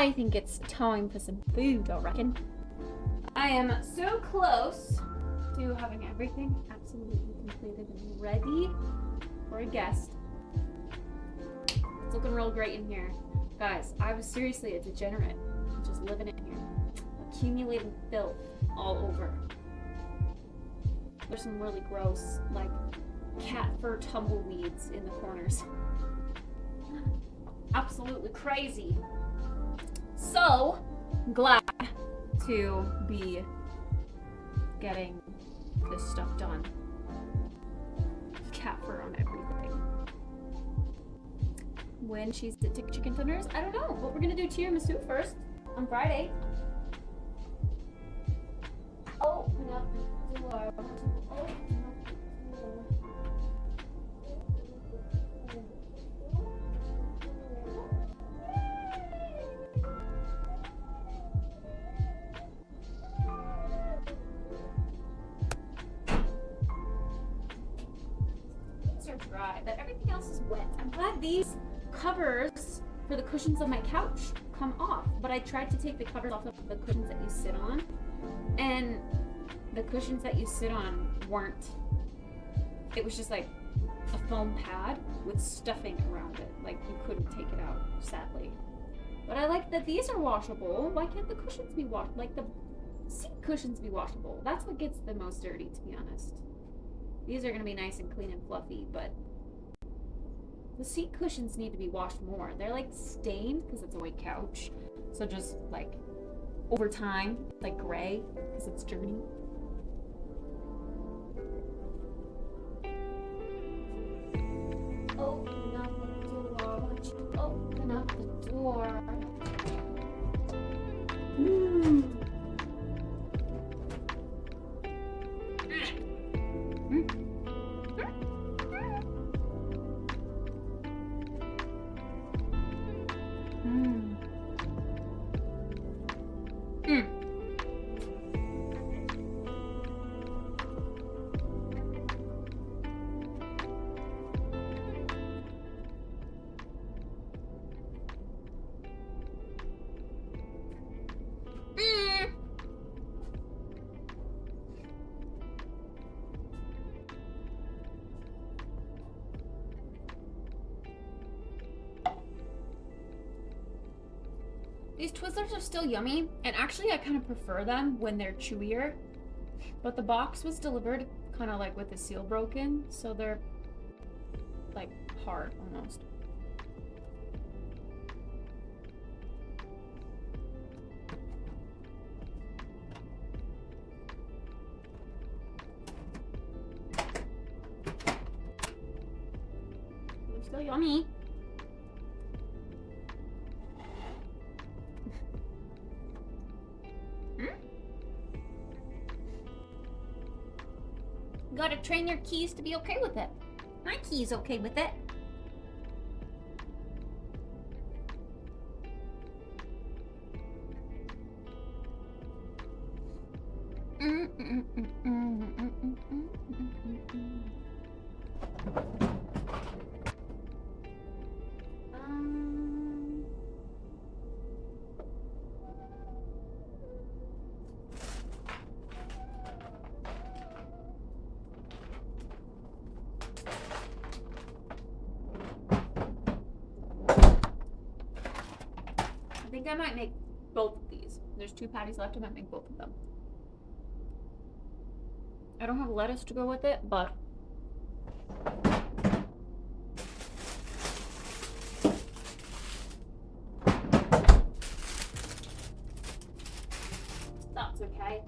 I think it's time for some food, I reckon. I am so close to having everything absolutely completed and ready for a guest. It's looking real great in here. Guys, I was seriously a degenerate, just living in here, accumulating filth all over. There's some really gross, like, cat fur tumbleweeds in the corners. Absolutely crazy. So glad to be getting this stuff done. Cat fur on everything. When she's at chicken dinners, I don't know, but we're gonna do tiramisu first on Friday. Open up the door. Open up the door. Are dry, but everything else is wet. I'm glad these covers for the cushions on my couch come off, but I tried to take the covers off of the cushions that you sit on, and the cushions that you sit on weren't, it was just like a foam pad with stuffing around it, like you couldn't take it out, sadly. But I like that these are washable. Why can't the cushions be washed, like the seat cushions be washable? That's what gets the most dirty, to be honest. These are going to be nice and clean and fluffy, but the seat cushions need to be washed more. They're like stained because it's a white couch. So just like over time, like gray because it's dirty. Open up the door. Won't you open up the door? These Twizzlers are still yummy, and actually I kind of prefer them when they're chewier, but the box was delivered kind of like with the seal broken, so they're like hard almost. They're still yummy. Gotta train your keys to be okay with it. My key's okay with it. I think I might make both of these. There's 2 patties left. I might make both of them. I don't have lettuce to go with it, but that's okay.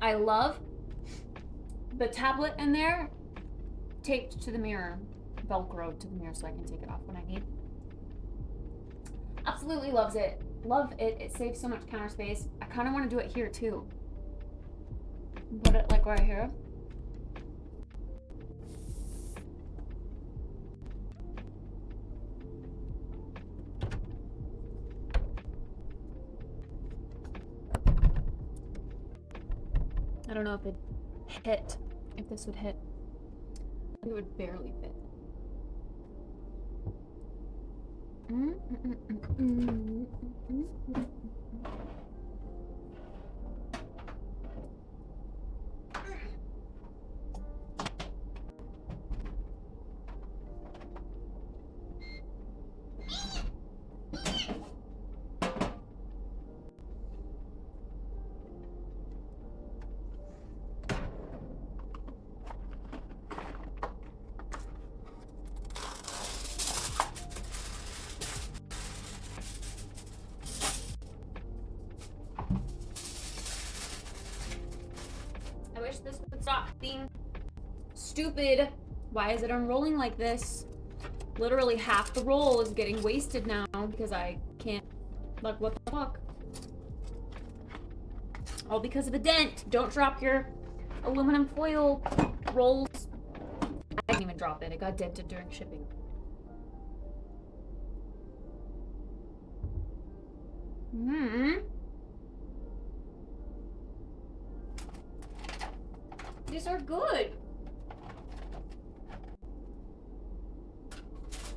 I love the tablet in there taped to the mirror, Velcro to the mirror so I can take it off when I need. Absolutely loves it. Love it. It saves so much counter space. I kind of want to do it here too. Put it like right here. I don't know if it hit. If this would hit. It would barely fit. I wish this would stop being stupid. Why is it unrolling like this? Literally half the roll is getting wasted now because I can't, like, what the fuck? All because of a dent. Don't drop your aluminum foil rolls. I didn't even drop it. It got dented during shipping. These are good.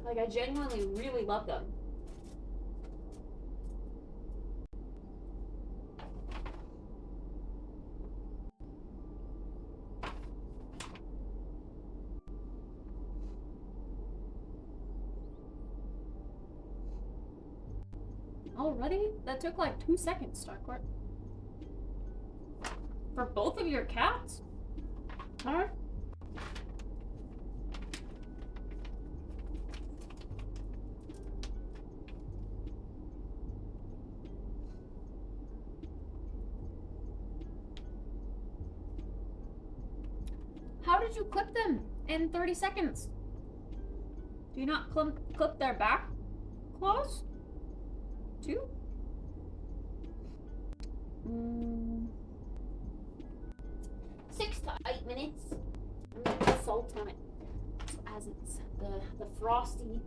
Like, I genuinely really love them. Already? That took like 2 seconds, Starcourt. For both of your cats? Huh? How did you clip them in 30 seconds? Do you not clip their back claws? Too? 6 to 8 minutes. I'm gonna put salt on it. So as it's the frosty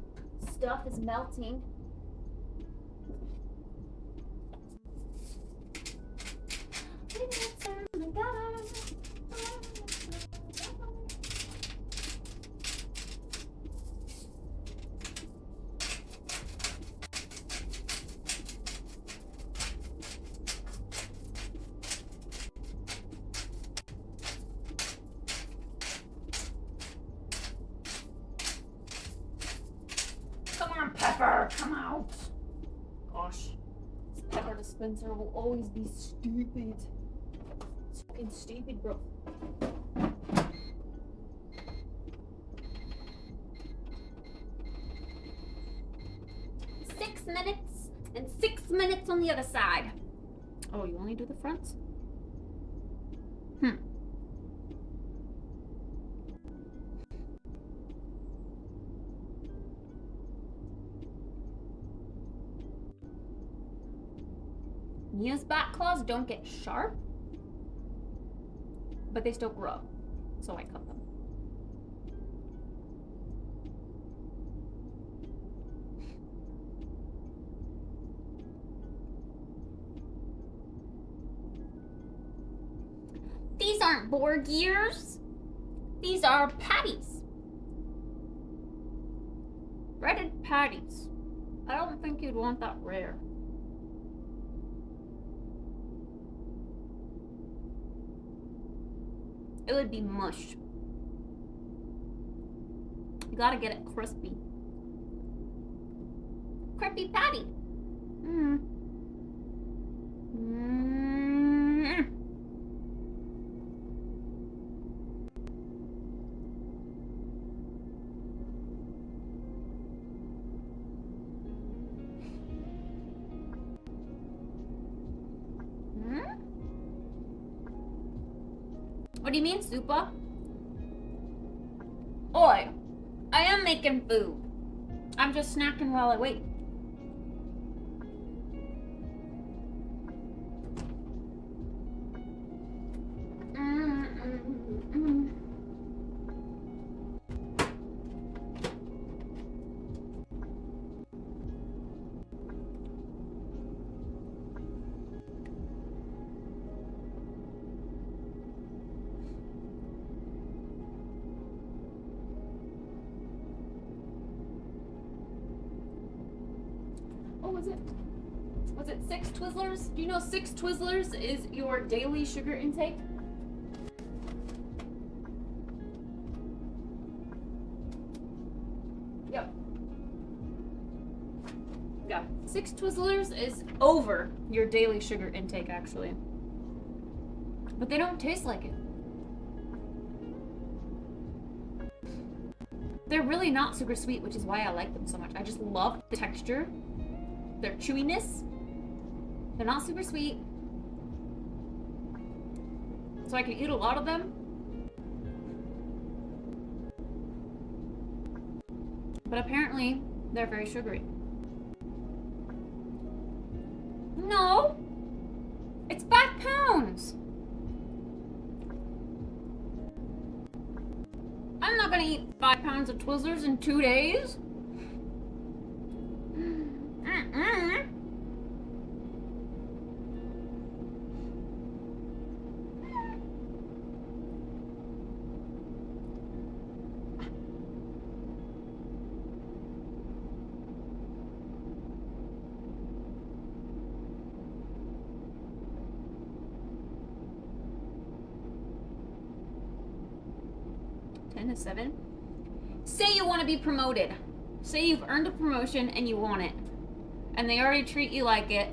stuff is melting. Come on, Pepper, come out. Gosh, this pepper dispenser will always be stupid. It's fucking stupid, bro. Six minutes and 6 minutes on the other side. Oh, you only do the fronts? Mia's back claws don't get sharp, but they still grow, so I cut them. These aren't Borg ears. These are patties. Breaded patties. I don't think you'd want that rare. It would be mush. You gotta get it crispy. Crispy patty. What do you mean, Supa? Oi, I am making food. I'm just snacking while I wait. Oh, was it 6 Twizzlers? Do you know 6 Twizzlers is your daily sugar intake? Yep. Yeah, 6 Twizzlers is over your daily sugar intake, actually. But they don't taste like it. They're really not super sweet, which is why I like them so much. I just love the texture, their chewiness. They're not super sweet, so I can eat a lot of them. But apparently, they're very sugary. No! It's 5 pounds! I'm not gonna eat 5 pounds of Twizzlers in 2 days. Mm-mm. To 7. Say you want to be promoted. Say you've earned a promotion and you want it. And they already treat you like it,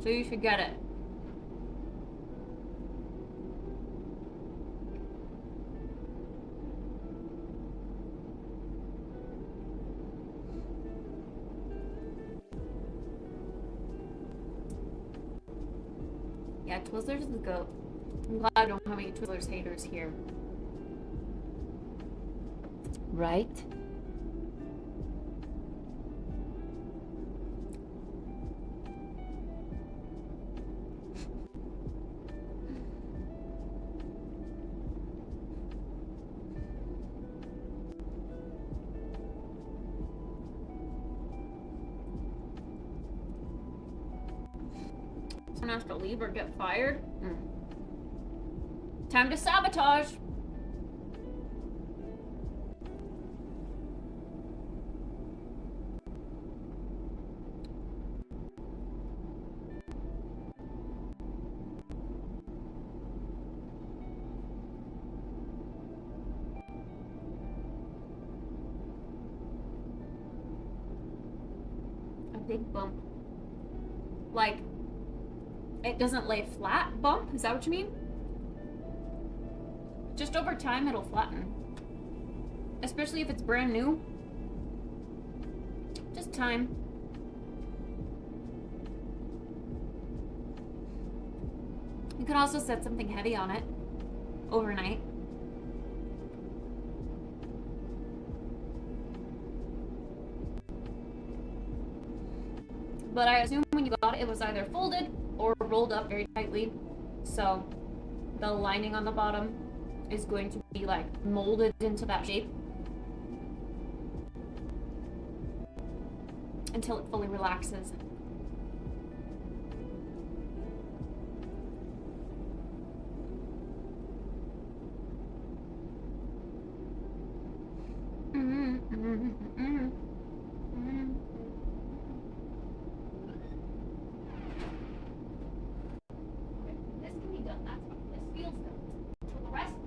so you should get it. Yeah, Twizzlers is the goat. I'm glad I don't have any Twizzlers haters here. Right? Someone has to leave or get fired? Time to sabotage. Big bump. Like, it doesn't lay flat bump? Is that what you mean? Just over time, it'll flatten. Especially if it's brand new. Just time. You could also set something heavy on it overnight. But I assume when you got it, it was either folded or rolled up very tightly. So the lining on the bottom is going to be like molded into that shape until it fully relaxes.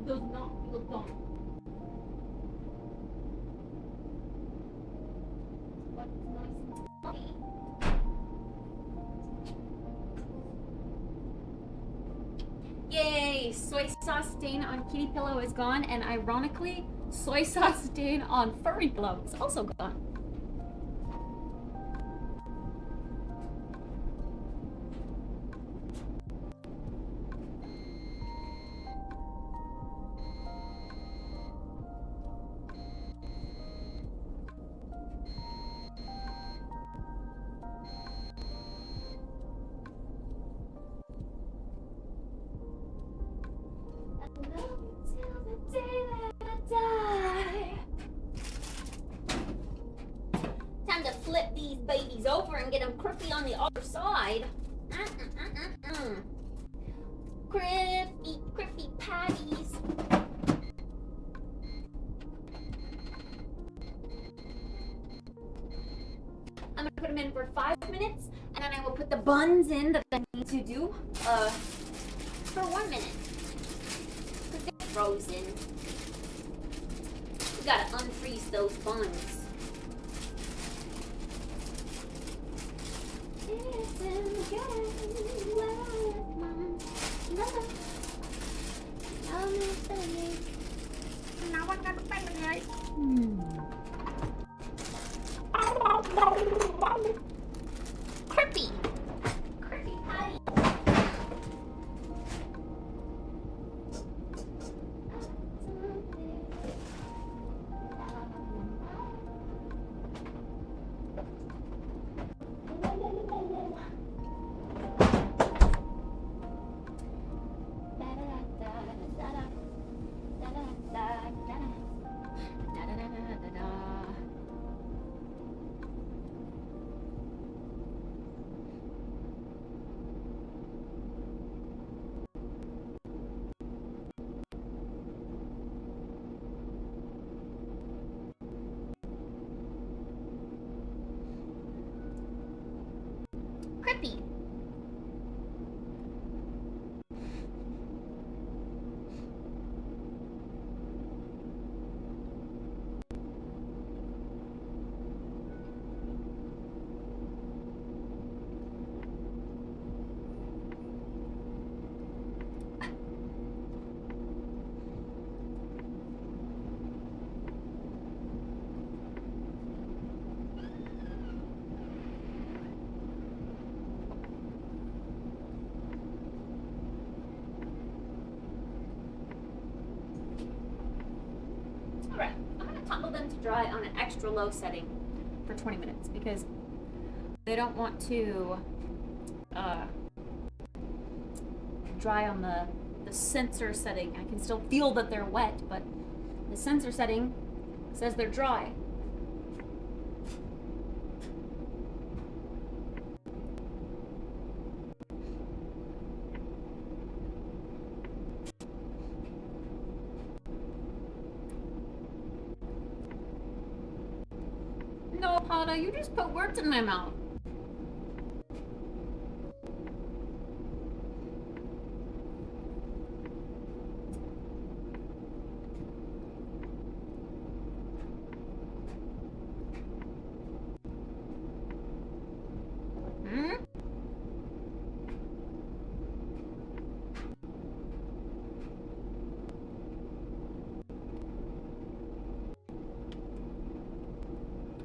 Does not feel done. But it's nice and fluffy. Yay! Soy sauce stain on kitty pillow is gone, and ironically, soy sauce stain on furry pillow is also gone. Time to flip these babies over and get them crispy on the other side. Crispy, crispy patties. I'm gonna put them in for 5 minutes, and then I will put the buns in that I need to do for 1 minute. Because they're frozen. We gotta unfreeze those buns. Crippy. Crippy patty. Crippy. Alright, I'm going to toggle them to dry on an extra low setting for 20 minutes because they don't want to dry on the sensor setting. I can still feel that they're wet, but the sensor setting says they're dry. No, Pada, you just put words in my mouth.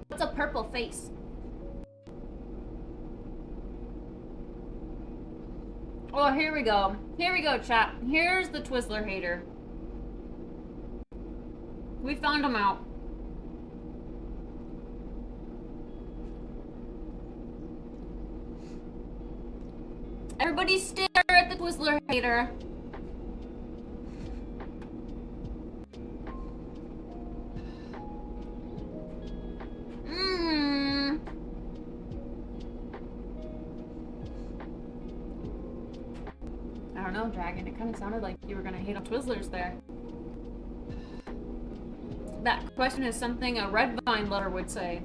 What's a purple face? Oh, here we go. Here we go, chat. Here's the Twizzler hater. We found him out. Everybody stare at the Twizzler hater. I don't know, Dragon. It kind of sounded like you were gonna hate on Twizzlers there. That question is something a Red Vine letter would say.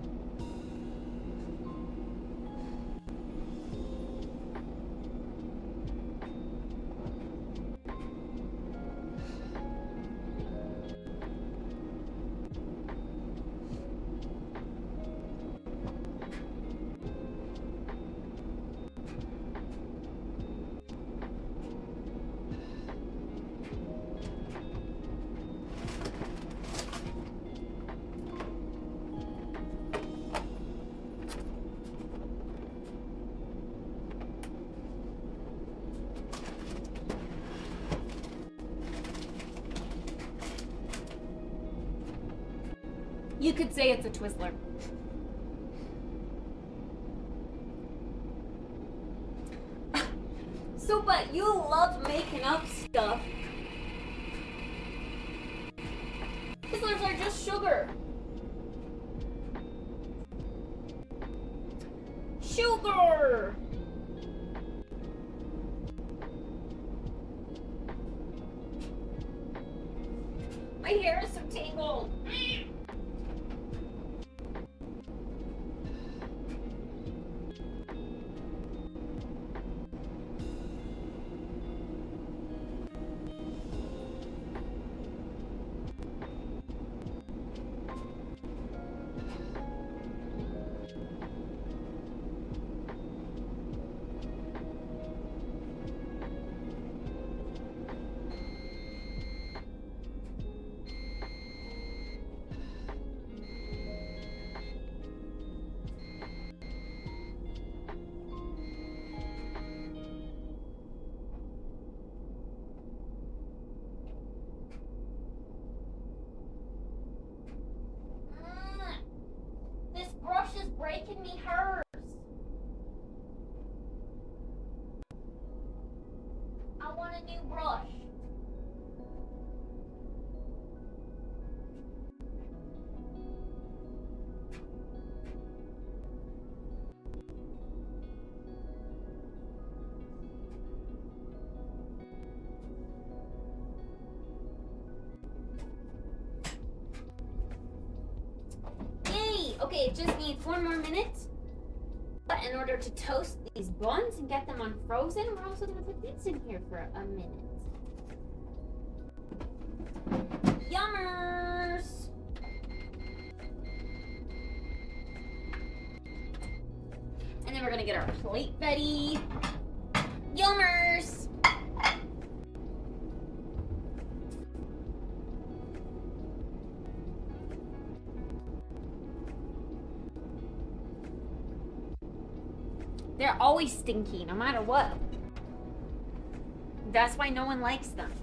You could say it's a Twizzler. So, but you love making up stuff. Twizzlers are just sugar. Sugar! My hair is so tangled. me hers. I want a new brush. Yay! Okay, it just needs 1 more minute. But in order to toast these buns and get them unfrozen, we're also gonna put these in here for a minute. Yummers! And then we're gonna get our plate ready. Yummers! They're always stinky, no matter what. That's why no one likes them.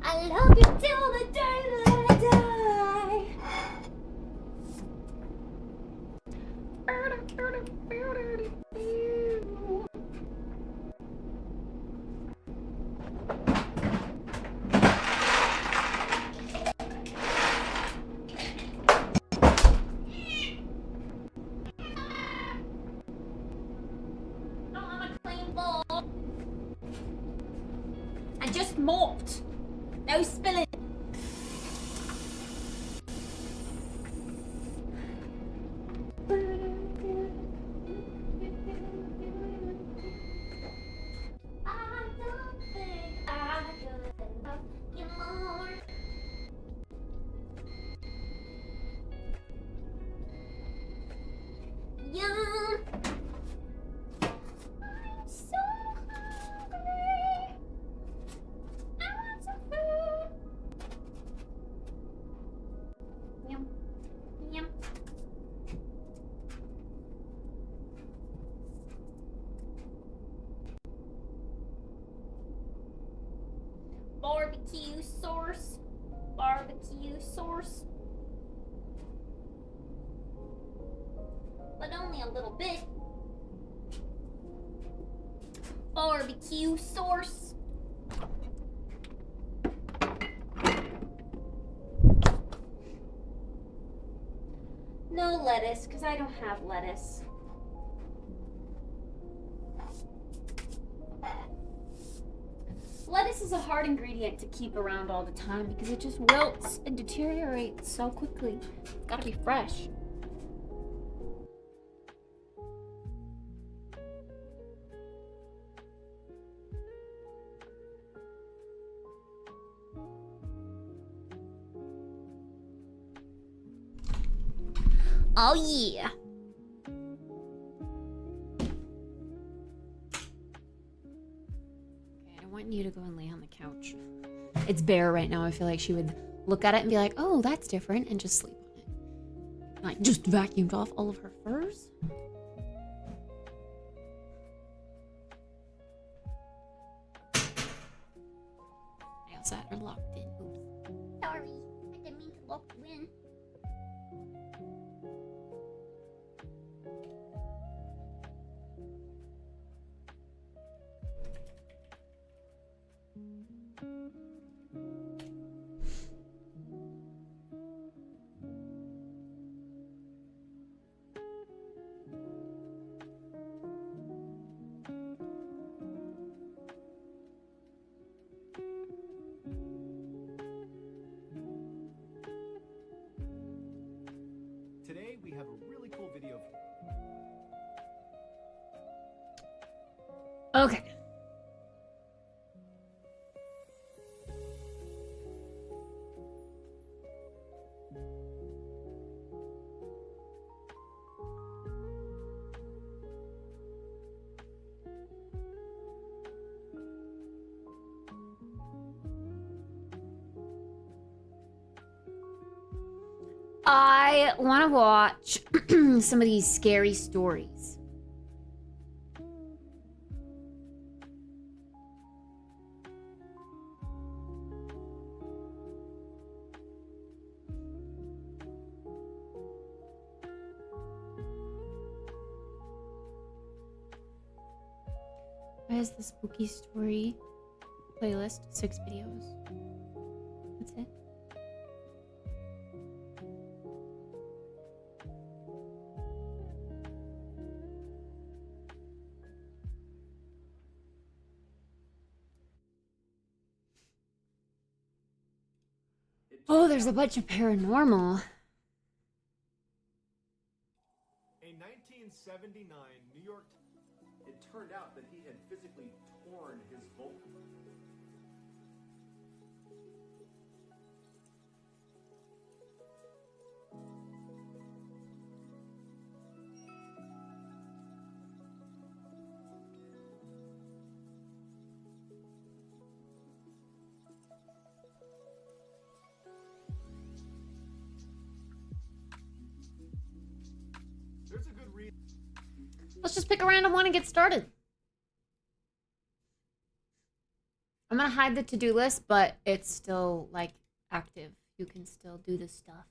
I love you till the day that I die. I just mopped. No spilling. I don't think I could love you more. Yum. I'm so hungry. I want some food. Yum. Yum. Barbecue sauce. Barbecue sauce. But only a little bit. Barbecue sauce. No lettuce, because I don't have lettuce. Lettuce is a hard ingredient to keep around all the time because it just wilts and deteriorates so quickly. It's gotta be fresh. Oh yeah. Okay, I don't want you to go and lay on the couch. It's bare right now. I feel like she would look at it and be like, oh, that's different, and just sleep on it. Like, just vacuumed off all of her furs. I also had her locked in. Oops. Sorry, I didn't mean to lock you in. Today we have a really cool video. Okay. I want to watch some of these scary stories. Why is the spooky story playlist 6 videos? That's it. Oh, there's a bunch of paranormal. A 1979 New York. It turned out that he had physically torn his vocal. There's a good reason. Let's just pick a random one and get started. I'm gonna hide the to-do list, but it's still like active. You can still do this stuff.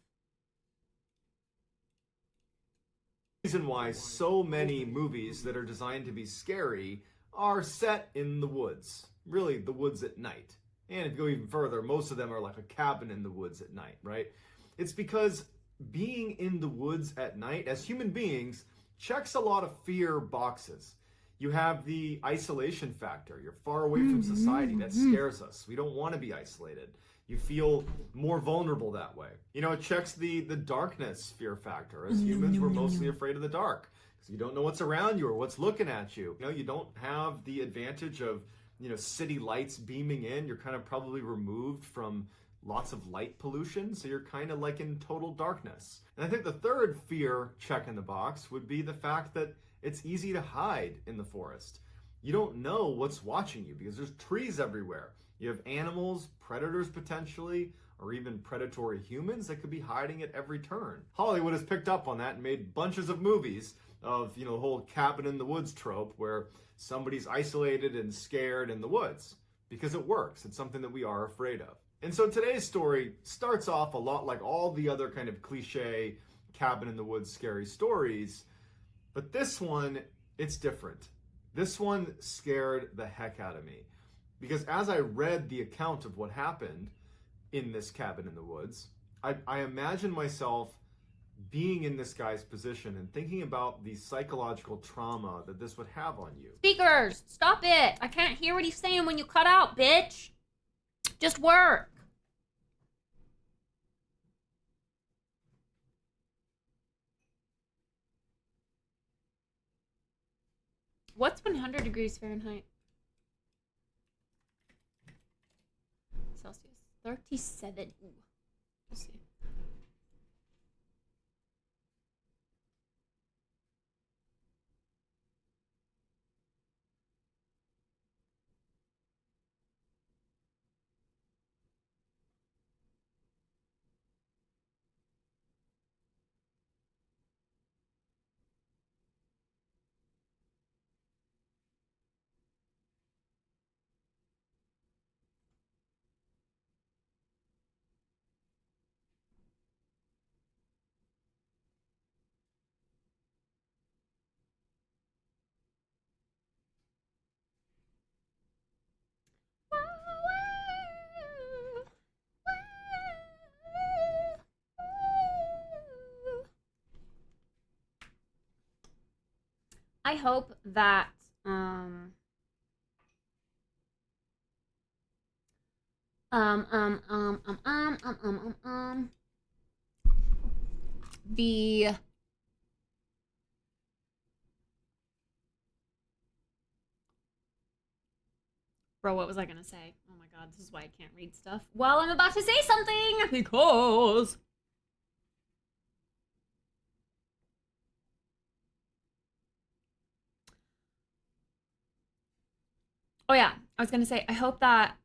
Reason why so many movies that are designed to be scary are set in the woods. Really, the woods at night. And if you go even further, most of them are like a cabin in the woods at night, right? It's because being in the woods at night, as human beings, checks a lot of fear boxes. You have the isolation factor. You're far away from society. That scares us. We don't want to be isolated. You feel more vulnerable that way. You know, it checks the darkness fear factor. As humans, we're mostly afraid of the dark because you don't know what's around you or what's looking at you. You know, you don't have the advantage of, you know, city lights beaming in. You're kind of probably removed from lots of light pollution, so you're kind of like in total darkness. And I think the third fear check in the box would be the fact that it's easy to hide in the forest. You don't know what's watching you because there's trees everywhere. You have animals, predators potentially, or even predatory humans that could be hiding at every turn. Hollywood has picked up on that and made bunches of movies of, you know, the whole cabin in the woods trope where somebody's isolated and scared in the woods because it works. It's something that we are afraid of. And so today's story starts off a lot like all the other kind of cliche cabin in the woods scary stories, but this one, it's different. This one scared the heck out of me because as I read the account of what happened in this cabin in the woods, I imagine myself being in this guy's position and thinking about the psychological trauma that this would have on you. Speakers, stop it. I can't hear what he's saying when you cut out, bitch. Just work. What's 100 degrees Fahrenheit? Celsius. 37. Ooh. Let's see. I hope that the bro, what was I gonna say? Oh my god, this is why I can't read stuff while I'm about to say something because oh yeah, I was gonna say I hope that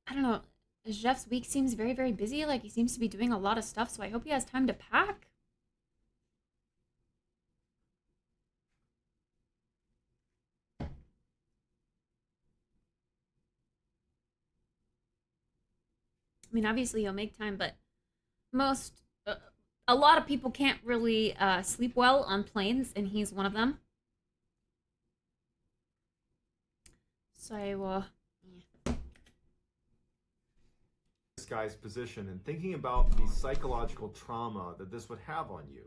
I don't know. Jeff's week seems very, very busy. Like, he seems to be doing a lot of stuff, so I hope he has time to pack. I mean, obviously he'll make time, but a lot of people can't really sleep well on planes, and he's one of them. So, yeah. This guy's position and thinking about the psychological trauma that this would have on you.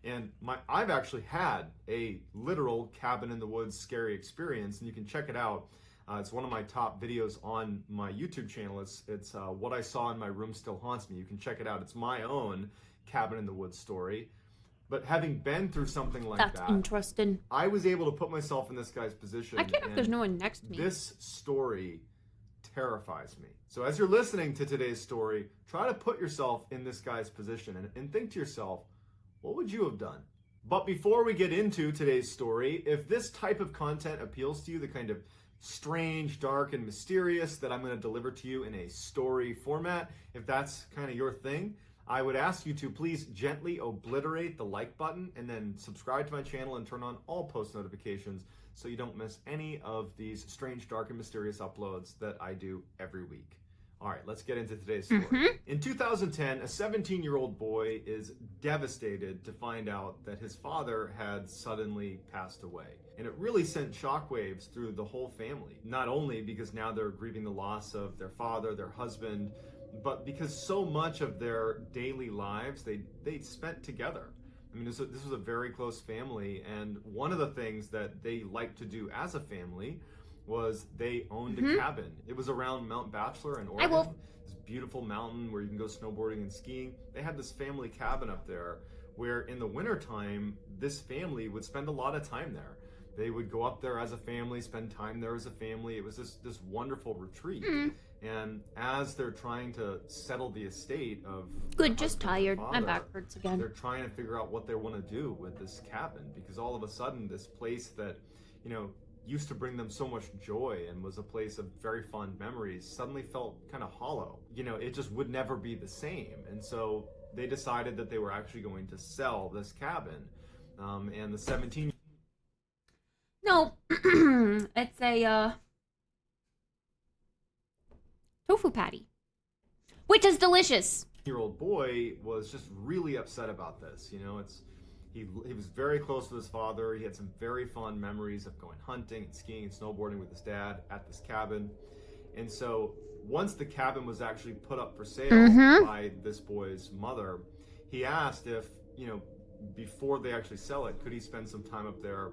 And I've actually had a literal cabin in the woods scary experience, and you can check it out. It's one of my top videos on my YouTube channel. It's What I Saw in My Room Still Haunts Me. You can check it out. It's my own cabin in the woods story. But having been through something like That's that, interesting. I was able to put myself in this guy's position. I can't if there's no one next to me. This story terrifies me. So as you're listening to today's story, try to put yourself in this guy's position and think to yourself, what would you have done? But before we get into today's story, if this type of content appeals to you, the kind of strange, dark, and mysterious that I'm going to deliver to you in a story format, if that's kind of your thing, I would ask you to please gently obliterate the like button and then subscribe to my channel and turn on all post notifications so you don't miss any of these strange, dark, and mysterious uploads that I do every week. All right, let's get into today's story. In 2010, a 17-year-old boy is devastated to find out that his father had suddenly passed away. And it really sent shockwaves through the whole family. Not only because now they're grieving the loss of their father, their husband, but because so much of their daily lives they spent together. I mean, this was a very close family, and one of the things that they liked to do as a family was they owned a cabin. It was around Mount Bachelor in Oregon, this beautiful mountain where you can go snowboarding and skiing. They had this family cabin up there where in the wintertime, this family would spend a lot of time there. They would go up there as a family, spend time there as a family. It was this wonderful retreat. And as they're trying to settle the estate of Good, just tired. father, My back hurts again. they're trying to figure out what they want to do with this cabin, because all of a sudden this place that, you know, used to bring them so much joy and was a place of very fond memories suddenly felt kind of hollow. You know, it just would never be the same. And so they decided that they were actually going to sell this cabin. And the 17 No, it's a tofu patty, which is delicious. year-old boy was just really upset about this. You know, he was very close to his father. He had some very fond memories of going hunting and skiing and snowboarding with his dad at this cabin. And so once the cabin was actually put up for sale by this boy's mother, he asked if, you know, before they actually sell it, could he spend some time up there,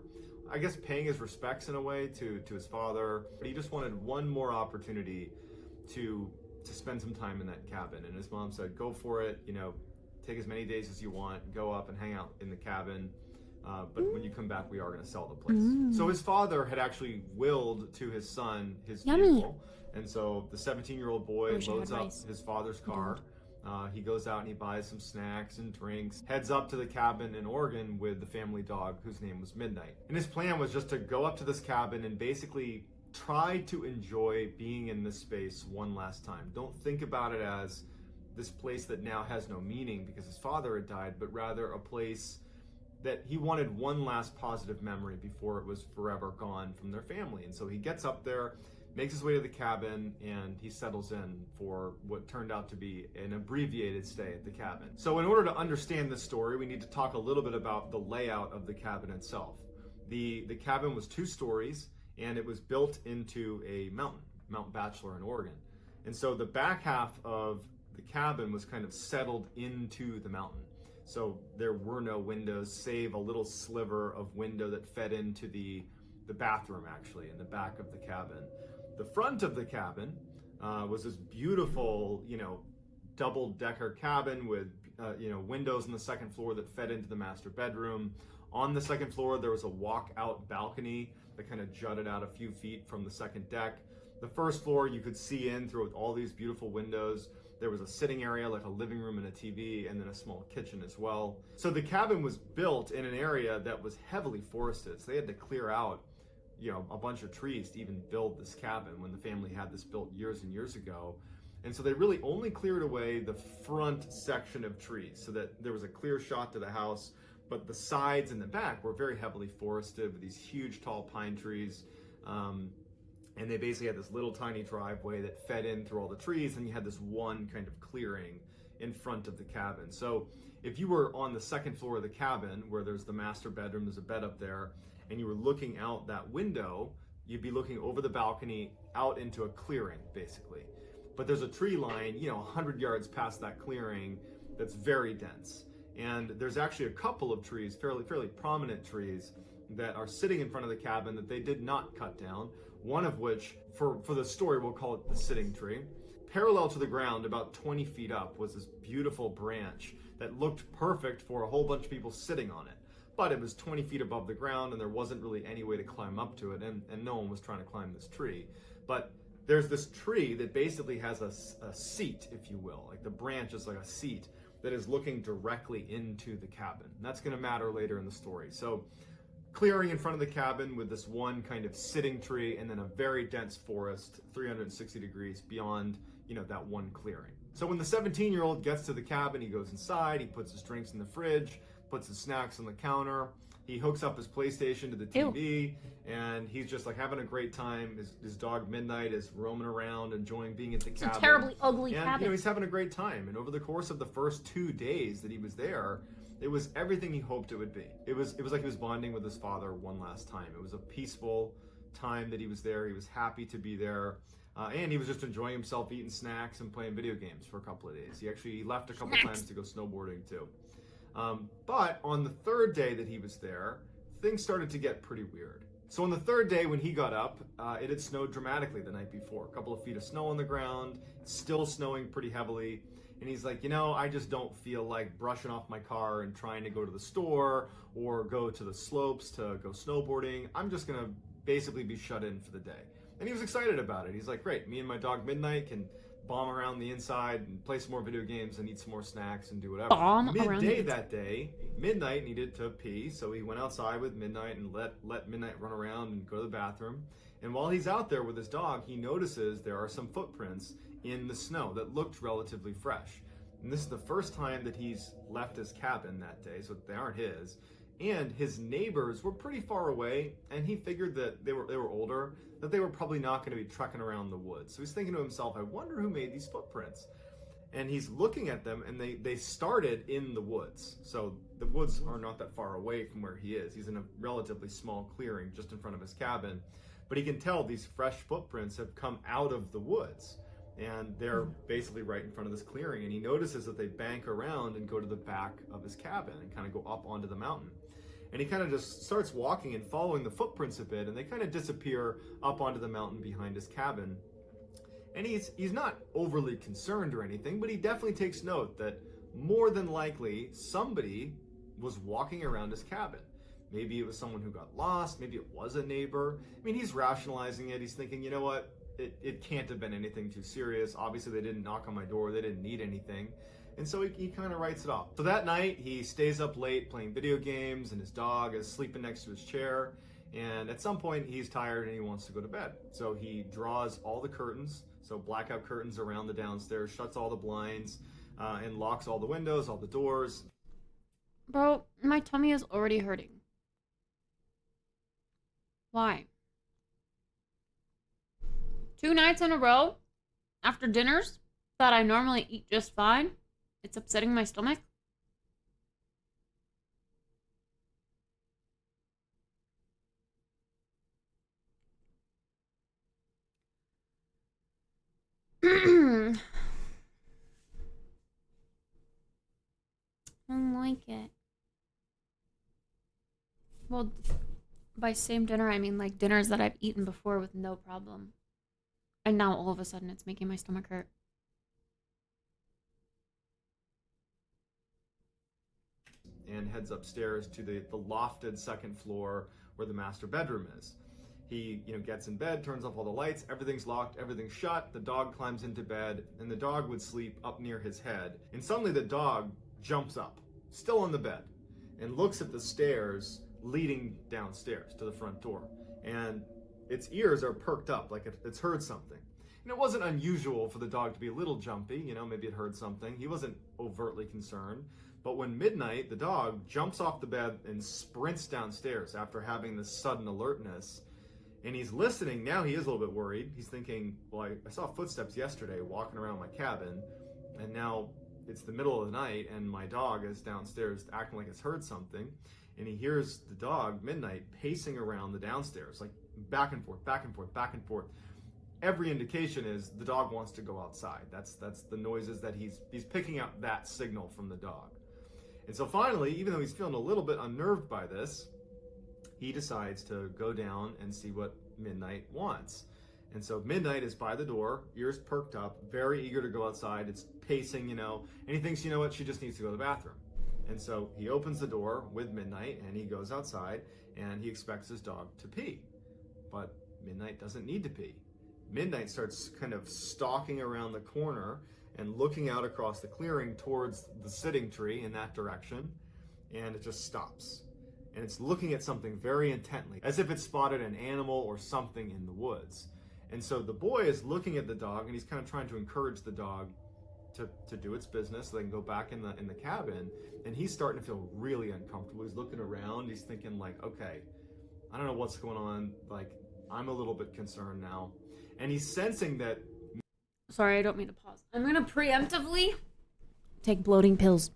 I guess paying his respects in a way to his father. But he just wanted one more opportunity to spend some time in that cabin. And his mom said, go for it, you know, take as many days as you want, go up and hang out in the cabin. But when you come back, we are going to sell the place. So his father had actually willed to his son his vehicle. And so the 17-year-old boy loads up his father's car. He goes out and he buys some snacks and drinks, heads up to the cabin in Oregon with the family dog whose name was Midnight. And his plan was just to go up to this cabin and basically try to enjoy being in this space one last time. Don't think about it as this place that now has no meaning because his father had died, but rather a place that he wanted one last positive memory before it was forever gone from their family. And so he gets up there, makes his way to the cabin, and he settles in for what turned out to be an abbreviated stay at the cabin. So in order to understand this story, we need to talk a little bit about the layout of the cabin itself. The cabin was 2 stories, and it was built into a mountain, Mount Bachelor in Oregon. And so the back half of the cabin was kind of settled into the mountain. So there were no windows, save a little sliver of window that fed into the bathroom, actually, in the back of the cabin. The front of the cabin was this beautiful, you know, double-decker cabin with, you know, windows on the second floor that fed into the master bedroom. On the second floor, there was a walk-out balcony that kind of jutted out a few feet from the second deck. The first floor, you could see in through all these beautiful windows. There was a sitting area, like a living room and a TV, and then a small kitchen as well. So the cabin was built in an area that was heavily forested. So they had to clear out, you know, a bunch of trees to even build this cabin when the family had this built years and years ago. And so they really only cleared away the front section of trees so that there was a clear shot to the house, but the sides and the back were very heavily forested with these huge tall pine trees. And they basically had this little tiny driveway that fed in through all the trees, and you had this one kind of clearing in front of the cabin. So if you were on the second floor of the cabin, where there's the master bedroom, there's a bed up there, and you were looking out that window, you'd be looking over the balcony out into a clearing, basically. But there's a tree line, 100 yards past that clearing that's very dense. And there's actually a couple of trees, fairly prominent trees, that are sitting in front of the cabin that they did not cut down. One of which, for the story, we'll call it the sitting tree. Parallel to the ground, about 20 feet up, was this beautiful branch that looked perfect for a whole bunch of people sitting on it. But it was 20 feet above the ground, and there wasn't really any way to climb up to it, and no one was trying to climb this tree. But there's this tree that basically has a seat, if you will. Like the branch is like a seat that is looking directly into the cabin. And that's going to matter later in the story. So clearing in front of the cabin with this one kind of sitting tree, and then a very dense forest 360 degrees beyond, that one clearing. So when the 17-year-old gets to the cabin, he goes inside, he puts his drinks in the fridge, puts his snacks on the counter, he hooks up his PlayStation to the TV, and he's just like having a great time. His dog Midnight is roaming around, enjoying being at the cabin. It's a terribly ugly cabin. He's having a great time. And over the course of the first 2 days that he was there, it was everything he hoped it would be. It was like he was bonding with his father one last time. It was a peaceful time that he was there. He was happy to be there. And he was just enjoying himself, eating snacks and playing video games for a couple of days. He left a couple times to go snowboarding too. But on the third day that he was there, things started to get pretty weird. So on the third day when he got up, it had snowed dramatically the night before. A couple of feet of snow on the ground, still snowing pretty heavily. And he's like, I just don't feel like brushing off my car and trying to go to the store or go to the slopes to go snowboarding. I'm just going to basically be shut in for the day. And he was excited about it. He's like, great, me and my dog Midnight can bomb around the inside and play some more video games and eat some more snacks and do whatever. Midday that day, Midnight needed to pee, so he went outside with Midnight and let Midnight run around and go to the bathroom. And while he's out there with his dog, he notices there are some footprints in the snow that looked relatively fresh. And this is the first time that he's left his cabin that day, so they aren't his. And his neighbors were pretty far away, and he figured that they were older, that they were probably not going to be trekking around the woods. So he's thinking to himself, I wonder who made these footprints. And he's looking at them, and they started in the woods. So the woods are not that far away from where he is. He's in a relatively small clearing just in front of his cabin. But he can tell these fresh footprints have come out of the woods. And they're basically right in front of this clearing. And he notices that they bank around and go to the back of his cabin and kind of go up onto the mountain. And he kind of just starts walking and following the footprints a bit, and they kind of disappear up onto the mountain behind his cabin. And he's not overly concerned or anything, but he definitely takes note that more than likely somebody was walking around his cabin. Maybe it was someone who got lost, maybe it was a neighbor. I mean, he's rationalizing it. He's thinking, you know what? It can't have been anything too serious. Obviously, they didn't knock on my door. They didn't need anything. And so he kind of writes it off. So that night, he stays up late playing video games, and his dog is sleeping next to his chair. And at some point, he's tired and he wants to go to bed. So he draws all the curtains, so blackout curtains around the downstairs, shuts all the blinds, and locks all the windows, all the doors. Bro, my tummy is already hurting. Why? 2 nights in a row, after dinners that I normally eat just fine, it's upsetting my stomach. I don't like it. Well, by same dinner, I mean like dinners that I've eaten before with no problem. And now all of a sudden it's making my stomach hurt. And heads upstairs to the lofted second floor where the master bedroom is. He gets in bed, turns off all the lights, everything's locked, everything's shut, the dog climbs into bed, and the dog would sleep up near his head. And suddenly the dog jumps up, still on the bed, and looks at the stairs leading downstairs to the front door. And its ears are perked up like it's heard something. And it wasn't unusual for the dog to be a little jumpy, you know, maybe it heard something. He wasn't overtly concerned. But when midnight, the dog jumps off the bed and sprints downstairs after having this sudden alertness. And he's listening. Now he is a little bit worried. He's thinking, well, I saw footsteps yesterday walking around my cabin, and now it's the middle of the night and my dog is downstairs acting like it's heard something. And he hears the dog, Midnight, pacing around the downstairs, like back and forth, back and forth, back and forth. Every indication is the dog wants to go outside. That's the noises that he's picking up that signal from the dog. And so finally, even though he's feeling a little bit unnerved by this, he decides to go down and see what Midnight wants. And so Midnight is by the door, ears perked up, very eager to go outside. It's pacing, you know, and he thinks, you know what, she just needs to go to the bathroom. And so he opens the door with Midnight and he goes outside and he expects his dog to pee. But Midnight doesn't need to pee. Midnight starts kind of stalking around the corner and looking out across the clearing towards the sitting tree in that direction, and it just stops. And it's looking at something very intently, as if it spotted an animal or something in the woods. And so the boy is looking at the dog and he's kind of trying to encourage the dog to do its business so they can go back in the cabin. And he's starting to feel really uncomfortable. He's looking around, he's thinking like, okay, I don't know what's going on. Like, I'm a little bit concerned now. And he's sensing that. Sorry, I don't mean to pause. I'm gonna preemptively take bloating pills.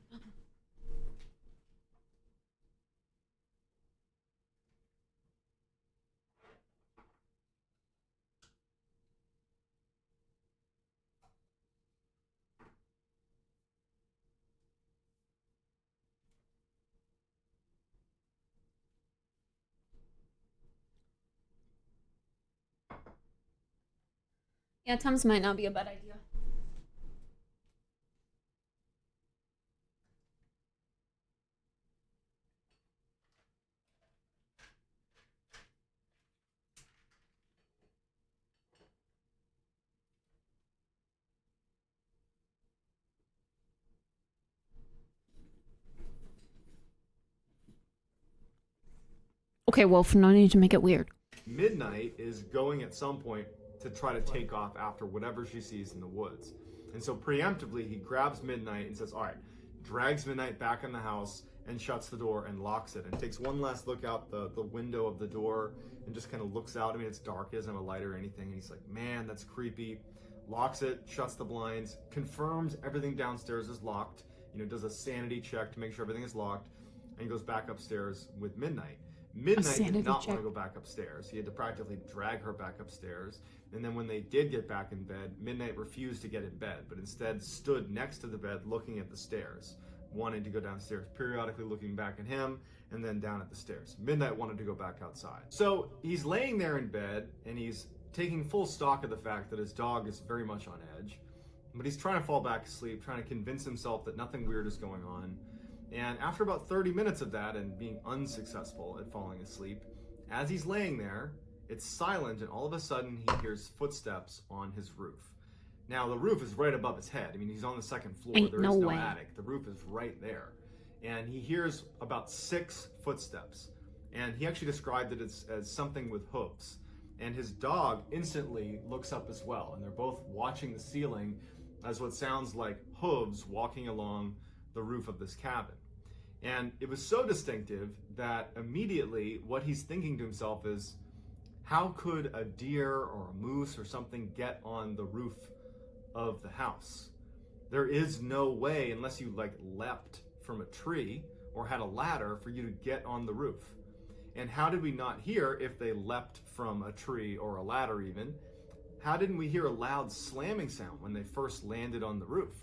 Yeah, Tums might not be a bad idea. Okay, Wolf, no need to make it weird. Midnight is going at some point to try to take off after whatever she sees in the woods. And so preemptively, he grabs Midnight and says, all right, drags Midnight back in the house and shuts the door and locks it and takes one last look out the window of the door and just kind of looks out. I mean, it's dark, he doesn't have a light or anything. And he's like, man, that's creepy. Locks it, shuts the blinds, confirms everything downstairs is locked, you know, does a sanity check to make sure everything is locked, and he goes back upstairs with Midnight. Midnight did not want to go back upstairs. He had to practically drag her back upstairs. And then when they did get back in bed, Midnight refused to get in bed, but instead stood next to the bed looking at the stairs, wanting to go downstairs, periodically looking back at him and then down at the stairs. Midnight wanted to go back outside. So he's laying there in bed and he's taking full stock of the fact that his dog is very much on edge, but he's trying to fall back asleep, trying to convince himself that nothing weird is going on. And after about 30 minutes of that and being unsuccessful at falling asleep, as he's laying there, it's silent and all of a sudden he hears footsteps on his roof. Now the roof is right above his head. I mean, he's on the second floor. There is no attic. The roof is right there. And he hears about 6 footsteps. And he actually described it as something with hooves. And his dog instantly looks up as well. And they're both watching the ceiling as what sounds like hooves walking along the roof of this cabin. And it was so distinctive that immediately what he's thinking to himself is, how could a deer or a moose or something get on the roof of the house? There is no way, unless you like leapt from a tree or had a ladder, for you to get on the roof. And how did we not hear, if they leapt from a tree or a ladder even, how didn't we hear a loud slamming sound when they first landed on the roof?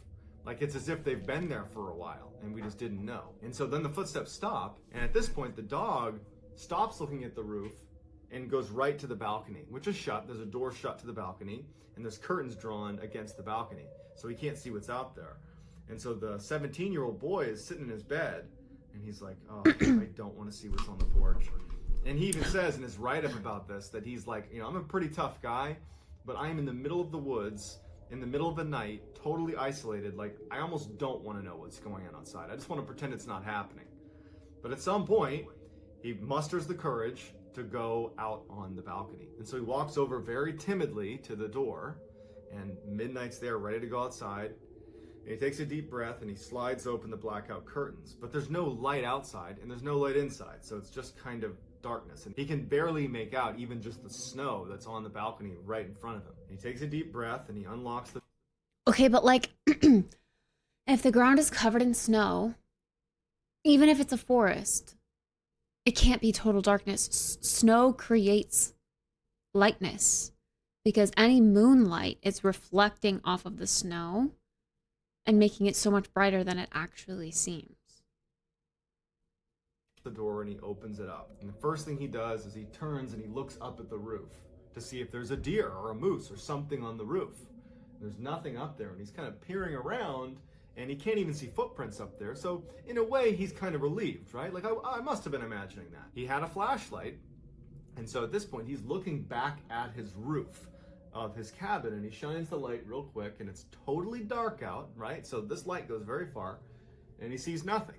Like, it's as if they've been there for a while and we just didn't know. And so then the footsteps stop, and at this point the dog stops looking at the roof and goes right to the balcony, which is shut. There's a door shut to the balcony, and there's curtains drawn against the balcony, so he can't see what's out there. And so the 17-year-old boy is sitting in his bed, and he's like, oh, I don't want to see what's on the porch. And he even says in his write-up about this that he's like, you know, I'm a pretty tough guy, but I am in the middle of the woods, in the middle of the night, totally isolated. Like, I almost don't want to know what's going on outside. I just want to pretend it's not happening. But at some point, he musters the courage to go out on the balcony. And so he walks over very timidly to the door, And midnight's there, ready to go outside. And he takes a deep breath and he slides open the blackout curtains. But there's no light outside and there's no light inside, so it's just kind of darkness. And he can barely make out even just the snow that's on the balcony right in front of him. He takes a deep breath and he unlocks the... Okay, but like, if the ground is covered in snow, even if it's a forest, it can't be total darkness. Snow creates lightness because any moonlight is reflecting off of the snow and making it so much brighter than it actually seems. The door and he opens it up. And the first thing he does is he turns and he looks up at the roof to see if there's a deer or a moose or something on the roof. There's nothing up there, and he's kind of peering around and he can't even see footprints up there. So in a way, he's kind of relieved, right? Like I must have been imagining that. He had a flashlight, and so at this point, he's looking back at his roof of his cabin, and he shines the light real quick, and it's totally dark out, right? So this light goes very far, and he sees nothing.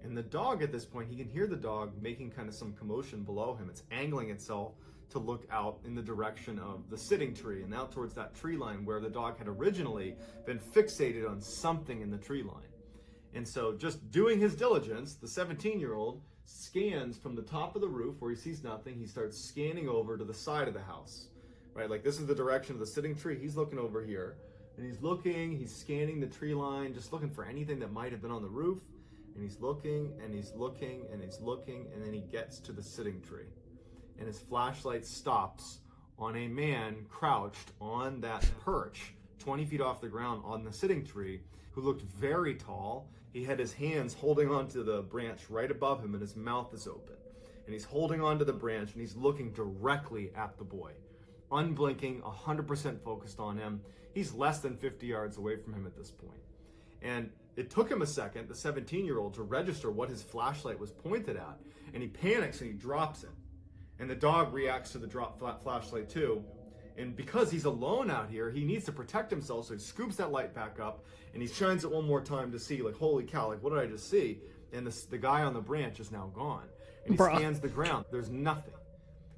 And the dog at this point, he can hear the dog making kind of some commotion below him. It's angling itself to look out in the direction of the sitting tree and out towards that tree line where the dog had originally been fixated on something in the tree line. And so just doing his diligence, the 17-year-old scans from the top of the roof where he sees nothing. He starts scanning over to the side of the house, right? Like this is the direction of the sitting tree. He's looking over here and he's scanning the tree line, just looking for anything that might have been on the roof. And he's looking and he's looking and he's looking, and then he gets to the sitting tree. And his flashlight stops on a man crouched on that perch 20 feet off the ground on the sitting tree, who looked very tall. He had his hands holding onto the branch right above him, and his mouth is open. And he's holding onto the branch and he's looking directly at the boy, unblinking, 100% focused on him. He's less than 50 yards away from him at this point. And it took him a second, the 17-year-old, to register what his flashlight was pointed at. And he panics and he drops it. And the dog reacts to the drop flashlight too. And because he's alone out here, he needs to protect himself, so he scoops that light back up and he shines it one more time to see, like, holy cow, like, what did I just see? And the guy on the branch is now gone. And he scans the ground. There's nothing.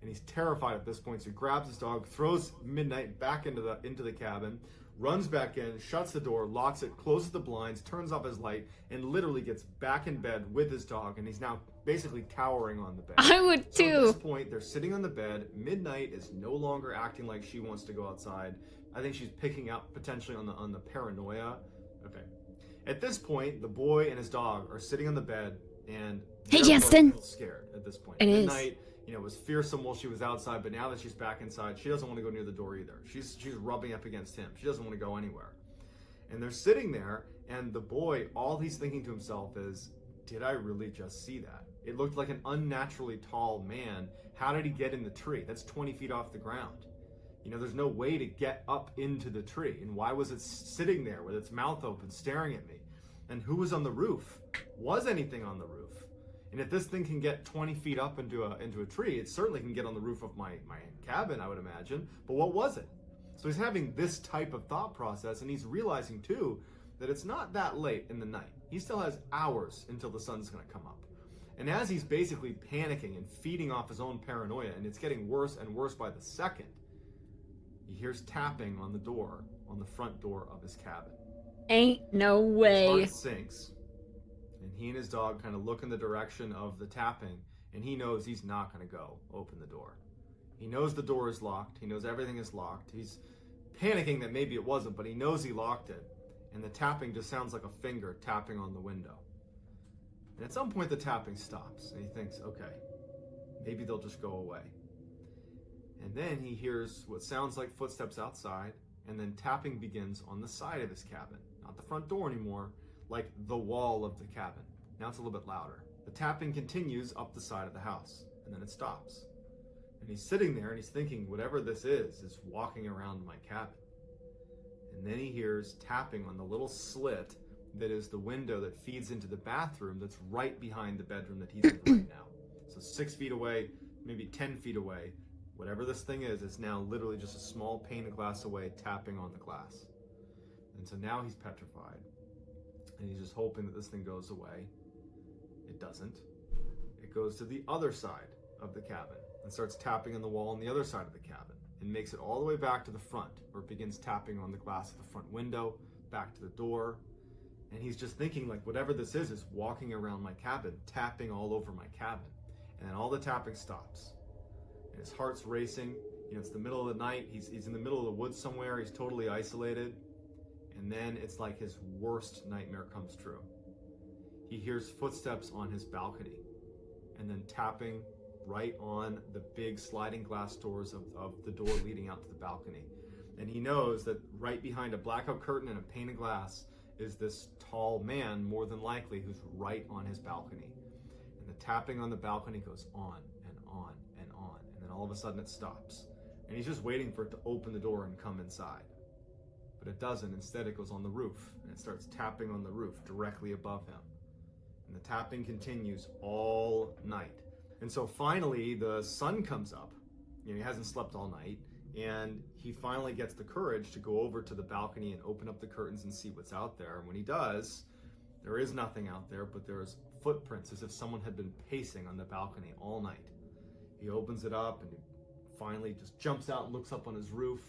And he's terrified at this point, so he grabs his dog, throws Midnight back into the cabin, runs back in, shuts the door, locks it, closes the blinds, turns off his light, and literally gets back in bed with his dog, and he's now basically cowering on the bed. I would too. So at this point, they're sitting on the bed. Midnight is no longer acting like she wants to go outside. I think she's picking up potentially on the paranoia. Okay. At this point, the boy and his dog are sitting on the bed, and hey, they're Justin. both scared at this point. It is. Midnight, was fearsome while she was outside, but now that she's back inside, she doesn't want to go near the door either. She's rubbing up against him. She doesn't want to go anywhere. And they're sitting there, and the boy, all he's thinking to himself is, did I really just see that? It looked like an unnaturally tall man. How did he get in the tree? That's 20 feet off the ground. There's no way to get up into the tree. And why was it sitting there with its mouth open, staring at me? And who was on the roof? Was anything on the roof? And if this thing can get 20 feet up into a tree, it certainly can get on the roof of my cabin, I would imagine. But what was it? So he's having this type of thought process, and he's realizing too that it's not that late in the night. He still has hours until the sun's going to come up. And as he's basically panicking and feeding off his own paranoia, and it's getting worse and worse by the second, he hears tapping on the door, on the front door of his cabin. Ain't no way. His heart sinks. And he and his dog kind of look in the direction of the tapping, and he knows he's not going to go open the door. He knows the door is locked. He knows everything is locked. He's panicking that maybe it wasn't, but he knows he locked it. And the tapping just sounds like a finger tapping on the window. And at some point the tapping stops, and he thinks, okay, maybe they'll just go away. And then he hears what sounds like footsteps outside, and then tapping begins on the side of his cabin. Not the front door anymore, like the wall of the cabin. Now it's a little bit louder. The tapping continues up the side of the house, and then it stops. And he's sitting there and he's thinking, whatever this is walking around my cabin. And then he hears tapping on the little slit that is the window that feeds into the bathroom that's right behind the bedroom that he's in right now. So 6 feet away, maybe 10 feet away, whatever this thing is, it's now literally just a small pane of glass away, tapping on the glass. And so now he's petrified. And he's just hoping that this thing goes away. It doesn't. It goes to the other side of the cabin and starts tapping on the wall on the other side of the cabin. and makes it all the way back to the front, where it begins tapping on the glass of the front window, back to the door. And he's just thinking, like, whatever this is walking around my cabin, tapping all over my cabin. And then all the tapping stops. And his heart's racing. You know, it's the middle of the night. He's in the middle of the woods somewhere. He's totally isolated. And then it's like his worst nightmare comes true. He hears footsteps on his balcony, and then tapping right on the big sliding glass doors of the door leading out to the balcony. And he knows that right behind a blackout curtain and a pane of glass is this tall man, more than likely, who's right on his balcony. And the tapping on the balcony goes on and on and on, and then all of a sudden it stops. And he's just waiting for it to open the door and come inside. But it doesn't. Instead, it goes on the roof, and it starts tapping on the roof directly above him. And the tapping continues all night. And so finally, the sun comes up. You know, he hasn't slept all night, and he finally gets the courage to go over to the balcony and open up the curtains and see what's out there. And when he does, there is nothing out there, but there's footprints as if someone had been pacing on the balcony all night. He opens it up and he finally just jumps out and looks up on his roof.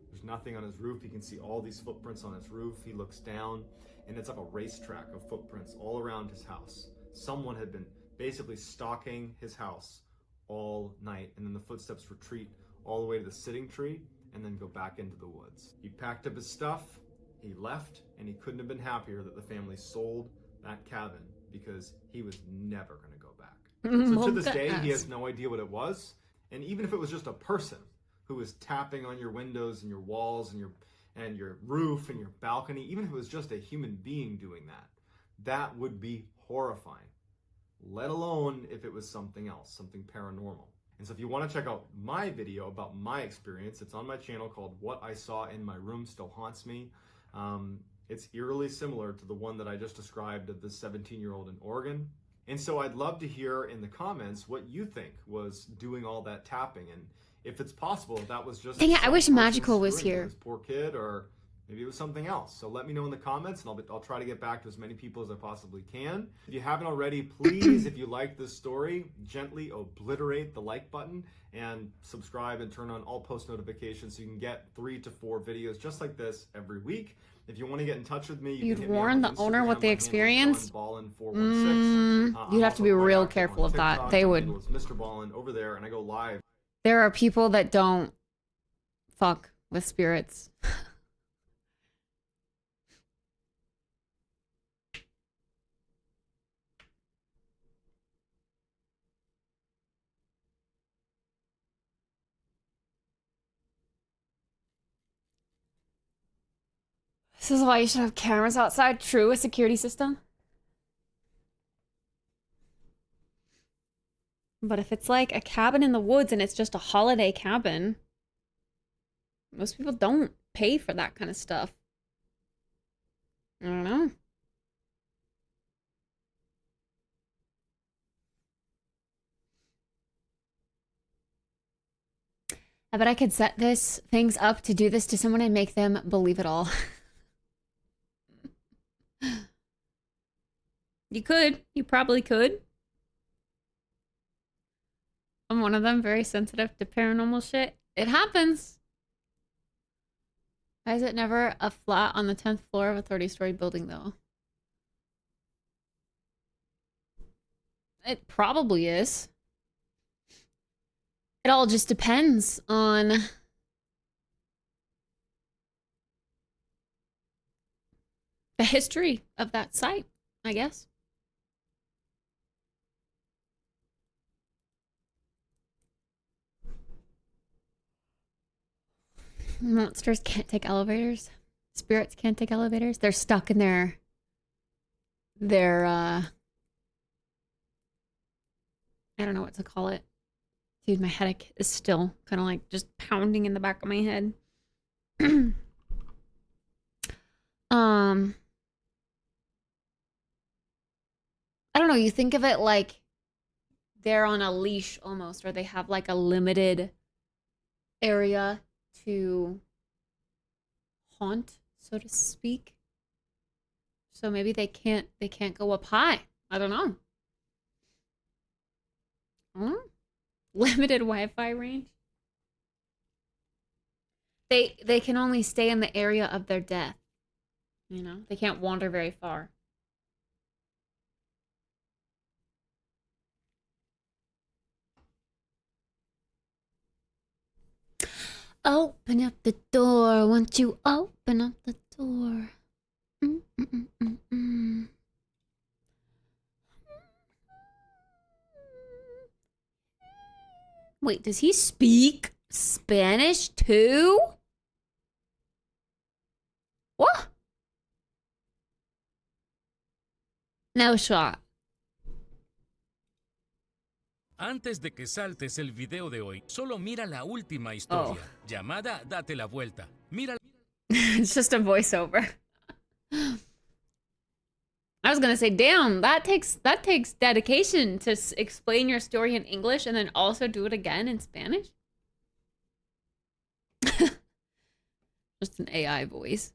There's nothing on his roof. He can see all these footprints on his roof. He looks down, and it's like a racetrack of footprints all around his house. Someone had been basically stalking his house all night, and then the footsteps retreat all the way to the sitting tree and then go back into the woods. He packed up his stuff, he left, and he couldn't have been happier that the family sold that cabin, because he was never going to go back. So to this day, he has no idea what it was. And even if it was just a person who was tapping on your windows and your walls and your roof and your balcony, even if it was just a human being doing that, that would be horrifying, let alone if it was something else, something paranormal. And so if you want to check out my video about my experience, it's on my channel called What I Saw in My Room Still Haunts Me. It's eerily similar to the one that I just described of the 17-year-old in Oregon. And so I'd love to hear in the comments what you think was doing all that tapping, and if it's possible that was just dang it, I wish Magical was here. This poor kid, or maybe it was something else. So let me know in the comments, and I'll try to get back to as many people as I possibly can. If you haven't already, please, if you like this story, gently obliterate the like button and subscribe and turn on all post notifications so you can get 3 to 4 videos just like this every week. If you want to get in touch with me, you You'd can hit me warn on the owner Instagram. what they My handle is experienced? JohnBallin416. You'd have to be Also real quite active careful on of that. TikTok. They My would. handle is Mr. Ballin over there, and I go live. There are people that don't fuck with spirits. This is why you should have cameras outside. True, a security system. But if it's like a cabin in the woods and it's just a holiday cabin, most people don't pay for that kind of stuff. I don't know. I bet I could set things up to do this to someone and make them believe it all. You could. You probably could. I'm one of them, very sensitive to paranormal shit. It happens. Why is it never a flat on the 10th floor of a 30-story building, though? It probably is. It all just depends on the history of that site, I guess. Monsters can't take elevators. Spirits can't take elevators. They're stuck in their I don't know what to call it. Dude, my headache is still kind of like just pounding in the back of my head. I don't know, you think of it like they're on a leash almost, or they have like a limited area to haunt, so to speak. So maybe they can't go up high. I don't know. Limited Wi-Fi range. They can only stay in the area of their death. You know, they can't wander very far. Open up the door, won't you open up the door? Wait, does he speak Spanish too? What? No shot. Antes de que saltes el video de hoy, solo mira la última historia, llamada Date la Vuelta. Mira. It's just a voiceover. I was gonna say, damn, that takes dedication to explain your story in English and then also do it again in Spanish. Just an AI voice.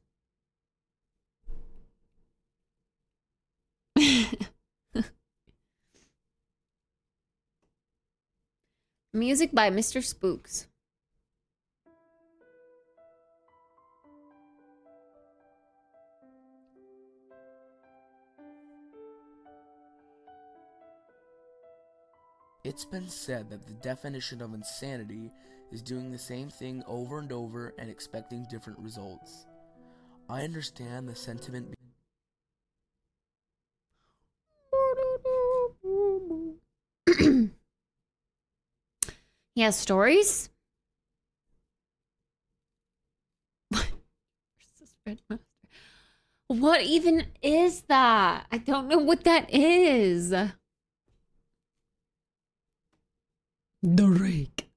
Music by Mr. Spooks. It's been said that the definition of insanity is doing the same thing over and over and expecting different results. I understand the sentiment. He has stories? What even is that? I don't know what that is. The rake.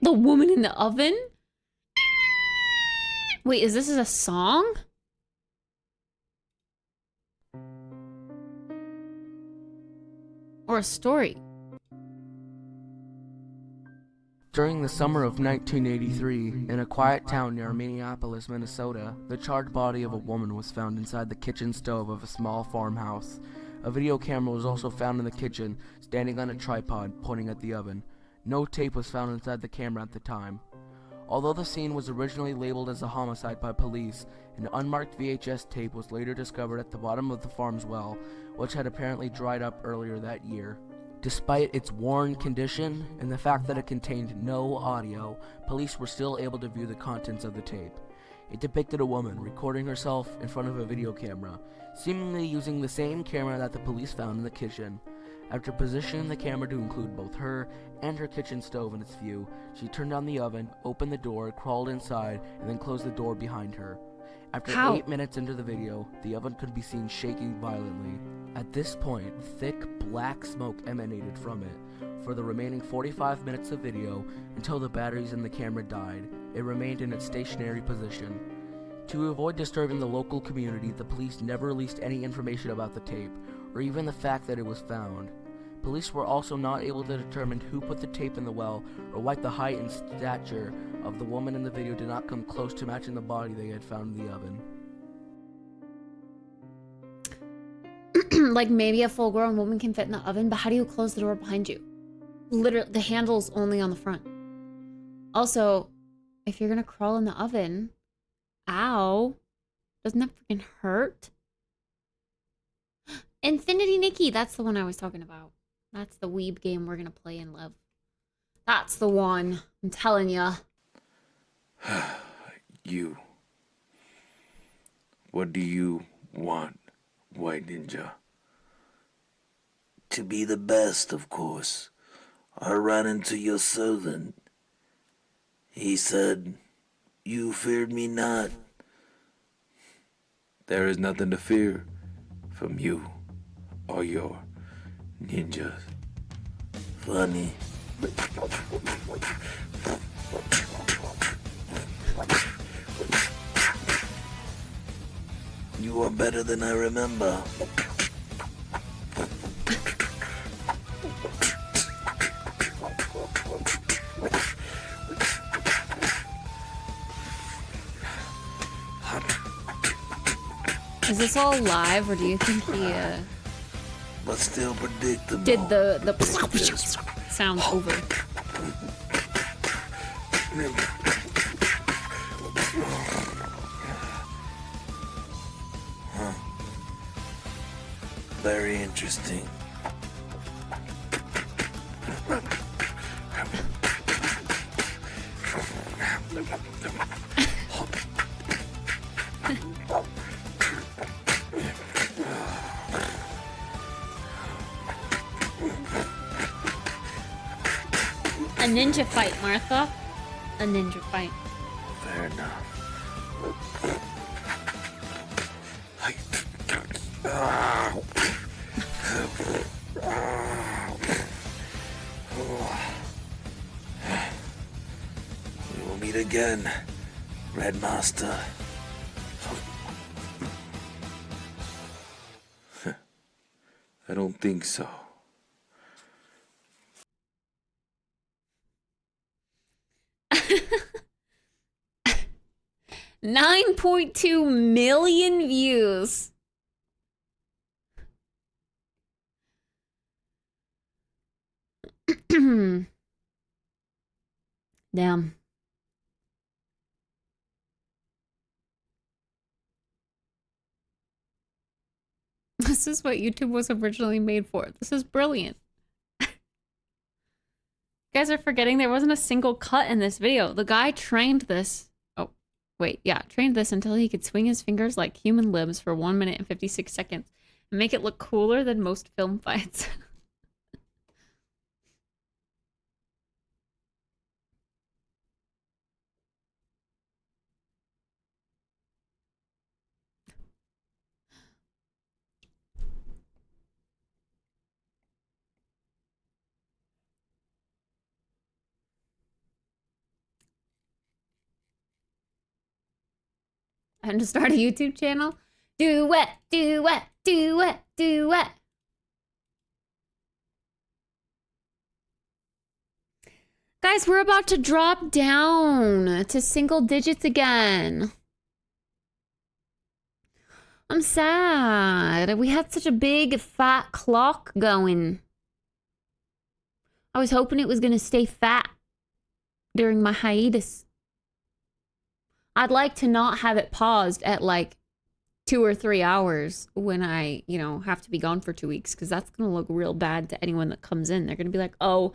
The woman in the oven? Wait, is this a song? Or a story? During the summer of 1983, in a quiet town near Minneapolis, Minnesota, the charred body of a woman was found inside the kitchen stove of a small farmhouse. A video camera was also found in the kitchen, standing on a tripod, pointing at the oven. No tape was found inside the camera at the time. Although the scene was originally labeled as a homicide by police, an unmarked VHS tape was later discovered at the bottom of the farm's well, which had apparently dried up earlier that year. Despite its worn condition and the fact that it contained no audio, police were still able to view the contents of the tape. It depicted a woman recording herself in front of a video camera, seemingly using the same camera that the police found in the kitchen. After positioning the camera to include both her and her kitchen stove in its view, she turned on the oven, opened the door, crawled inside, and then closed the door behind her. After 8 minutes into the video, the oven could be seen shaking violently. At this point, thick black smoke emanated from it. For the remaining 45 minutes of video, until the batteries in the camera died, it remained in its stationary position. To avoid disturbing the local community, the police never released any information about the tape, or even the fact that it was found. Police were also not able to determine who put the tape in the well, or why the height and stature of the woman in the video did not come close to matching the body they had found in the oven. Like maybe a full-grown woman can fit in the oven, but how do you close the door behind you? Literally, the handle's only on the front. Also, if you're gonna crawl in the oven, ow, doesn't that freaking hurt? Infinity Nikki, that's the one I was talking about. That's the weeb game we're gonna play and love. That's the one, I'm telling ya. You. What do you want, White Ninja? To be the best, of course. I ran into your servant. He said, "You feared me not." There is nothing to fear from you or your ninjas. Funny. You are better than I remember. Is this all live, or do you think he But still predictable. did the sound over? Huh. Very interesting. A ninja fight, Martha. A ninja fight. Fair enough. We will meet again, Red Master. I don't think so. $9.2 million views. Damn. This is what YouTube was originally made for. This is brilliant. You guys are forgetting there wasn't a single cut in this video. The guy trained this. Oh, wait. Yeah, trained this until he could swing his fingers like human limbs for 1 minute and 56 seconds and make it look cooler than most film fights. And to start a YouTube channel. Duet, duet, duet, duet. Guys, we're about to drop down to single digits again. I'm sad. We had such a big fat clock going. I was hoping it was going to stay fat during my hiatus. I'd like to not have it paused at like 2 or 3 hours when I, you know, have to be gone for 2 weeks, because that's going to look real bad to anyone that comes in. They're going to be like, oh,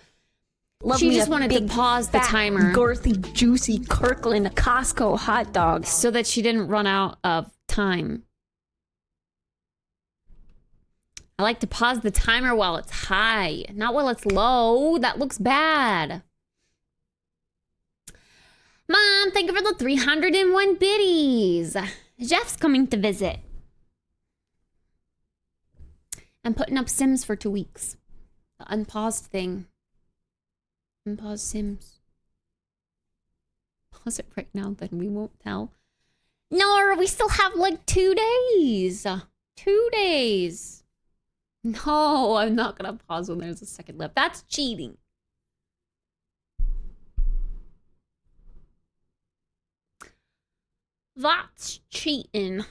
she just wanted to pause the timer. Girthy, juicy Kirkland Costco hot dogs. So that she didn't run out of time. I like to pause the timer while it's high, not while it's low. That looks bad. Mom, thank you for the 301 biddies. Jeff's coming to visit. I'm putting up Sims for 2 weeks. The unpaused thing. Unpause Sims. Pause it right now, then we won't tell. No, we still have like 2 days. 2 days. No, I'm not gonna pause when there's a second left. That's cheating. That's cheating.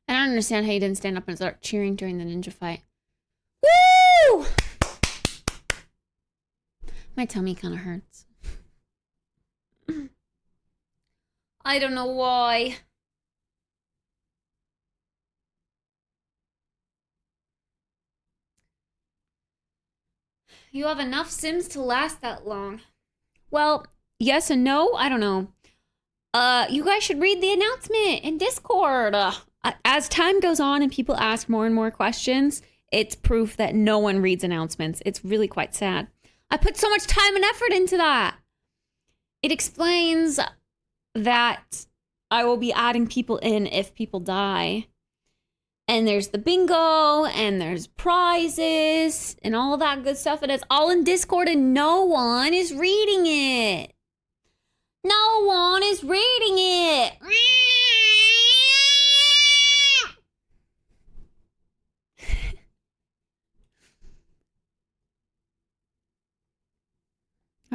I don't understand how you didn't stand up and start cheering during the ninja fight. Woo! My tummy kind of hurts. I don't know why. You have enough Sims to last that long. Well, yes and no. I don't know. You guys should read the announcement in Discord. As time goes on and people ask more and more questions, it's proof that no one reads announcements. It's really quite sad. I put so much time and effort into that. It explains that I will be adding people in if people die. And there's the bingo, and there's prizes, and all that good stuff. And it's all in Discord, and no one is reading it. No one is reading it.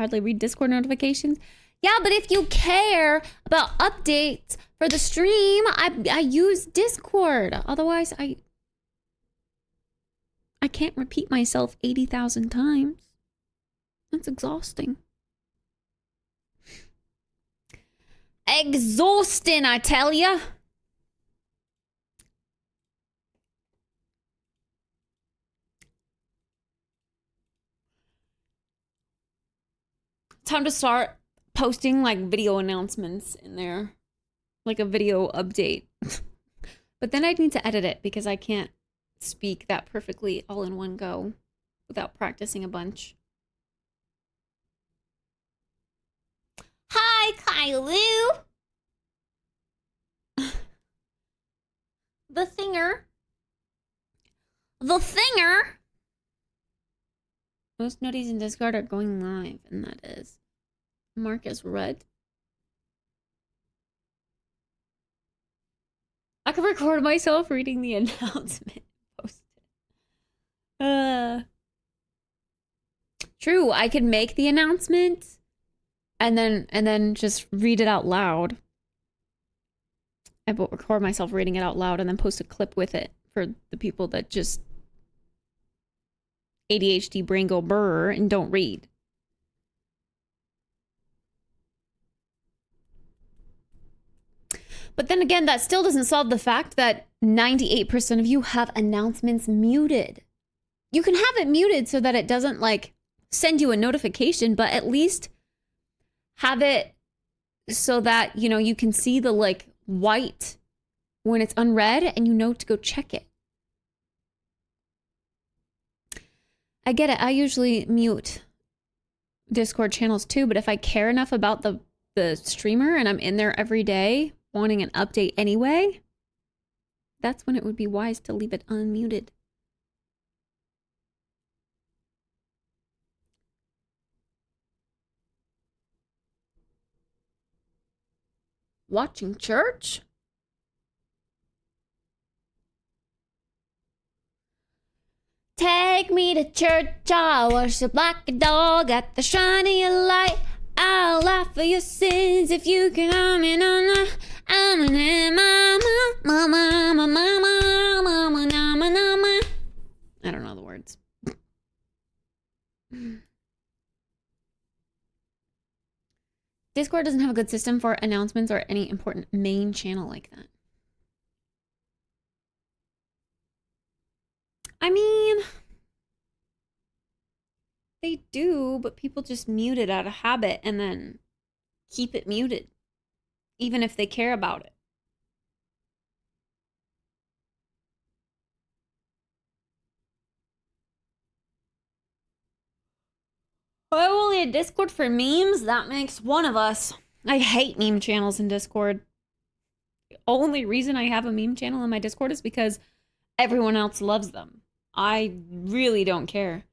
hardly read Discord notifications. Yeah, but if you care about updates for the stream, I use Discord. Otherwise, I can't repeat myself 80,000 times. That's exhausting. Exhausting, I tell ya. Time to start posting like video announcements in there, like a video update. But then I'd need to edit it because I can't speak that perfectly all in one go without practicing a bunch. Hi, Kylu. The thinger. The thinger. Most noties in Discord are going live, and that is Marcus Red. I could record myself reading the announcement. Post it. True, I could make the announcement and then just read it out loud. I will record myself reading it out loud and then post a clip with it for the people that just ADHD brain go brr and don't read. But then again, that still doesn't solve the fact that 98% of you have announcements muted. You can have it muted so that it doesn't like send you a notification, but at least have it so that, you know, you can see the like white when it's unread and you know to go check it. I get it. I usually mute Discord channels too, but if I care enough about the streamer and I'm in there every day wanting an update anyway, that's when it would be wise to leave it unmuted. Watching church? Take me to church, I'll worship like a dog at the shiny light. I'll laugh for your sins if you can. I don't know the words. Discord doesn't have a good system for announcements or any important main channel like that. I mean, they do, but people just mute it out of habit and then keep it muted, even if they care about it. Oh, only a Discord for memes? That makes one of us. I hate meme channels in Discord. The only reason I have a meme channel in my Discord is because everyone else loves them. I really don't care.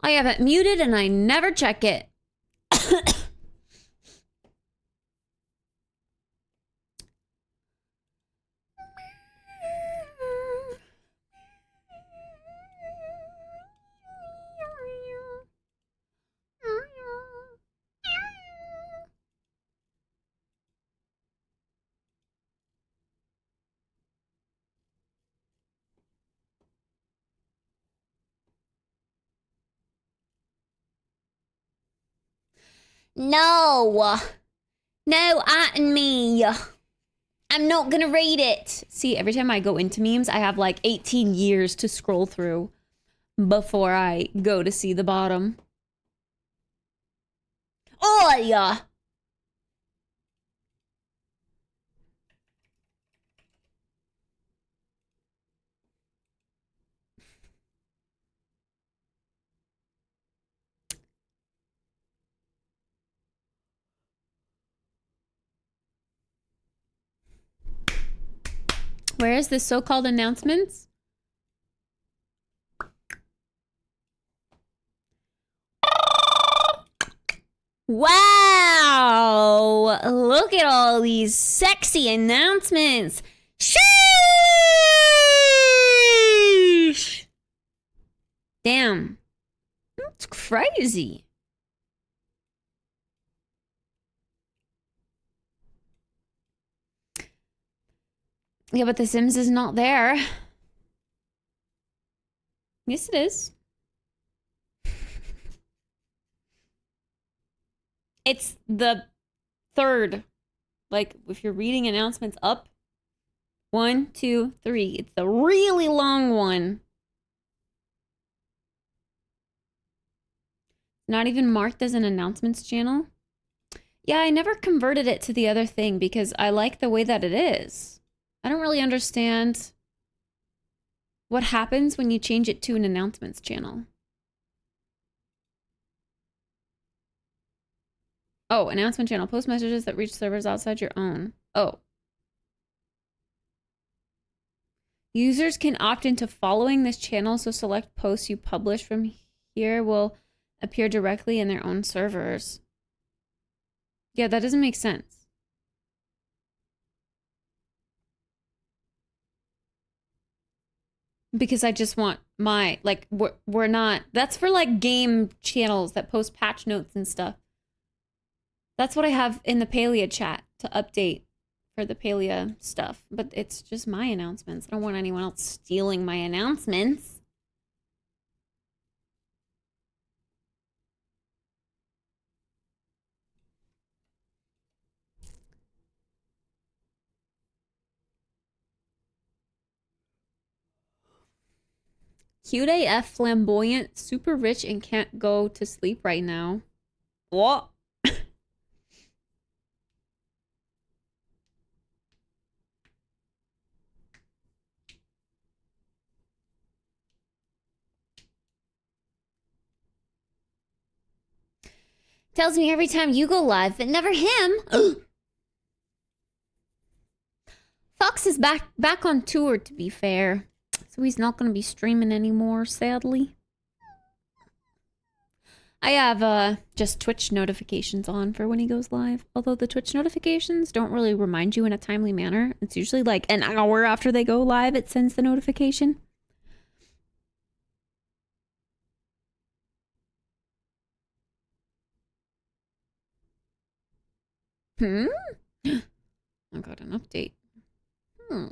I have it muted and I never check it. No. No, and me. I'm not gonna read it. See, every time I go into memes, I have like 18 years to scroll through before I go to see the bottom. Oh, yeah. Where is this so-called announcements? Wow! Look at all these sexy announcements. Sheesh! Damn. That's crazy. Yeah, but The Sims is not there. Yes, it is. It's the third. Like, if you're reading announcements up, 1, 2, 3. It's the really long one. Not even marked as an announcements channel. Yeah, I never converted it to the other thing because I like the way that it is. I don't really understand what happens when you change it to an announcements channel. Oh, announcement channel. Post messages that reach servers outside your own. Oh. Users can opt into following this channel, so select posts you publish from here will appear directly in their own servers. Yeah, that doesn't make sense. Because I just want my, like, we're not, that's for like game channels that post patch notes and stuff. That's what I have in the Palia chat to update for the Palia stuff, but it's just my announcements. I don't want anyone else stealing my announcements. Cute AF, flamboyant, super rich, and can't go to sleep right now. What? Tells me every time you go live, but never him. Fox is back on tour, to be fair. So he's not going to be streaming anymore, sadly. I have just Twitch notifications on for when he goes live. Although the Twitch notifications don't really remind you in a timely manner. It's usually like an hour after they go live, it sends the notification. I got an update. Oh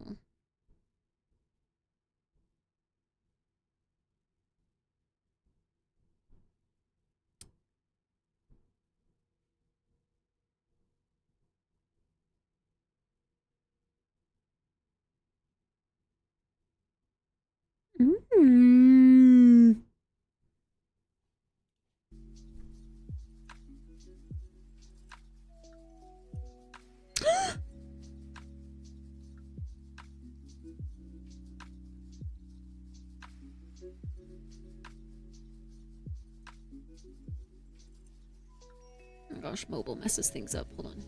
my gosh, mobile messes things up. Hold on.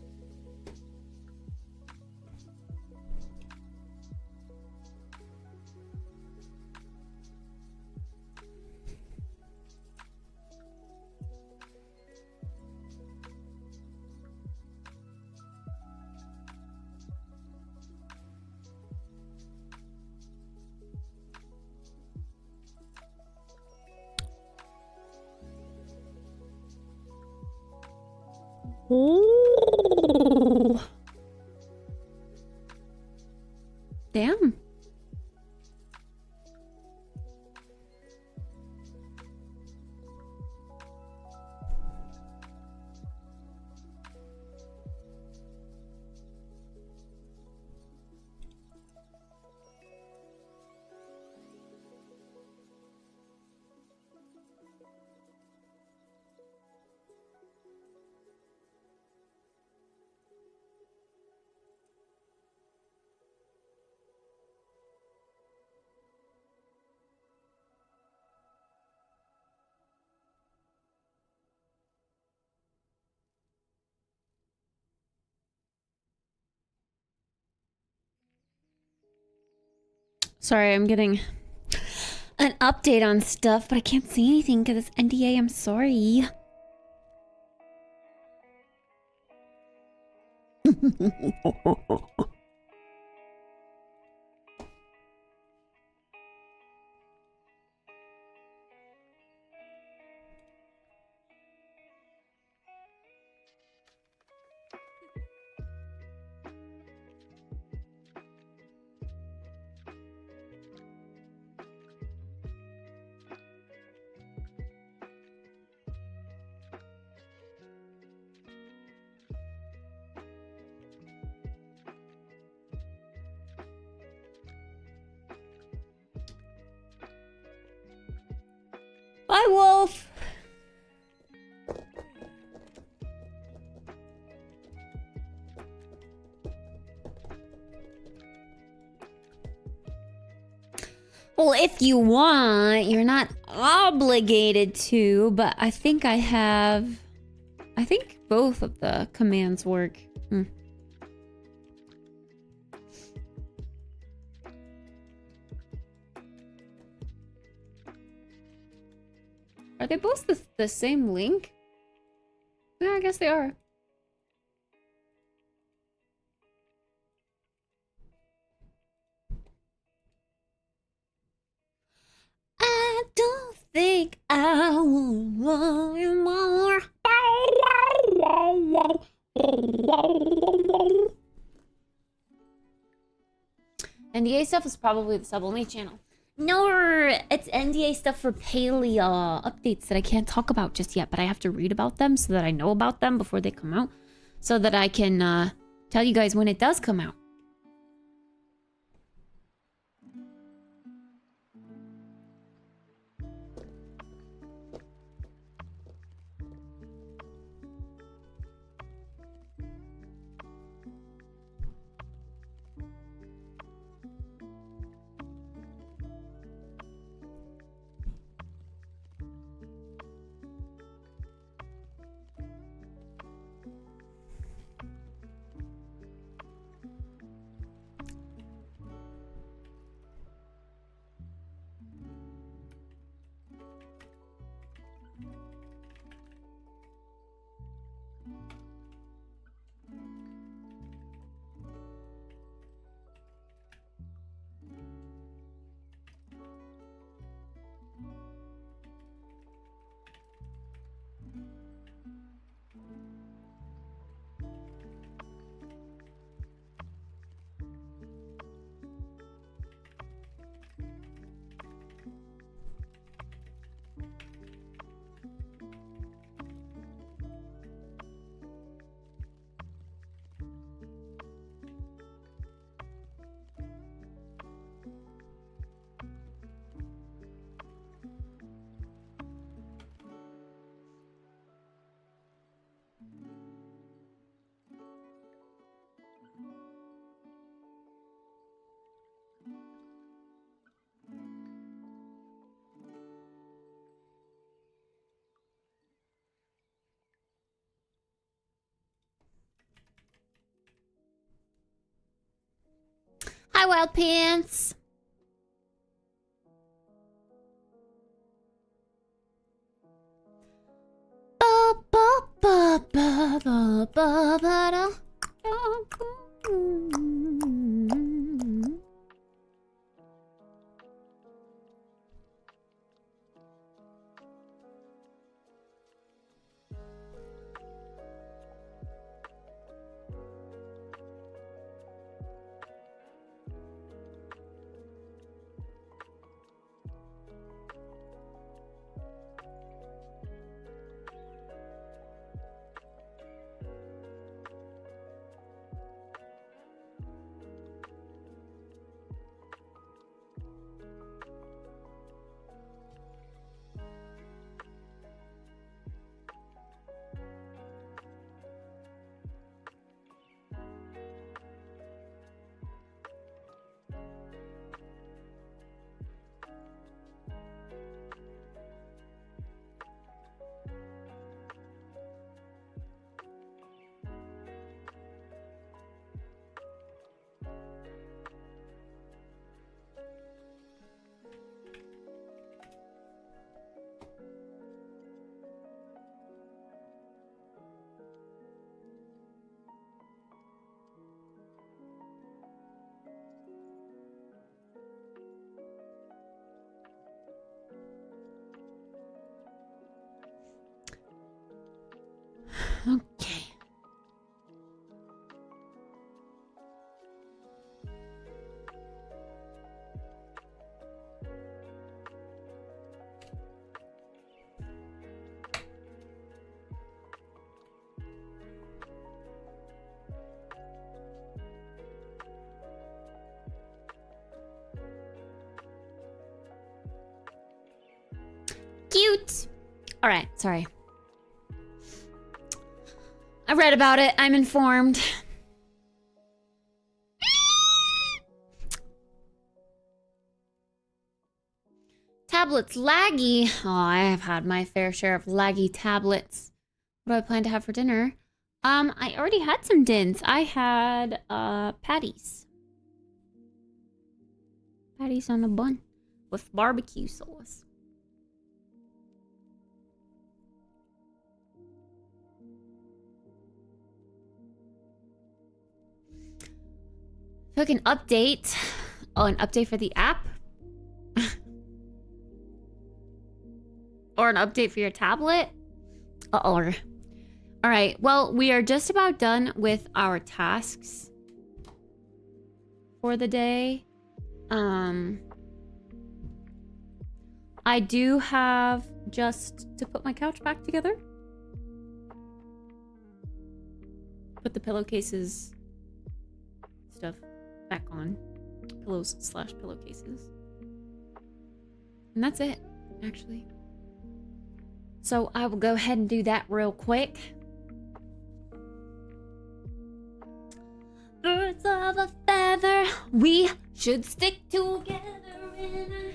Oh. Damn. Sorry, I'm getting an update on stuff, but I can't see anything because it's NDA. I'm sorry. Hi, Wolf. Well, if you want, you're not obligated to, but I think I think both of the commands work. Are they both the same link? Yeah, I guess they are. I don't think I want you more. NDA stuff is probably the sub-only channel. No, it's NDA stuff for paleo updates that I can't talk about just yet, but I have to read about them so that I know about them before they come out, so that I can tell you guys when it does come out. Hi, Wild Pants. Okay. Cute. All right, sorry. I read about it. I'm informed. Tablets laggy. Oh, I have had my fair share of laggy tablets. What do I plan to have for dinner? I already had some dins. I had patties. Patties on a bun with barbecue sauce. Took an update. Oh, an update for the app? Or an update for your tablet? Uh-oh. All right, well, we are just about done with our tasks for the day. I do have just to put my couch back together. Put the pillowcases stuff back on. Pillows / pillowcases. And that's it, actually. So I will go ahead and do that real quick. Birds of a feather, we should stick together in a...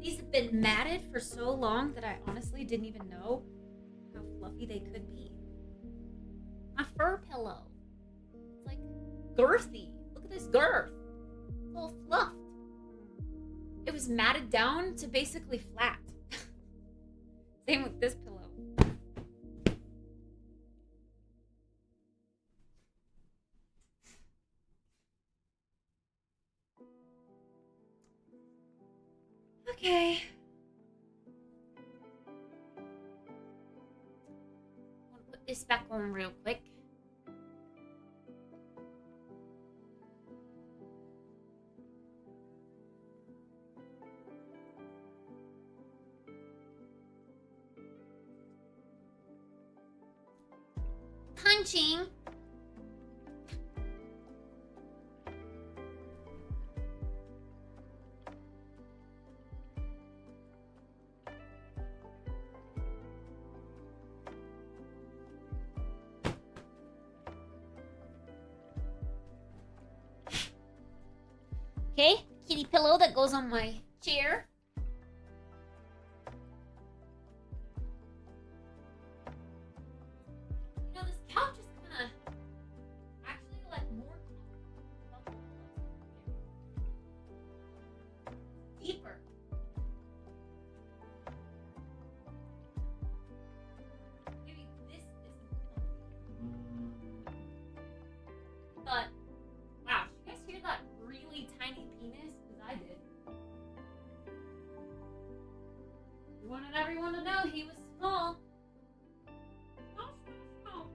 These have been matted for so long that I honestly didn't even know how fluffy they could be. My fur pillow. It's like girthy. Look at this girth. It's all fluffed. It was matted down to basically flat. Same with this pillow. Okay. I'm gonna put this back on real quick. Punching. Okay, kitty pillow that goes on my chair. You know, this couch is kind of actually like more deeper. Maybe this isn't. But wow, did you guys hear that really tiny penis? Because I did. You wanted everyone to know he was small. Small, small, small.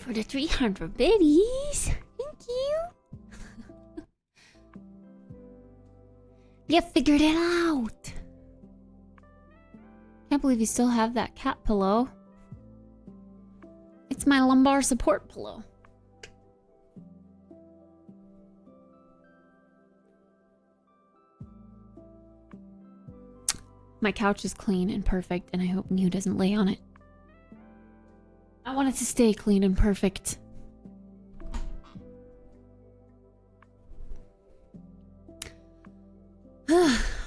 for the 300 biddies. Thank you. You figured it out. Can't believe you still have that cat pillow. It's my lumbar support pillow. My couch is clean and perfect, and I hope Mew doesn't lay on it. I want it to stay clean and perfect.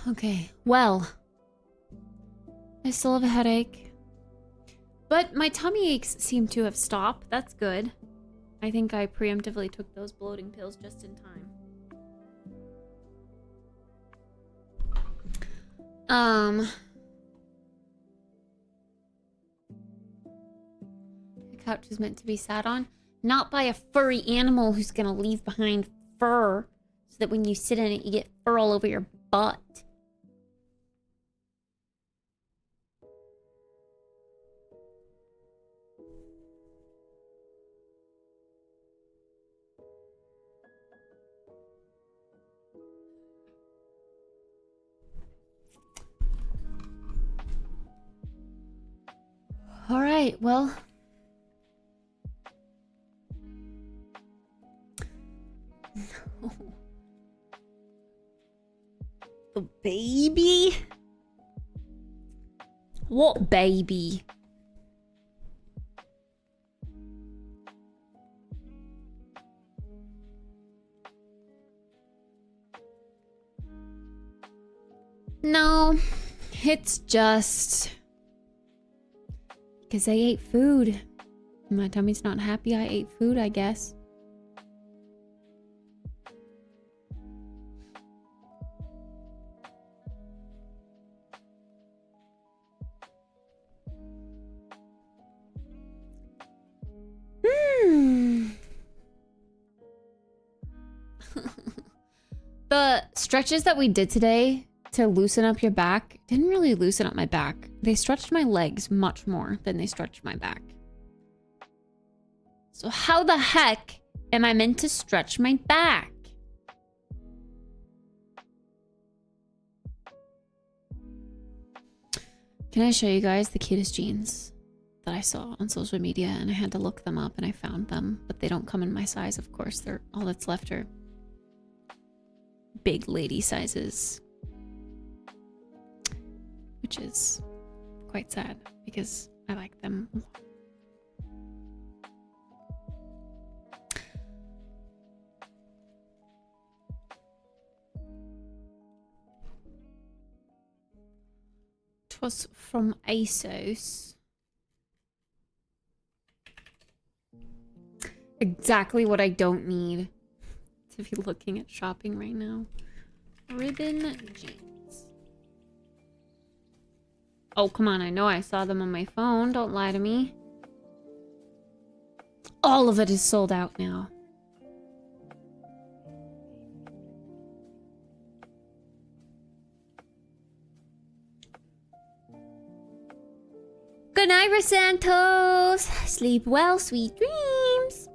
Okay, well. I still have a headache. But my tummy aches seem to have stopped. That's good. I think I preemptively took those bloating pills just in time. The couch is meant to be sat on, not by a furry animal who's gonna leave behind fur so that when you sit in it you get fur all over your butt. All right, well. No. The baby? What baby? No, it's just... because I ate food. My tummy's not happy I ate food, I guess. The stretches that we did today to loosen up your back didn't really loosen up my back. They stretched my legs much more than they stretched my back. So how the heck am I meant to stretch my back? Can I show you guys the cutest jeans that I saw on social media? And I had to look them up and I found them, but they don't come in my size, of course. They're all that's left are big lady sizes. Which is quite sad because I like them a lot. It was from ASOS. Exactly what I don't need to be looking at shopping right now. Ribbon jeans. Oh, come on. I know I saw them on my phone. Don't lie to me. All of it is sold out now. Good night, Rosantos. Sleep well, sweet dreams.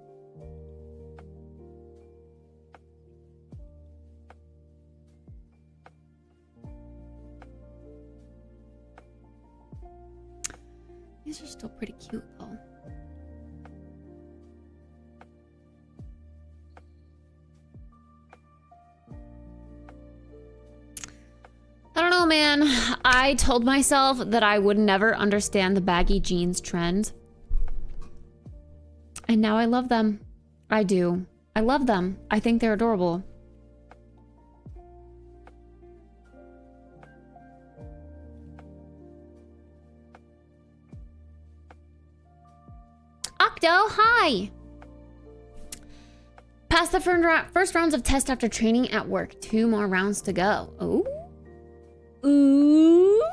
These are still pretty cute, though. I don't know, man. I told myself that I would never understand the baggy jeans trend. And now I love them. I do. I love them. I think they're adorable. Octo, hi! Passed the first rounds of test after training at work. 2 more rounds to go. Ooh. Ooh.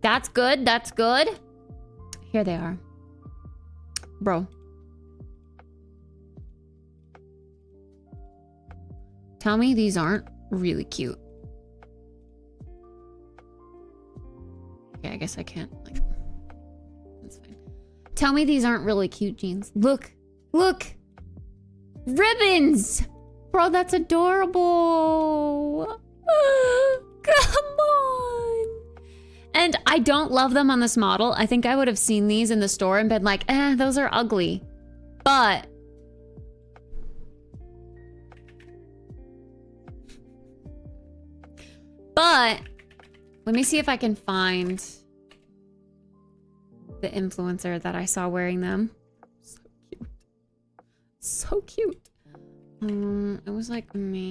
That's good. That's good. Here they are. Bro. Tell me these aren't really cute. Okay, I guess I can't, like... That's fine. Tell me these aren't really cute jeans. Look! Look! Ribbons! Bro, that's adorable! Come on! And I don't love them on this model. I think I would have seen these in the store and been like, those are ugly. But... let me see if I can find the influencer that I saw wearing them. So cute. So cute. It was like me.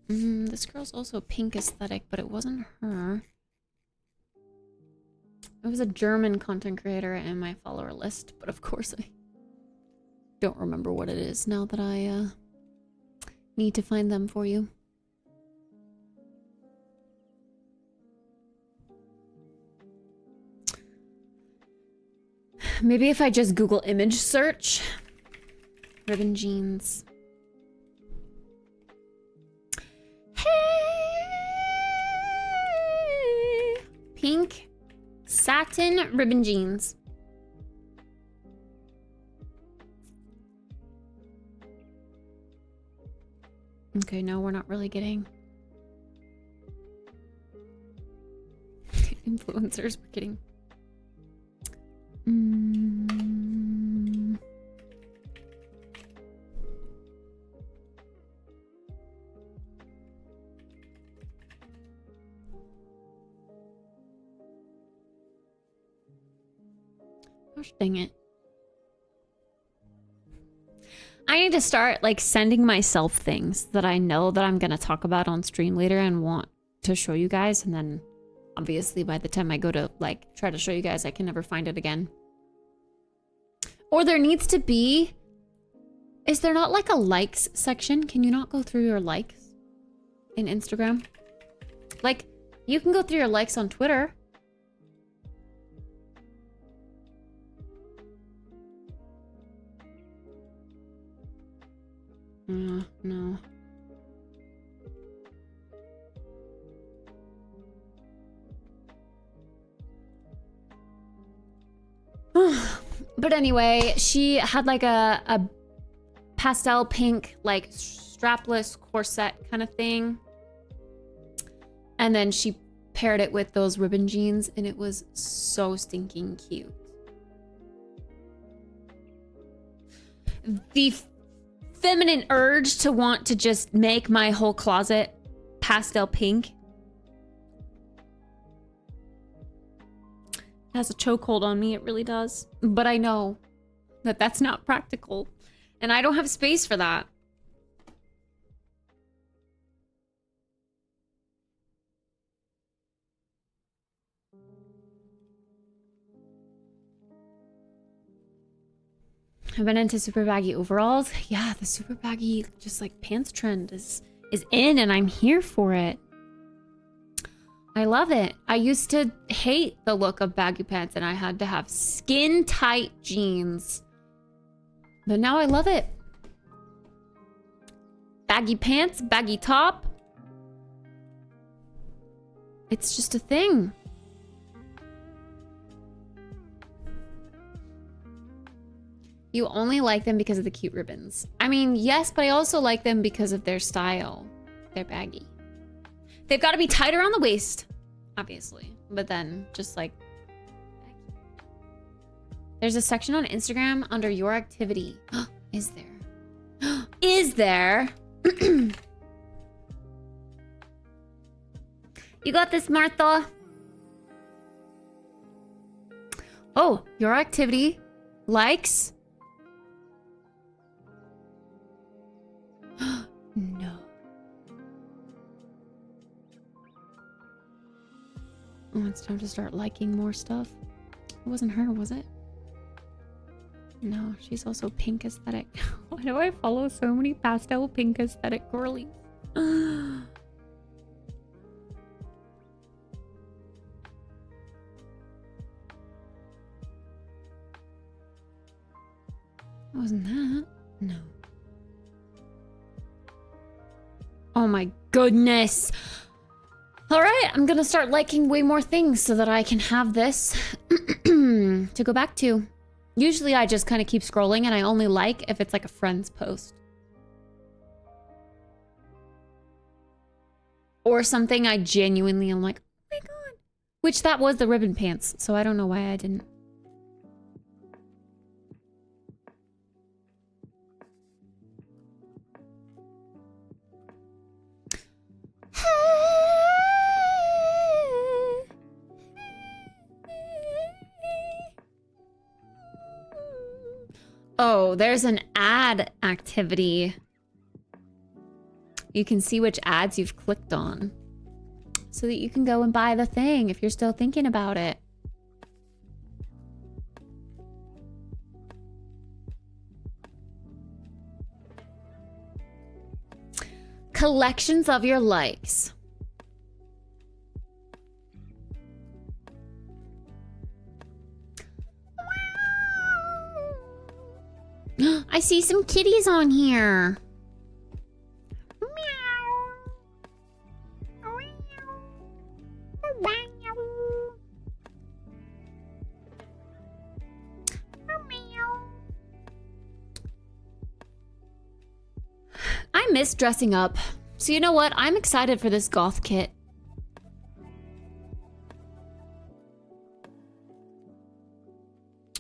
This girl's also pink aesthetic, but it wasn't her. It was a German content creator in my follower list, but of course I don't remember what it is now that I need to find them for you. Maybe if I just Google image search. Ribbon jeans. Hey! Pink satin ribbon jeans. Okay, no, we're not really getting influencers. We're getting gosh dang it. I need to start like sending myself things that I know that I'm gonna talk about on stream later and want to show you guys, and then obviously by the time I go to like try to show you guys, I can never find it again. Or there needs to be, is there not like a likes section? Can you not go through your likes in Instagram? Like you can go through your likes on Twitter. No. But anyway, she had like a pastel pink, like strapless corset kind of thing. And then she paired it with those ribbon jeans, and it was so stinking cute. The feminine urge to want to just make my whole closet pastel pink has a chokehold on me. It really does. But I know that that's not practical, and I don't have space for that. I've been into super baggy overalls. Yeah, the super baggy just like pants trend is in, and I'm here for it. I love it. I used to hate the look of baggy pants, and I had to have skin tight jeans. But now I love it. Baggy pants, baggy top. It's just a thing. You only like them because of the cute ribbons. I mean, yes, but I also like them because of their style. They're baggy. They've got to be tight around the waist, obviously. But then just like baggy. There's a section on Instagram under your activity. Is there? Is there? You got this, Martha. Oh, your activity. Likes. No. Oh, it's time to start liking more stuff. It wasn't her, was it? No, she's also pink aesthetic. Why do I follow so many pastel pink aesthetic girlies? Wasn't that? No. Oh my goodness. All right, I'm gonna start liking way more things so that I can have this to go back to. Usually I just kind of keep scrolling and I only like if it's like a friend's post. Or something I genuinely am like, oh my god. Which that was the ribbon pants, so I don't know why I didn't. Oh, there's an ad activity. You can see which ads you've clicked on so that you can go and buy the thing if you're still thinking about it. Collections of your likes. I see some kitties on here. I miss dressing up. So you know what? I'm excited for this goth kit.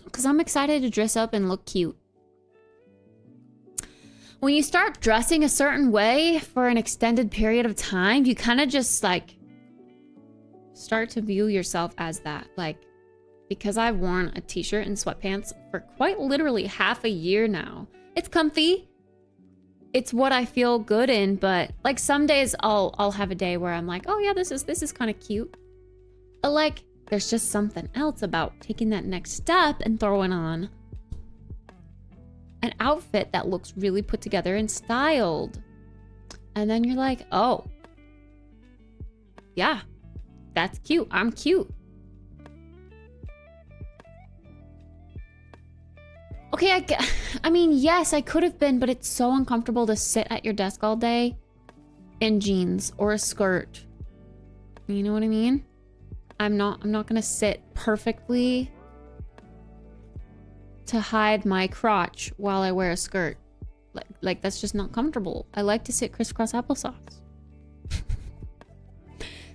Because I'm excited to dress up and look cute. When you start dressing a certain way for an extended period of time, you kind of just like start to view yourself as that. Like, because I've worn a t-shirt and sweatpants for quite literally half a year now. It's comfy. It's what I feel good in, but like some days I'll have a day where I'm like, oh yeah, this is kind of cute. But like, there's just something else about taking that next step and throwing on an outfit that looks really put together and styled. And then you're like, oh, yeah, that's cute. I'm cute. Okay, I mean, yes, I could have been, but it's so uncomfortable to sit at your desk all day in jeans or a skirt. You know what I mean? I'm not gonna sit perfectly to hide my crotch while I wear a skirt. Like that's just not comfortable. I like to sit crisscross applesauce.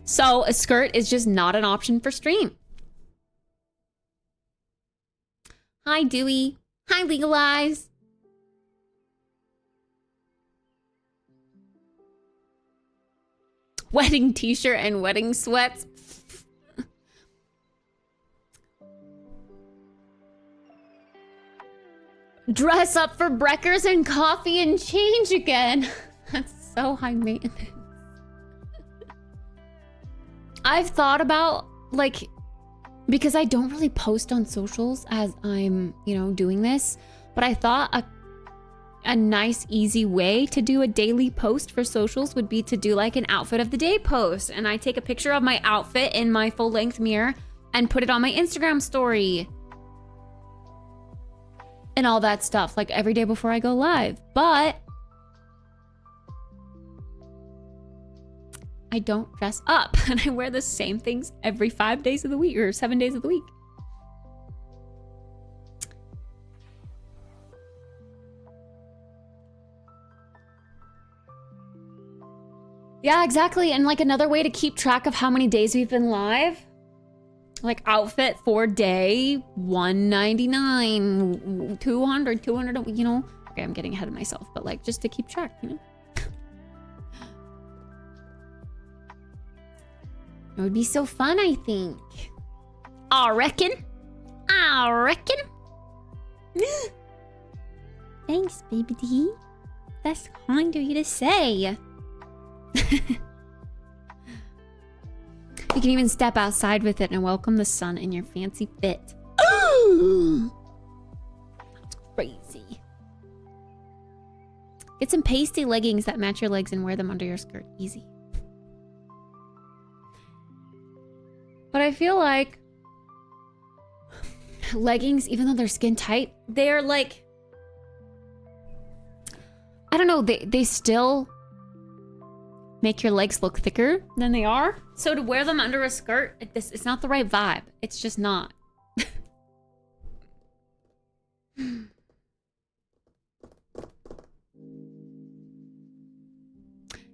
So a skirt is just not an option for stream. Hi, Dewey. Hi, Legalize. Wedding t-shirt and wedding sweats. Dress up for breakers and coffee and change again. That's so high maintenance. I've thought about, like, because I don't really post on socials as I'm, you know, doing this, but I thought a nice, easy way to do a daily post for socials would be to do like an outfit of the day post. And I take a picture of my outfit in my full-length mirror and put it on my Instagram story. And all that stuff, like every day before I go live. But I don't dress up and I wear the same things every 5 days of the week or 7 days of the week. Yeah, exactly. And like another way to keep track of how many days we've been live, like outfit for day 199, 200, you know. Okay, I'm getting ahead of myself, but like just to keep track, you know. It would be so fun, I think. I reckon. Thanks, baby D. That's kind of you to say. You can even step outside with it and welcome the sun in your fancy fit. That's crazy. Get some pasty leggings that match your legs and wear them under your skirt. Easy. But I feel like leggings, even though they're skin tight, they're like, I don't know, they still make your legs look thicker than they are. So to wear them under a skirt, it's not the right vibe. It's just not.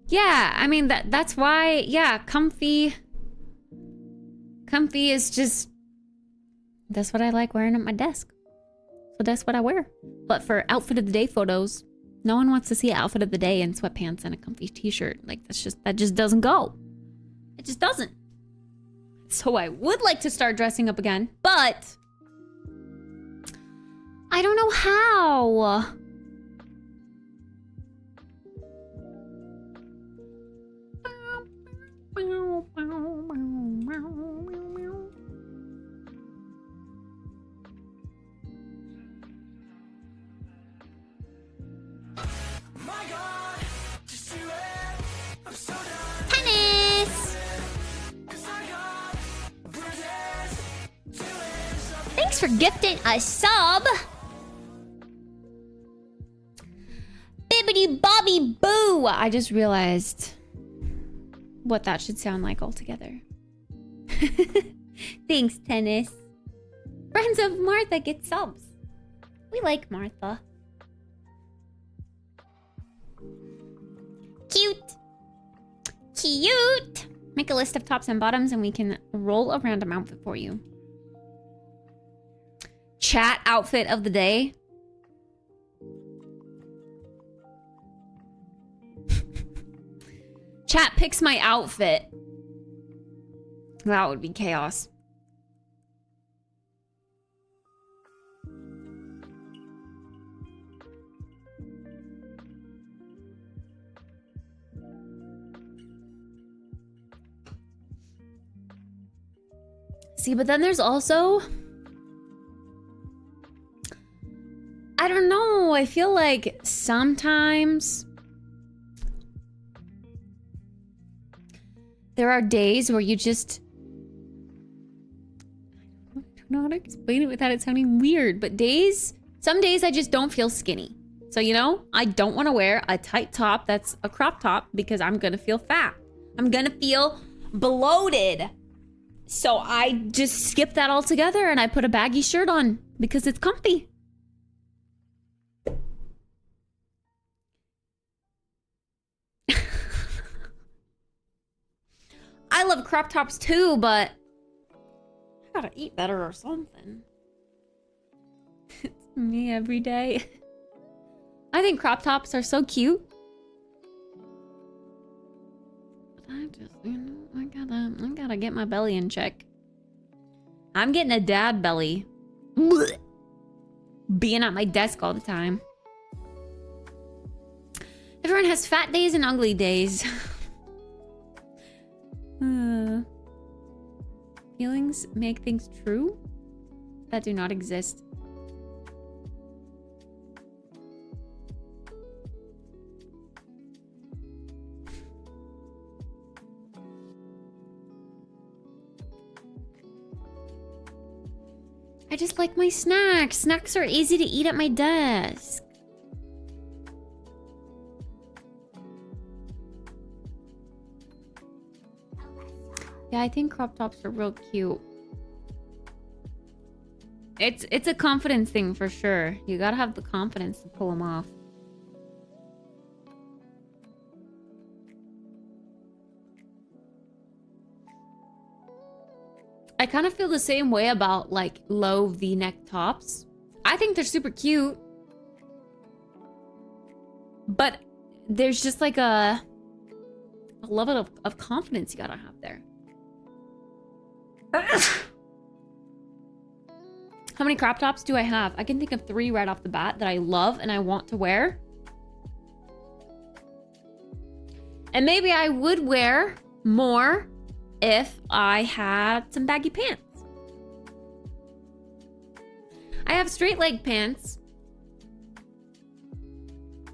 Yeah, I mean that's why, yeah, comfy is just, that's what I like wearing at my desk. So that's what I wear. But for outfit of the day photos, no one wants to see outfit of the day in sweatpants and a comfy t-shirt. Like that just doesn't go. It just doesn't. So I would like to start dressing up again, but I don't know how. Tennis! Thanks for gifting a sub! Bibbidi Bobby Boo! I just realized what that should sound like altogether. Thanks, Tennis. Friends of Martha get subs. We like Martha. Cute. Cute. Make a list of tops and bottoms and we can roll a random outfit for you. Chat outfit of the day. Chat picks my outfit. That would be chaos. See, but then there's also, I don't know, I feel like sometimes there are days where you just, I don't know how to explain it without it sounding weird, but some days I just don't feel skinny. So, you know, I don't want to wear a tight top that's a crop top because I'm going to feel fat. I'm going to feel bloated. So I just skip that altogether and I put a baggy shirt on because it's comfy. I love crop tops too, but I gotta eat better or something. It's me every day. I think crop tops are so cute. But I just, you know, I gotta get my belly in check. I'm getting a dad belly. Blech. Being at my desk all the time. Everyone has fat days and ugly days. Feelings make things true that do not exist. I just like my snacks. Snacks are easy to eat at my desk. Yeah, I think crop tops are real cute. It's a confidence thing for sure. You gotta have the confidence to pull them off. I kind of feel the same way about like low V-neck tops. I think they're super cute. But there's just like a level of confidence you gotta have there. How many crop tops do I have? I can think of 3 right off the bat that I love and I want to wear. And maybe I would wear more if I had some baggy pants. I have straight leg pants.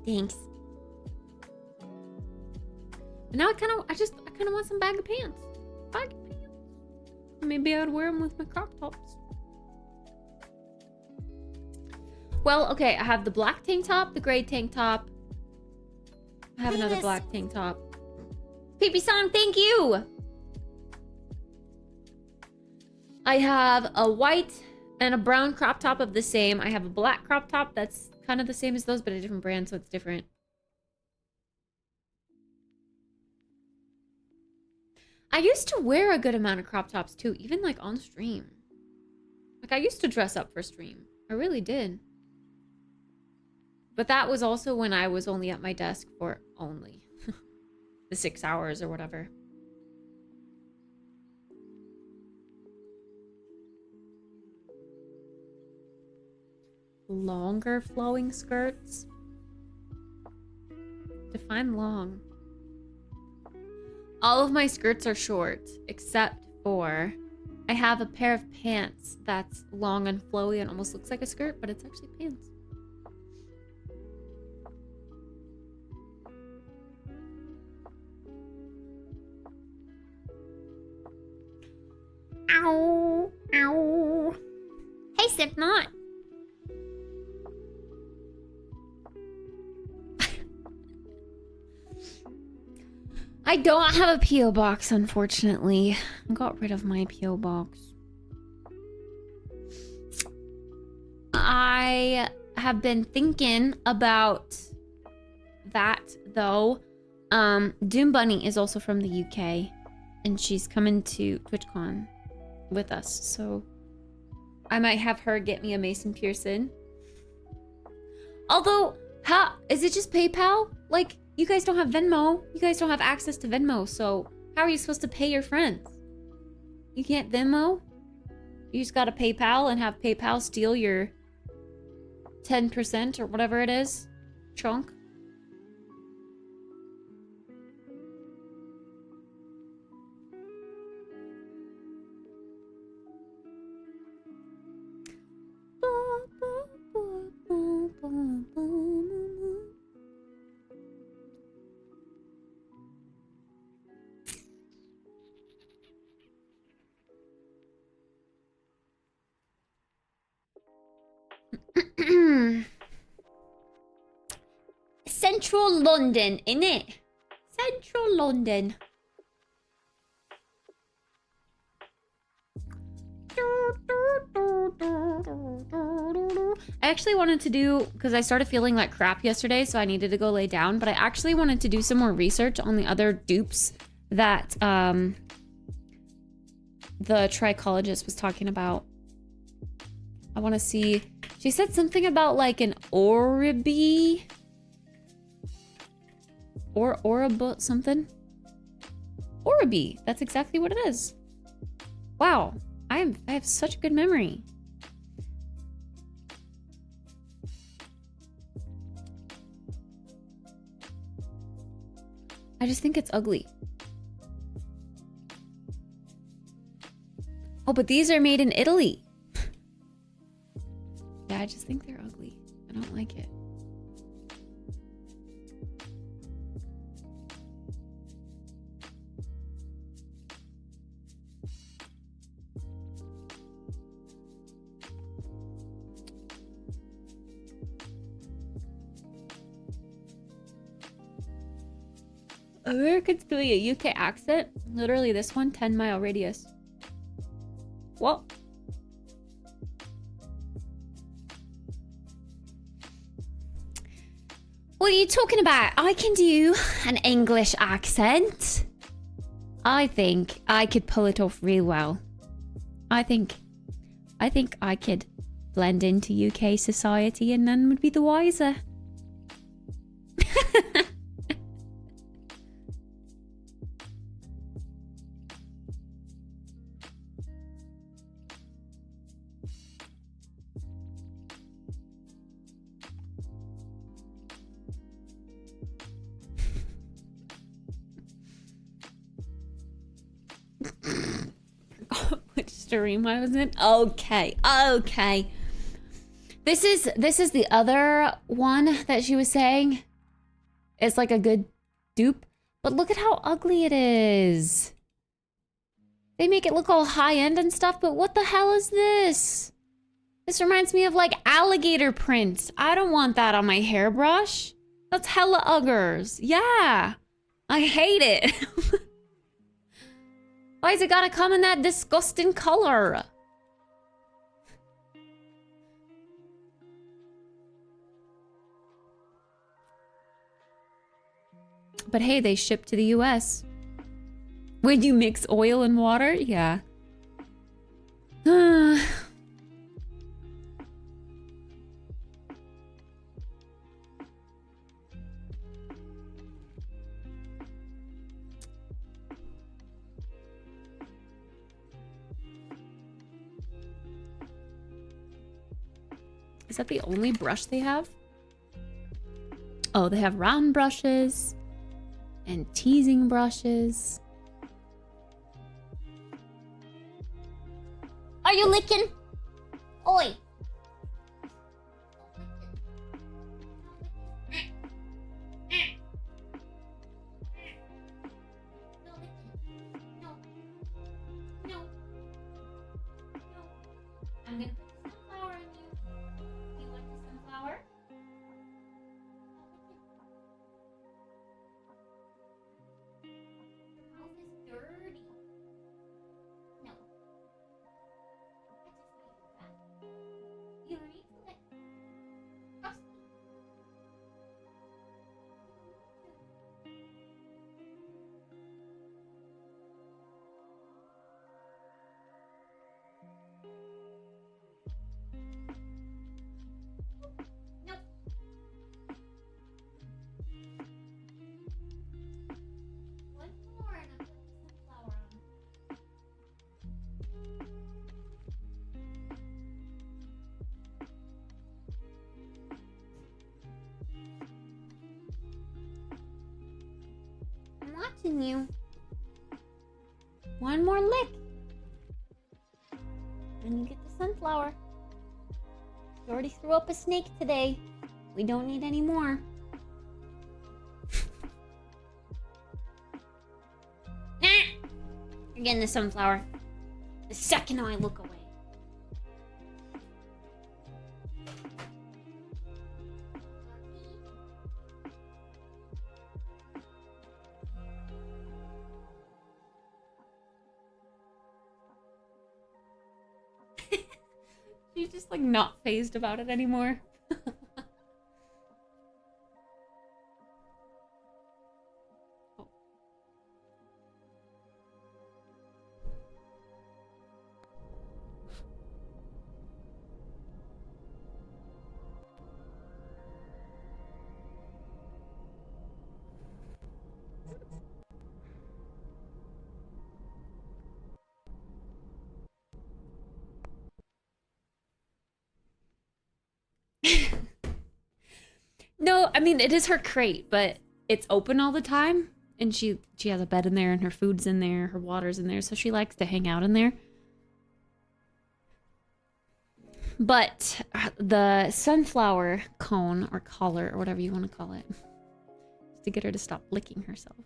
Thanks. But now I kind of want some baggy pants. Baggy pants. Maybe I would wear them with my crop tops. Well, okay, I have the black tank top, the gray tank top. I have another black tank top. Peepee Song, thank you! I have a white and a brown crop top of the same. I have a black crop top that's kind of the same as those, but a different brand, so it's different. I used to wear a good amount of crop tops too, even like on stream. Like I used to dress up for stream. I really did. But that was also when I was only at my desk for only the 6 hours or whatever. Longer flowing skirts. Define long. All of my skirts are short, except for I have a pair of pants that's long and flowy and almost looks like a skirt, but it's actually pants. Ow, ow. Hey, Slipknot. I don't have a P.O. box, unfortunately. I got rid of my P.O. box. I have been thinking about that, though. Doom Bunny is also from the UK, and she's coming to TwitchCon with us, so I might have her get me a Mason Pearson. Although, how is it just PayPal? Like, you guys don't have Venmo. You guys don't have access to Venmo, so how are you supposed to pay your friends? You can't Venmo? You just gotta PayPal and have PayPal steal your 10% or whatever it is chunk. Central London, innit? Central London. I actually wanted to do, because I started feeling like crap yesterday, so I needed to go lay down, but I actually wanted to do some more research on the other dupes that the trichologist was talking about. I want to see. She said something about like an Oribi or Oriba something. Oribi. That's exactly what it is. Wow. I have such good memory. I just think it's ugly. Oh, but these are made in Italy. Yeah, I just think they're ugly. I don't like it. Americans doing a UK accent? Literally this one, 10-mile radius. What? What are you talking about? I can do an English accent. I think I could pull it off real well. I think I could blend into UK society and none would be the wiser. Which stream I was in? Okay. This is the other one that she was saying. It's like a good dupe. But look at how ugly it is. They make it look all high-end and stuff, but what the hell is this? This reminds me of like alligator print. I don't want that on my hairbrush. That's hella uggers. Yeah. I hate it. Why's it gotta come in that disgusting color? But hey, they ship to the US. When you mix oil and water? Yeah. Is that the only brush they have? Oh, they have round brushes and teasing brushes. Are you licking? Oi. I'm gonna put the sunflower in you. Do you like the sunflower? Your mouth is dirty. No. I just made you that. You don't need to lick. Trust me. Nope. One more and I'll put the sunflower on. I'm watching you. One more lick. And you get the sunflower. You already threw up a snake today. We don't need any more. You're getting the sunflower. The second I look away. She's just like not phased about it anymore. No, I mean, it is her crate, but it's open all the time. And she has a bed in there and her food's in there, her water's in there. So she likes to hang out in there. But the sunflower cone or collar or whatever you want to call it, is to get her to stop licking herself.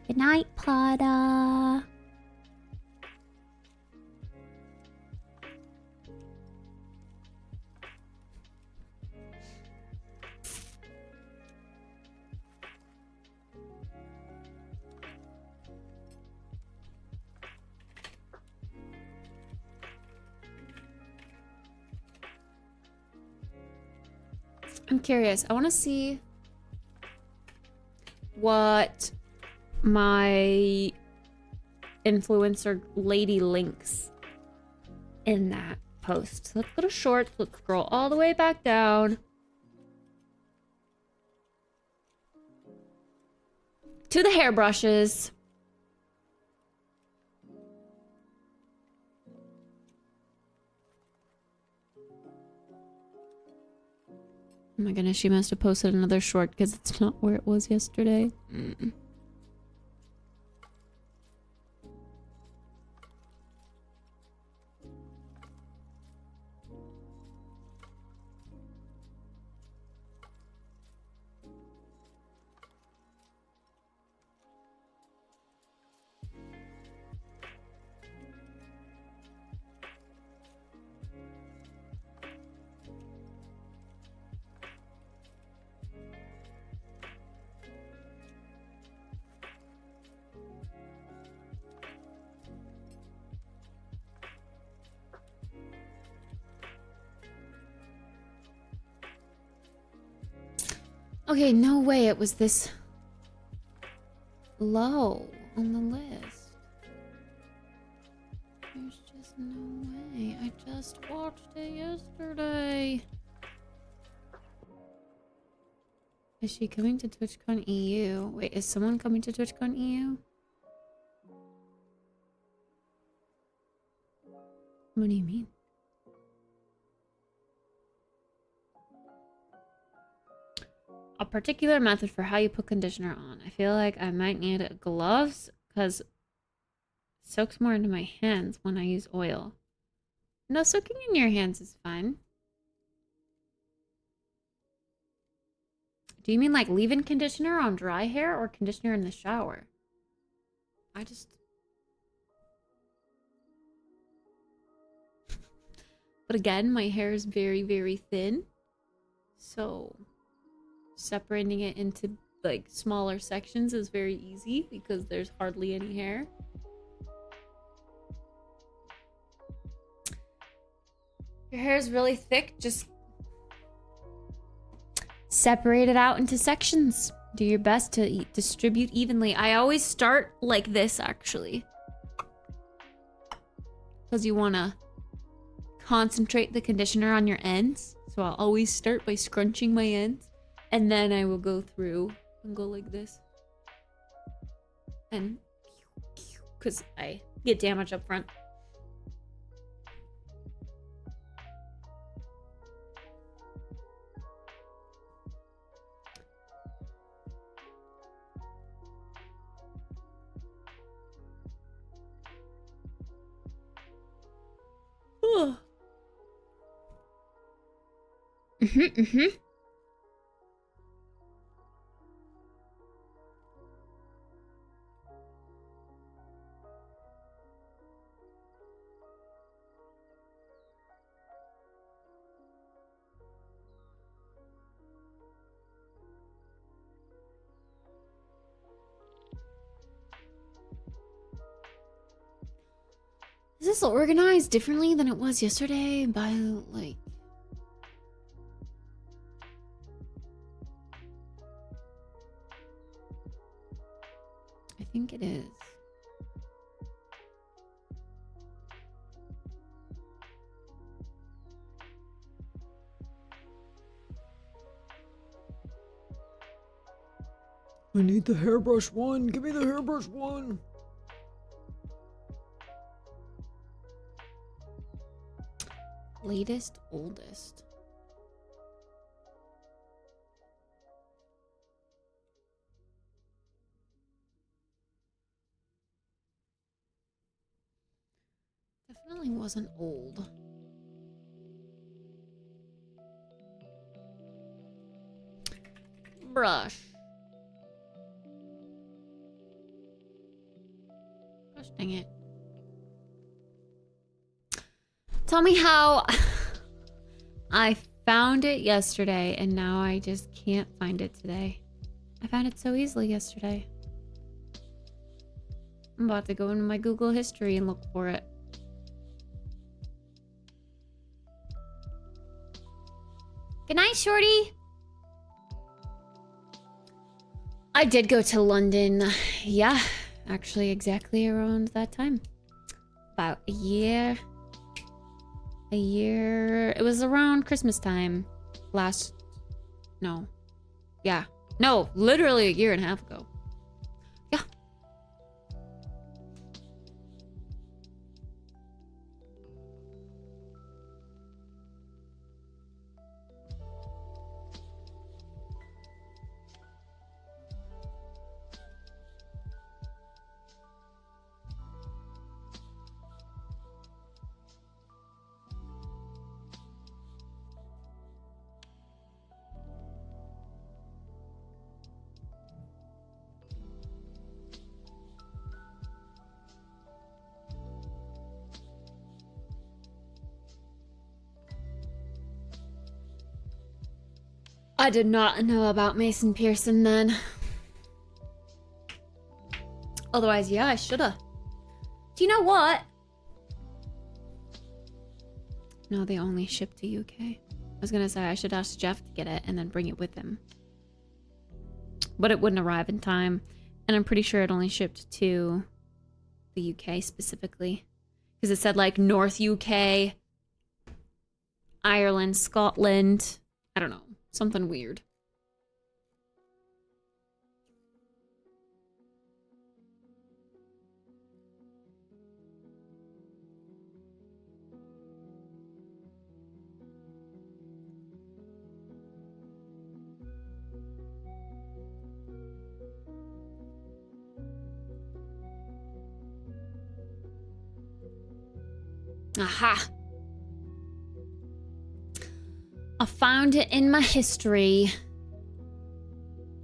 Good night, Plata. I'm curious. I want to see what my influencer lady links in that post. Let's go to shorts. Let's scroll all the way back down to the hairbrushes. Oh my goodness, she must have posted another short because it's not where it was yesterday. Okay, no way it was this low on the list. There's just no way. I just watched it yesterday. Is she coming to TwitchCon EU? Wait, is someone coming to TwitchCon EU? What do you mean? A particular method for how you put conditioner on. I feel like I might need gloves because it soaks more into my hands when I use oil. No, soaking in your hands is fine. Do you mean like leave-in conditioner on dry hair or conditioner in the shower? I just... But again, my hair is very, very thin. So separating it into like smaller sections is very easy because there's hardly any hair. Your hair is really thick, just separate it out into sections. Do your best to distribute evenly. I always start like this actually, because you want to concentrate the conditioner on your ends. So I'll always start by scrunching my ends, and then I will go through and go like this. And because I get damage up front. Is this organized differently than it was yesterday by, like... I think it is. I need the hairbrush one. Give me the hairbrush one. Latest, oldest. Definitely wasn't old. Brush. Gosh dang it. Tell me how I found it yesterday and now I just can't find it today. I found it so easily yesterday. I'm about to go into my Google history and look for it. Good night, Shorty. I did go to London. Yeah, actually exactly around that time. About a year. It was around Christmas time. No, literally a year and a half ago. Yeah. I did not know about Mason Pearson then. Otherwise, yeah, I shoulda. Do you know what? No, they only ship to UK. I was gonna say I should ask Jeff to get it and then bring it with him. but it wouldn't arrive in time. And I'm pretty sure it only shipped to the UK specifically. Because it said like North UK, Ireland, Scotland. I don't know. Something weird. Aha! I found it in my history.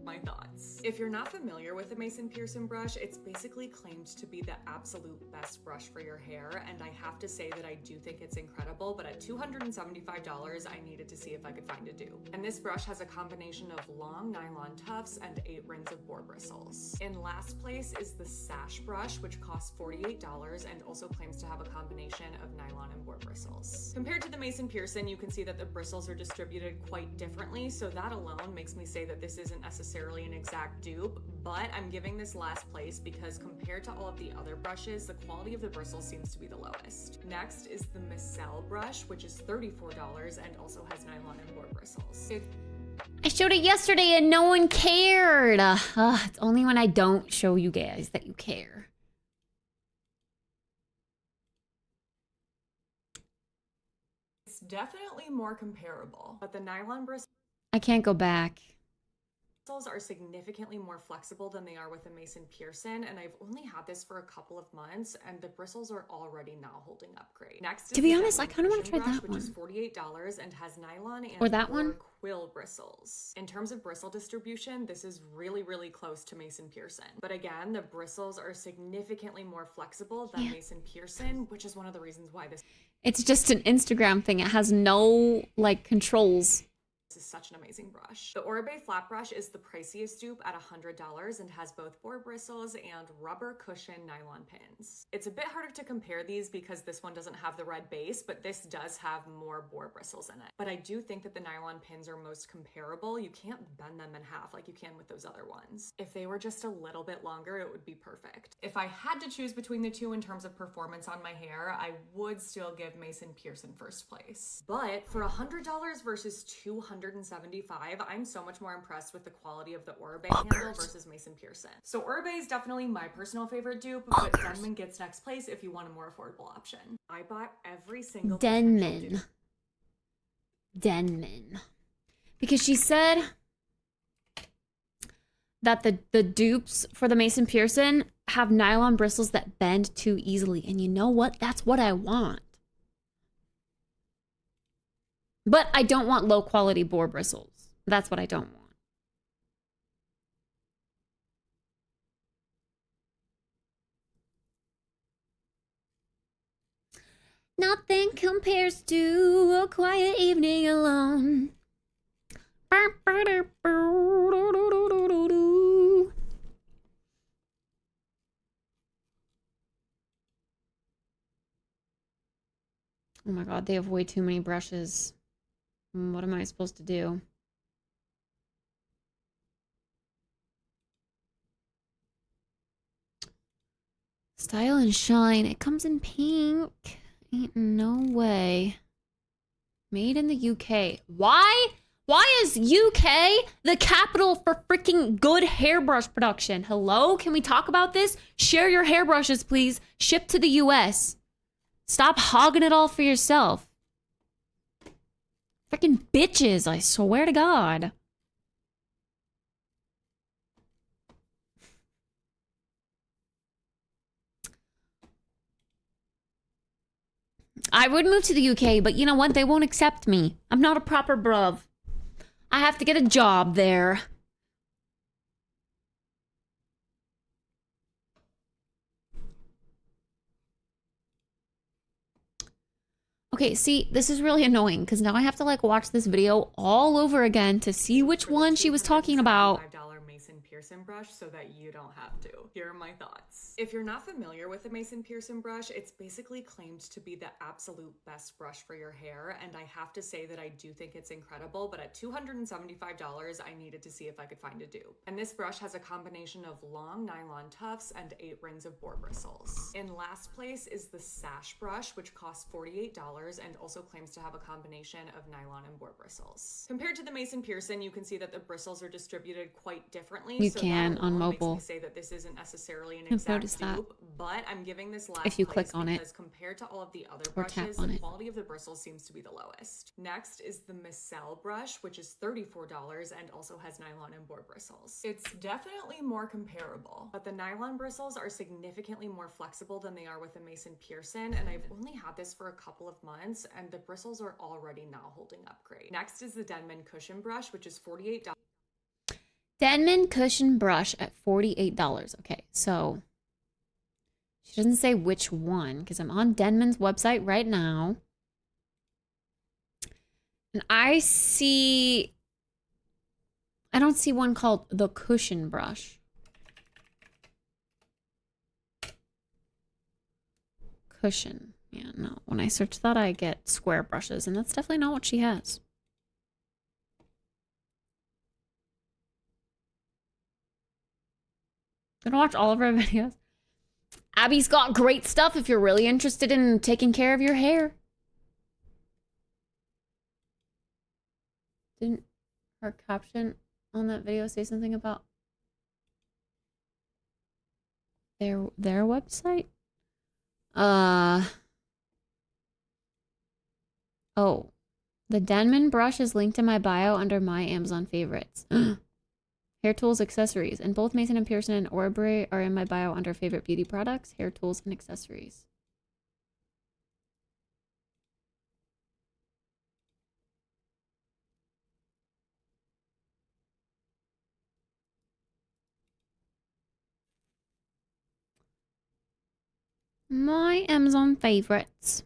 My thoughts. If you're not familiar with the Mason Pearson brush, it's basically claimed to be the absolute best brush for your hair, and I have to say that I do think it's incredible, but at $275, I needed to see if I could find a dupe. And this brush has a combination of long nylon tufts and 8 rings of boar bristles. In last place is the Sash brush, which costs $48 and also claims to have a combination of nylon and boar bristles. Compared to the Mason Pearson, you can see that the bristles are distributed quite differently, so that alone makes me say that this isn't necessarily an exact dupe, but I'm giving this last place because compared to all of the other brushes, the quality of the bristles seems to be the lowest. Next is the Micelle brush, which is $34 and also has nylon and boar bristles. I showed it yesterday and no one cared. It's only when I don't show you guys that you care. It's definitely more comparable, but the nylon bristles I can't go back. are significantly more flexible than they are with the Mason Pearson, and I've only had this for a couple of months, and the bristles are already now holding up great. Next, To be honest, I kind of want to try that which one. is $48 and has nylon and Or that one? quill bristles. In terms of bristle distribution, this is really, really close to Mason Pearson. But again, the bristles are significantly more flexible than Mason Pearson, which is one of the reasons why this It's just an Instagram thing. It has no, like, controls. is such an amazing brush. The Oribe flat brush is the priciest dupe at $100 and has both boar bristles and rubber cushion nylon pins. It's a bit harder to compare these because this one doesn't have the red base, but this does have more boar bristles in it. But I do think that the nylon pins are most comparable. You can't bend them in half like you can with those other ones. If they were just a little bit longer, it would be perfect. If I had to choose between the two in terms of performance on my hair, I would still give Mason Pearson first place. But for $100 versus $275, I'm so much more impressed with the quality of the Oribe handle versus Mason Pearson. So Oribe is definitely my personal favorite dupe, but Denman gets next place if you want a more affordable option. I bought every single Denman. Because she said that the dupes for the Mason Pearson have nylon bristles that bend too easily. And you know what? That's what I want. But I don't want low quality boar bristles. That's what I don't want. Nothing compares to a quiet evening alone. Oh my god, they have way too many brushes. What am I supposed to do? Style and Shine. It comes in pink. Ain't no way. Made in the UK. Why? Why is UK the capital for freaking good hairbrush production? Hello? Can we talk about this? Share your hairbrushes, please. Ship to the US. Stop hogging it all for yourself. Freaking bitches, I swear to God. I would move to the UK, but you know what? They won't accept me. I'm not a proper bruv. I have to get a job there. Okay, see, this is really annoying because now I have to like watch this video all over again to see which one she was talking about. Mason Pearson brush so that you don't have to. Here are my thoughts. If you're not familiar with the Mason Pearson brush, it's basically claimed to be the absolute best brush for your hair, and I have to say that I do think it's incredible, but at $275, I needed to see if I could find a dupe. And this brush has a combination of long nylon tufts and 8 rings of boar bristles. In last place is the Sash brush, which costs $48 and also claims to have a combination of nylon and boar bristles. Compared to the Mason Pearson, you can see that the bristles are distributed quite differently. You so can that on alone mobile. makes me say that this isn't necessarily an I've noticed exact that. dupe, but I'm giving this last If you place click on it because compared to all of the other or tap brushes, on the it. quality of the bristles seems to be the lowest. Next is the Micelle brush, which is $34 and also has nylon and boar bristles. It's definitely more comparable, but the nylon bristles are significantly more flexible than they are with the Mason Pearson, and I've only had this for a couple of months, and the bristles are already now holding up great. Next is the Denman Cushion brush, which is $48. Denman cushion brush at $48. Okay, so she doesn't say which one because I'm on Denman's website right now. And I don't see one called the cushion brush. Cushion. Yeah, no. When I search that, I get square brushes, and that's definitely not what she has. Gonna watch all of her videos. Abby's got great stuff if you're really interested in taking care of your hair. Didn't her caption on that video say something about their website? Oh. The Denman brush is linked in my bio under my Amazon favorites. Hair tools, accessories. And both Mason and Pearson and Orbury are in my bio under favorite beauty products, hair tools, and accessories. My Amazon favorites.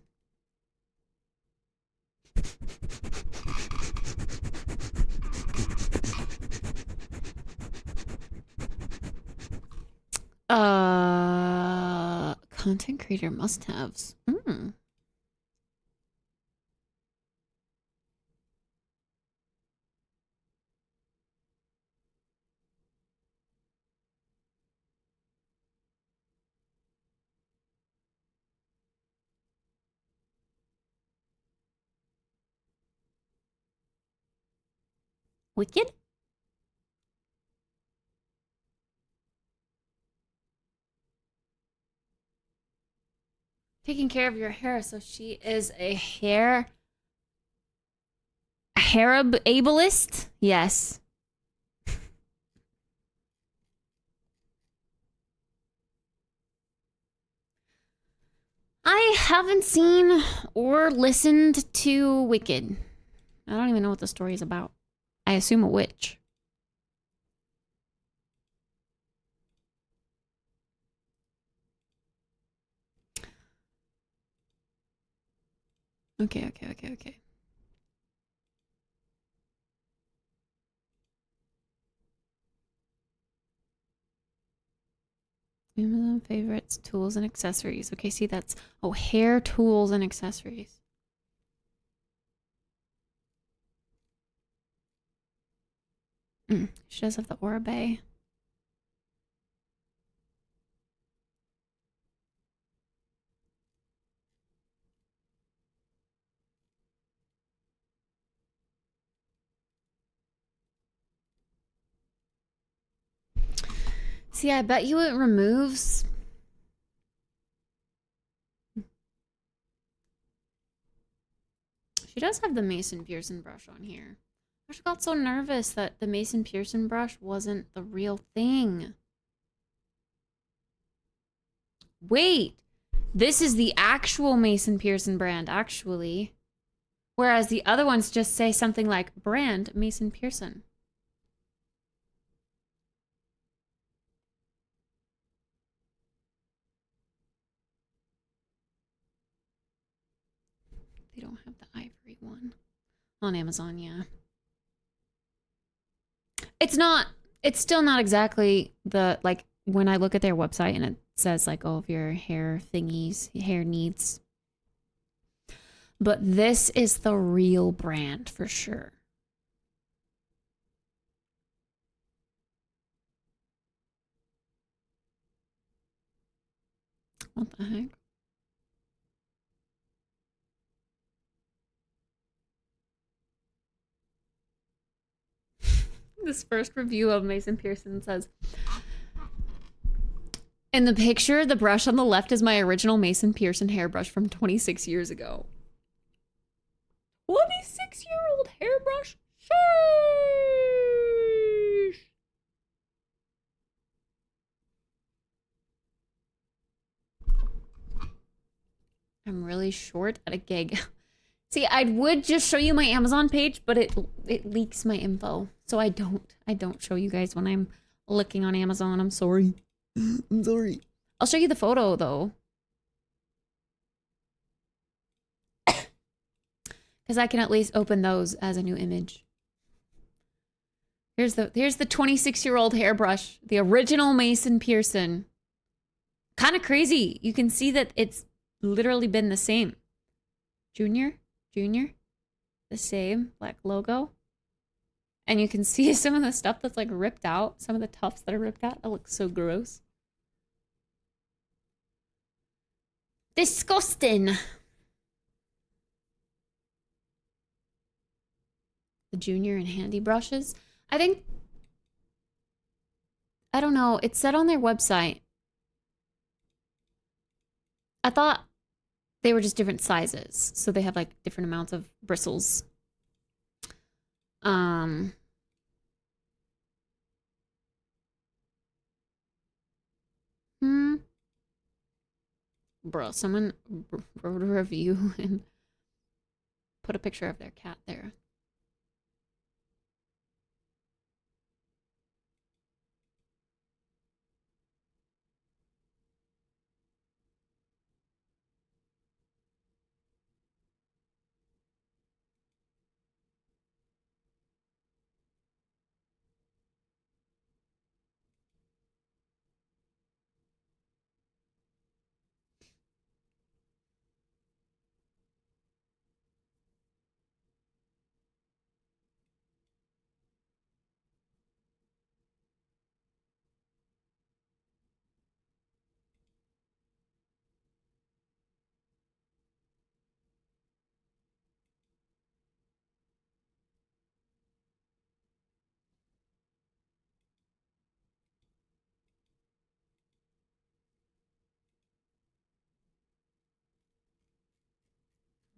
Content creator must-haves. Wicked? Taking care of your hair. So she is a hairableist? Yes. I haven't seen or listened to Wicked. I don't even know what the story is about. I assume a witch. Okay. Amazon favorites, tools, and accessories. Okay, see that's... Oh, hair tools and accessories. She does have the Oribe. See, I bet you it removes... She does have the Mason Pearson brush on here. I just got so nervous that the Mason Pearson brush wasn't the real thing. Wait, this is the actual Mason Pearson brand, actually. Whereas the other ones just say something like brand Mason Pearson. They don't have the ivory one. On Amazon, yeah. It's not It's still not exactly the, like, when I look at their website and it says, like, oh, if your hair thingies, hair needs. But this is the real brand for sure. What the heck? This first review of Mason Pearson says, in the picture, the brush on the left is my original Mason Pearson hairbrush from 26 years ago. 26-year-old hairbrush? Sheesh. I'm really short at a gig. See, I would just show you my Amazon page, but it leaks my info. So I don't show you guys when I'm looking on Amazon. I'm sorry. I'm sorry. I'll show you the photo though. Because I can at least open those as a new image. Here's the 26-year-old hairbrush, the original Mason Pearson. Kind of crazy. You can see that it's literally been the same. Junior, the same black logo. And you can see some of the stuff that's like ripped out, some of the tufts that are ripped out. That looks so gross. Disgusting. The Junior and Handy brushes. I think, I don't know, it said on their website. I thought they were just different sizes. So they have like different amounts of bristles. Bro, someone wrote a review and put a picture of their cat there.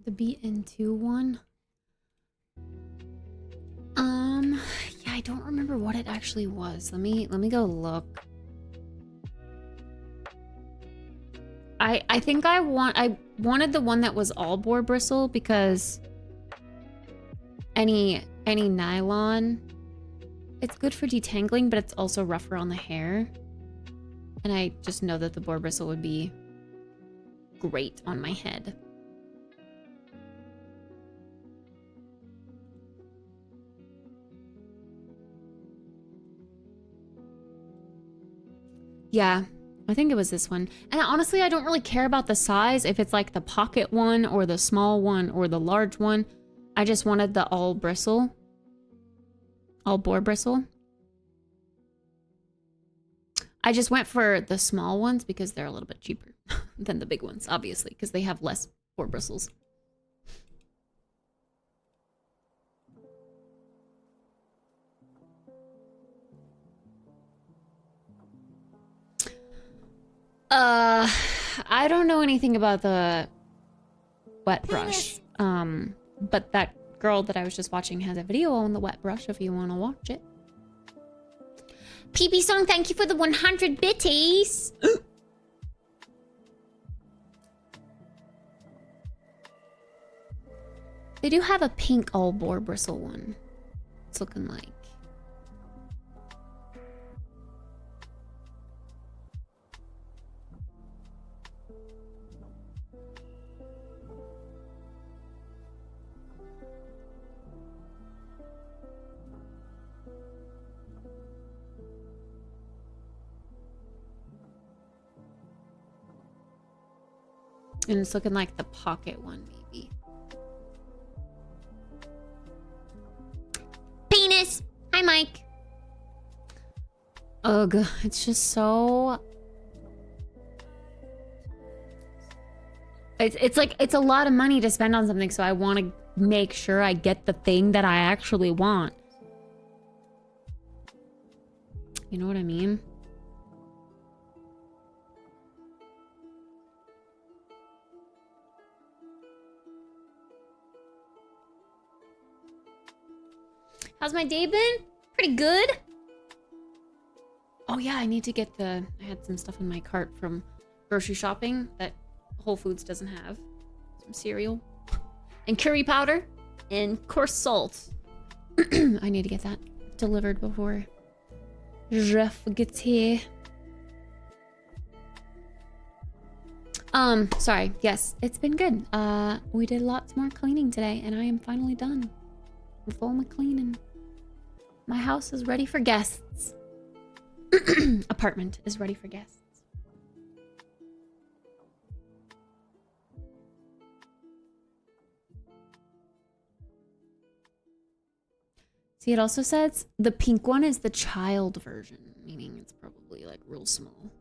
The BN2 one. Yeah, I don't remember what it actually was. Let me go look. I think I wanted the one that was all boar bristle because any nylon, it's good for detangling, but it's also rougher on the hair. And I just know that the boar bristle would be great on my head. Yeah, I think it was this one. And honestly, I don't really care about the size, if it's like the pocket one or the small one or the large one. I just wanted the all bristle. All boar bristle. I just went for the small ones because they're a little bit cheaper than the big ones, obviously, because they have less boar bristles. I don't know anything about the wet brush. But that girl that I was just watching has a video on the wet brush if you want to watch it. PB Song, thank you for the 100 bitties. They do have a pink all boar bristle one. It's looking like. And it's looking like the pocket one, maybe. Penis! Hi, Mike. Ugh, it's just so... It's like, it's a lot of money to spend on something, so I want to make sure I get the thing that I actually want. You know what I mean? How's my day been? Pretty good. Oh yeah, I need to get I had some stuff in my cart from grocery shopping that Whole Foods doesn't have. Some cereal. And curry powder. And coarse salt. I need to get that delivered before je forget. Sorry. Yes, it's been good. We did lots more cleaning today, and I am finally done with all my cleaning. My house is ready for guests. Apartment is ready for guests. See, it also says the pink one is the child version, meaning it's probably like real small.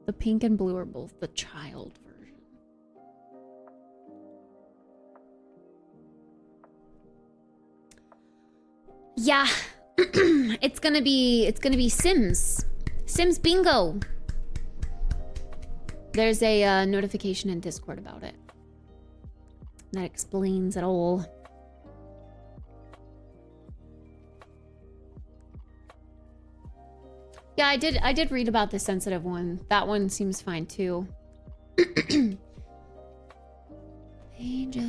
The pink and blue are both the child version. Yeah, it's gonna be Sims. Sims bingo. There's a notification in Discord about it. That explains it all. Yeah, I did read about the sensitive one. That one seems fine too. Pages.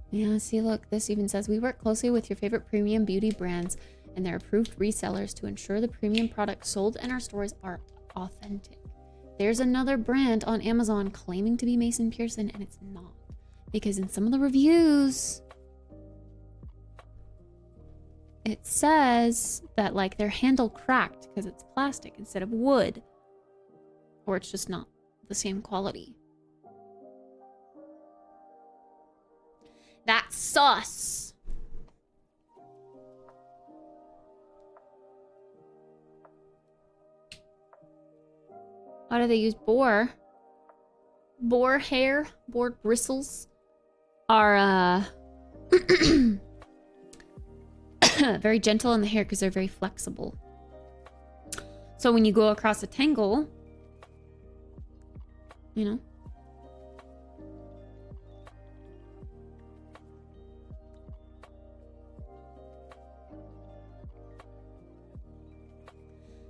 Yeah, see, look, this even says we work closely with your favorite premium beauty brands and their approved resellers to ensure the premium products sold in our stores are authentic. There's another brand on Amazon claiming to be Mason Pearson, and it's not. Because in some of the reviews, it says that, like, their handle cracked because it's plastic instead of wood. Or it's just not the same quality. That's sus. How do they use boar? Boar hair, boar bristles are very gentle in the hair because they're very flexible. So when you go across a tangle, you know.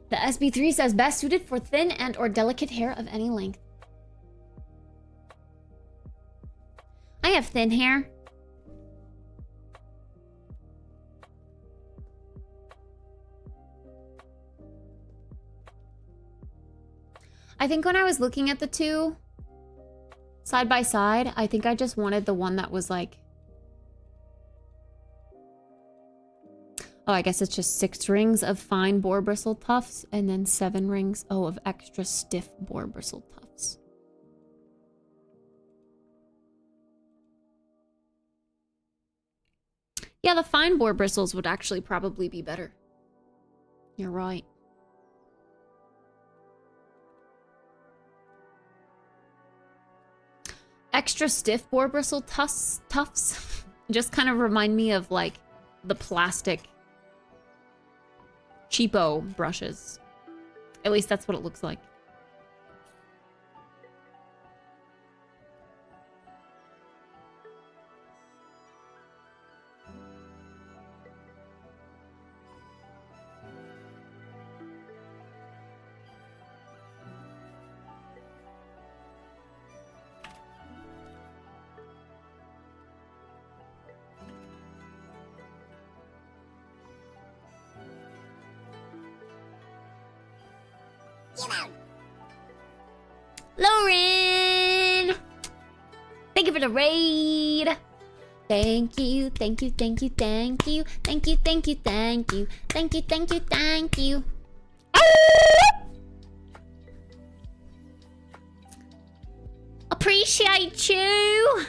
The SB3 says best suited for thin and or delicate hair of any length. I have thin hair. I think when I was looking at the two side by side, I think I just wanted the one that was like... Oh, I guess it's just 6 rings of fine boar bristle tufts and then 7 rings, of extra stiff boar bristle tufts. Yeah, the fine boar bristles would actually probably be better. You're right. Extra stiff boar bristle tufts just kind of remind me of like the plastic cheapo brushes. At least that's what it looks like. Lauren! Thank you for the raid! Thank you, thank you, thank you, thank you, thank you, thank you, thank you, thank you, thank you, thank you. Appreciate you.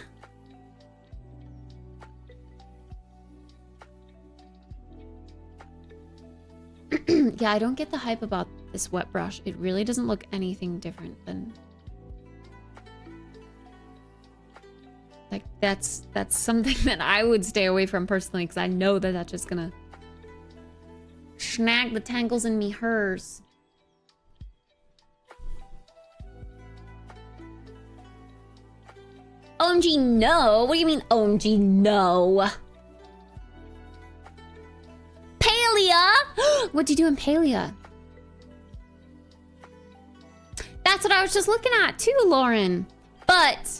Yeah, I don't get the hype about this wet brush. It really doesn't look anything different than... Like, that's something that I would stay away from personally, because I know that that's just gonna snag the tangles in me hers. OMG, no. What do you mean, OMG, no? Palia? What'd you do in Palia? That's what I was just looking at too, Lauren. But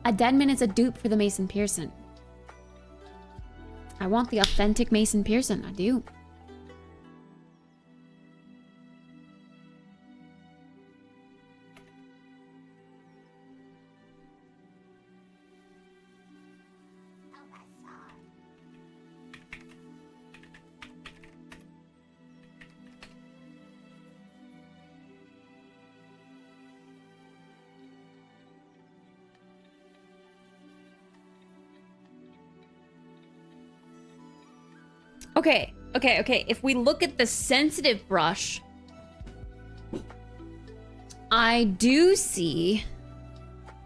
a Deadman is a dupe for the Mason Pearson. I want the authentic Mason Pearson. I do. Okay. If we look at the sensitive brush, I do see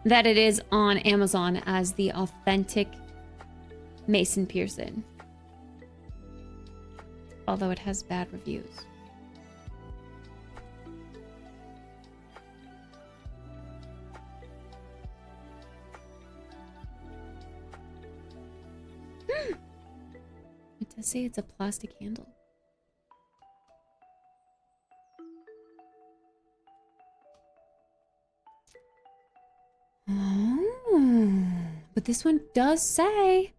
that it is on Amazon as the authentic Mason Pearson. Although it has bad reviews. It does say it's a plastic handle. Oh, but this one does say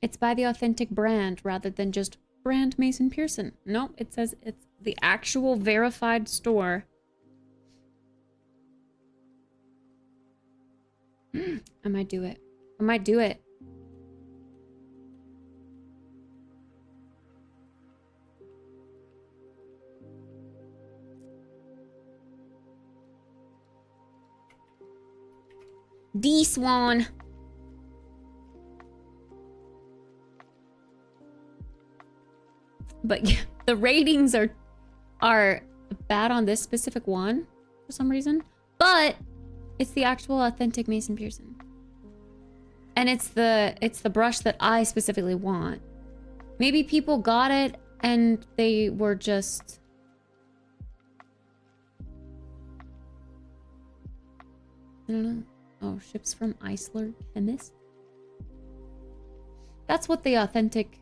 it's by the authentic brand rather than just brand Mason Pearson. No, it says it's the actual verified store. I might do it. I might do it. D-Swan. But yeah, the ratings are bad on this specific one for some reason. But it's the actual authentic Mason Pearson. And it's the brush that I specifically want. Maybe people got it and they were just... I don't know. Oh, ships from Eisler Chemist? That's what the authentic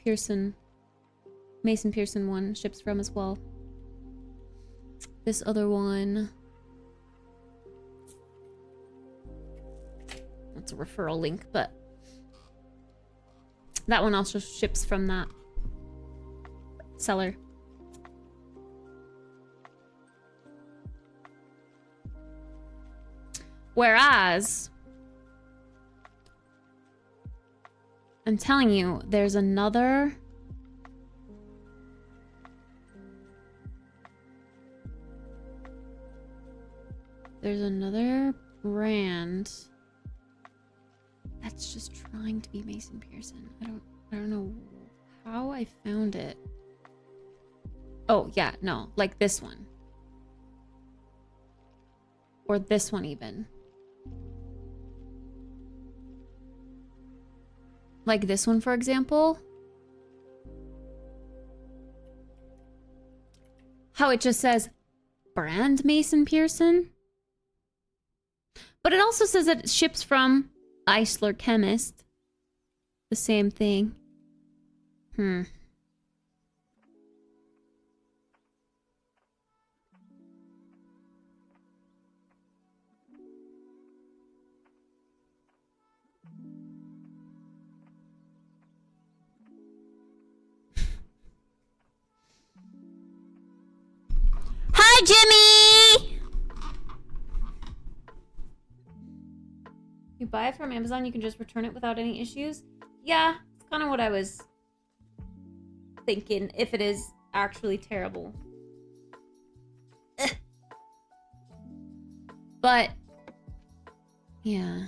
Pearson, Mason Pearson one ships from as well. This other one... That's a referral link, but... That one also ships from that seller. Whereas, I'm telling you, there's another brand that's just trying to be Mason Pearson. I don't know how I found it. Oh, yeah, no, like this one. Or this one even. Like this one, for example. How it just says brand Mason Pearson. But it also says that it ships from Eisler Chemist. The same thing. Hi, Jimmy! you buy it from Amazon, you can just return it without any issues. Yeah, it's kind of what I was thinking, if it is actually terrible. But, yeah.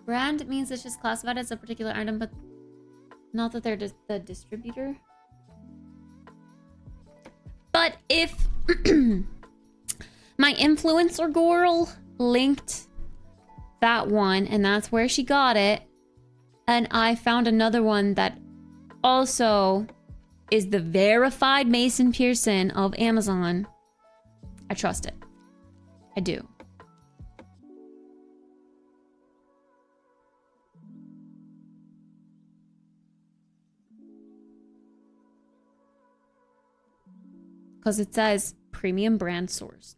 Brand means it's just classified as a particular item, but not that they're just the distributor. But if my influencer girl linked that one, and that's where she got it, and I found another one that also is the verified Mason Pearson of Amazon, I trust it. I do. Because it says premium brand sourced.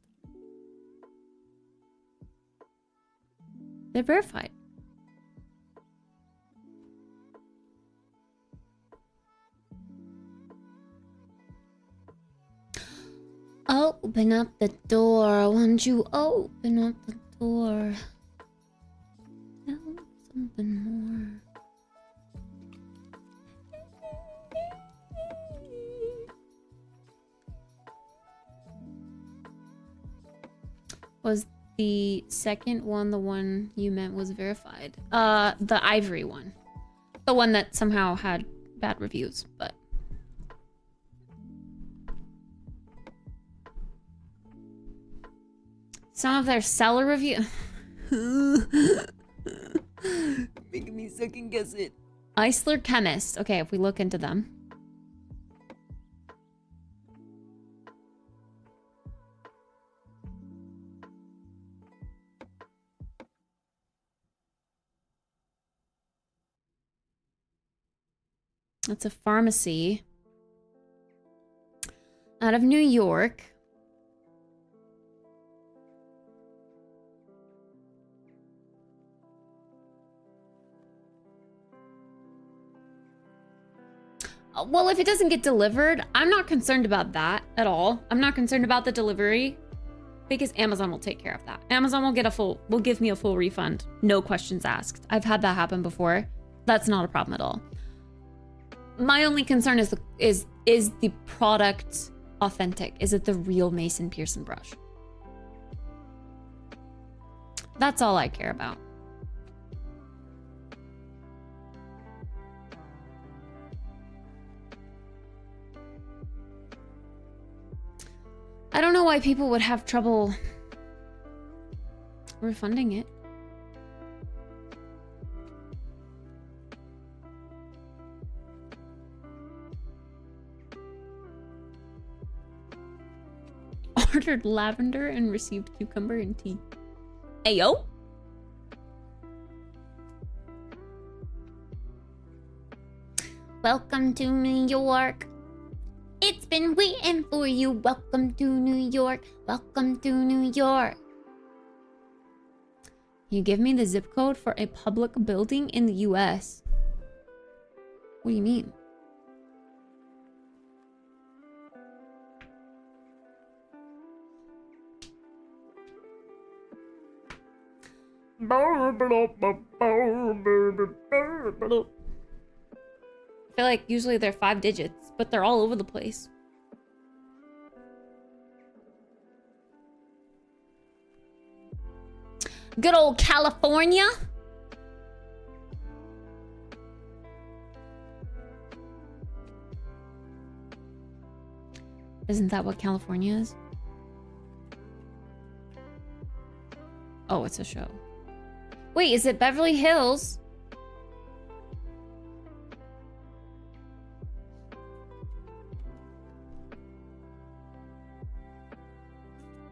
They're verified. Open up the door. Won't you open up the door? Tell something more. Was the second one the one you meant was verified? The ivory one. The one that somehow had bad reviews, but... Some of their seller review... Making me second guess it. Eisler Chemist. Okay, if we look into them. That's a pharmacy out of New York. Well, if it doesn't get delivered, I'm not concerned about that at all. I'm not concerned about the delivery because Amazon will take care of that. Amazon will give me a full refund. No questions asked. I've had that happen before. That's not a problem at all. My only concern is the product authentic? Is it the real Mason Pearson brush? That's all I care about. I don't know why people would have trouble refunding it. Ordered lavender and received cucumber and tea. Ayo? Welcome to New York. It's been waiting for you. Welcome to New York. Welcome to New York. You give me the zip code for a public building in the US. What do you mean? I feel like usually they're 5 digits, but they're all over the place. Good old California. Isn't that what California is? Oh, it's a show. Wait, is it Beverly Hills?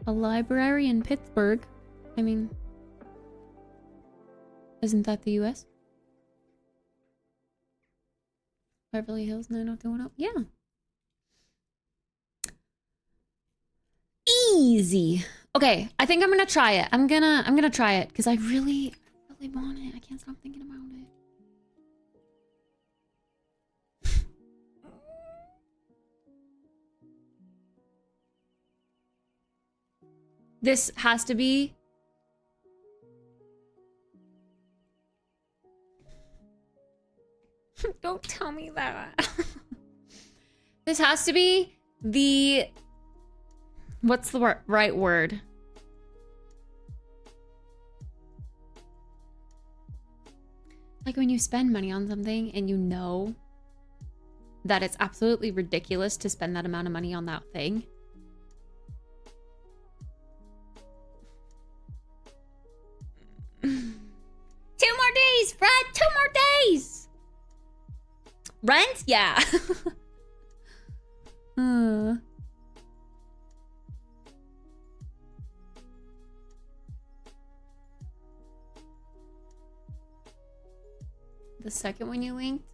A library in Pittsburgh. I mean, isn't that the US? Beverly Hills 90210. Yeah. Easy. Okay, I think I'm gonna try it. I'm gonna try it because I really want it. I can't stop thinking about it. This has to be me that. This has to be the... What's the right word? Like when you spend money on something and you know that it's absolutely ridiculous to spend that amount of money on that thing. Two more days, Fred! 2 more days! Rent? Yeah. The second one you linked?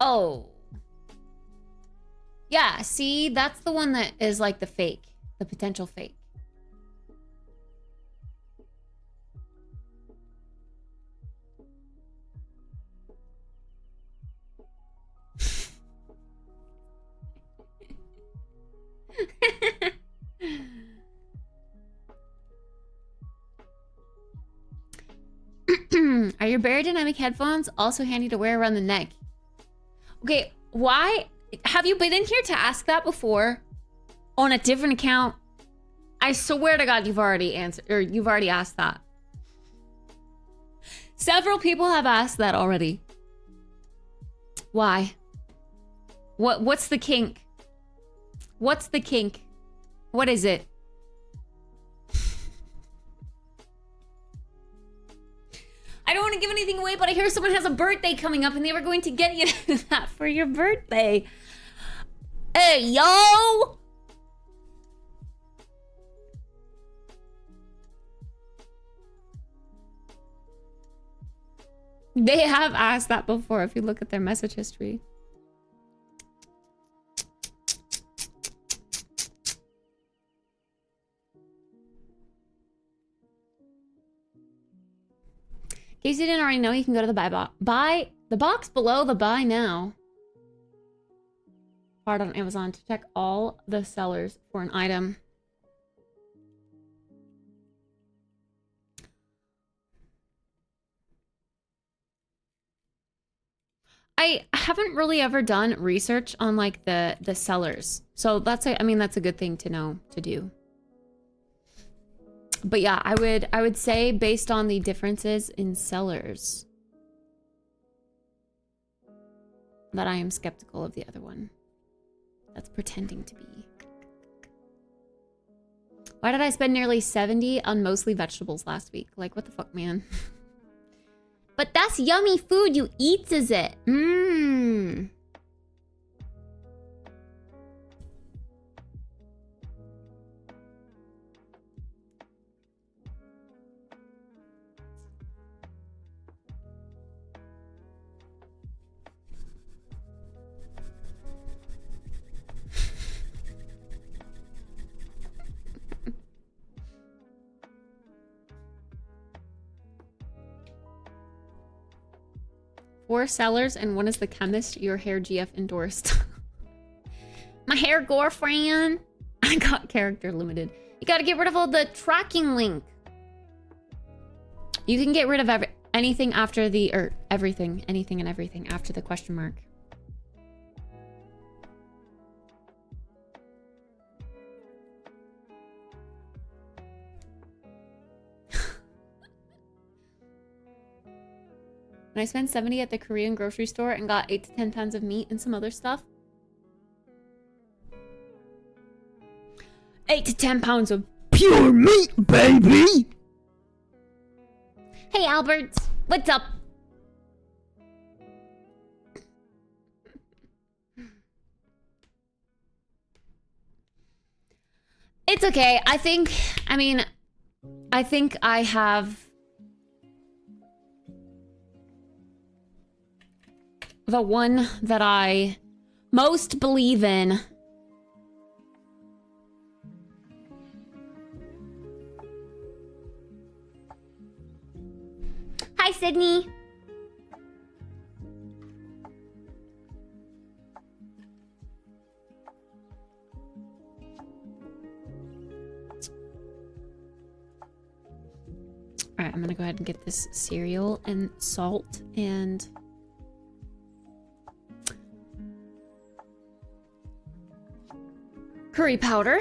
Oh. Yeah, see, that's the one that is like the fake, the potential fake. Are your Barodynamic headphones also handy to wear around the neck? Okay, why? Have you been in here to ask that before? On a different account? I swear to God you've already answered, or you've already asked that. Several people have asked that already. Why? What's the kink? What's the kink? What is it? I don't want to give anything away, but I hear someone has a birthday coming up and they were going to get you that for your birthday. Hey, yo! They have asked that before if you look at their message history. In case you didn't already know, you can go to the buy the box below the buy now part on Amazon to check all the sellers for an item. I haven't really ever done research on like the sellers. So that's I mean that's a good thing to know to do. But yeah, I would say based on the differences in sellers that I am skeptical of the other one. That's pretending to be. Why did I spend nearly 70 on mostly vegetables last week? Like, what the fuck, man? But that's yummy food. You eats, is it? Mmm. Four sellers and one is the chemist your hair GF endorsed. My hair girlfriend. I got character limited. You gotta get rid of all the tracking link. You can get rid of anything after the, or everything, anything and everything after the question mark. And I spent 70 at the Korean grocery store and got 8 to 10 pounds of meat and some other stuff. 8 to 10 pounds of pure meat, baby! Hey, Albert. What's up? It's okay. I think I have the one that I most believe in. Hi, Sydney. All right, I'm gonna go ahead and get this cereal and salt and curry powder.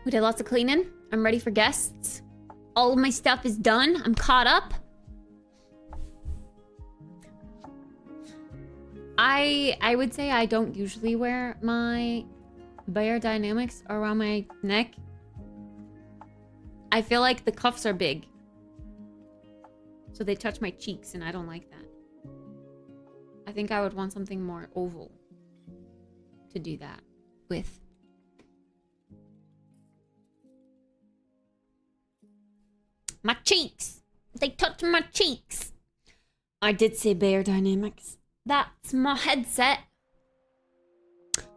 We did lots of cleaning. I'm ready for guests. All of my stuff is done. I'm caught up. I would say I don't usually wear my Bear Dynamics around my neck. I feel like the cuffs are big. So they touch my cheeks and I don't like that. I think I would want something more oval to do that with. My cheeks! They touch my cheeks! I did say Bear Dynamics. That's my headset.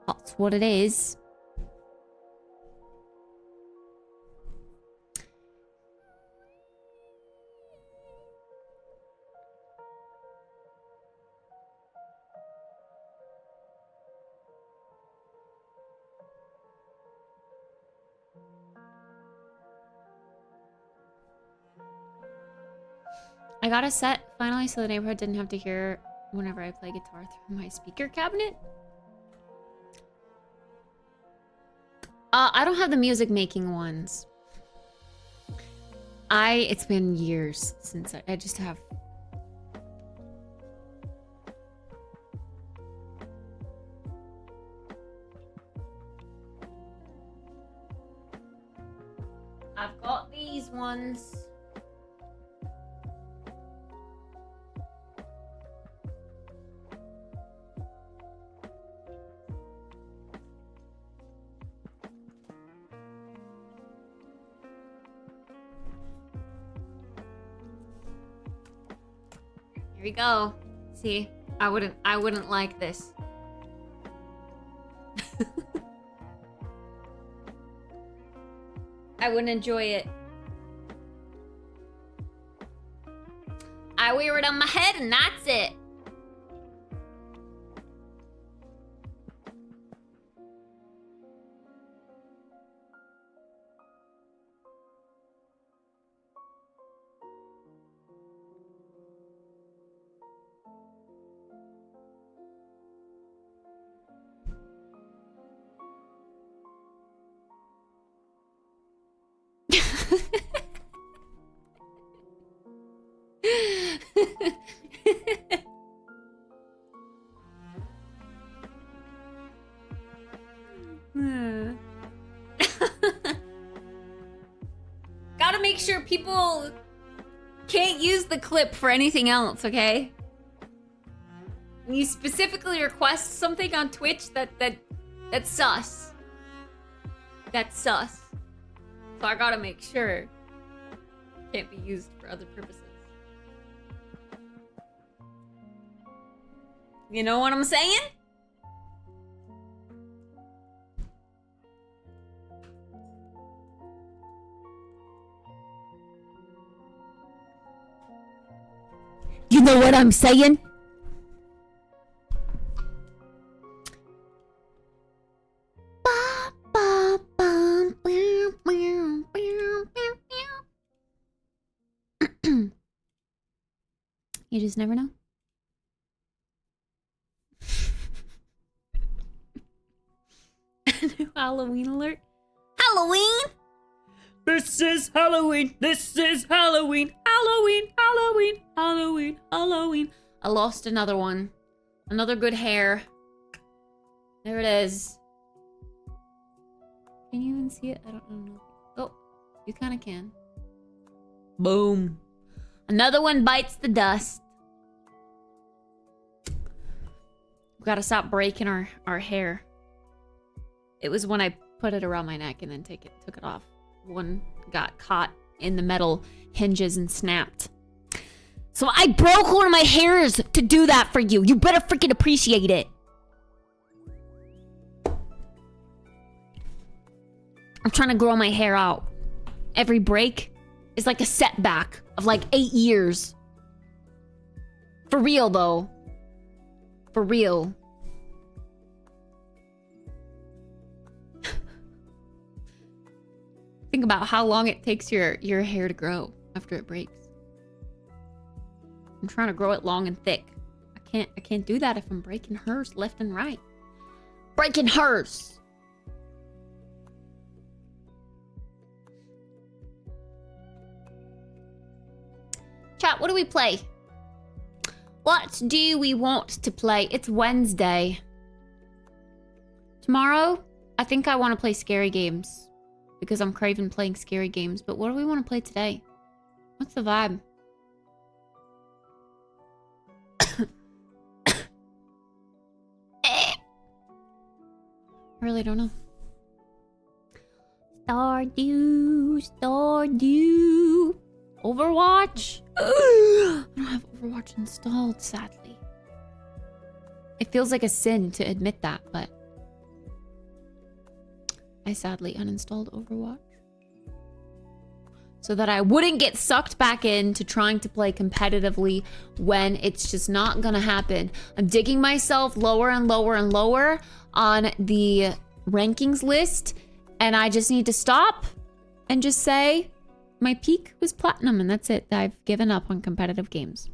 That's what it is. I got a set finally so the neighborhood didn't have to hear whenever I play guitar through my speaker cabinet. I don't have the music making ones. It's been years since I just have. I've got these ones. Here we go. See, I wouldn't like this. I wouldn't enjoy it. I wear it on my head and that's it. Gotta make sure people can't use the clip for anything else, okay? When you specifically request something on Twitch, that's sus. That's sus. So I gotta make sure it can't be used for other purposes. You know what I'm saying? You know what I'm saying? You just never know. Halloween alert. Halloween! This is Halloween. This is Halloween. Halloween, Halloween, Halloween, Halloween. I lost another one. Another good hair. There it is. Can you even see it? I don't know. Oh, you kind of can. Boom. Another one bites the dust. We gotta stop breaking our hair. It was when I put it around my neck and then took it off. One got caught in the metal hinges and snapped. So I broke one of my hairs to do that for you. You better freaking appreciate it. I'm trying to grow my hair out. Every break is like a setback of like 8 years. For real though. For real. Think about how long it takes your hair to grow after it breaks. I'm trying to grow it long and thick. I can't do that if I'm breaking hers left and right. Breaking hers. Chat, what do we play? What do we want to play? It's Wednesday. Tomorrow, I think I want to play scary games. Because I'm craving playing scary games. But what do we want to play today? What's the vibe? I really don't know. Stardew, Stardew. Overwatch? I don't have Overwatch installed, sadly. It feels like a sin to admit that, but I sadly uninstalled Overwatch. So that I wouldn't get sucked back into trying to play competitively when it's just not gonna happen. I'm digging myself lower and lower and lower on the rankings list, and I just need to stop and just say my peak was platinum, and that's it. I've given up on competitive games.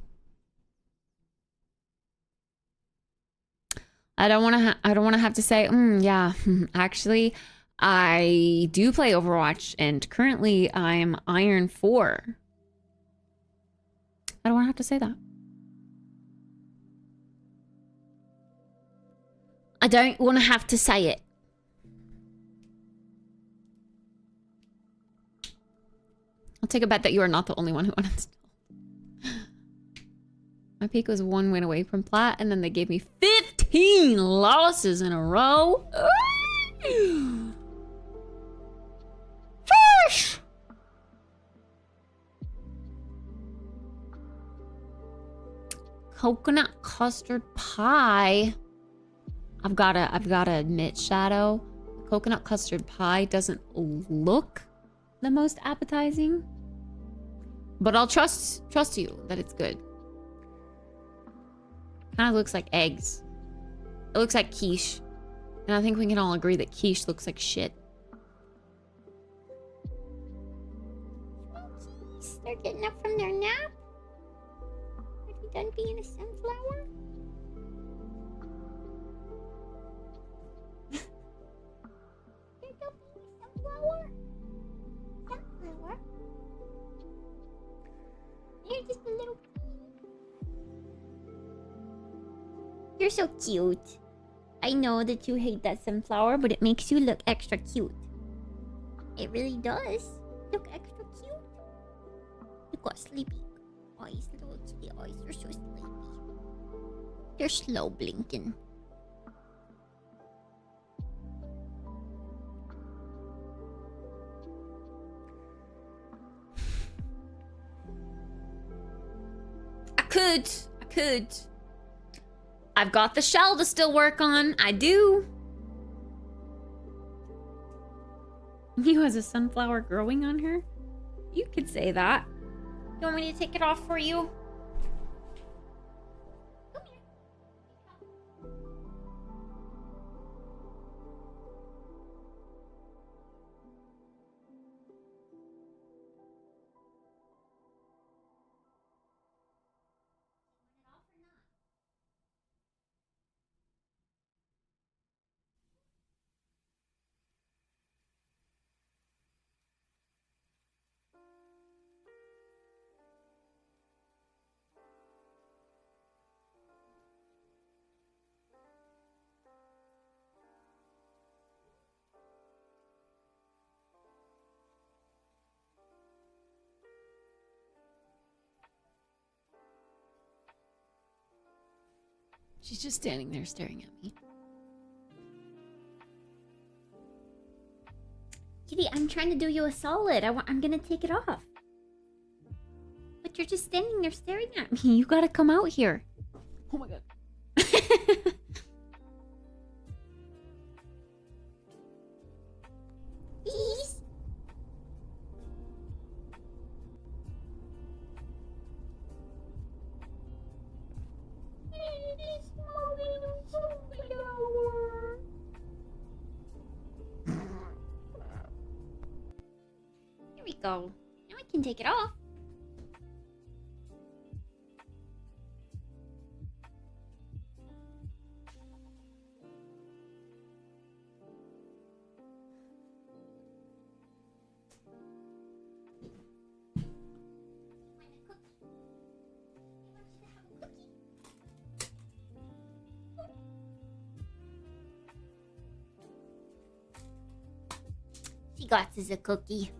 I don't want to have to say, yeah, actually, I do play Overwatch, and currently I'm Iron 4. I don't want to have to say that. I don't want to have to say it. I'll take a bet that you are not the only one who uninstalled. My peak was 1 win away from plat, and then they gave me 15 losses in a row. Fish! Coconut custard pie. I've gotta admit, Shadow, coconut custard pie doesn't look the most appetizing, but I'll trust you that it's good. Kind of looks like eggs. It looks like quiche, and I think we can all agree that quiche looks like shit. They're getting up from their nap. Are you done being a sunflower? You're done being a sunflower? Sunflower? You're just a little... You're so cute. I know that you hate that sunflower, but it makes you look extra cute. It really does. Look extra cute. You got sleepy eyes, little kitty eyes. You're so sleepy. You're slow blinking. I could. I've got the shell to still work on. I do. You has a sunflower growing on her? You could say that. You want me to take it off for you? She's just standing there staring at me. Kitty, I'm trying to do you a solid. I'm gonna take it off. But you're just standing there staring at me. You gotta come out here. Oh my god. Please. Here we go. Now I can take it off. She got us a cookie.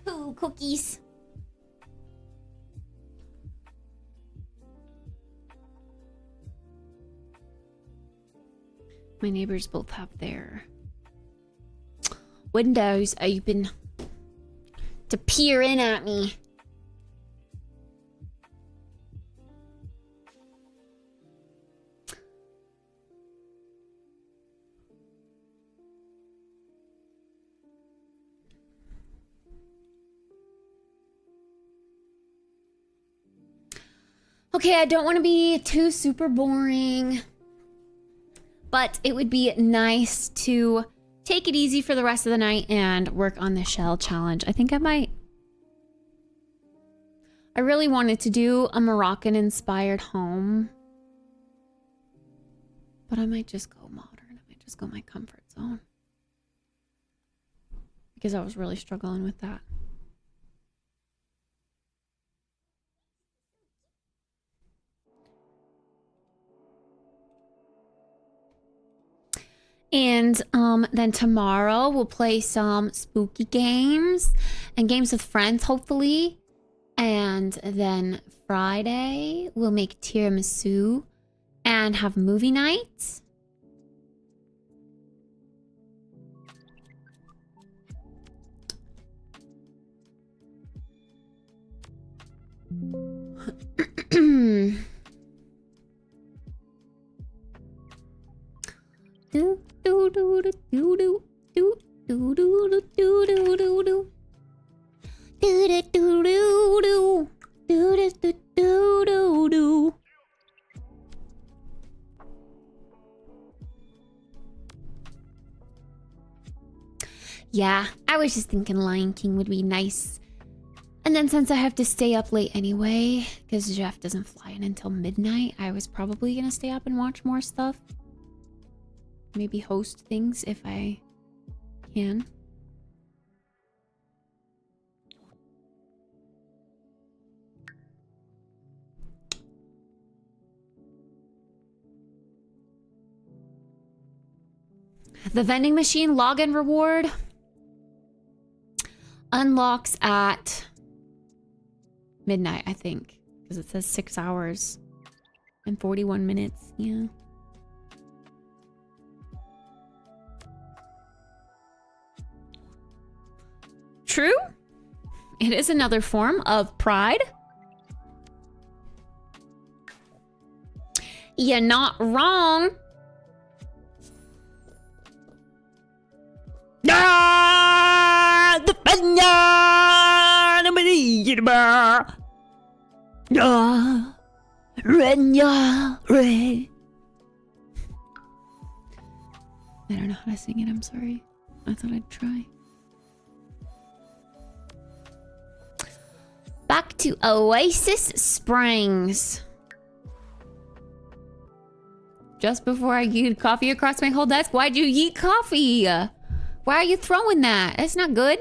2 cookies. My neighbors both have their windows open to peer in at me. Okay, I don't want to be too super boring, but it would be nice to take it easy for the rest of the night and work on the shell challenge. I think I might. I really wanted to do a Moroccan-inspired home, but I might just go modern. I might just go my comfort zone because I was really struggling with that. And then tomorrow we'll play some spooky games and games with friends, hopefully. And then Friday we'll make tiramisu and have movie nights. Do do do do do do do do do do do do do do. Do do do do do do do do do do. Yeah, I was just thinking Lion King would be nice. And then since I have to stay up late anyway, because Jeff doesn't fly in until midnight, I was probably gonna stay up and watch more stuff. Maybe host things if I can. The vending machine login reward unlocks at midnight, I think, because it says 6 hours and 41 minutes. Yeah. True. It is another form of pride. You're not wrong. The I don't know how to sing it, I'm sorry. I thought I'd try. Back to Oasis Springs. Just before I yeet coffee across my whole desk. Why'd you yeet coffee? Why are you throwing that? That's not good.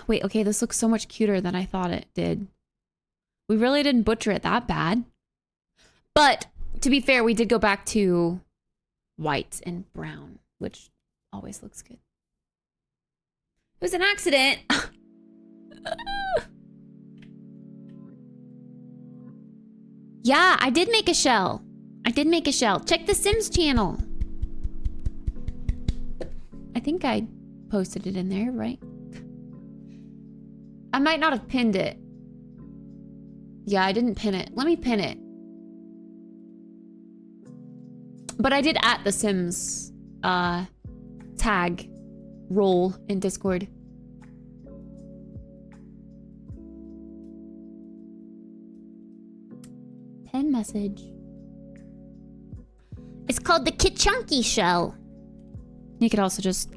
Wait, okay, this looks so much cuter than I thought it did. We really didn't butcher it that bad. But, to be fair, we did go back to white and brown, which always looks good. It was an accident. Yeah, I did make a shell. I did make a shell. Check the Sims channel. I think I posted it in there, right? I might not have pinned it. Yeah, I didn't pin it. Let me pin it. But I did at the Sims tag role in Discord. Pin message. It's called the Kitchunky shell. You could also just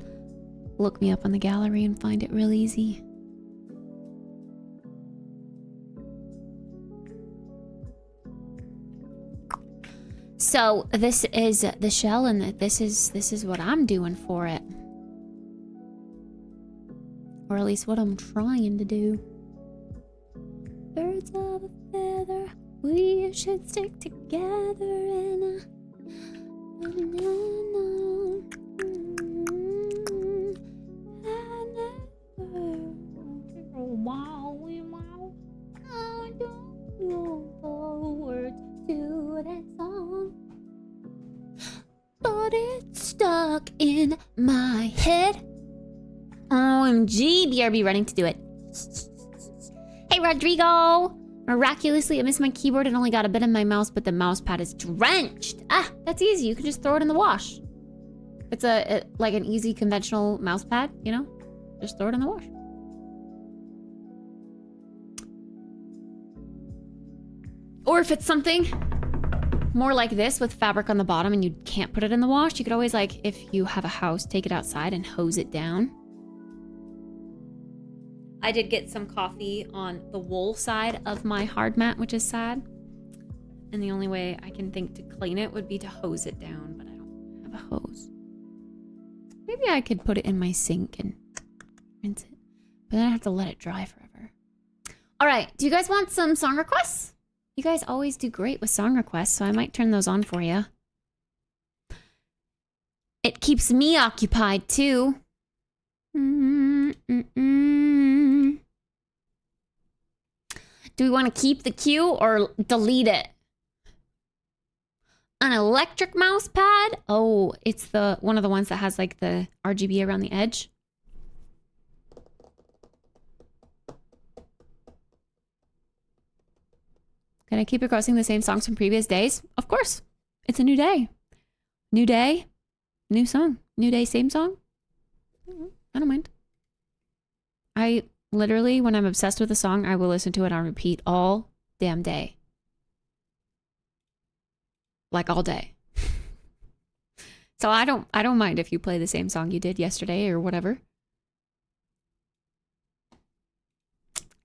look me up on the gallery and find it real easy. So this is the shell, and this is what I'm doing for it. Or at least what I'm trying to do. Birds of a feather, we should stick together in I don't know the words to that song, but it's stuck in my head. OMG, BRB running to do it. Hey, Rodrigo! Miraculously, I missed my keyboard and only got a bit of my mouse, but the mouse pad is drenched. Ah, that's easy. You can just throw it in the wash. It's like an easy conventional mouse pad, you know? Just throw it in the wash. Or if it's something more like this with fabric on the bottom and you can't put it in the wash, you could always, like, if you have a house, take it outside and hose it down. I did get some coffee on the wool side of my hard mat, which is sad. And the only way I can think to clean it would be to hose it down, but I don't have a hose. Maybe I could put it in my sink and rinse it, but then I have to let it dry forever. All right, do you guys want some song requests? You guys always do great with song requests, so I might turn those on for you. It keeps me occupied too. Do we want to keep the cue or delete it? An electric mouse pad? Oh, it's the one of the ones that has like the RGB around the edge. Can I keep requesting the same songs from previous days? Of course. It's a new day. New day, new song. New day, same song. I don't mind. I literally, when I'm obsessed with a song, I will listen to it on repeat all damn day. Like all day. So I don't mind if you play the same song you did yesterday or whatever.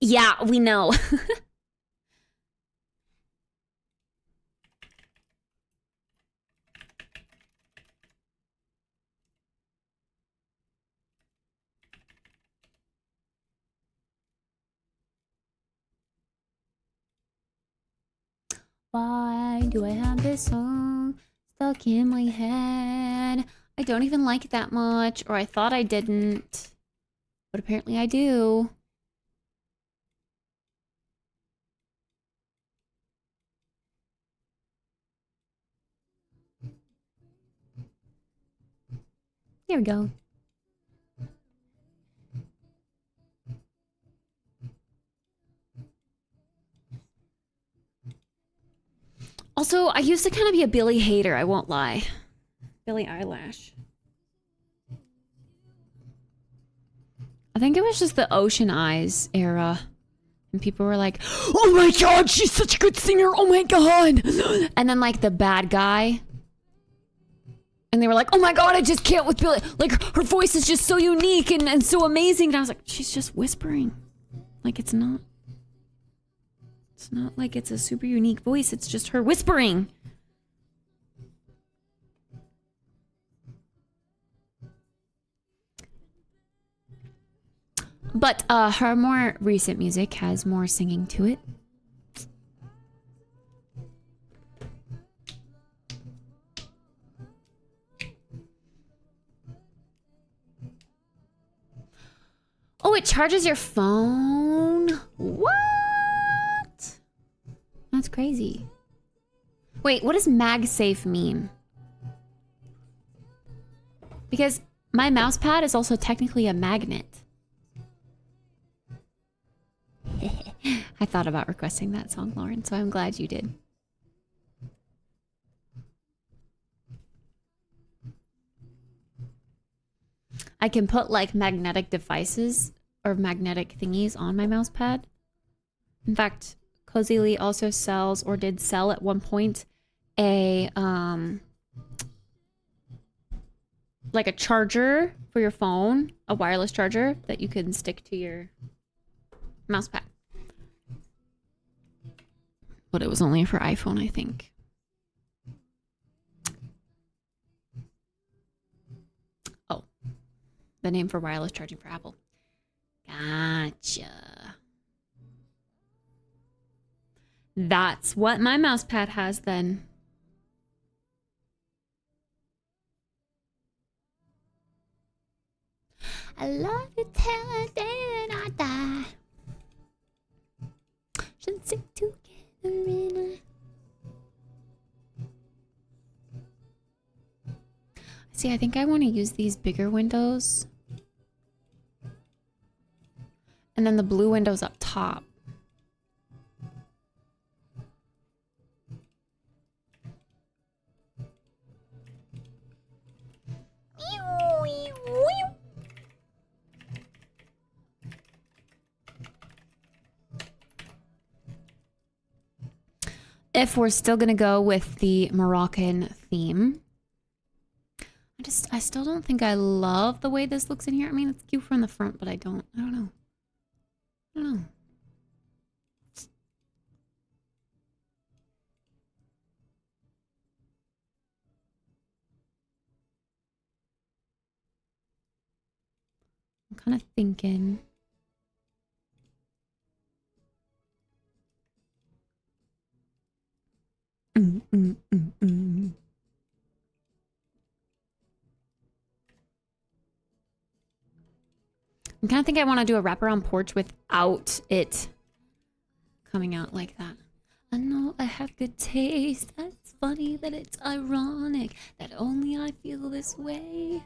Yeah, we know. Why do I have this song stuck in my head? I don't even like it that much, or I thought I didn't, but apparently I do. There we go. Also, I used to kind of be a Billie hater, I won't lie. Billie Eyelash. I think it was just the Ocean Eyes era. And people were like, oh my god, she's such a good singer, oh my god! And then like the bad guy. And they were like, oh my god, I just can't with Billie. Like, her voice is just so unique and so amazing. And I was like, she's just whispering. Like, it's not like it's a super unique voice. It's just her whispering. But her more recent music has more singing to it. it charges your phone. What? That's crazy. Wait, what does MagSafe mean? Because my mouse pad is also technically a magnet. I thought about requesting that song, Lauren, so I'm glad you did. I can put like magnetic devices or magnetic thingies on my mouse pad. In fact, Cozily also sells or did sell at one point a like a charger for your phone, a wireless charger that you can stick to your mouse pad. But it was only for iPhone, I think. Oh, the name for wireless charging for Apple. Gotcha. That's what my mouse pad has then. I love you till the day that I die. Should stick together in a... See, I think I want to use these bigger windows. And then the blue windows up top. If we're still gonna go with the Moroccan theme, I still don't think I love the way this looks in here. I mean, it's cute from the front, but I don't know. I don't know. I'm kind of thinking. I kind of think I want to do a wraparound porch without it coming out like that. I know I have good taste. That's funny that it's ironic that only I feel this way.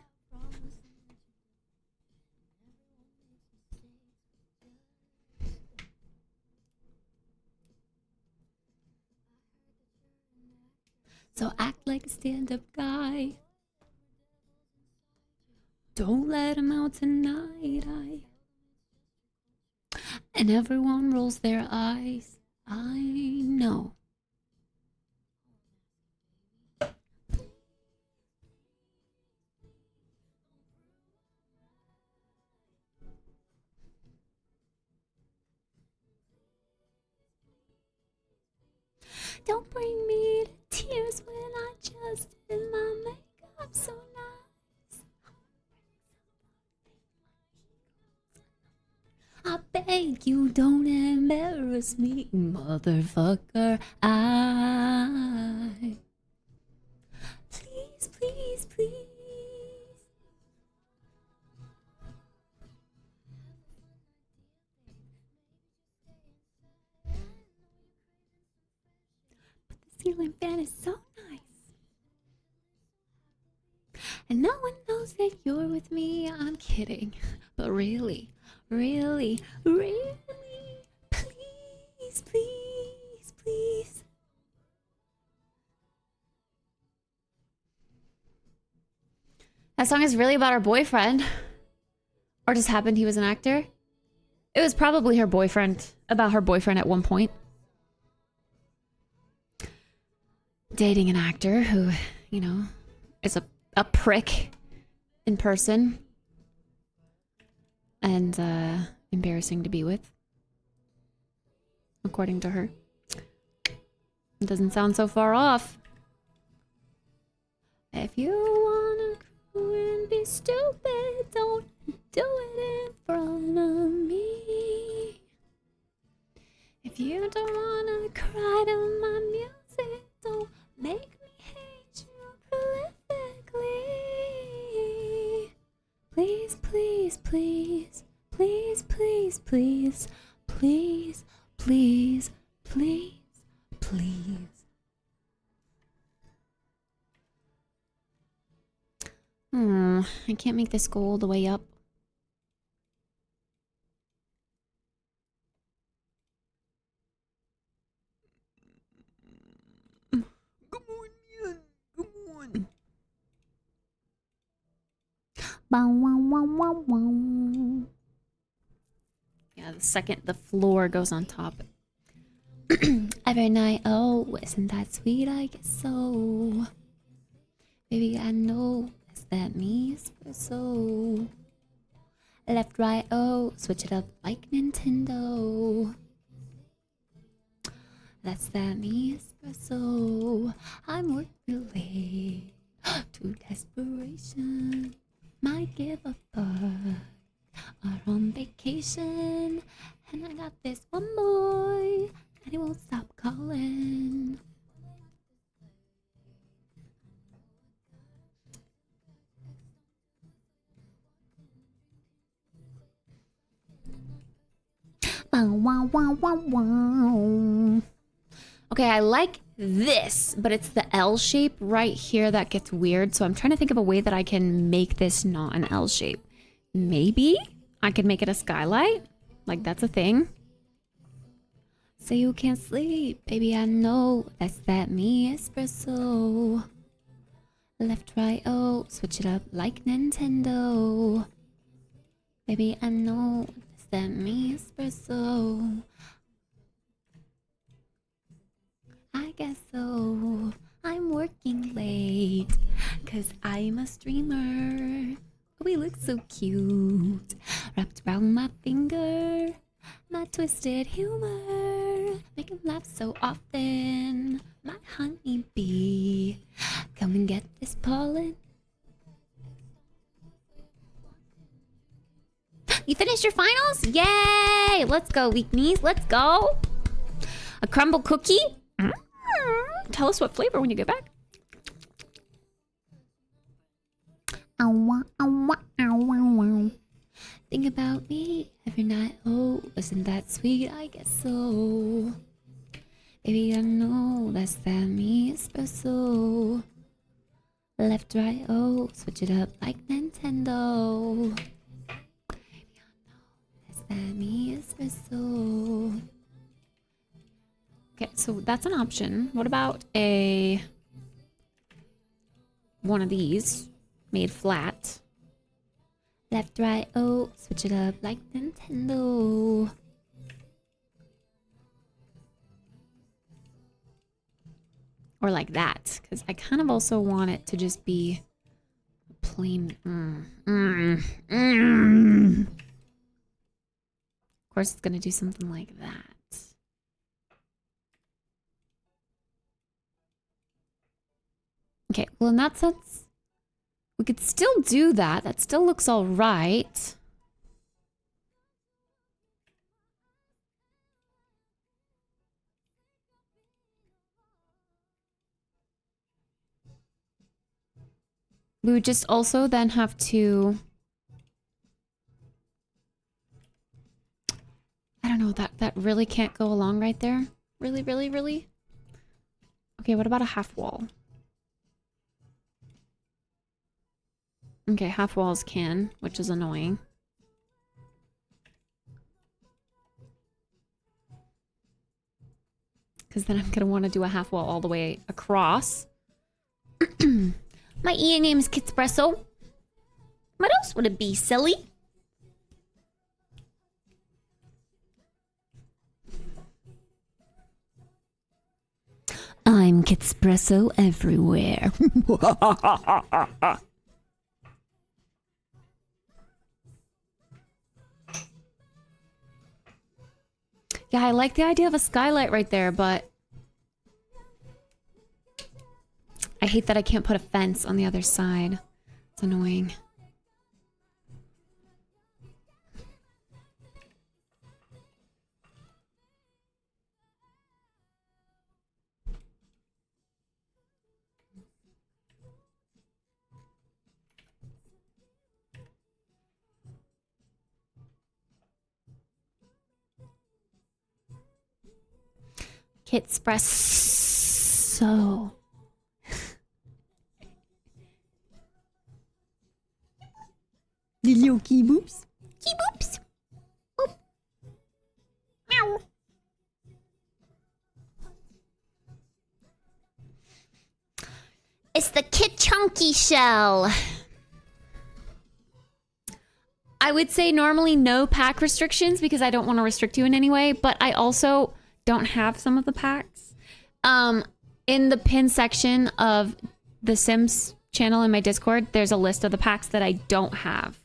So act like a stand-up guy. Don't let him out tonight. And everyone rolls their eyes. I know. Don't bring me to tears when I just did my makeup so nice. I beg you, don't embarrass me, motherfucker. Please, please, please. But the ceiling fan is so nice. And no one knows that you're with me. I'm kidding. But really, really, really, please, please, please. That song is really about her boyfriend. Or just happened he was an actor. It was probably her boyfriend, about her boyfriend at one point. Dating an actor who, you know, is a prick in person. And embarrassing to be with, according to her. It doesn't sound so far off. If you wanna cry and be stupid, don't do it in front of me. If you don't wanna cry to my music, don't make me hate you prolifically. Please, please, please, Please, please, please, please, please, please, please. Oh, I can't make this go all the way up. Come on, man. Come on. Bow, wow, wow, wow, wow. Yeah, the second the floor goes on top. Every night, oh, isn't that sweet? I guess so. Baby, I know is that me espresso. Left, right, oh, switch it up like Nintendo. That's that me espresso. I'm working late to desperation. Might give a fuck. Are on vacation, and I got this one boy, and he won't stop calling. Wow, wow, wow, wow, wow. Okay, I like this, but it's the L shape right here that gets weird. So I'm trying to think of a way that I can make this not an L shape. Maybe I could make it a skylight. Like that's a thing. Say you can't sleep, baby, I know that's that me espresso. Left, right, oh, switch it up like Nintendo. Baby, I know that's that me espresso. I guess so. I'm working late, 'cause I'm a streamer. We look so cute, wrapped around my finger. My twisted humor, make him laugh so often. My honey bee, come and get this pollen. You finished your finals? Yay! Let's go, weak knees. Let's go. A crumble cookie? Tell us what flavor when you get back. Think about me every night. Oh, isn't that sweet? I guess so. Baby, I know that's that me espresso. Left, right, oh, switch it up like Nintendo. Baby, I know that's that me espresso. Okay, so that's an option. What about one of these made flat? Left, right, oh, switch it up like Nintendo. Or like that, because I kind of also want it to just be plain. Of course, it's going to do something like that. Okay, well, in that sense, we could still do that. That still looks all right. We would just also then have to... I don't know, that really can't go along right there. Really, really, really? Okay, what about a half wall? Okay, half walls can, which is annoying. Because then I'm going to want to do a half wall all the way across. My EA name is Kittspresso. What else would it be, silly? I'm Kittspresso everywhere. Yeah, I like the idea of a skylight right there, but I hate that I can't put a fence on the other side. It's annoying. Kittspresso. The little key boops. Key boops. Boop. Meow. It's the Kit Chunky shell. I would say normally no pack restrictions because I don't want to restrict you in any way, but I also don't have some of the packs. In the pin section of the Sims channel in my Discord, there's a list of the packs that I don't have.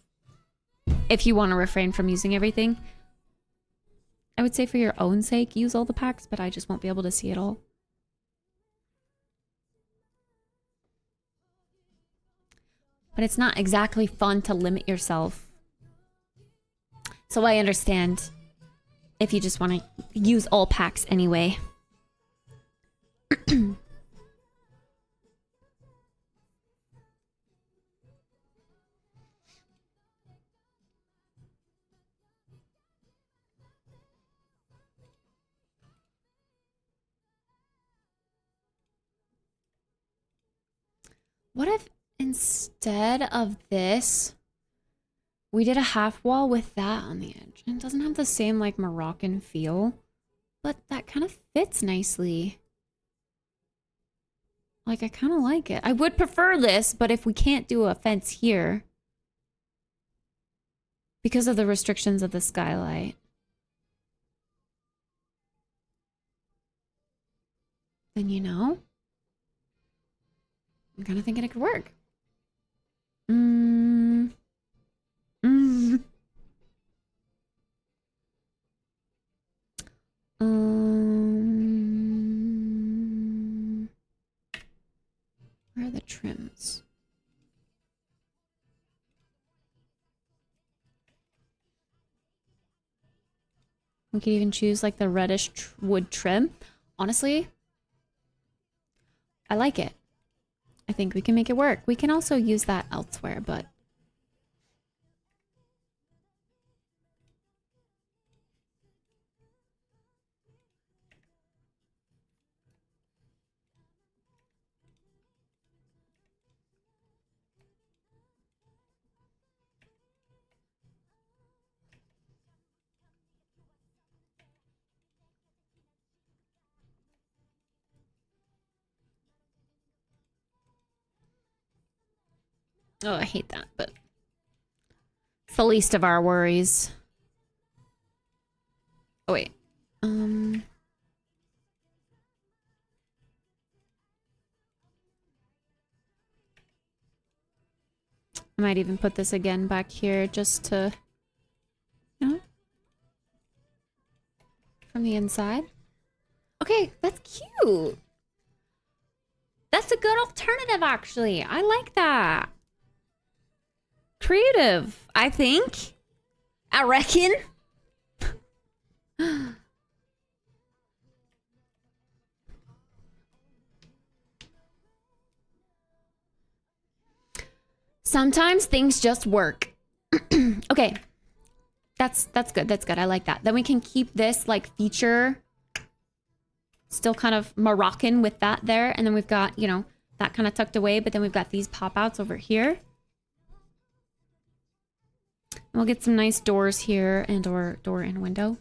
If you want to refrain from using everything. I would say for your own sake, use all the packs, but I just won't be able to see it all. But it's not exactly fun to limit yourself. So I understand if you just want to use all packs anyway. What if instead of this, we did a half wall with that on the edge? And it doesn't have the same like Moroccan feel, but that kind of fits nicely. Like, I kind of like it. I would prefer this, but if we can't do a fence here, because of the restrictions of the skylight, then you know, I'm kind of thinking it could work. Where are the trims? We could even choose like the reddish wood trim. Honestly, I like it. I think we can make it work. We can also use that elsewhere, but oh, I hate that, but it's the least of our worries. Oh, wait. I might even put this again back here just to, you know, from the inside. Okay, that's cute. That's a good alternative, actually. I like that. Creative, I think. I reckon. Sometimes things just work. Okay. That's good. That's good. I like that. Then we can keep this like feature still kind of Moroccan with that there. And then we've got, you know, that kind of tucked away, but then we've got these pop outs over here. And we'll get some nice doors here and or door and window.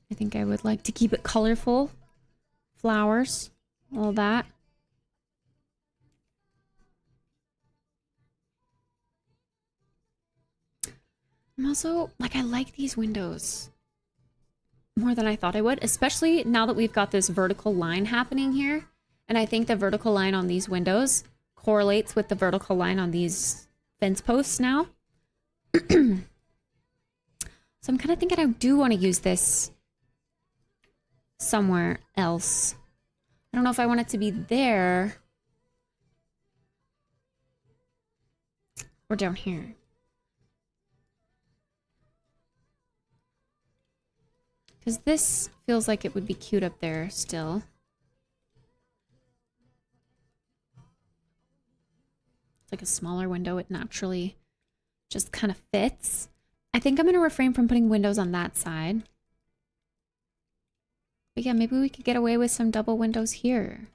I think I would like to keep it colorful. Flowers, all that. I'm also, like, I like these windows more than I thought I would, especially now that we've got this vertical line happening here. And I think the vertical line on these windows correlates with the vertical line on these fence posts now. So I'm kind of thinking I do want to use this somewhere else. I don't know if I want it to be there or down here. Because this feels like it would be cute up there still. It's like a smaller window, it naturally just kind of fits. I think I'm going to refrain from putting windows on that side. But yeah, maybe we could get away with some double windows here.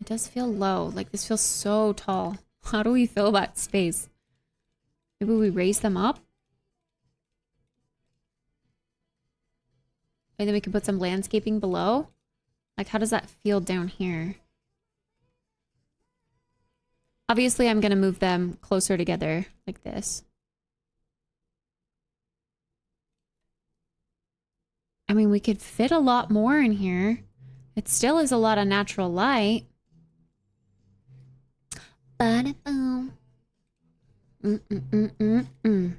It does feel low. Like, this feels so tall. How do we fill that space? Maybe we raise them up? And then we can put some landscaping below? Like, how does that feel down here? Obviously, I'm going to move them closer together, like this. I mean, we could fit a lot more in here. It still is a lot of natural light. Ba-da-boom. Mm-mm-mm-mm-mm.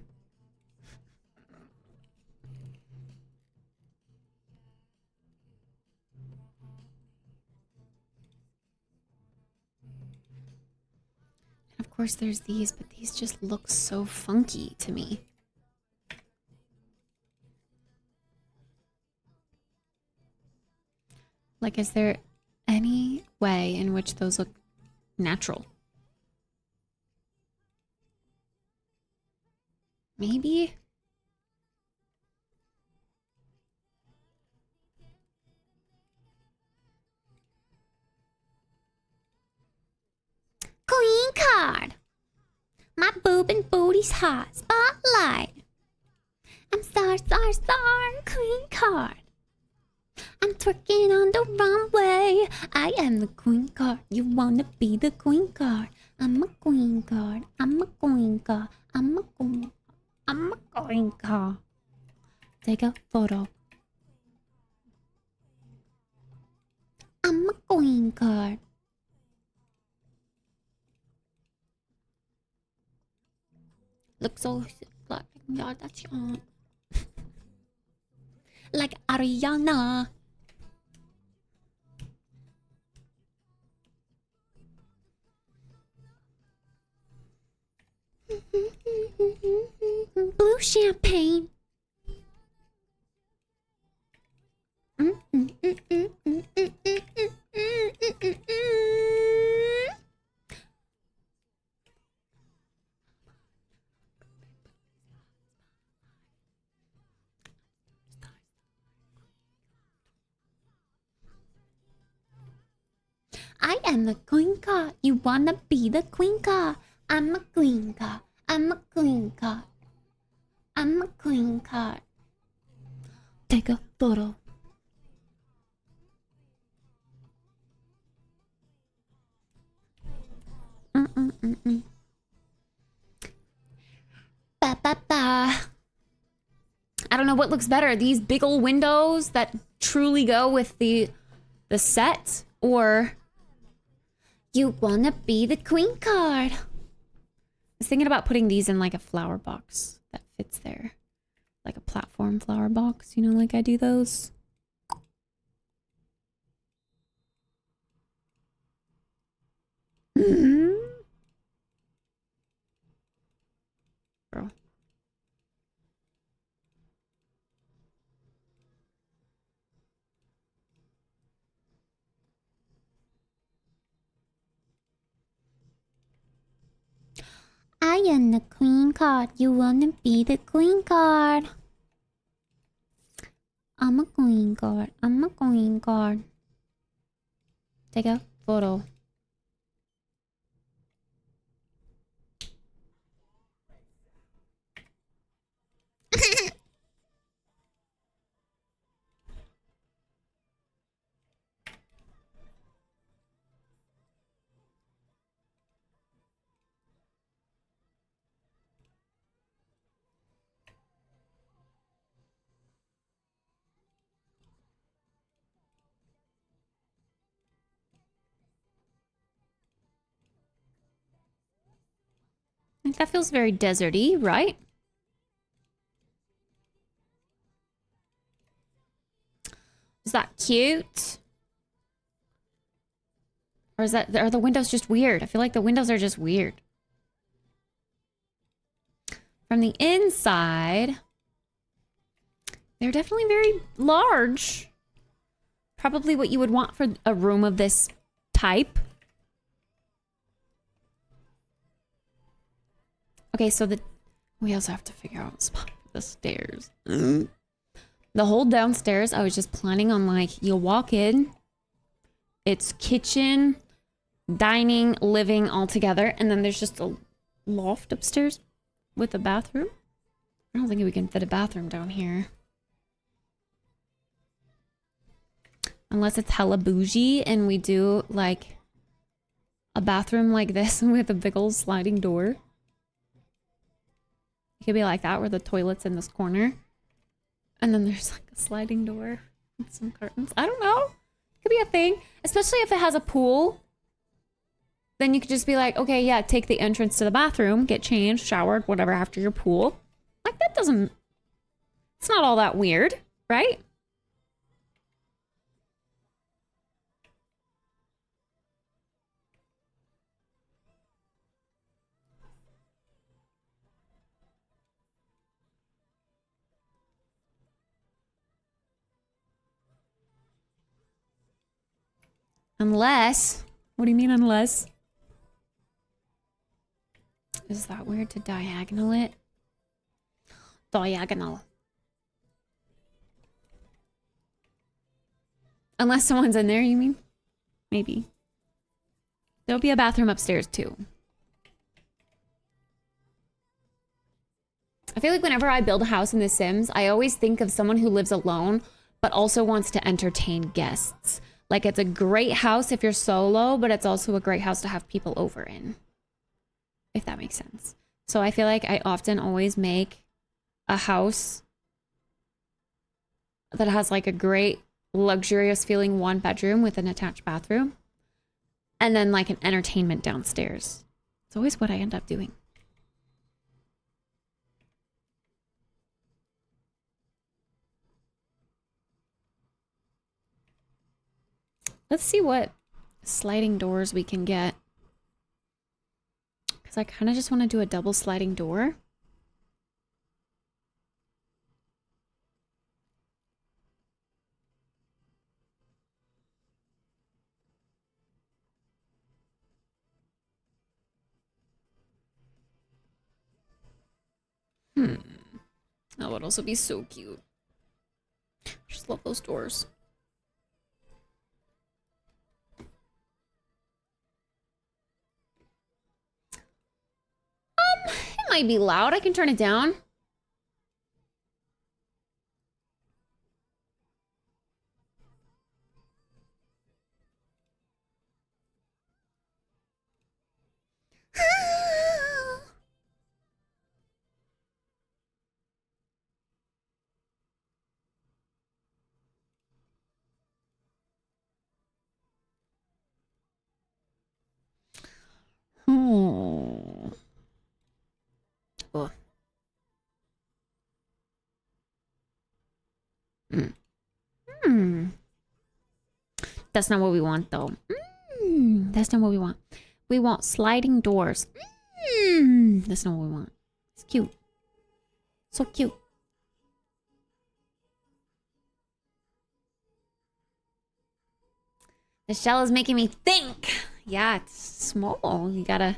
Of course, there's these, but these just look so funky to me. Like, is there any way in which those look natural? Maybe? Queen card. My boob and booty's hot. Spotlight. I'm star, queen card. I'm twerking on the runway. I am the queen card. You wanna be the queen card? I'm a queen card. I'm a queen card. I'm a queen. I'm a queen card. Take a photo. I'm a queen card. Look so like that's young. Like Ariana. Blue champagne. I am the queen card. You wanna be the queen card? I'm a queen card. I'm a queen card. I'm a queen card. Take a photo. Ba ba ba. I don't know what looks better. These big old windows that truly go with the set, or you wanna be the queen card. I was thinking about putting these in like a flower box that fits there. Like a platform flower box, you know, like I do those. Bro. I am the queen card. You wanna be the queen card? I'm a queen card. I'm a queen card. Take a photo. I think that feels very deserty, right? Is that cute? Or are the windows just weird? I feel like the windows are just weird. From the inside, they're definitely very large. probably what you would want for a room of this type. Okay, so we also have to figure out a spot for the stairs. The whole downstairs, I was just planning on like, you'll walk in, it's kitchen, dining, living all together, and then there's just a loft upstairs with a bathroom. I don't think we can fit a bathroom down here. Unless it's hella bougie and we do like a bathroom like this with a big old sliding door. It could be like that where the toilet's in this corner. And then there's like a sliding door with some curtains. I don't know. It could be a thing. Especially if it has a pool. Then you could just be like, okay, yeah, take the entrance to the bathroom, get changed, showered, whatever after your pool. Like that doesn't... It's not all that weird, right? Unless... What do you mean unless? Is that weird to diagonal it? Diagonal. Unless someone's in there, you mean? Maybe. There'll be a bathroom upstairs too. I feel like whenever I build a house in The Sims, I always think of someone who lives alone, but also wants to entertain guests. Like, it's a great house if you're solo, but it's also a great house to have people over in. If that makes sense. So I feel like I often always make a house that has like a great luxurious feeling 1-bedroom with an attached bathroom. And then like an entertainment downstairs. It's always what I end up doing. Let's see what sliding doors we can get. Because I kind of just want to do a double sliding door. That would also be so cute. Just love those doors. It might be loud. I can turn it down. Oh. Oh. That's not what we want, though. That's not what we want. We want sliding doors. That's not what we want. It's cute. So cute. The shell is making me think. Yeah, it's small. You gotta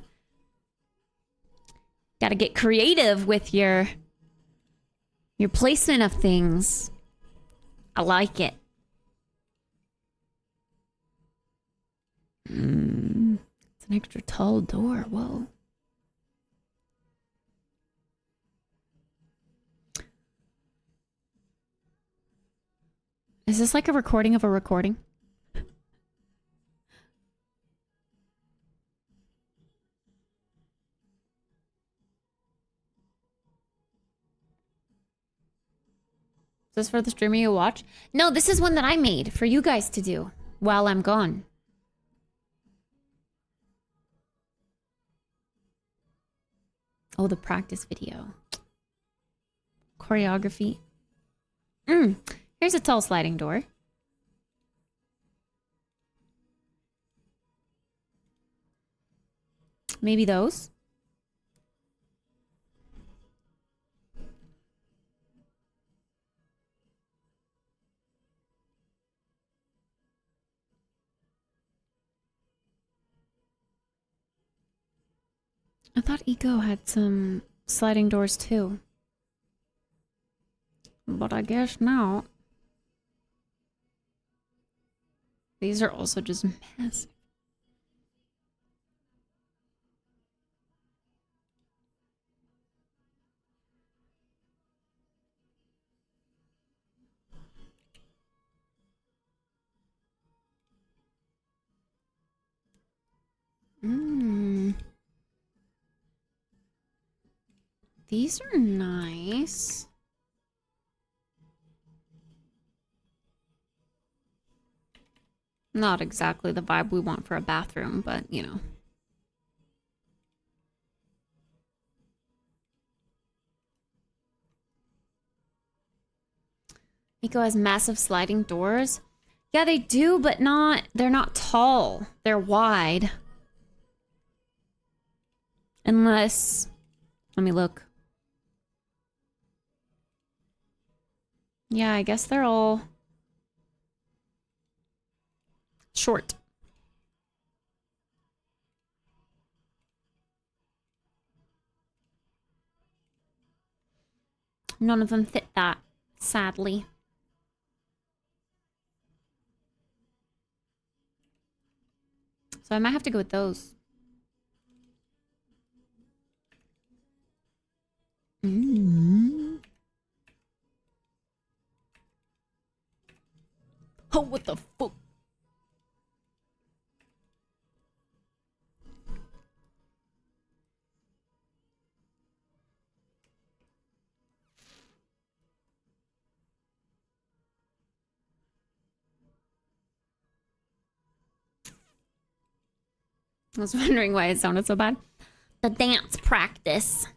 get creative with your placement of things. I like it. It's an extra tall door. Whoa. Is this like a recording of a recording? Is this for the streamer you watch? No, this is one that I made for you guys to do while I'm gone. Oh, the practice video. Choreography. Here's a tall sliding door. Maybe those. I thought Eco had some sliding doors too. But I guess not. These are also just massive. These are nice. Not exactly the vibe we want for a bathroom, but you know. Eco has massive sliding doors. Yeah, they do, but they're not tall. They're wide. Unless, let me look. Yeah, I guess they're all short. None of them fit that, sadly. So I might have to go with those. Oh, what the fuck? I was wondering why it sounded so bad. The dance practice.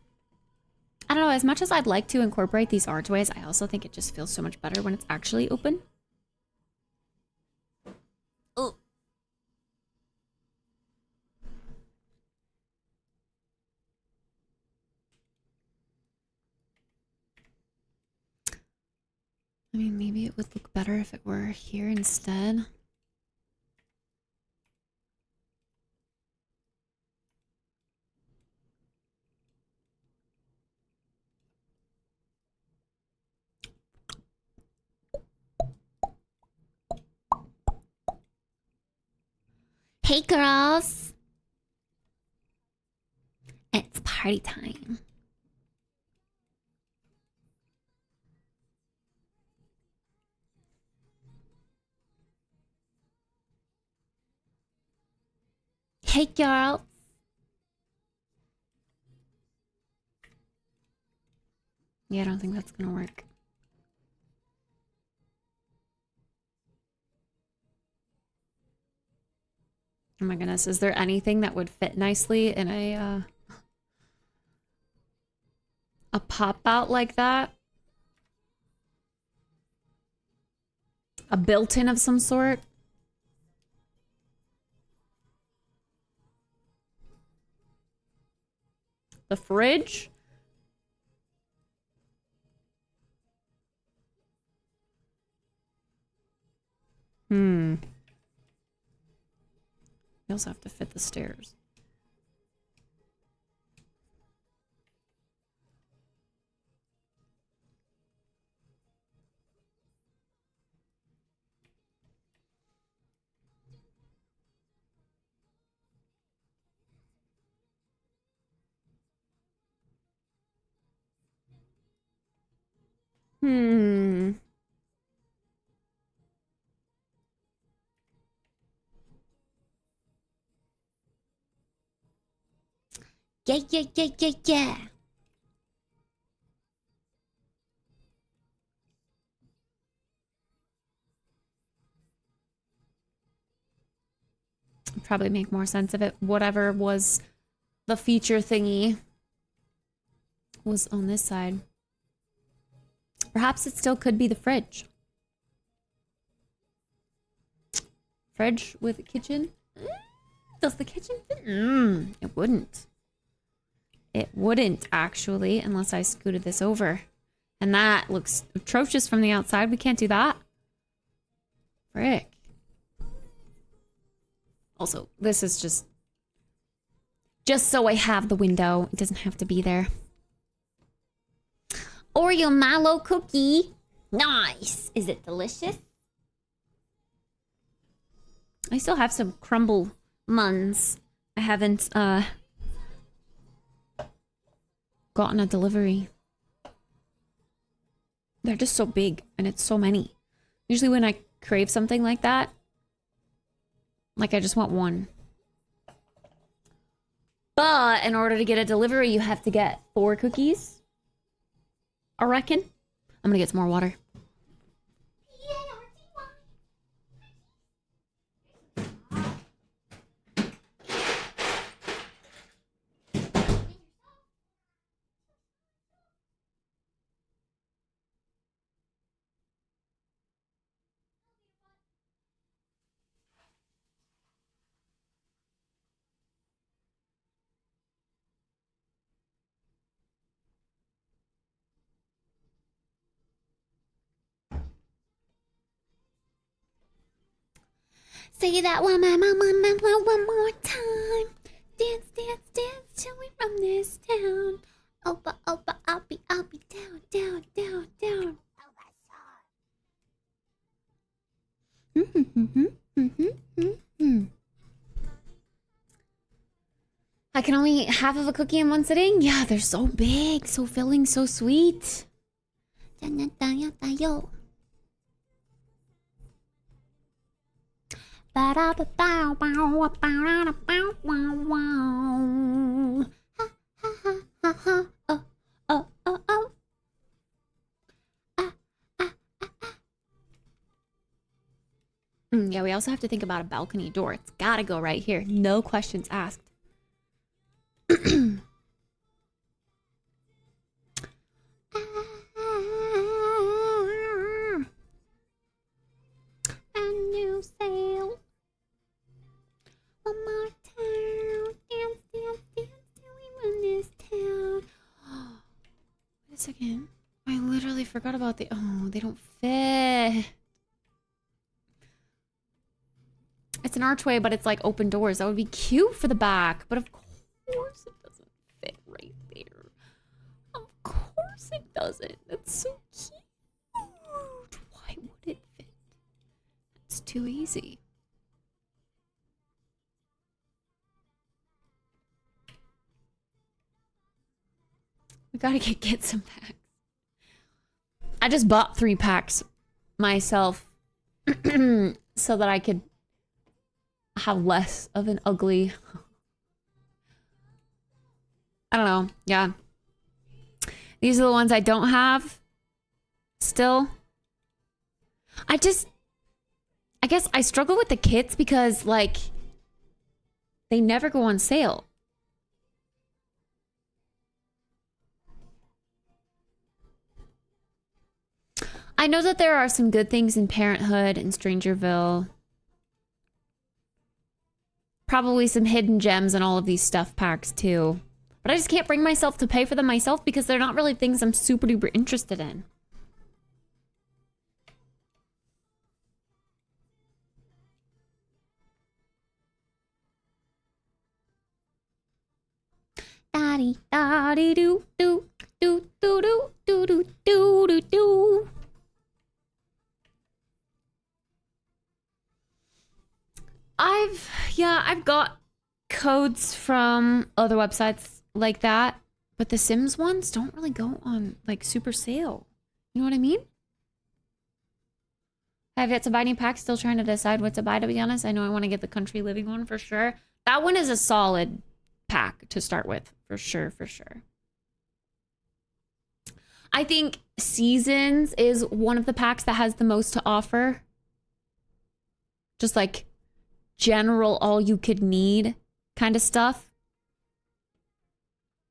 I don't know, as much as I'd like to incorporate these archways, I also think it just feels so much better when it's actually open. Oh. I mean, maybe it would look better if it were here instead. Hey girls! It's party time. Hey girls! Yeah, I don't think that's gonna work. Oh my goodness, is there anything that would fit nicely in a pop-out like that? A built-in of some sort? The fridge? We also have to fit the stairs. Yeah. Probably make more sense of it. Whatever was the feature thingy was on this side. Perhaps it still could be the fridge. Fridge with a kitchen? Does the kitchen fit? It wouldn't. It wouldn't, actually, unless I scooted this over. And that looks atrocious from the outside. We can't do that. Frick. Also, this is just... Just so I have the window. It doesn't have to be there. Oreo Milo cookie. Nice. Is it delicious? I still have some crumble muns. I haven't gotten a delivery. They're just so big and it's so many. Usually when I crave something like that, like I just want one. But in order to get a delivery, you have to get 4 cookies. I reckon. I'm gonna get some more water. Say that one more time. Dance, dance, dance till we run this town. Opa, opa, I'll be down, down, down, down. I can only eat half of a cookie in one sitting? Yeah, they're so big, so filling, so sweet. Yeah, we also have to think about a balcony door. It's gotta go right here. No questions asked. A new sail. One more time. Dance, dance, dance till we run this town. Wait a second. I literally forgot about the... Oh, they don't fit. It's an archway, but it's like open doors. That would be cute for the back. But of course it doesn't fit right there. Of course it doesn't. That's so cute. Why would it fit? It's too easy. We gotta get some packs. I just bought 3 packs myself so that I could have less of an ugly... I don't know. Yeah. These are the ones I don't have still. I guess I struggle with the kits because, like, they never go on sale. I know that there are some good things in Parenthood and Strangerville. Probably some hidden gems in all of these stuff packs too. But I just can't bring myself to pay for them myself because they're not really things I'm super duper interested in. Da-dee, da-dee, doo, doo, doo, doo, doo, doo, doo, doo, doo, doo. I've got codes from other websites like that, but the Sims ones don't really go on like super sale. You know what I mean? I've yet to buy any packs, still trying to decide what to buy, to be honest. I know I want to get the country living one for sure. That one is a solid pack to start with, for sure, for sure. I think Seasons is one of the packs that has the most to offer. Just like general all you could need kind of stuff.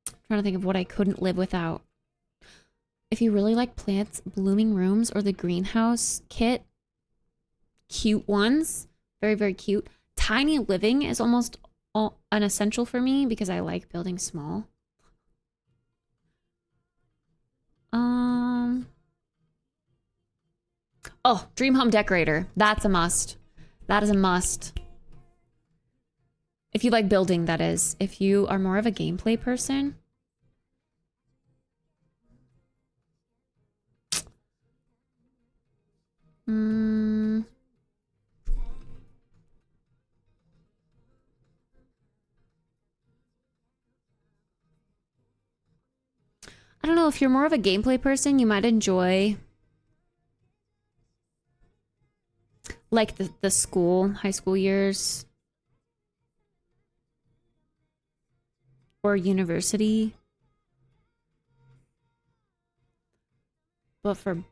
I'm trying to think of what I couldn't live without. If you really like plants, Blooming Rooms or the Greenhouse kit, cute ones, very, very cute. Tiny Living is almost an essential for me because I like building small. Oh, Dream Home Decorator. That's a must. That is a must. If you like building, that is. If you are more of a gameplay person. I don't know, if you're more of a gameplay person, you might enjoy like the school, high school years. Or university. But for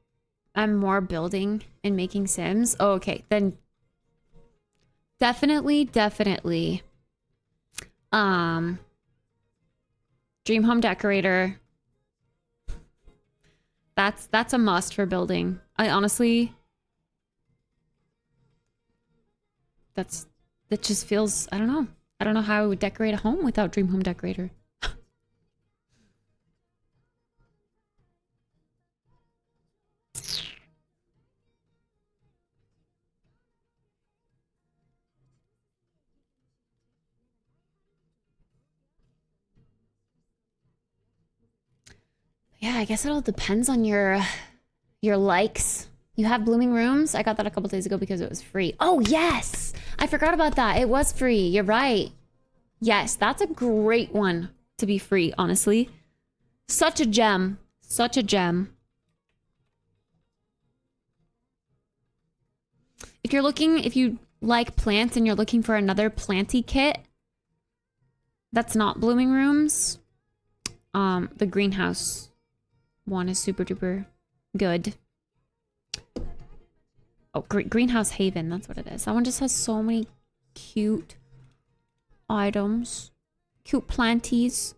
I'm more building and making Sims. Oh, okay, then definitely Dream Home Decorator. That's a must for building. I honestly that just feels, I don't know. I don't know how I would decorate a home without Dream Home Decorator. Yeah, I guess it all depends on your likes. You have blooming rooms? I got that a couple days ago because it was free. Oh, yes! I forgot about that. It was free. You're right. Yes, that's a great one to be free, honestly. Such a gem. Such a gem. If you like plants and you're looking for another planty kit that's not blooming rooms, the greenhouse one is super duper good. Oh, Greenhouse Haven, that's what it is. That one just has so many cute items. Cute planties.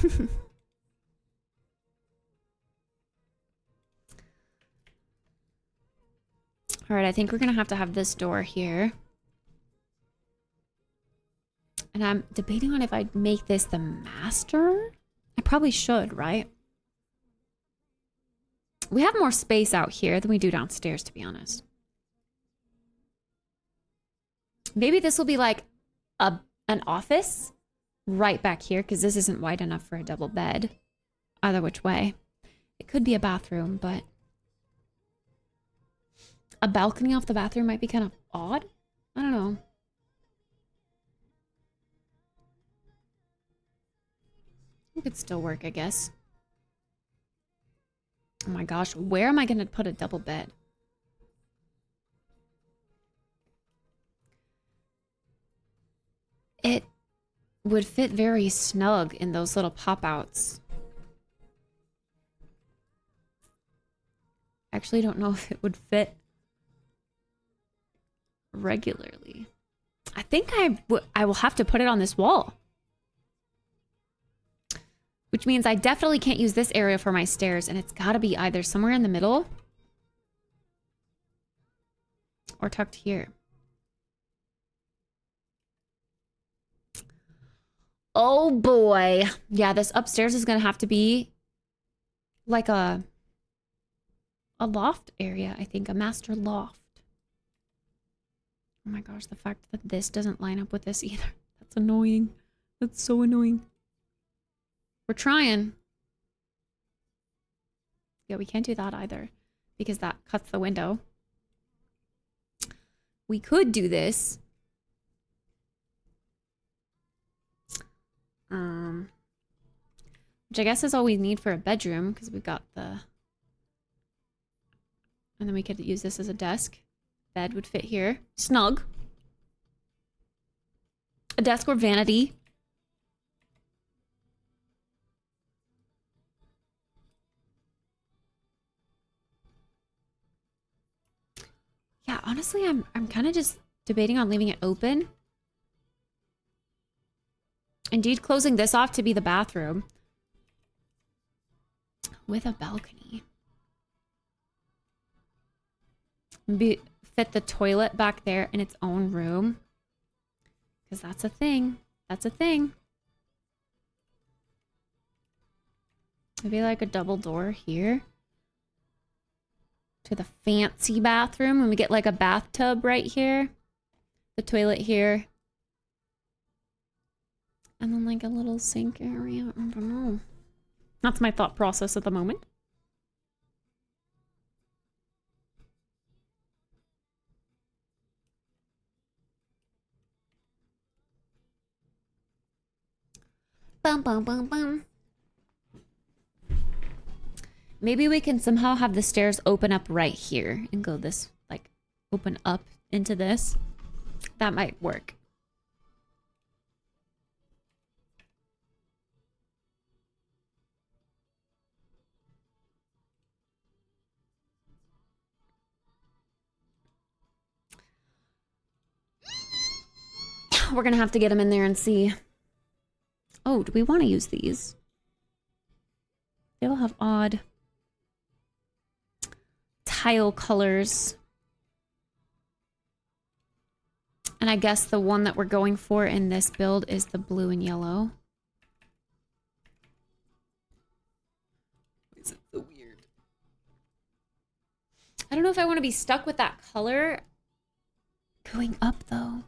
All right, I think we're gonna have to have this door here. And I'm debating on if I'd make this the master. I probably should, right? We have more space out here than we do downstairs, to be honest. Maybe this will be like an office right back here, because this isn't wide enough for a double bed. Either which way. It could be a bathroom, but a balcony off the bathroom might be kind of odd. I don't know. It could still work, I guess. Oh my gosh, where am I going to put a double bed? It would fit very snug in those little pop-outs. Actually, don't know if it would fit regularly. I think I will have to put it on this wall. Which means I definitely can't use this area for my stairs, and it's got to be either somewhere in the middle or tucked here. Oh boy. Yeah, this upstairs is going to have to be like a loft area, I think. A master loft. Oh my gosh, the fact that this doesn't line up with this either. That's annoying. That's so annoying. We're trying. Yeah, we can't do that either because that cuts the window. We could do this. Which I guess is all we need for a bedroom because we've got the... And then we could use this as a desk. Bed would fit here. Snug. A desk or vanity. Yeah, honestly, I'm kind of just debating on leaving it open. Indeed, closing this off to be the bathroom. With a balcony. Maybe fit the toilet back there in its own room. Because that's a thing. That's a thing. Maybe like a double door here. To the fancy bathroom. And we get like a bathtub right here. The toilet here. And then like a little sink area. I don't know. That's my thought process at the moment. Bum, bum, bum, bum. Maybe we can somehow have the stairs open up right here and go this, like, open up into this. That might work. We're gonna have to get them in there and see. Oh, do we want to use these? They all have odd tile colors. And I guess the one that we're going for in this build is the blue and yellow. Is it so weird? I don't know if I want to be stuck with that color going up though.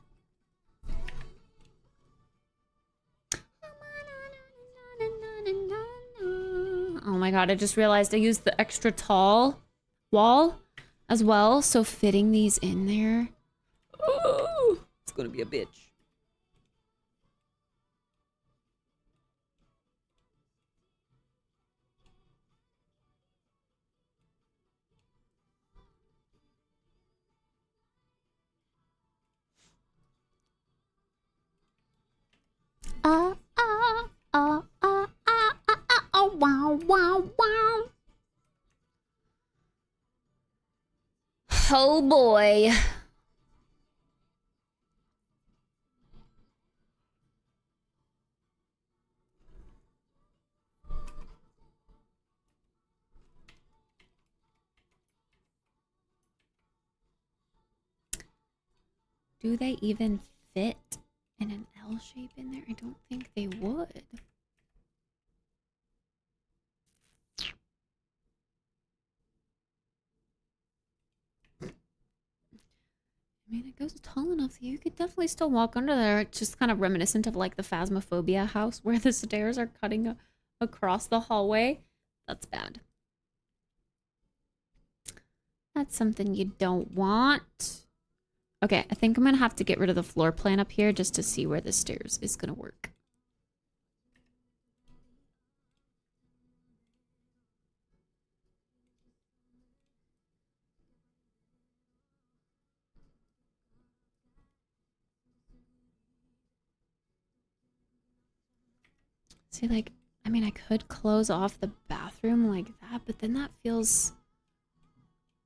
Oh my god, I just realized I used the extra tall wall as well, so fitting these in there. Oh, it's gonna be a bitch. Wow, wow, wow. Oh boy. Do they even fit in an L shape in there? I don't think they would. I mean, it goes tall enough that you could definitely still walk under there. It's just kind of reminiscent of like the Phasmophobia house where the stairs are cutting across the hallway. That's bad. That's something you don't want. Okay, I think I'm gonna have to get rid of the floor plan up here just to see where the stairs is gonna work. See, like, I mean, I could close off the bathroom like that, but then that feels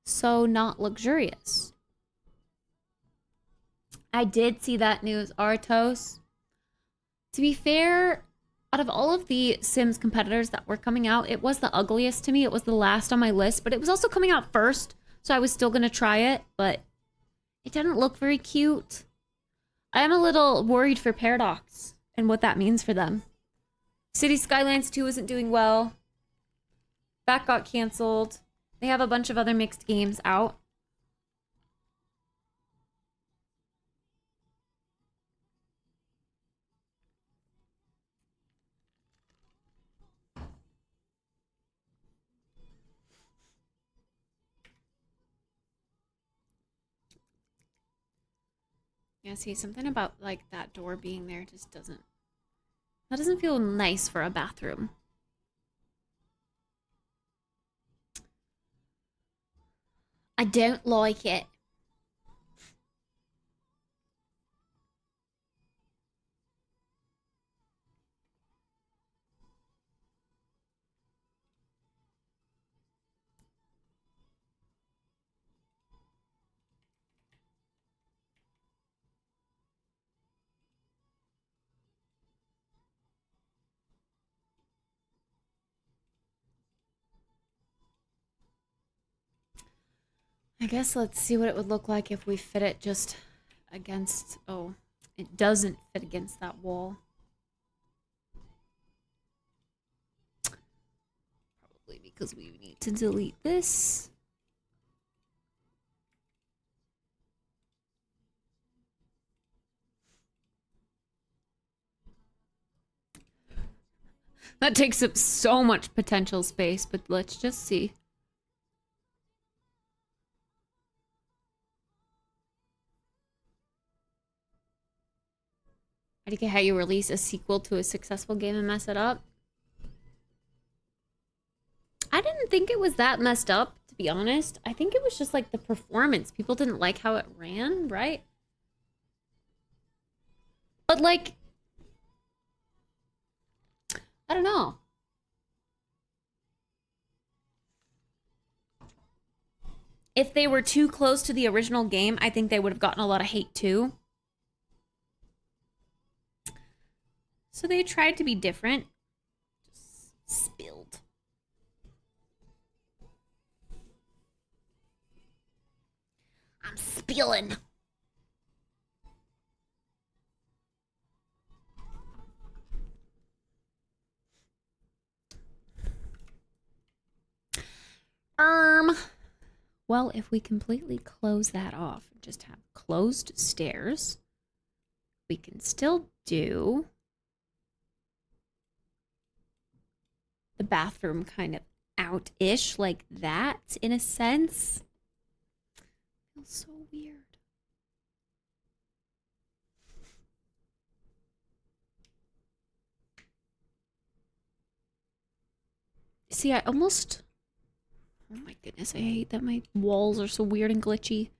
so not luxurious. I did see that news, Artos. To be fair, out of all of the Sims competitors that were coming out, it was the ugliest to me. It was the last on my list, but it was also coming out first, so I was still going to try it, but it didn't look very cute. I am a little worried for Paradox and what that means for them. City Skylines 2 isn't doing well. That got canceled. They have a bunch of other mixed games out. Yeah, see, something about like that door being there just doesn't... That doesn't feel nice for a bathroom. I don't like it. I guess let's see what it would look like if we fit it just against... Oh, it doesn't fit against that wall. Probably because we need to delete this. That takes up so much potential space, but let's just see. I do get how you release a sequel to a successful game and mess it up. I didn't think it was that messed up, to be honest. I think it was just like the performance. People didn't like how it ran, right? But like, I don't know. If they were too close to the original game, I think they would have gotten a lot of hate too. So they tried to be different. Just spilled. I'm spilling. Well, if we completely close that off, just have closed stairs, we can still do the bathroom kind of out-ish like that, in a sense. Feels so weird. See, I almost... Oh my goodness, I hate that my walls are so weird and glitchy.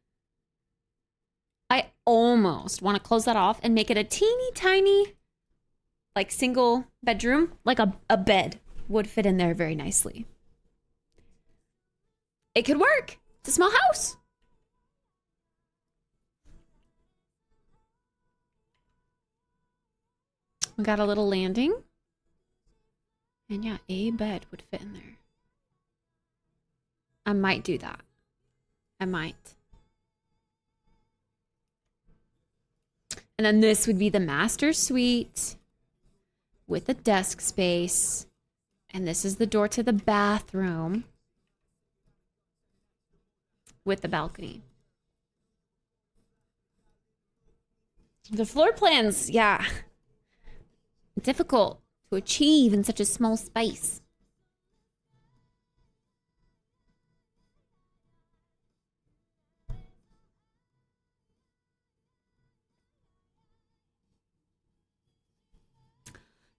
I almost want to close that off and make it a teeny tiny, like, single bedroom. Like a bed would fit in there very nicely. It could work. It's a small house. We got a little landing. And yeah, a bed would fit in there. I might do that. I might. And then this would be the master suite with a desk space. And this is the door to the bathroom with the balcony. The floor plans, yeah. Difficult to achieve in such a small space.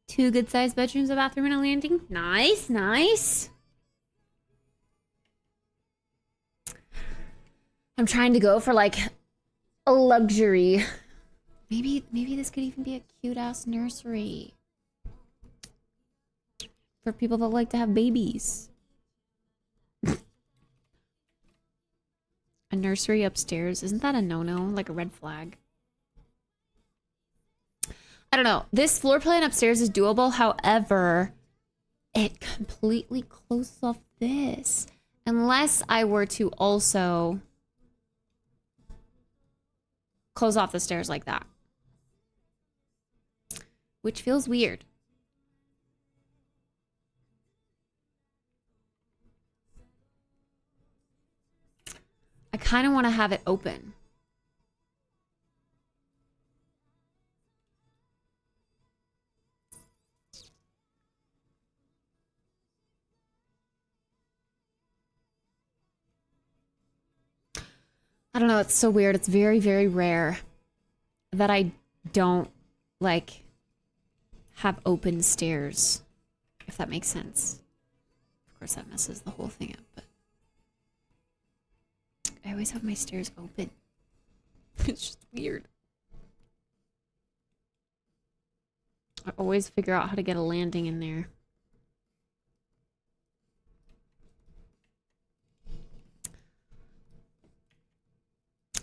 Two good-sized bedrooms, a bathroom, and a landing. Nice, nice. I'm trying to go for like a luxury. Maybe this could even be a cute-ass nursery for people that like to have babies. A nursery upstairs, isn't that a no-no? Like a red flag. I don't know. This floor plan upstairs is doable. However, it completely closes off this. Unless I were to also close off the stairs like that. Which feels weird. I kind of want to have it open. I don't know, it's so weird. It's very, very rare that I don't, like, have open stairs, if that makes sense. Of course, that messes the whole thing up, but I always have my stairs open. It's just weird. I always figure out how to get a landing in there.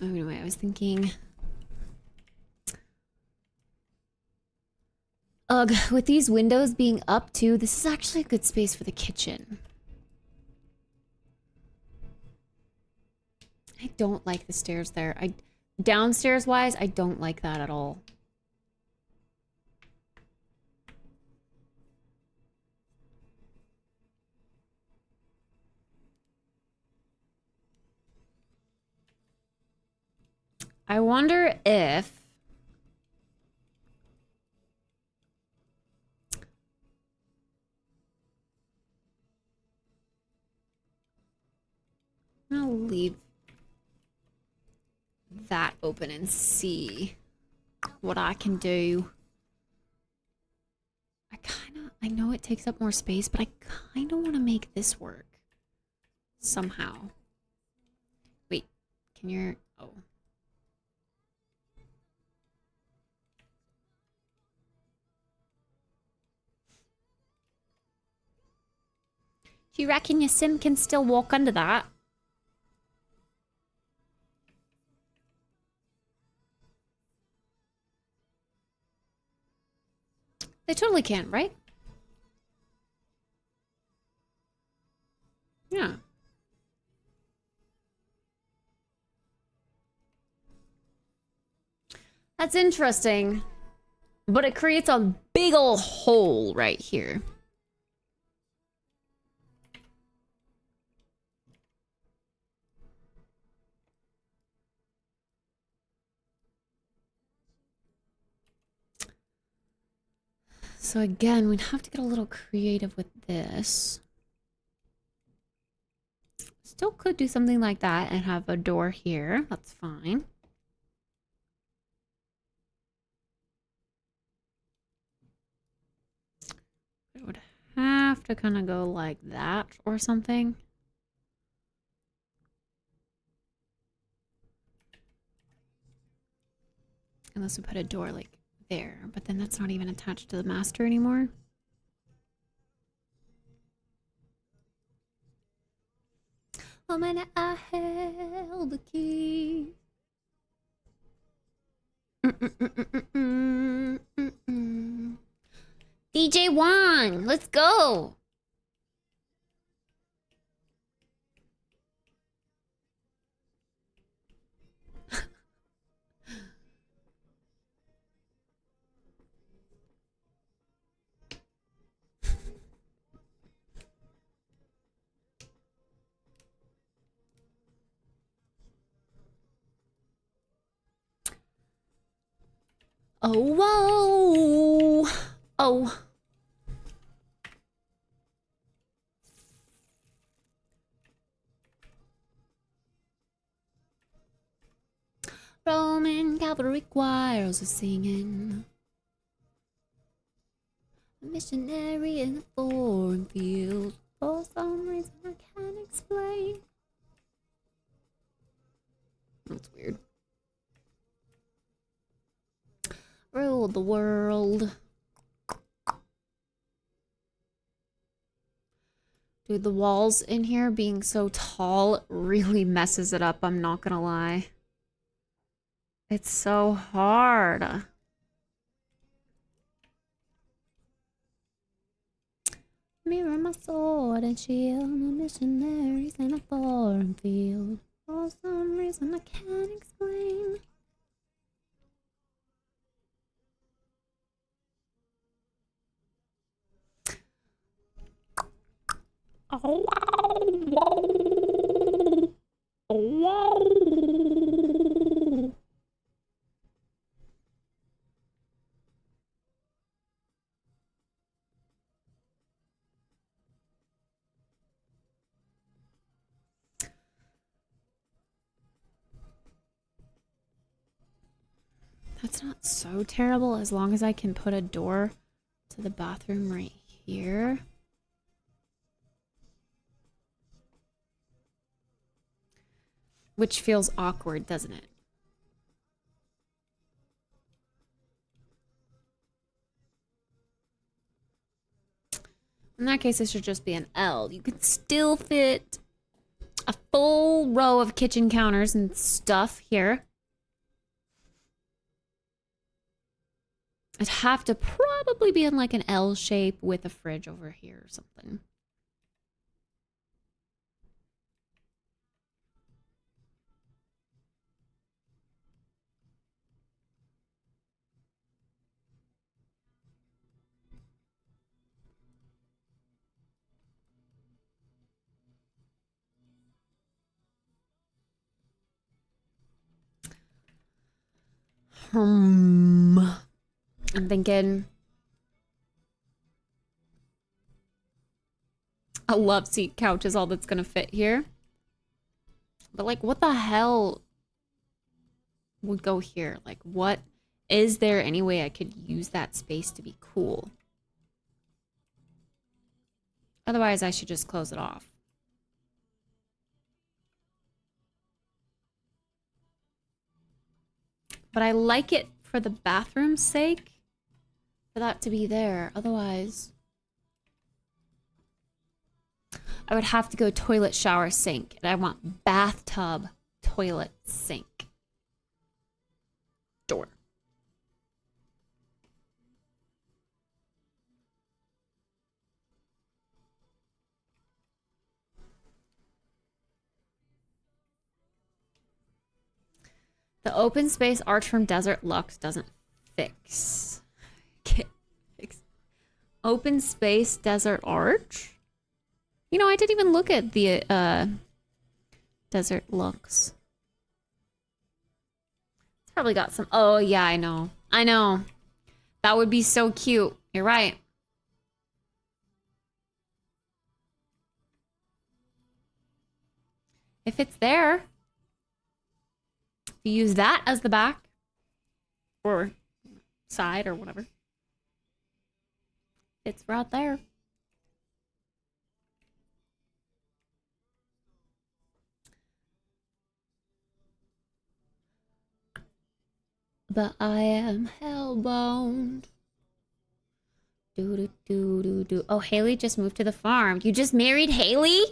Anyway, I was thinking... Ugh, with these windows being up too, this is actually a good space for the kitchen. I don't like the stairs there. Downstairs wise, I don't like that at all. I wonder if I'll leave that open and see what I can do. I know it takes up more space, but I kind of want to make this work somehow. Wait, can you... Oh. Do you reckon your sim can still walk under that? They totally can, right? Yeah. That's interesting. But it creates a big ol' hole right here. So again, we'd have to get a little creative with this. Still could do something like that and have a door here. That's fine. It would have to kind of go like that or something. Unless we put a door like there, but then that's not even attached to the master anymore. Oh man, I held the key. DJ Juan, let's go. Oh, whoa. Oh. Roman cavalry choirs are singing. A missionary in a foreign field. For some reason I can't explain. That's weird. Rule the world. Dude, the walls in here being so tall really messes it up, I'm not gonna lie. It's so hard. Mirror my sword and shield, my missionaries in a foreign field. For some reason I can't explain. Oh, wow. Oh, wow. That's not so terrible as long as I can put a door to the bathroom right here. Which feels awkward, doesn't it? In that case, it should just be an L. You could still fit a full row of kitchen counters and stuff here. It'd have to probably be in like an L shape with a fridge over here or something. I'm thinking a love seat couch is all that's gonna fit here. But like, what the hell would go here? Like, what is there any way I could use that space to be cool? Otherwise, I should just close it off. But I like it for the bathroom's sake, for that to be there. Otherwise, I would have to go toilet, shower, sink. And I want bathtub, toilet, sink. Door. The open space arch from Desert Lux doesn't fix. Fix. Open space desert arch? You know, I didn't even look at the Desert Lux. It's probably got some... Oh, yeah, I know. I know. That would be so cute. You're right. If it's there... You use that as the back or side or whatever. It's right there. But I am hellbound. Do do do do do. Oh, Haley just moved to the farm. You just married Haley?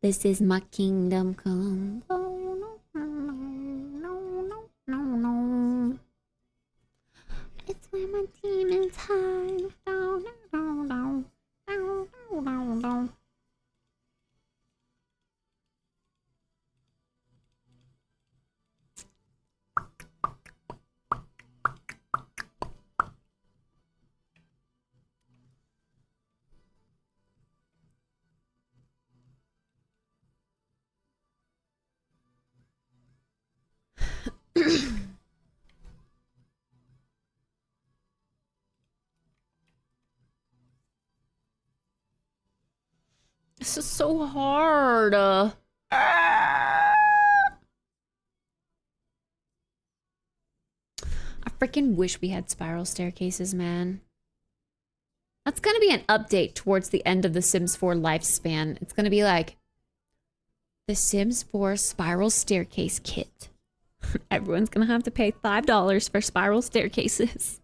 This is my kingdom come. Oh, no, no, no, no, no, no. It's where my demons hide. No, no, no, no, no, no, no. This is so hard. I freaking wish we had spiral staircases, man. That's gonna be an update towards the end of the Sims 4 lifespan. It's gonna be like the Sims 4 spiral staircase kit. Everyone's gonna have to pay $5 for spiral staircases.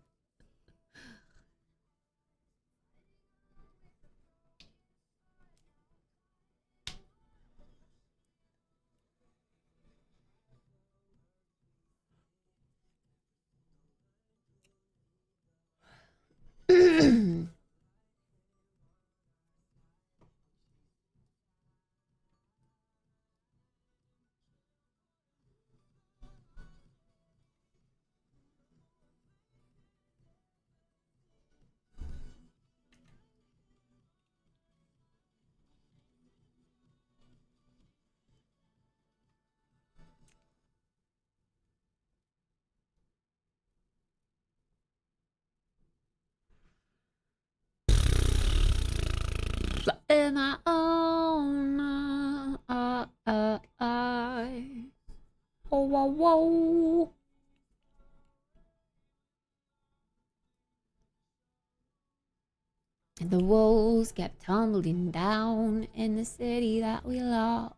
In my own eye. Oh, whoa, whoa. And the walls kept tumbling down in the city that we love.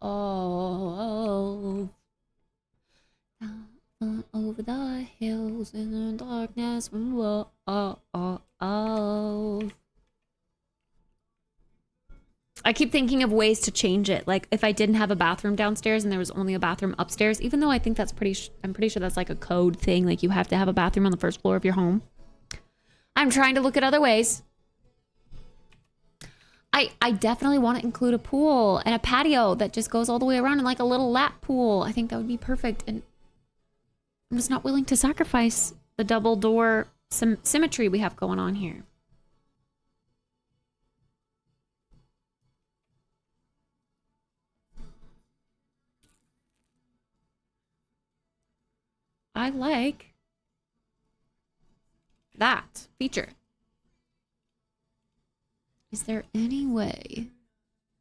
Down over the hills in the darkness we love. I keep thinking of ways to change it. Like if I didn't have a bathroom downstairs and there was only a bathroom upstairs, even though I think that's I'm pretty sure that's like a code thing. Like you have to have a bathroom on the first floor of your home. I'm trying to look at other ways. I definitely want to include a pool and a patio that just goes all the way around and like a little lap pool. I think that would be perfect. And I'm just not willing to sacrifice the double door symmetry we have going on here. I like that feature. Is there any way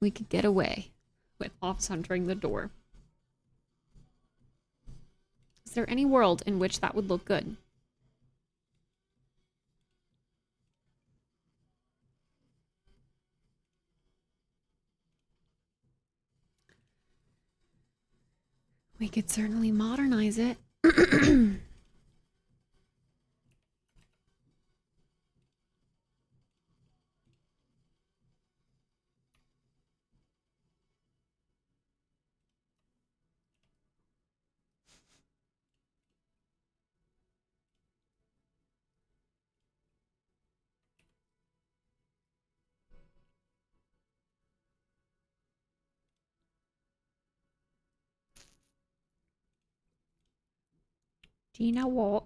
we could get away with offs entering the door. Is there any world in which that would look good? We could certainly modernize it. Do you know what?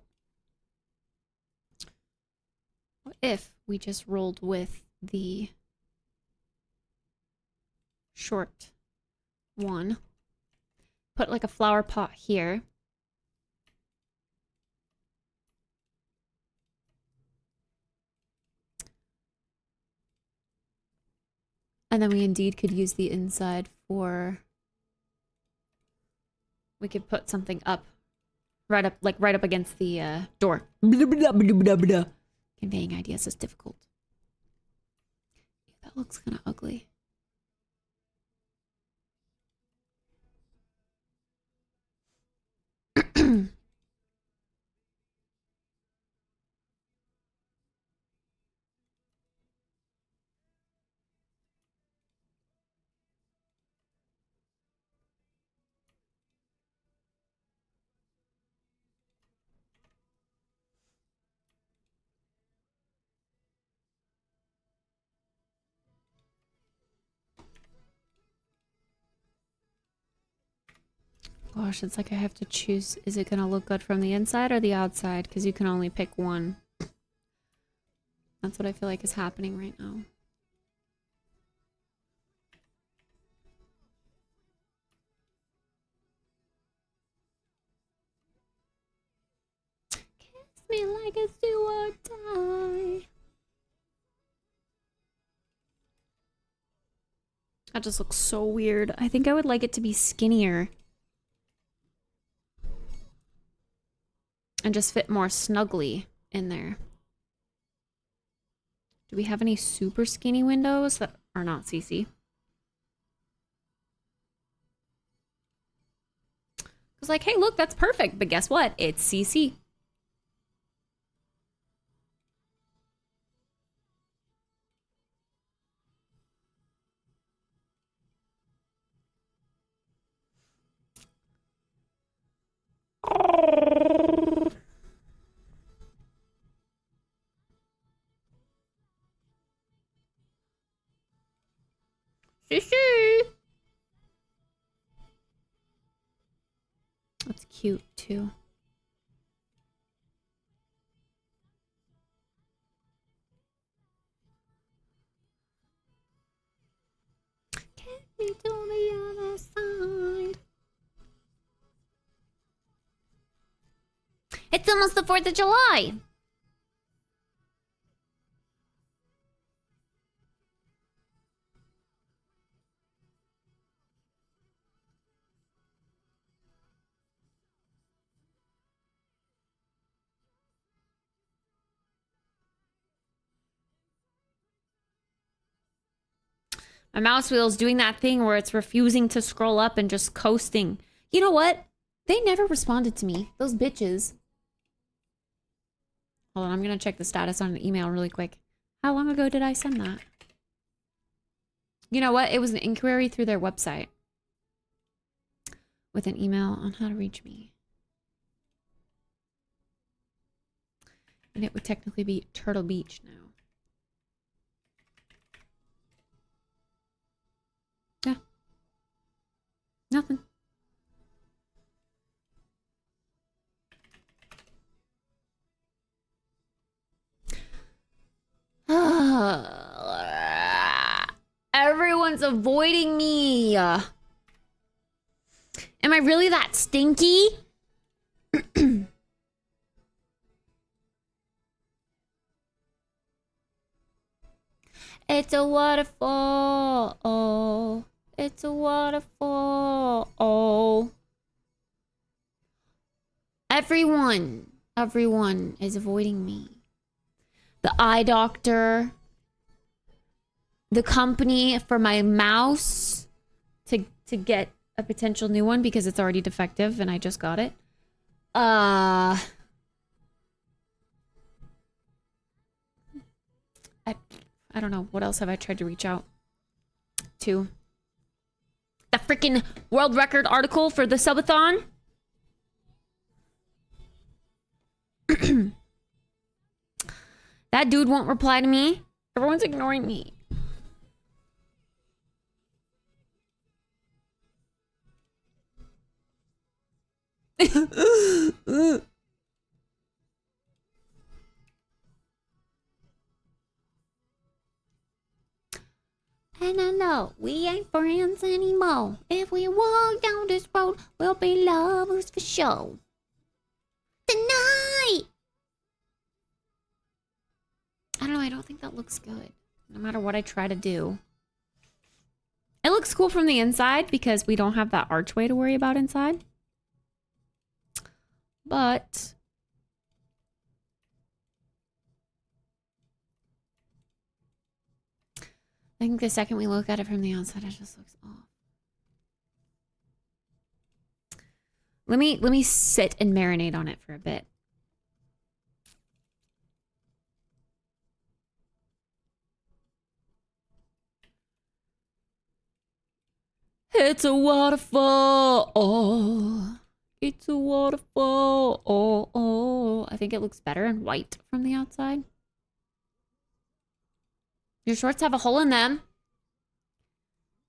What if we just rolled with the short one? Put like a flower pot here. And then we indeed could use the inside for... We could put something up. Right up, like right up against the door. Blah, blah, blah, blah, blah. Conveying ideas is difficult. That looks kind of ugly. Gosh, it's like I have to choose. Is it gonna look good from the inside or the outside? Because you can only pick one. That's what I feel like is happening right now. Kiss me like it's do or die. That just looks so weird. I think I would like it to be skinnier. And just fit more snugly in there. Do we have any super skinny windows that are not CC? It's like, hey, look, that's perfect. But guess what? It's CC. That's cute too. Get me to the other side. It's almost the 4th of July. My mouse wheel is doing that thing where it's refusing to scroll up and just coasting. You know what? They never responded to me. Those bitches. Hold on, I'm gonna check the status on an email really quick. How long ago did I send that? You know what? It was an inquiry through their website. With an email on how to reach me. And it would technically be Turtle Beach now. Yeah. Nothing. Everyone's avoiding me. Am I really that stinky? It's a waterfall. Oh, It's a waterfall. Oh. Everyone is avoiding me. The eye doctor. The company for my mouse to get a potential new one because it's already defective and I just got it. I don't know. What else have I tried to reach out to? The freaking world record article for the subathon? That dude won't reply to me. Everyone's ignoring me. And I know we ain't friends anymore. If we walk down this road, we'll be lovers for sure. Tonight! I don't know, I don't think that looks good. No matter what I try to do. It looks cool from the inside because we don't have that archway to worry about inside. But I think the second we look at it from the outside, it just looks off. Let me sit and marinate on it for a bit. It's a waterfall. Oh, it's a waterfall. Oh, oh. I think it looks better in white from the outside. Your shorts have a hole in them.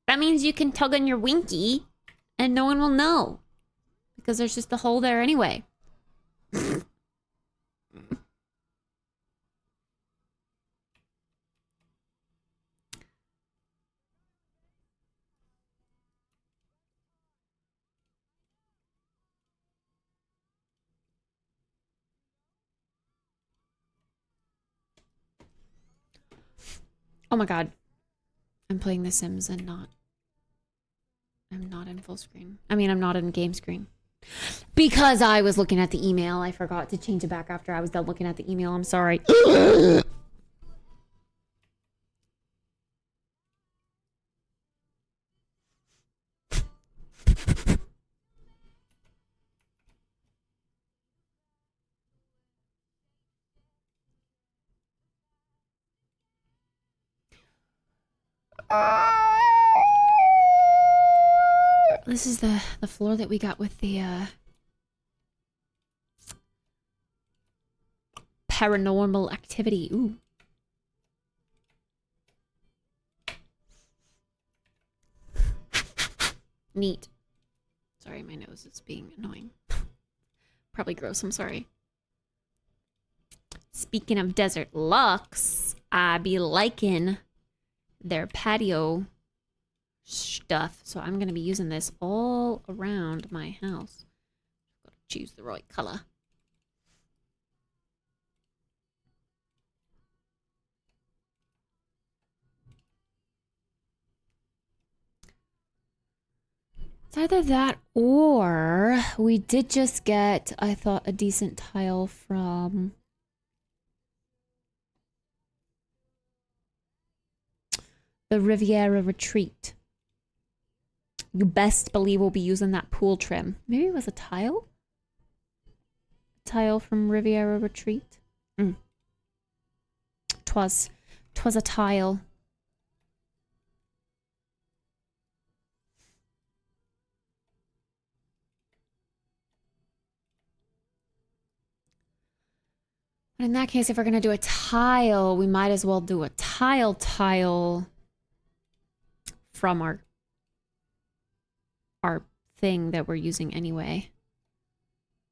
That means you can tug on your winky and no one will know. Because there's just a hole there anyway. Oh my god. I'm playing The Sims and I'm not in full screen. I mean, I'm not in game screen. Because I was looking at the email. I forgot to change it back after I was done looking at the email. I'm sorry. This is the floor that we got with the paranormal activity. Ooh. Neat. Sorry, my nose is being annoying. Probably gross, I'm sorry. Speaking of Desert Lux, I be liking their patio stuff. So I'm going to be using this all around my house. Gotta choose the right color. It's either that or we did just get, I thought, a decent tile from the Riviera Retreat. You best believe we'll be using that pool trim. Maybe it was a tile? A tile from Riviera Retreat? Twas a tile. But in that case, if we're gonna do a tile, we might as well do a tile from our thing that we're using anyway.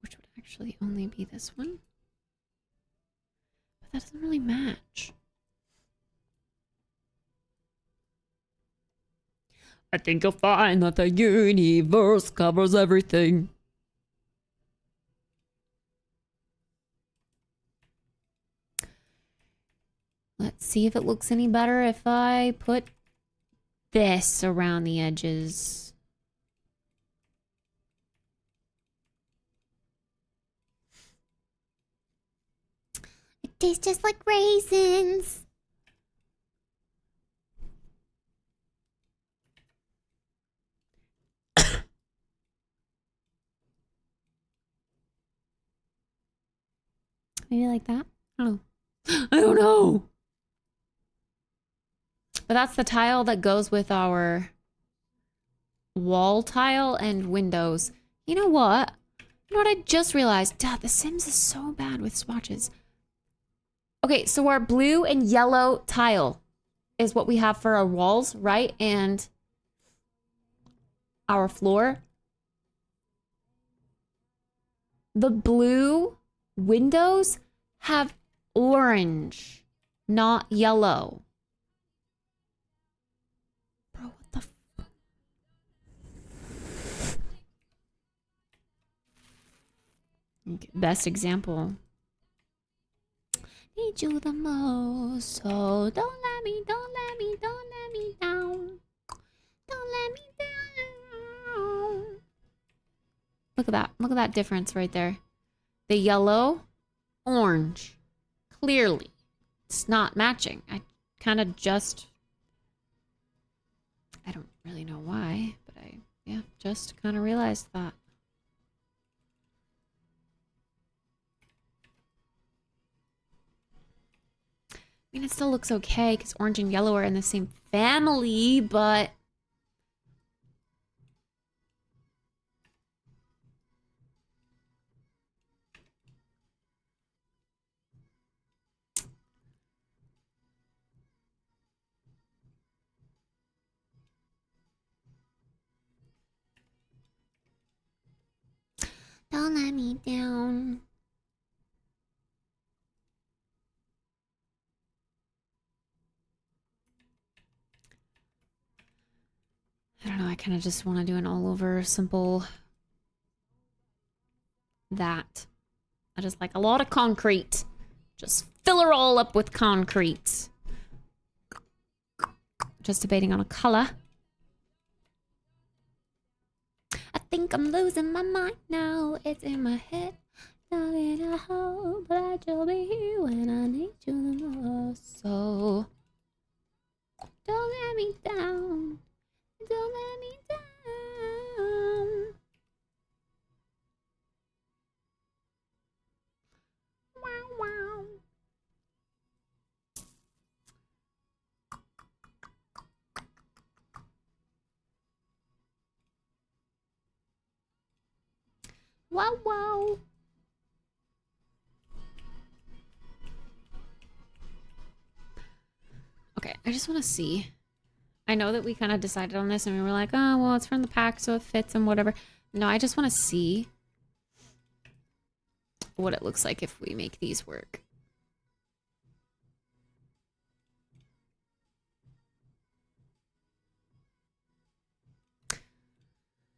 Which would actually only be this one. But that doesn't really match. I think you'll find that the universe covers everything. Let's see if it looks any better if I put this around the edges. It tastes just like raisins. Maybe like that? I don't know. I don't know. But that's the tile that goes with our wall tile and windows. You know what? You know what I just realized? Dad, The Sims is so bad with swatches. Okay, so our blue and yellow tile is what we have for our walls, right? And our floor. The blue windows have orange, not yellow. Bro, what the best example. Need you the most, so don't let me down. Don't let me down. Look at that. Look at that difference right there. The yellow, orange. Clearly, it's not matching. I kind of just... I don't really know why, but yeah, just kind of realized that. I mean, it still looks okay because orange and yellow are in the same family, but... Don't let me down. I don't know, I kind of just want to do an all-over simple... that. I just like a lot of concrete. Just fill her all up with concrete. Just debating on a color. I think I'm losing my mind now. It's in my head. Darling, I hope that you'll be here when I need you the most. So don't let me down. Don't let me down. Wow, wow. Wow, wow. Okay, I just want to see. I know that we kind of decided on this and we were like, oh, well, it's from the pack, so it fits and whatever. No, I just want to see what it looks like if we make these work.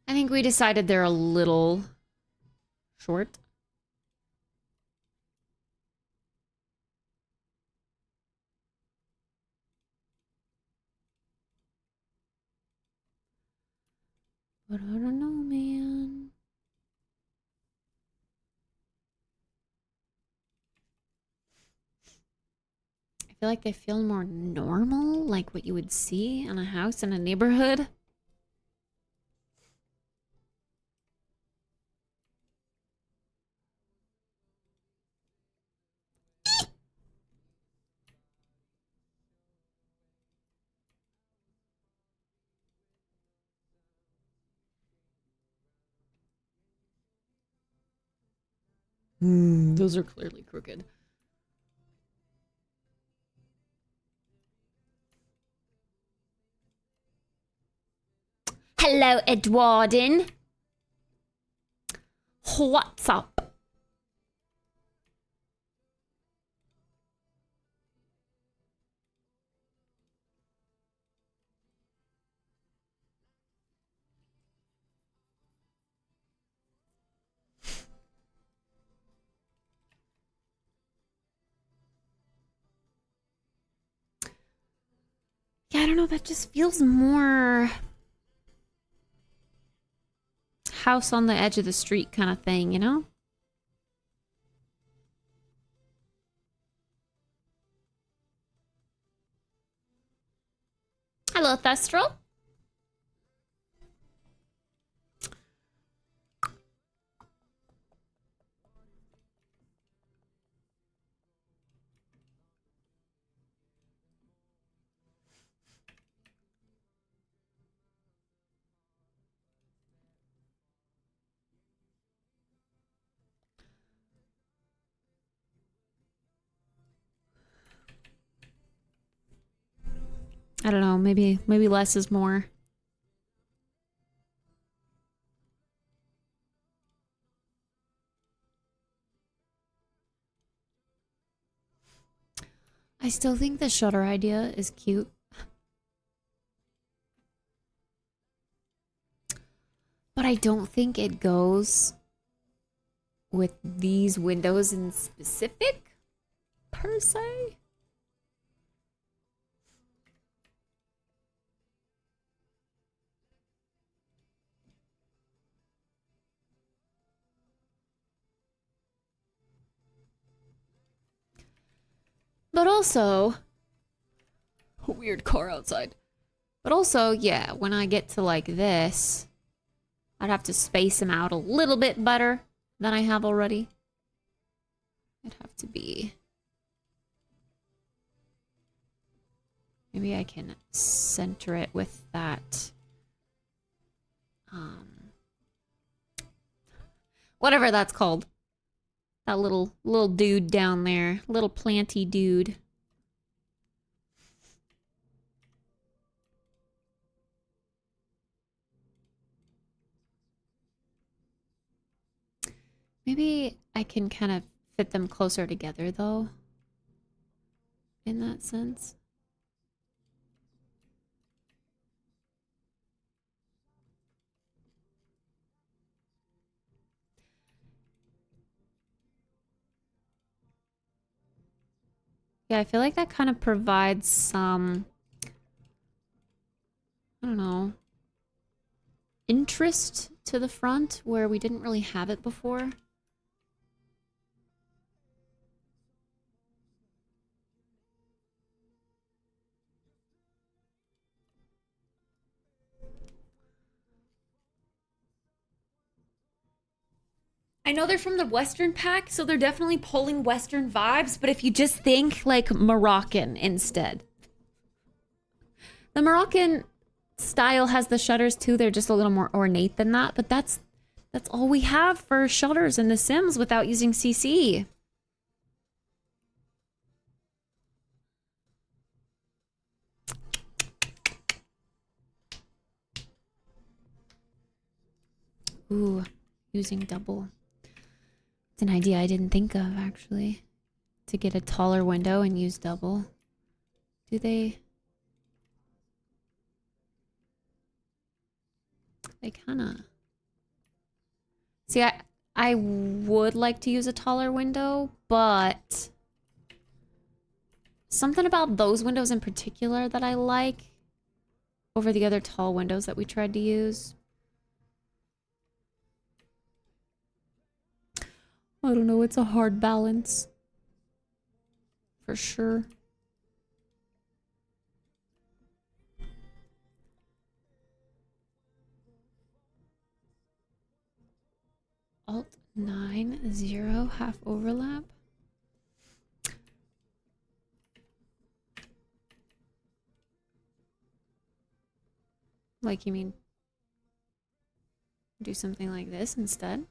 I think we decided they're a little short. But I don't know, man. I feel like they feel more normal, like what you would see in a house in a neighborhood. Those are clearly crooked. Hello, Edwardin. What's up? Yeah, I don't know, that just feels more house on the edge of the street kind of thing, you know? Hello, Thestral. I don't know, maybe less is more. I still think the shutter idea is cute. But I don't think it goes with these windows in specific, per se. But also, a weird car outside. But also, yeah, when I get to like this, I'd have to space them out a little bit better than I have already. It'd have to be... Maybe I can center it with that. Whatever that's called. That little dude down there. Little planty dude. Maybe I can kind of fit them closer together, though. In that sense. Yeah, I feel like that kind of provides some, I don't know, interest to the front where we didn't really have it before. I know they're from the Western pack, so they're definitely pulling Western vibes, but if you just think like Moroccan instead. The Moroccan style has the shutters too, they're just a little more ornate than that, but that's all we have for shutters in The Sims without using CC. Ooh, using double. It's an idea I didn't think of, actually. To get a taller window and use double. Do they? They kinda... See, I would like to use a taller window, but... something about those windows in particular that I like over the other tall windows that we tried to use. I don't know, it's a hard balance. For sure. Alt 9, 0, half overlap. Like, you mean do something like this instead?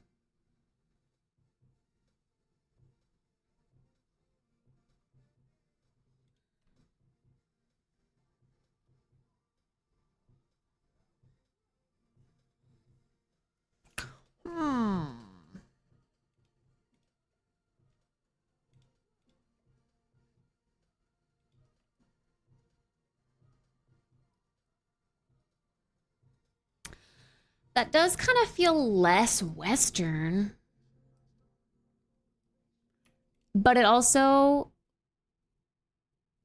That does kind of feel less Western. But it also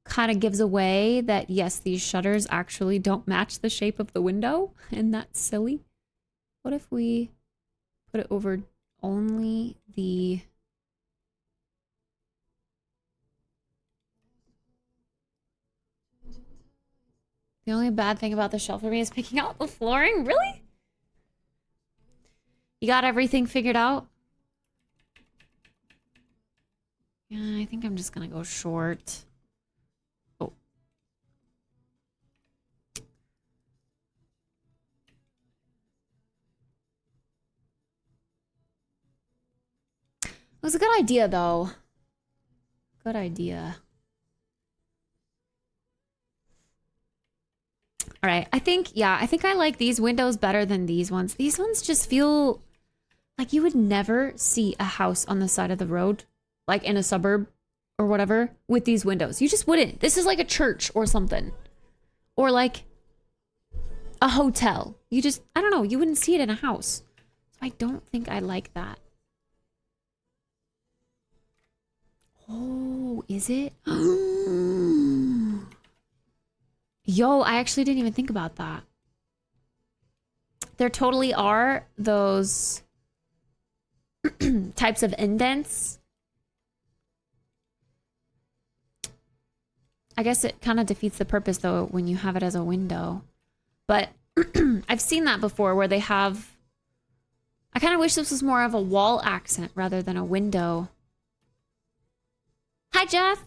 kind of gives away that, yes, these shutters actually don't match the shape of the window, and that's silly. What if we put it over only the... The only bad thing about the shelf for me is picking out the flooring? Really? You got everything figured out? Yeah, I think I'm just gonna go short. Oh. It was a good idea, though. Good idea. All right, I think I like these windows better than these ones. These ones just feel like you would never see a house on the side of the road, like in a suburb or whatever, with these windows. You just wouldn't. This is like a church or something. Or like a hotel. You just, I don't know, you wouldn't see it in a house. So I don't think I like that. Oh, is it? Yo, I actually didn't even think about that. There totally are those types of indents. I guess it kind of defeats the purpose, though, when you have it as a window. But I've seen that before where they have... I kind of wish this was more of a wall accent rather than a window. Hi, Jeff!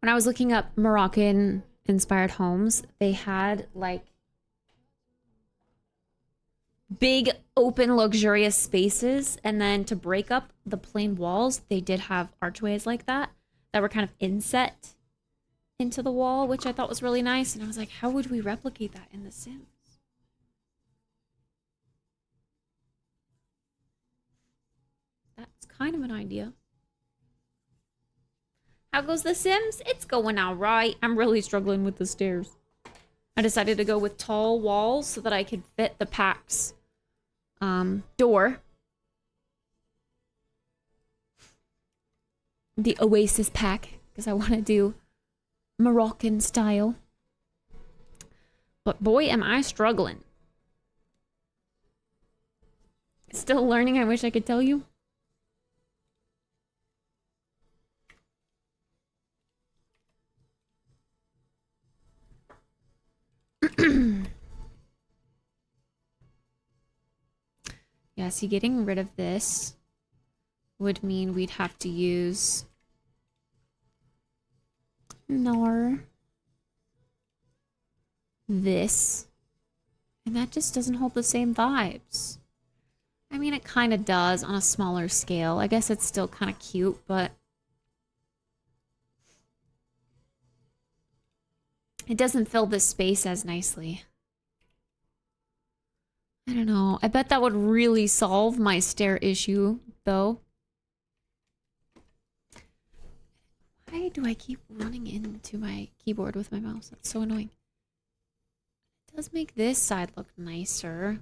When I was looking up Moroccan-inspired homes, they had, like, big, open, luxurious spaces. And then to break up the plain walls, they did have archways like that were kind of inset into the wall, which I thought was really nice. And I was like, how would we replicate that in The Sims? That's kind of an idea. How goes The Sims? It's going all right. I'm really struggling with the stairs. I decided to go with tall walls so that I could fit the PAX door. The Oasis pack, because I want to do Moroccan style. But boy, am I struggling. Still learning, I wish I could tell you. Yeah, see, getting rid of this would mean we'd have to use this. And that just doesn't hold the same vibes. I mean, it kind of does on a smaller scale. I guess it's still kind of cute, but it doesn't fill this space as nicely. I don't know. I bet that would really solve my stair issue, though. Why do I keep running into my keyboard with my mouse? That's so annoying. It does make this side look nicer.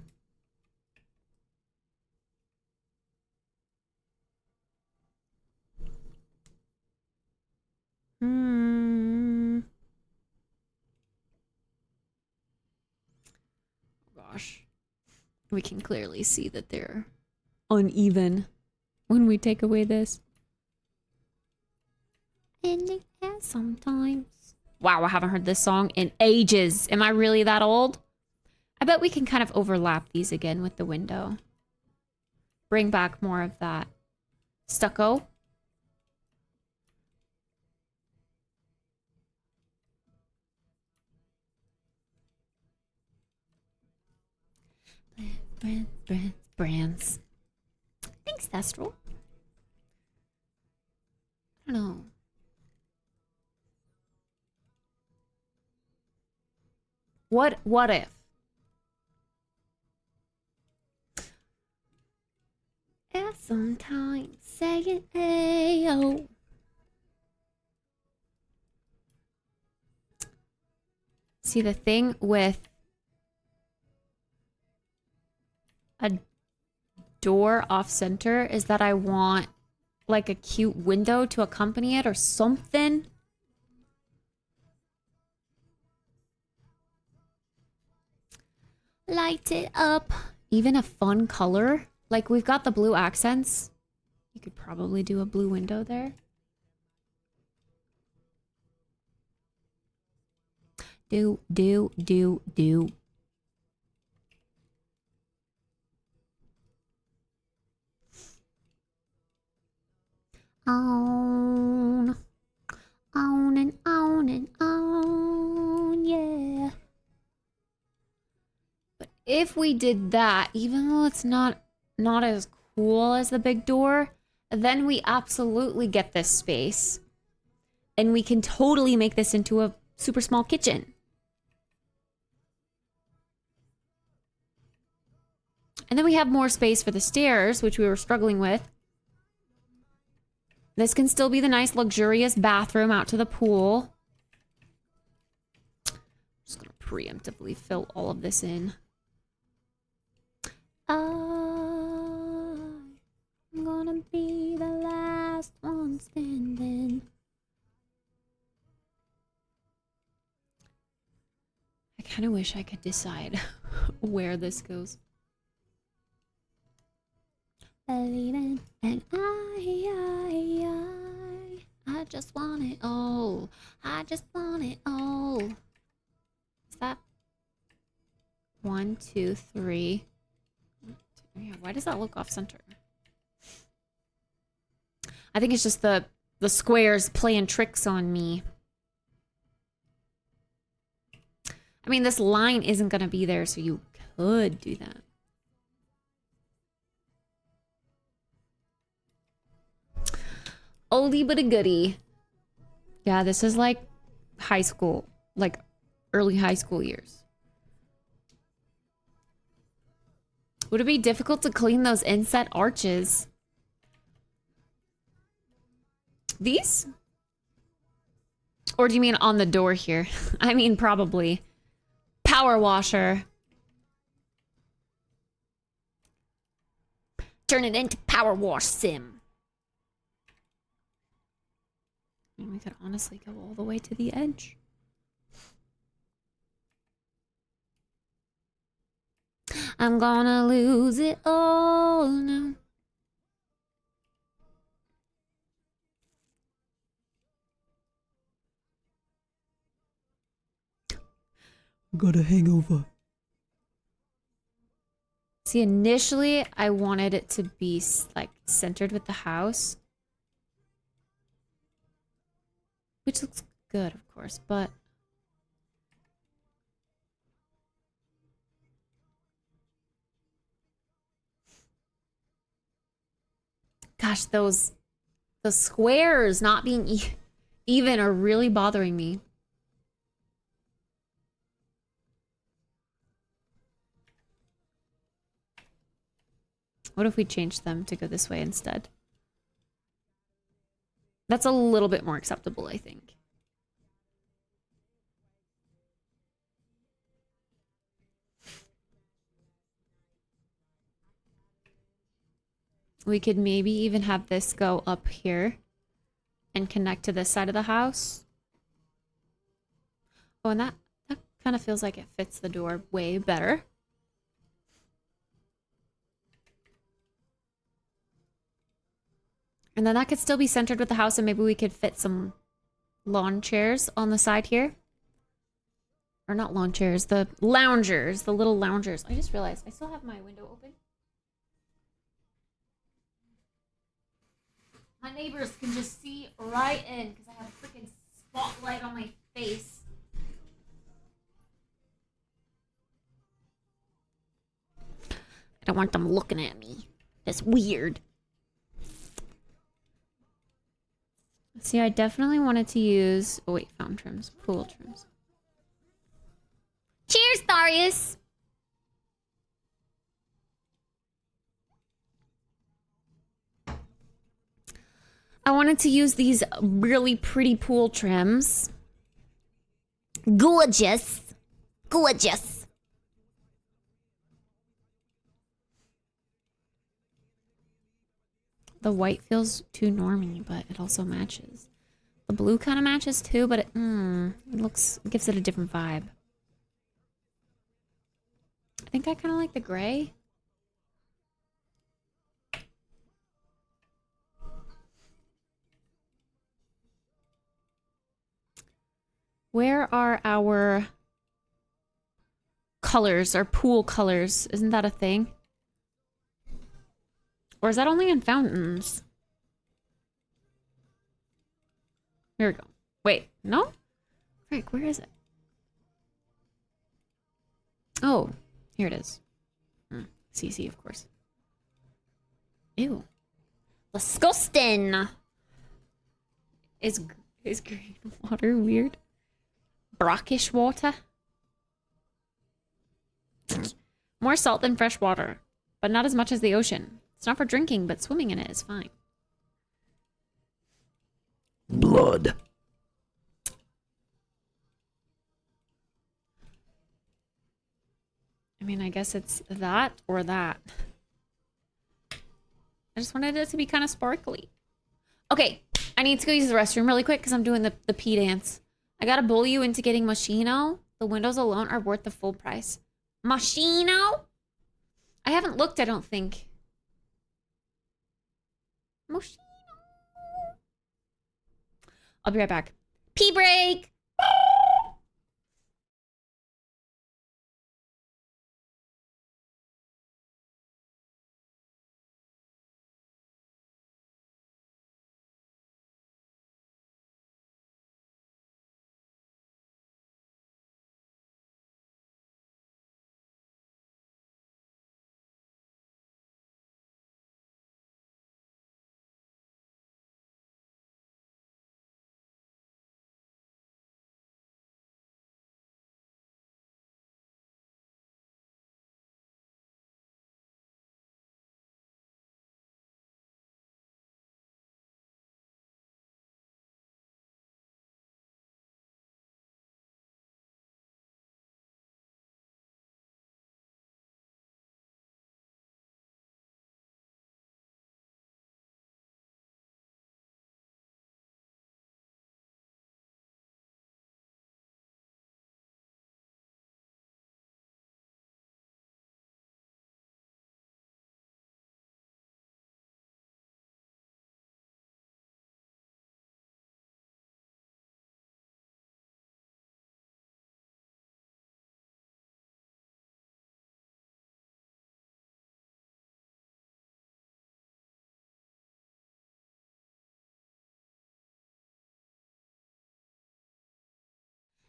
Gosh. We can clearly see that they're uneven when we take away this. And it has sometimes. Wow, I haven't heard this song in ages. Am I really that old? I bet we can kind of overlap these again with the window. Bring back more of that stucco. Brands. Thanks, Thestral. I don't know. What if? Yeah, sometimes saying ayo. See, the thing with door off center is that I want like a cute window to accompany it or something. Light it up. Even a fun color. Like we've got the blue accents. You could probably do a blue window there. Do. On and on and on, yeah. But if we did that, even though it's not as cool as the big door, then we absolutely get this space. And we can totally make this into a super small kitchen. And then we have more space for the stairs, which we were struggling with. This can still be the nice, luxurious bathroom out to the pool. I'm just going to preemptively fill all of this in. I'm gonna be the last one standing. I kind of wish I could decide where this goes. Believing and I just want it all. I just want it all. Is that 1, 2, 3? Yeah, why does that look off center? I think it's just the squares playing tricks on me. I mean, this line isn't gonna be there, so you could do that. Oldie but a goodie. Yeah, this is like high school, like early high school years. Would it be difficult to clean those inset arches? These? Or do you mean on the door here? I mean, probably. Power washer. Turn it into power wash sim. I mean, we could honestly go all the way to the edge. I'm gonna lose it all now. Got a hangover. See, initially I wanted it to be like centered with the house. Which looks good, of course, but gosh, those squares not being even are really bothering me. What if we change them to go this way instead? That's a little bit more acceptable, I think. We could maybe even have this go up here and connect to this side of the house. Oh, and that kind of feels like it fits the door way better. And then that could still be centered with the house, and maybe we could fit some lawn chairs on the side here. Or not lawn chairs, the loungers, the little loungers. I just realized I still have my window open. My neighbors can just see right in because I have a freaking spotlight on my face. I don't want them looking at me. That's weird. See, I definitely wanted to use... Oh, wait, fountain trims. Pool trims. Cheers, Darius! I wanted to use these really pretty pool trims. Gorgeous. Gorgeous. the white feels too normy, but it also matches. The blue kind of matches too, but it gives it a different vibe. I think I kind of like the gray. Where are our colors, our pool colors? Isn't that a thing? Or is that only in fountains? Here we go. Wait, no? Frick, where is it? Oh, here it is. CC, of course. Ew. Disgusting! Is green water weird? Brackish water? More salt than fresh water, but not as much as the ocean. It's not for drinking, but swimming in it is fine. Blood. I mean, I guess it's that or that. I just wanted it to be kind of sparkly. Okay, I need to go use the restroom really quick because I'm doing the pee dance. I gotta bull you into getting Moschino. The windows alone are worth the full price. Moschino? I haven't looked, I don't think. Moschino. I'll be right back. Pee break!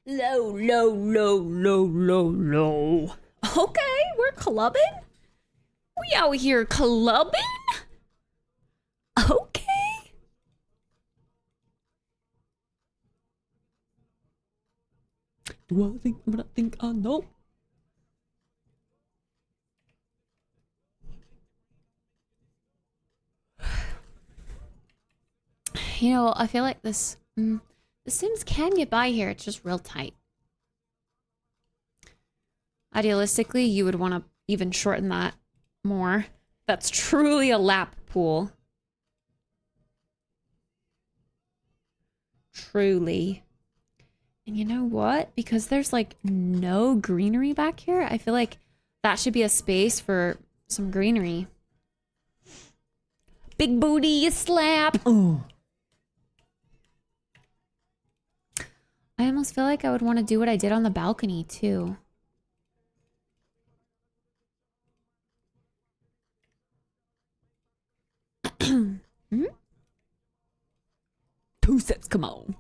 Low. Okay, we're clubbing? We out here clubbing? Okay. Do I think what I think I know? You know, I feel like this the Sims can get by here. It's just real tight. Idealistically, you would want to even shorten that more. That's truly a lap pool. Truly. And you know what? Because there's like no greenery back here, I feel like that should be a space for some greenery. Big booty, you slap. Oh. I almost feel like I would want to do what I did on the balcony too. Hmm? 2 sets, come on.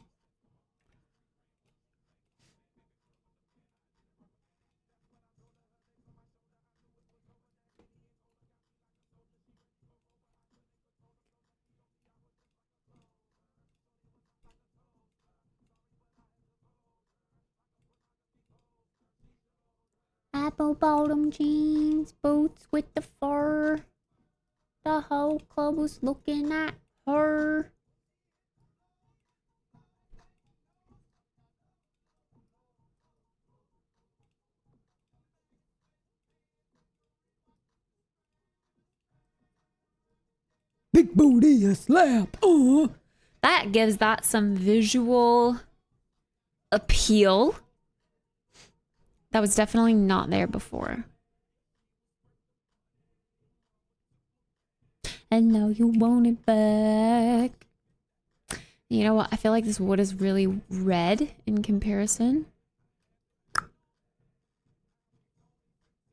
Apple bottom jeans, boots with the fur. The whole club was looking at her. Big booty a slap. That gives that some visual appeal. That was definitely not there before. And now you want it back. You know what? I feel like this wood is really red in comparison.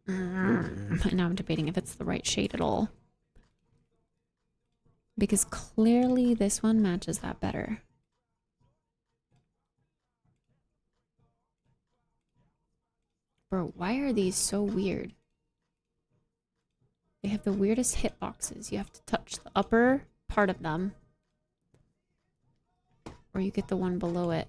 And now I'm debating if it's the right shade at all. Because clearly this one matches that better. Bro, why are these so weird? They have the weirdest hitboxes. You have to touch the upper part of them. Or you get the one below it.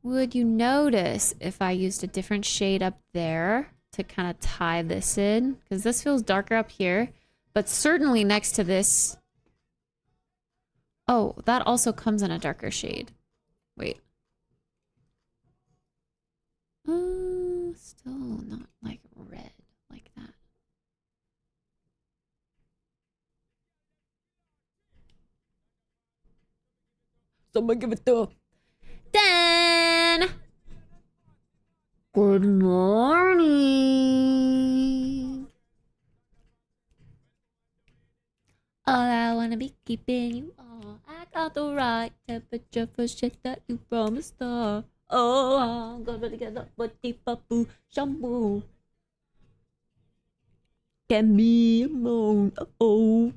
Would you notice if I used a different shade up there to kind of tie this in? Because this feels darker up here. But certainly next to this... Oh, that also comes in a darker shade. Wait. Still not like red like that. Someone give it to. Then, good morning. All I wanna be keeping you on. I got the right temperature for shit that you promised her. Oh, I'm gonna get up with the papu shampoo. Get me a moan. Oh.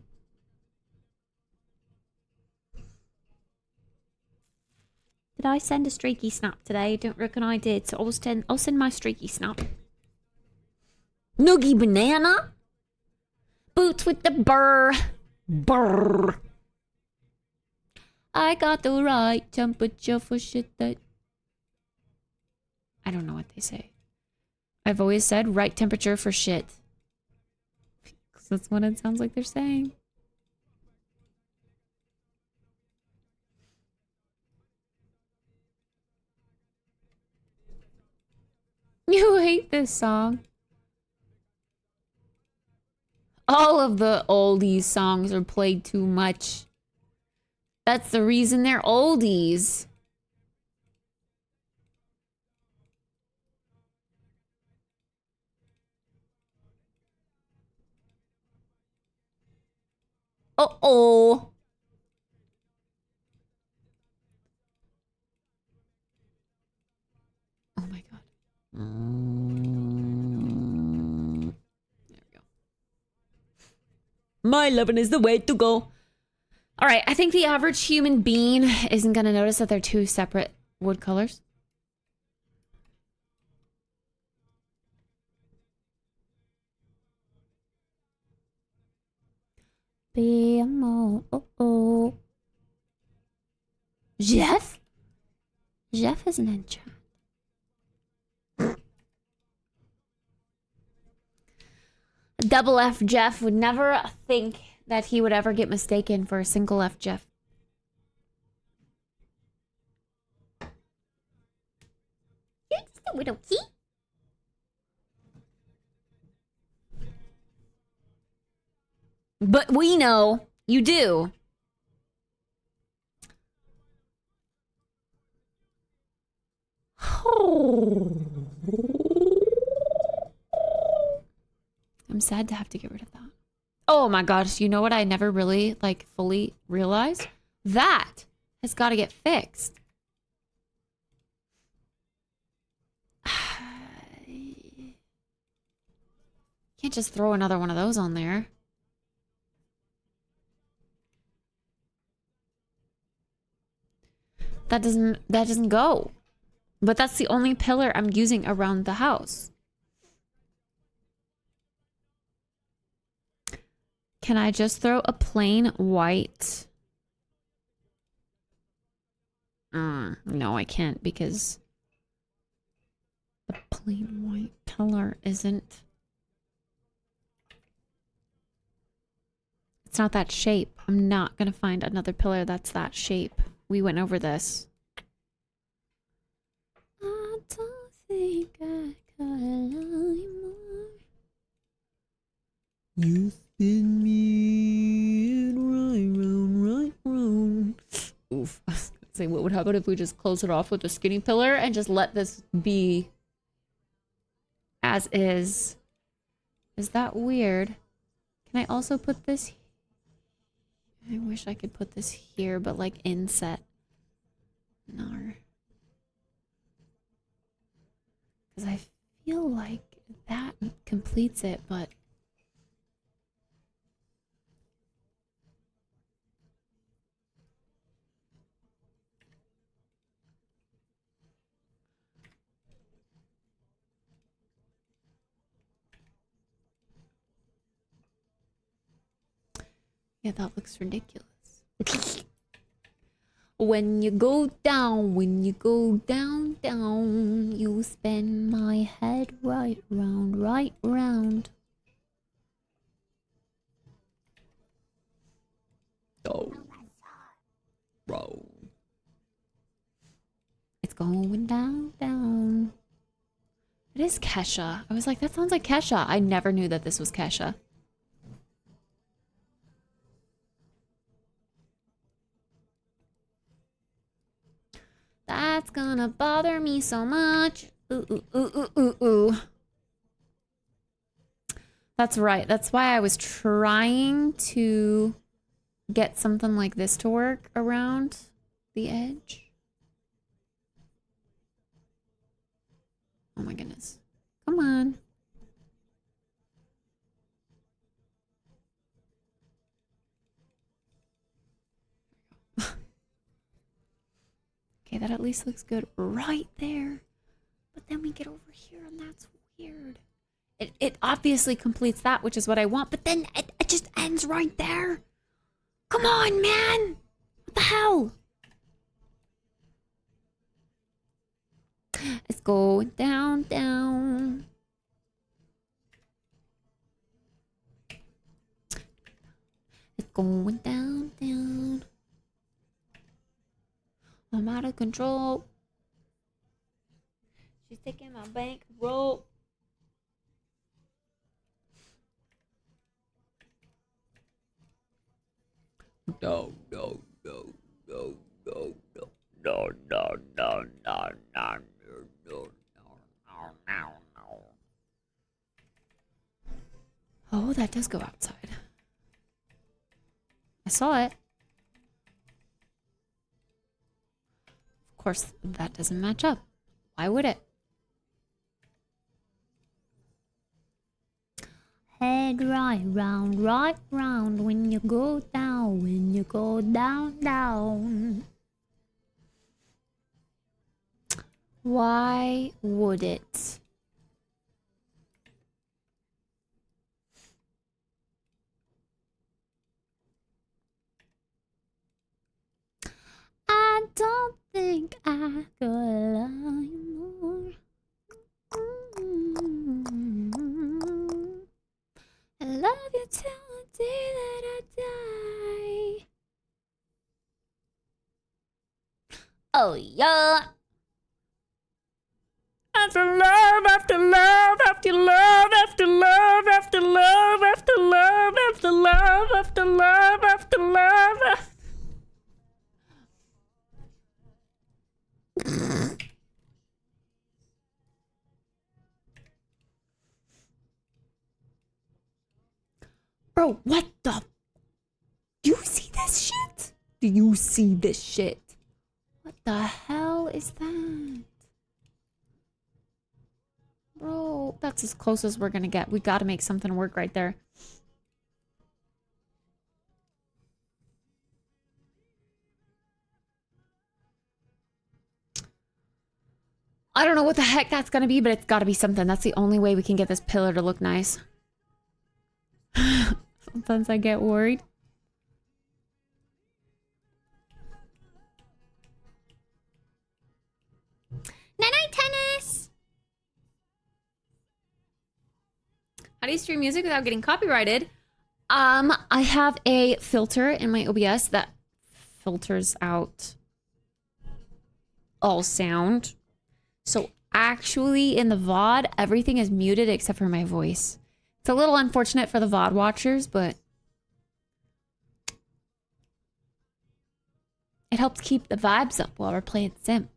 Did I send a streaky snap today? I don't reckon I did, so I'll send my streaky snap. Noogie banana. Boots with the burr. Burr. I got the right temperature for shit that... I don't know what they say. I've always said right temperature for shit. Because that's what it sounds like they're saying. You hate this song. All of the oldies songs are played too much. That's the reason they're oldies. Uh-oh. Oh my god. There we go. My lovin' is the way to go. All right, I think the average human being isn't going to notice that they're two separate wood colors. Uh-oh. Jeff? Jeff isn't in chat. Double F Jeff would never think that he would ever get mistaken for a single F Jeff. You're just a little key. But we know you do. I'm sad to have to get rid of that. Oh my gosh, you know what I never really like fully realized? That has got to get fixed. Can't just throw another one of those on there. That doesn't go. But that's the only pillar I'm using around the house. Can I just throw a plain white? No, I can't because the plain white pillar isn't. It's not that shape. I'm not gonna find another pillar that's that shape. We went over this. I don't think I could love you more. You spin me in right round. Oof. I was gonna say, what would happen if we just close it off with a skinny pillar and just let this be as is? Is that weird? Can I also put this? I wish I could put this here, but like inset. No. Because I feel like that completes it, but yeah, that looks ridiculous. When you go down, down, you spin my head right round. Oh. Bro. It's going down. It is Kesha. I was like, that sounds like Kesha. I never knew that this was Kesha. That's gonna bother me so much. Ooh. That's right. That's why I was trying to get something like this to work around the edge. Oh my goodness. Come on. Okay, that at least looks good right there. But then we get over here and that's weird. It obviously completes that, which is what I want, but then it just ends right there. Come on, man! What the hell? It's going down. It's going down. I'm out of control. She's taking my bankroll. No. Oh, that does go outside. I saw it. Of course, that doesn't match up. Why would it? Head right round when you go down. Why would it? I don't think I could love you more. I love you till the day that I die. Oh yeah. After love, after love, after love, after love, after love, after love, after love, after love, after love. Bro, what the? Do you see this shit? Do you see this shit? What the hell is that? Bro, that's as close as we're gonna get. We gotta make something work right there. I don't know what the heck that's gonna be, but it's gotta be something. That's the only way we can get this pillar to look nice. Sometimes I get worried. Night-night, tennis! How do you stream music without getting copyrighted? I have a filter in my OBS that filters out all sound. So actually in the VOD, everything is muted except for my voice. It's a little unfortunate for the VOD watchers, but it helps keep the vibes up while we're playing Sims.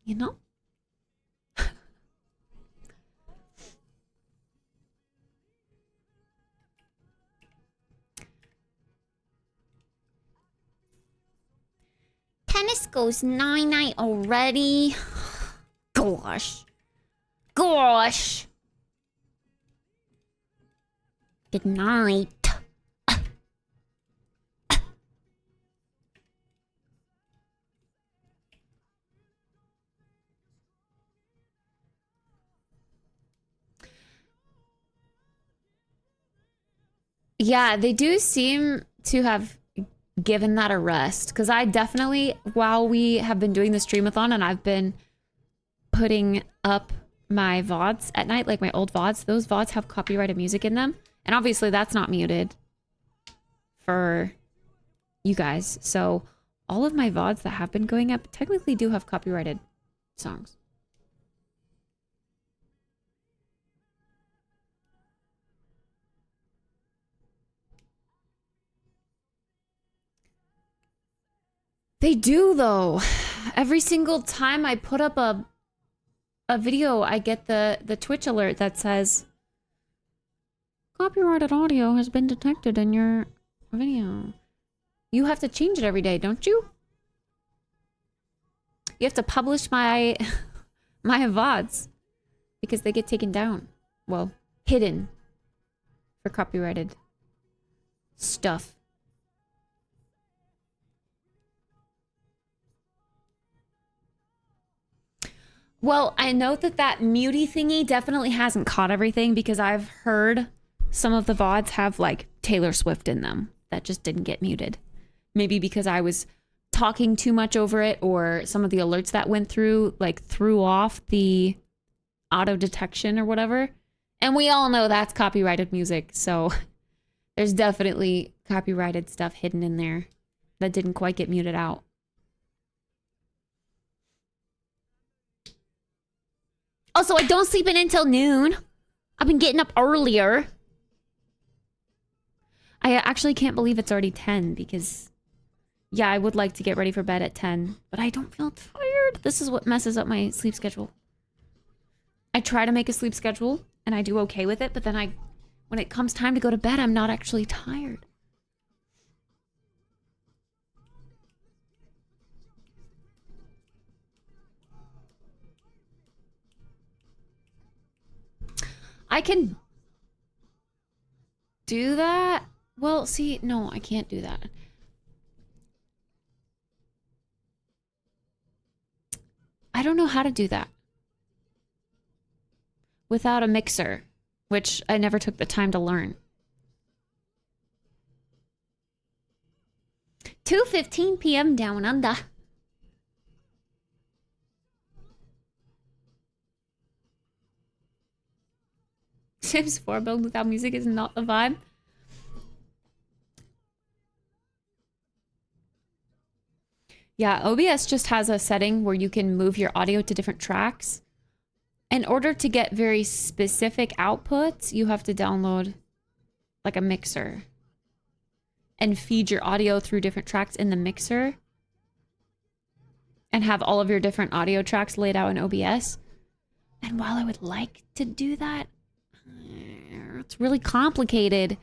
You know? Tennis goes 9-9 already. Gosh. Gosh. Good night. Yeah, they do seem to have given that a rest. Because I definitely, while we have been doing the streamathon and I've been putting up my VODs at night, like my old VODs, those VODs have copyrighted music in them. And obviously that's not muted for you guys. So all of my VODs that have been going up technically do have copyrighted songs. They do, though. Every single time I put up a video, I get the Twitch alert that says, copyrighted audio has been detected in your video. You have to change it every day, don't you? You have to publish my my VODs because they get taken down. Well, hidden for copyrighted stuff. Well, I know that muty thingy definitely hasn't caught everything because I've heard some of the VODs have like Taylor Swift in them that just didn't get muted. Maybe because I was talking too much over it, or some of the alerts that went through like threw off the auto detection or whatever. And we all know that's copyrighted music. So there's definitely copyrighted stuff hidden in there that didn't quite get muted out. Also, I don't sleep in until noon. I've been getting up earlier. I actually can't believe it's already 10 because, yeah, I would like to get ready for bed at 10, but I don't feel tired. This is what messes up my sleep schedule. I try to make a sleep schedule and I do okay with it, but then when it comes time to go to bed, I'm not actually tired. I can do that. Well, see, no, I can't do that. I don't know how to do that without a mixer, which I never took the time to learn. 2:15 p.m. down under. Sims 4 build without music is not the vibe. Yeah, OBS just has a setting where you can move your audio to different tracks. In order to get very specific outputs, you have to download like a mixer and feed your audio through different tracks in the mixer and have all of your different audio tracks laid out in OBS. And while I would like to do that, it's really complicated.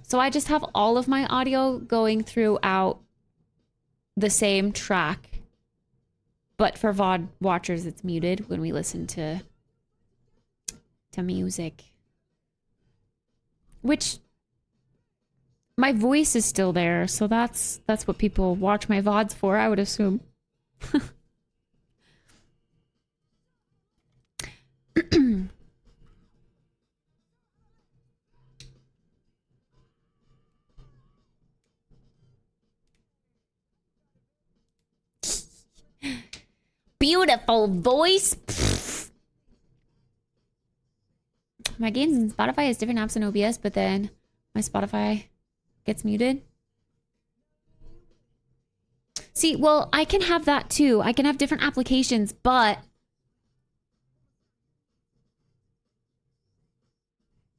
So I just have all of my audio going throughout the same track. But for VOD watchers, it's muted when we listen to music. Which my voice is still there, so that's what people watch my VODs for, I would assume. Beautiful voice. Pfft. My games in Spotify has different apps in OBS, but then my Spotify gets muted. See, well, I can have that too. I can have different applications, but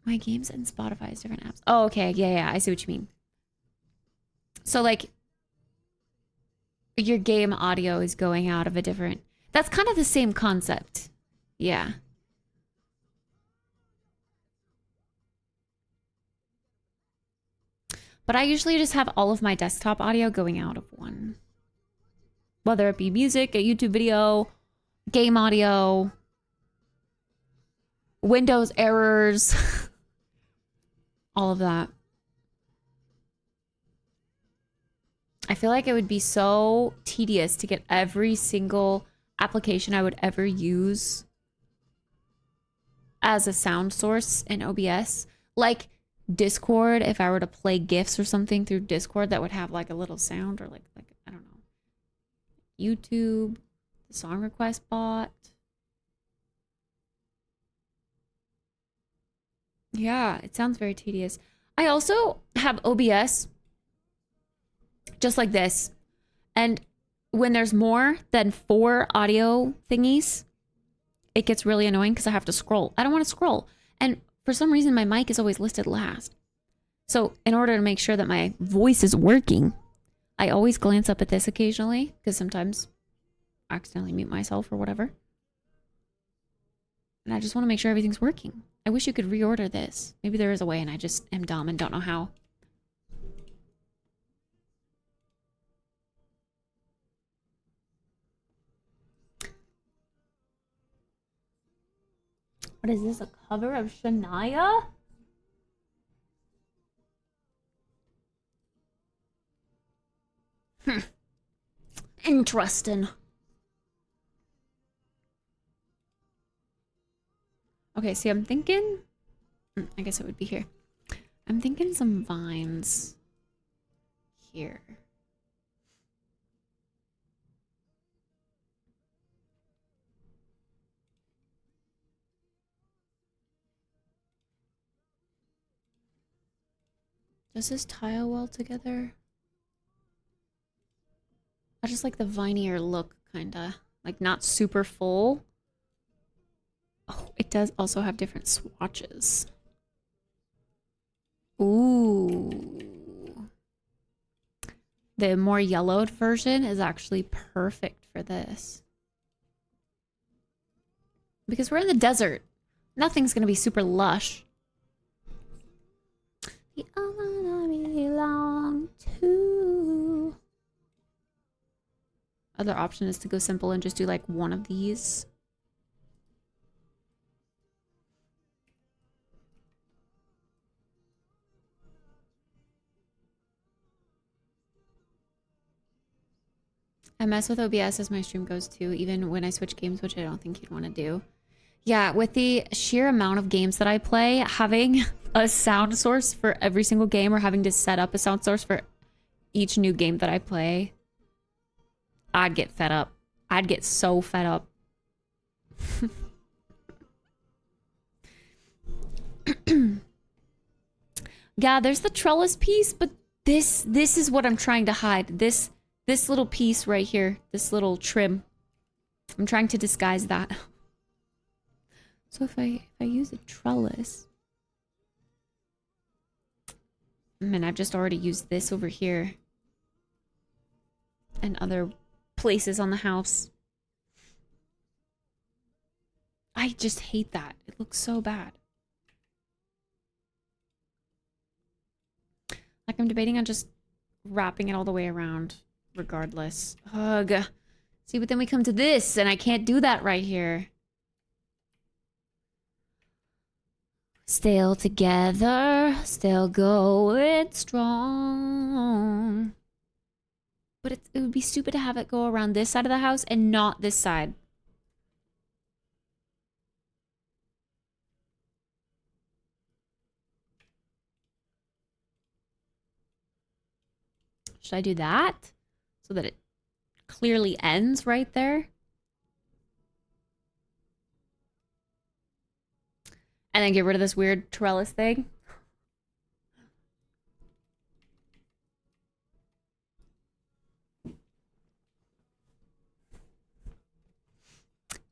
My games and Spotify is different apps. Oh, okay. Yeah, I see what you mean. So like your game audio is going out of a different... That's kind of the same concept. Yeah. But I usually just have all of my desktop audio going out of one. Whether it be music, a YouTube video, game audio, Windows errors, all of that. I feel like it would be so tedious to get every single application I would ever use as a sound source in OBS. Like Discord, if I were to play GIFs or something through Discord that would have like a little sound, or like I don't know. YouTube, the song request bot. Yeah, it sounds very tedious. I also have OBS just like this. And when there's more than 4 audio thingies, it gets really annoying because I have to scroll. I don't want to scroll. And for some reason, my mic is always listed last. So in order to make sure that my voice is working, I always glance up at this occasionally because sometimes I accidentally mute myself or whatever. And I just want to make sure everything's working. I wish you could reorder this. Maybe there is a way and I just am dumb and don't know how. What is this, a cover of Shania? Interesting. Okay, see, I'm thinking... I guess it would be here. I'm thinking some vines here. Does this tile well together? I just like the vinier look, kinda. Like, not super full. Oh, it does also have different swatches. Ooh. The more yellowed version is actually perfect for this. Because we're in the desert. Nothing's gonna be super lush. The other I belong to. Other option is to go simple and just do like one of these. I mess with OBS as my stream goes too, even when I switch games, which I don't think you'd want to do. Yeah, with the sheer amount of games that I play, having a sound source for every single game or having to set up a sound source for each new game that I play, I'd get fed up. I'd get so fed up. Yeah, there's the trellis piece, but this is what I'm trying to hide. This little piece right here, this little trim. I'm trying to disguise that. So if I use a trellis, I mean, I've just already used this over here and other places on the house. I just hate that. It looks so bad. Like, I'm debating on just wrapping it all the way around regardless. Ugh. See, but then we come to this and I can't do that right here. Still together, still going strong. But it would be stupid to have it go around this side of the house and not this side. Should I do that? So that it clearly ends right there? And then get rid of this weird trellis thing?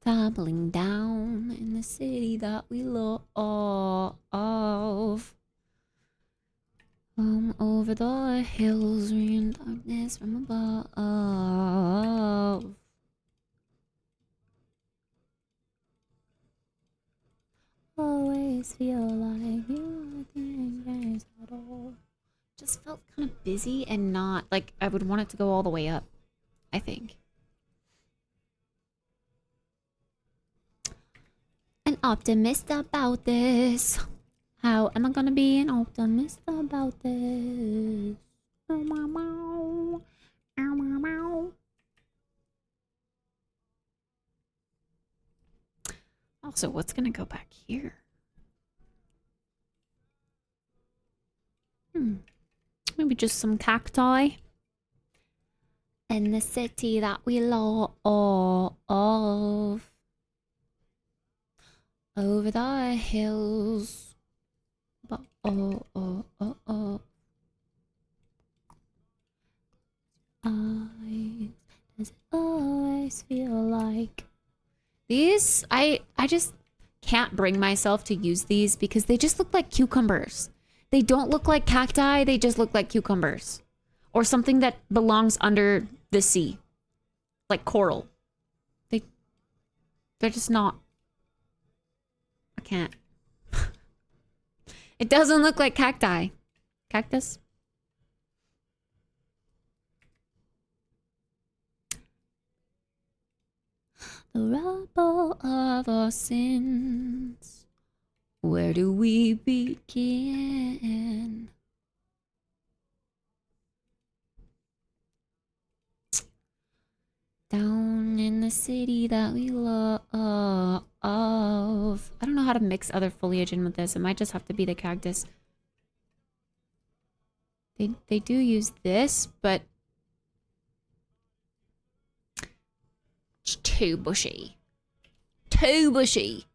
Tumbling down in the city that we love. Over the hills, rain darkness from above. Always feel like you think at all. Just felt kind of busy and not like I would want it to go all the way up, I think. An optimist about this. How am I gonna be an optimist about this? Oh, meow, meow. Ow, meow, meow. Also, what's gonna go back here? Maybe just some cacti. In the city that we love. Over the hills. But does it always feel like these? I just can't bring myself to use these because they just look like cucumbers. They don't look like cacti, they just look like cucumbers. Or something that belongs under the sea. Like coral. They're just not. I can't. It doesn't look like cacti. Cactus? The rubble of our sins. Where do we begin? Down in the city that we love. I don't know how to mix other foliage in with this. It might just have to be the cactus. They do use this, but it's too bushy. Too bushy.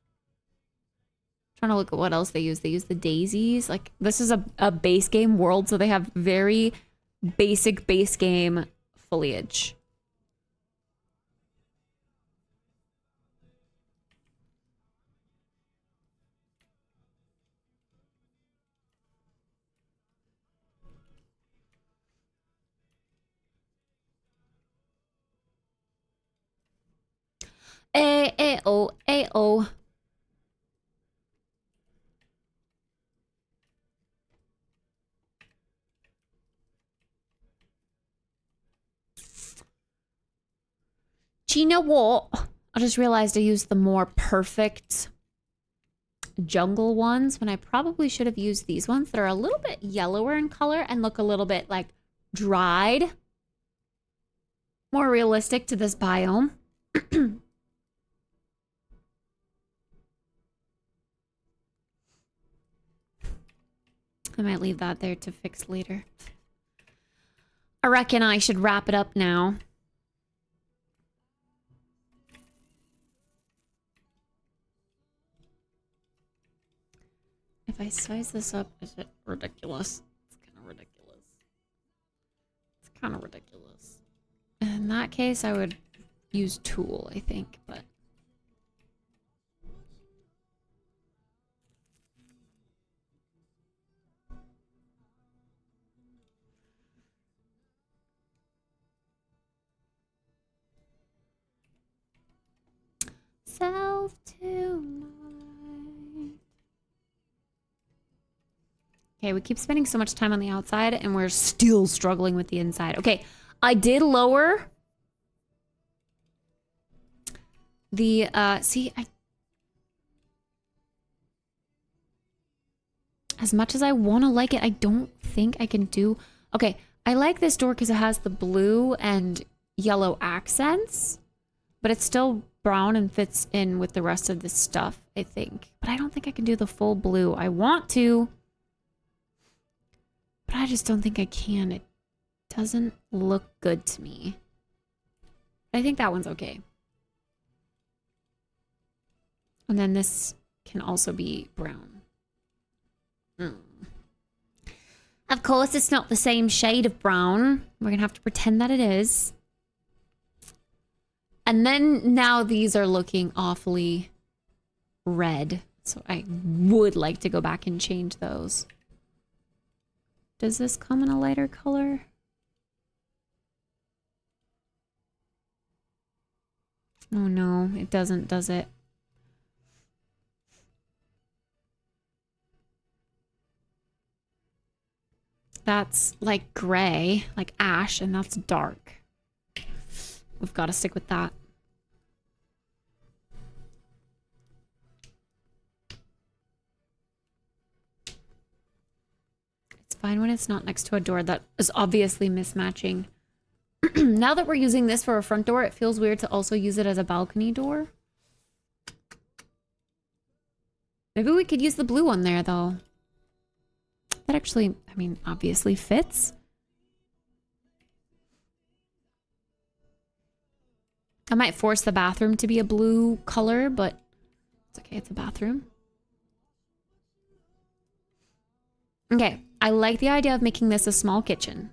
Trying to look at what else they use. They use the daisies. Like, this is a base game world, so they have very basic base game foliage. Oh. Do you know what? I just realized I used the more perfect jungle ones when I probably should have used these ones that are a little bit yellower in color and look a little bit like dried. More realistic to this biome. I might leave that there to fix later. I reckon I should wrap it up now. If I size this up, is it ridiculous? It's kind of ridiculous. It's kind of ridiculous. In that case, I would use tool, I think, but... Self tonight. Okay, we keep spending so much time on the outside and we're still struggling with the inside. Okay, I did lower the as much as I want to like it, I don't think I can do. Okay, I like this door because it has the blue and yellow accents, but it's still brown and fits in with the rest of the stuff, I think. But I don't think I can do the full blue. I want to, but I just don't think I can. It doesn't look good to me. I think that one's okay. And then this can also be brown. Of course, it's not the same shade of brown. We're gonna have to pretend that it is. And then now these are looking awfully red. So I would like to go back and change those. Does this come in a lighter color? Oh no, it doesn't, does it? That's like gray, like ash, and that's dark. We've got to stick with that. It's fine when it's not next to a door that is obviously mismatching. Now that we're using this for a front door, it feels weird to also use it as a balcony door. Maybe we could use the blue one there, though. That actually, I mean, obviously fits. I might force the bathroom to be a blue color, but it's okay, it's a bathroom. Okay, I like the idea of making this a small kitchen.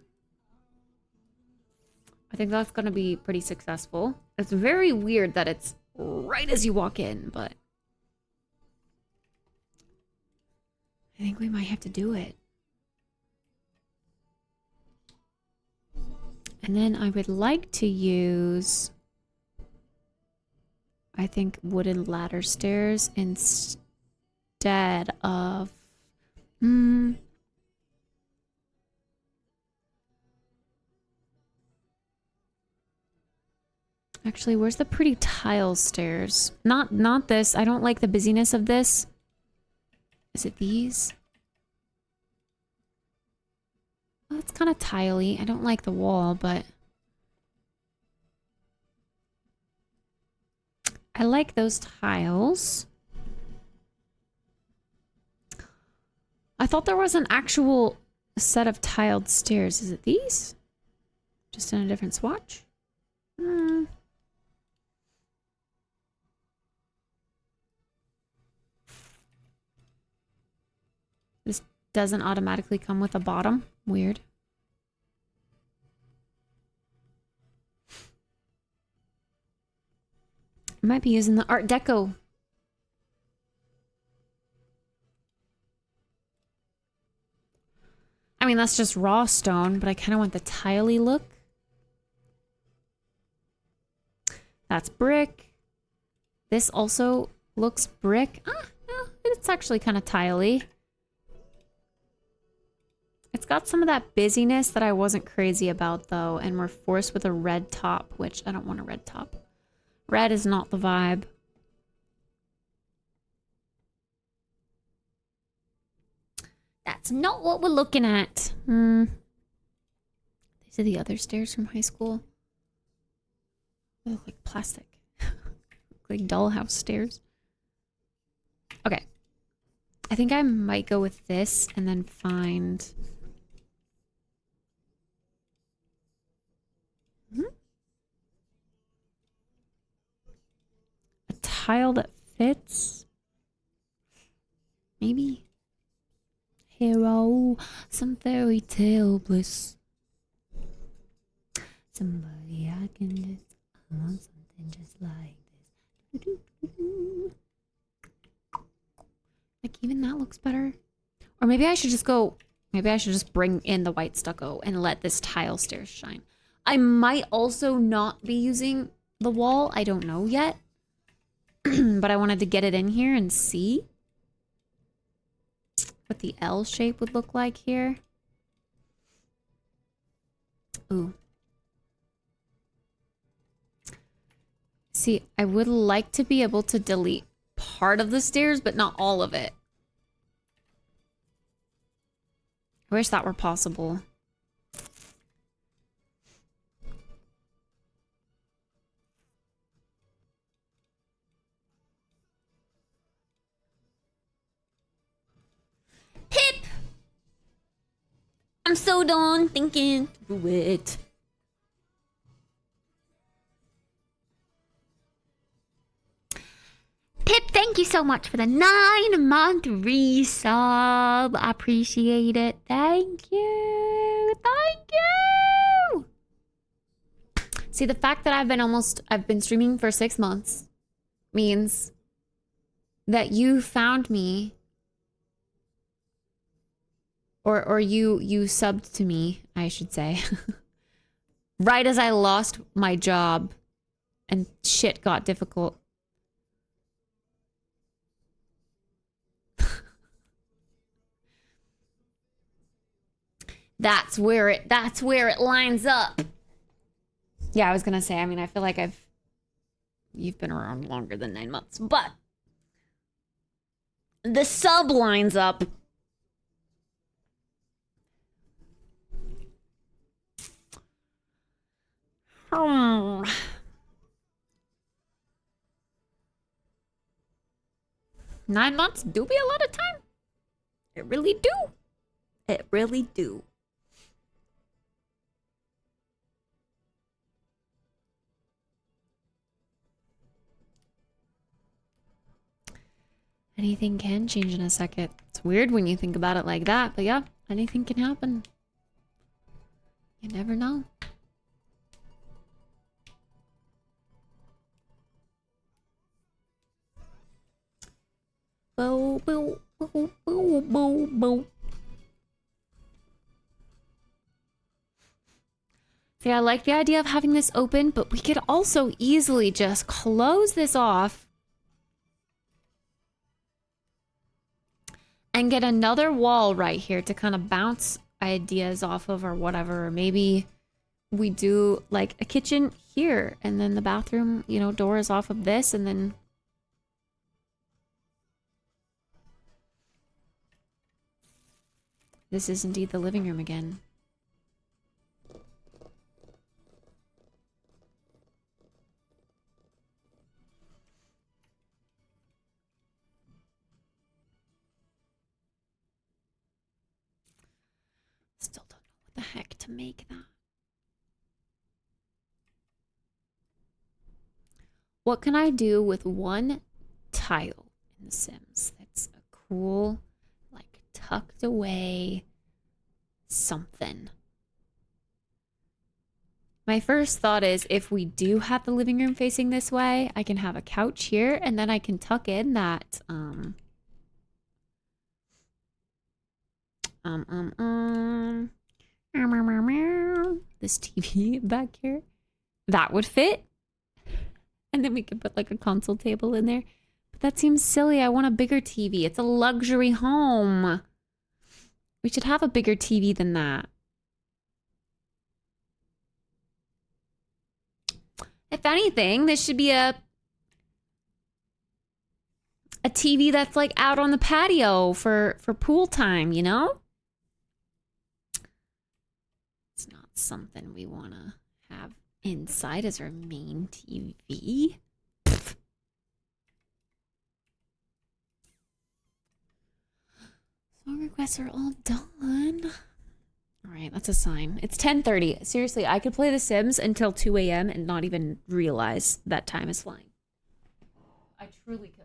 I think that's going to be pretty successful. It's very weird that it's right as you walk in, but I think we might have to do it. And then I would like to use, I think, wooden ladder stairs instead of... Actually, where's the pretty tile stairs? Not this. I don't like the busyness of this. Is it these? Oh, it's kind of tiley. I don't like the wall, but I like those tiles. I thought there was an actual set of tiled stairs. Is it these? Just in a different swatch? This doesn't automatically come with a bottom. Weird. I might be using the Art Deco. I mean, that's just raw stone, but I kind of want the tiley look. That's brick. This also looks brick. No, it's actually kind of tiley. It's got some of that busyness that I wasn't crazy about, though, and we're forced with a red top, which I don't want a red top. Red is not the vibe. That's not what we're looking at. These are the other stairs from high school. They look like plastic. Look like dollhouse stairs. Okay. I think I might go with this and then find... a tile that fits. Maybe. Hero, some fairy tale bliss. Somebody I can just... I want something just like this. Like, even that looks better. Or maybe I should just go... Maybe I should just bring in the white stucco and let this tile stairs shine. I might also not be using the wall. I don't know yet. But I wanted to get it in here and see what the L shape would look like here. Ooh. See, I would like to be able to delete part of the stairs, but not all of it. I wish that were possible. Pip! I'm so done thinking through it. Pip, thank you so much for the 9-month resub. I appreciate it. Thank you. Thank you. See, the fact that I've been streaming for 6 months means that you found me Or you subbed to me, I should say. Right as I lost my job and shit got difficult. That's where it lines up. Yeah, I was gonna say, I mean, I feel like you've been around longer than 9 months, but the sub lines up. Hmm. Nine months do be a lot of time. It really do. It really do. Anything can change in a second. It's weird when you think about it like that, but yeah, anything can happen. You never know. Boo, boo, boo, boo, boo, boo. See, I like the idea of having this open, but we could also easily just close this off and get another wall right here to kind of bounce ideas off of or whatever. Or maybe we do like a kitchen here and then the bathroom, you know, door is off of this and then... This is indeed the living room again. Still don't know what the heck to make that. What can I do with one tile in The Sims that's a cool, like, tucked away something? My first thought is if we do have the living room facing this way, I can have a couch here and then I can tuck in that this TV back here. That would fit. And then we could put like a console table in there. But that seems silly. I want a bigger TV. It's a luxury home. We should have a bigger TV than that. If anything, this should be a TV that's like out on the patio for pool time, you know? It's not something we want to have inside as our main TV. Song requests are all done. All right, that's a sign. It's 10:30. Seriously, I could play The Sims until 2 a.m. and not even realize that time is flying. I truly could.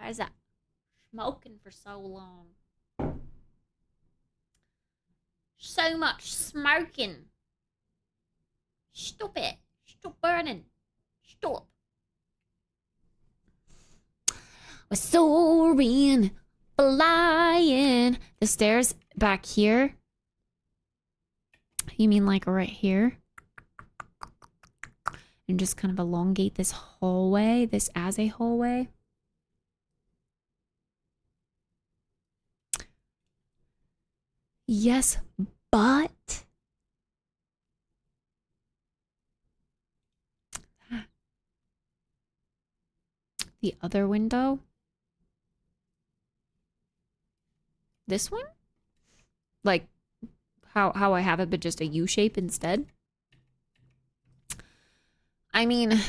Why is that smoking for so long? So much smoking. Stop it. Stop burning. Stop. We're soaring, flying. The stairs back here. You mean like right here? And just kind of elongate this hallway, this as a hallway. Yes, but the other window. This one? Like how I have it, but just a U shape instead. I mean,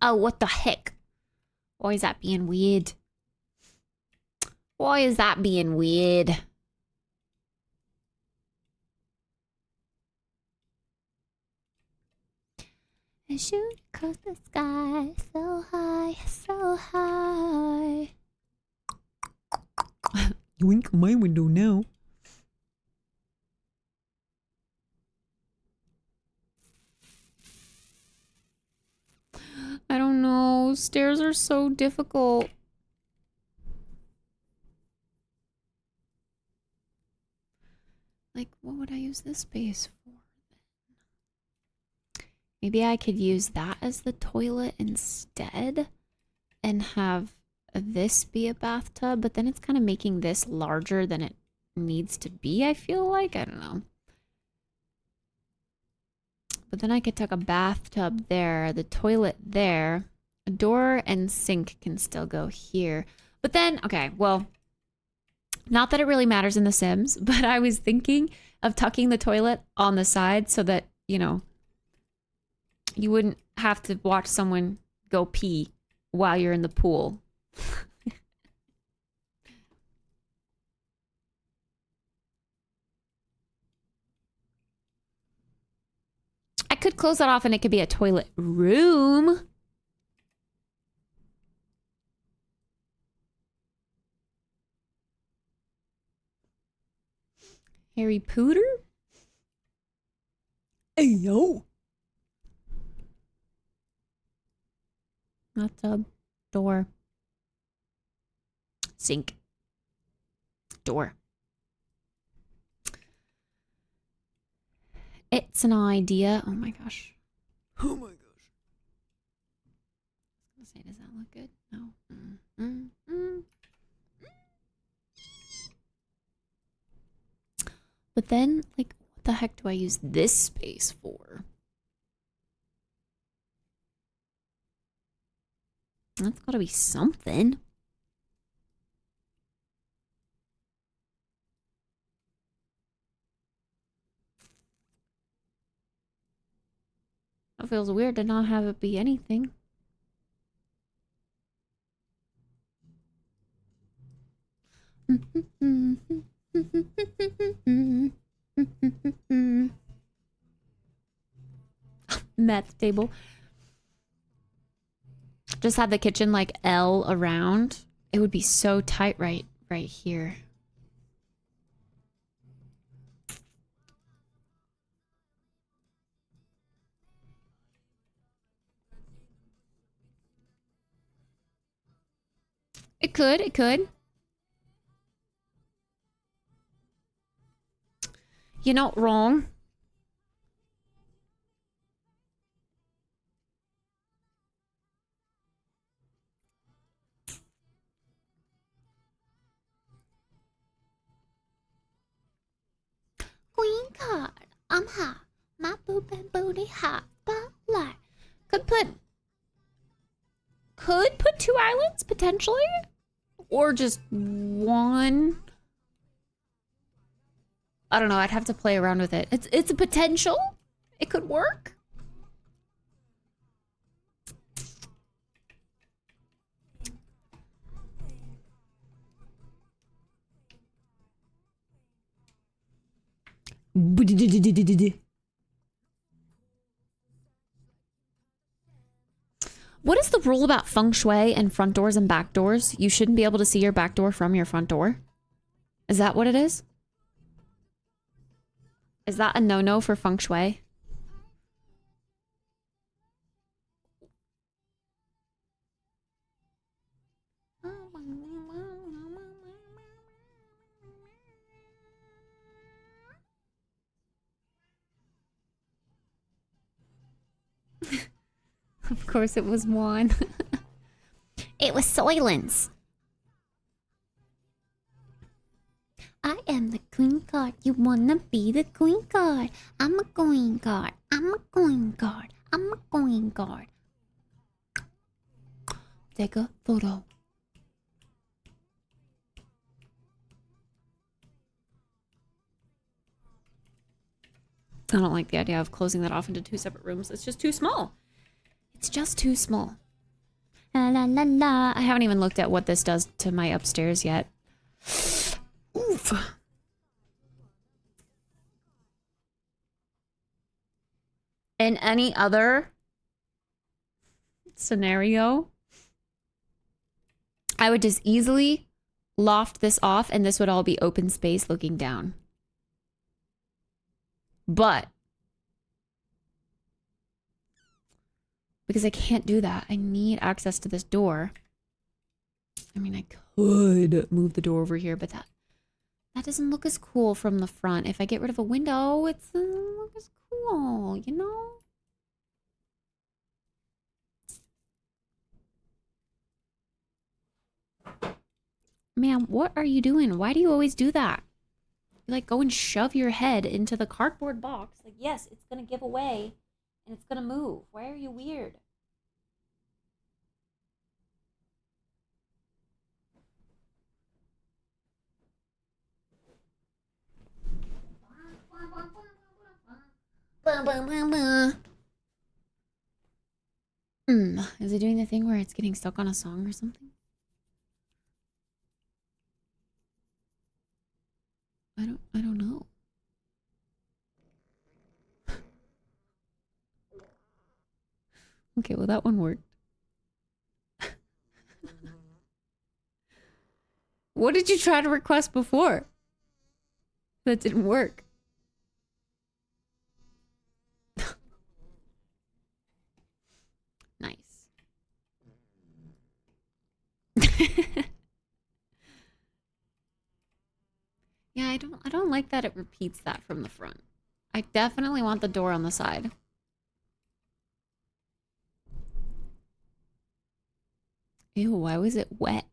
Oh, what the heck? Why is that being weird? Why is that being weird? I shoot across the sky, so high, so high. Yoink my window now. I don't know. Stairs are so difficult. Like, what would I use this space for? Maybe I could use that as the toilet instead and have this be a bathtub, but then it's kind of making this larger than it needs to be, I feel like. I don't know. But then I could tuck a bathtub there, the toilet there, a door and sink can still go here. But then, okay, well, not that it really matters in The Sims, but I was thinking of tucking the toilet on the side so that, you know, you wouldn't have to watch someone go pee while you're in the pool. I could close that off and it could be a toilet room. Harry Potter? Hey, yo. Bathtub, door, sink, door. It's an idea. Oh my gosh. Oh my gosh. I was gonna say, does that look good? No. But then, like, what the heck do I use this space for? That's gotta be something. It feels weird to not have it be anything. Math table. Just have the kitchen like L around. It would be so tight right here. It could. You're not wrong. Queen card. I'm hot. My boob and booty hot. Spotlight. Could put 2 islands potentially, or just one. I don't know. I'd have to play around with it. It's a potential. It could work. What is the rule about feng shui and front doors and back doors? You shouldn't be able to see your back door from your front door? Is that what it is? Is that a no-no for feng shui? Of course it was one. It was silence. I am the queen card. You wanna be the queen card? I'm a queen card. I'm a queen card. I'm a queen card. Take a photo. I don't like the idea of closing that off into 2 separate rooms. It's just too small. It's just too small. La la la la. I haven't even looked at what this does to my upstairs yet. Oof. In any other scenario, I would just easily loft this off and this would all be open space looking down. But because I can't do that, I need access to this door. I mean, I could move the door over here, but that doesn't look as cool from the front. If I get rid of a window, it doesn't look as cool, you know? Man, what are you doing? Why do you always do that? You like go and shove your head into the cardboard box. Like, yes, it's gonna give away and it's gonna move. Why are you weird? Is it doing the thing where it's getting stuck on a song or something? I don't know. Okay, well that one worked. What did you try to request before? That didn't work. Nice. Yeah, I don't like that it repeats that from the front. I definitely want the door on the side. Ew, why was it wet?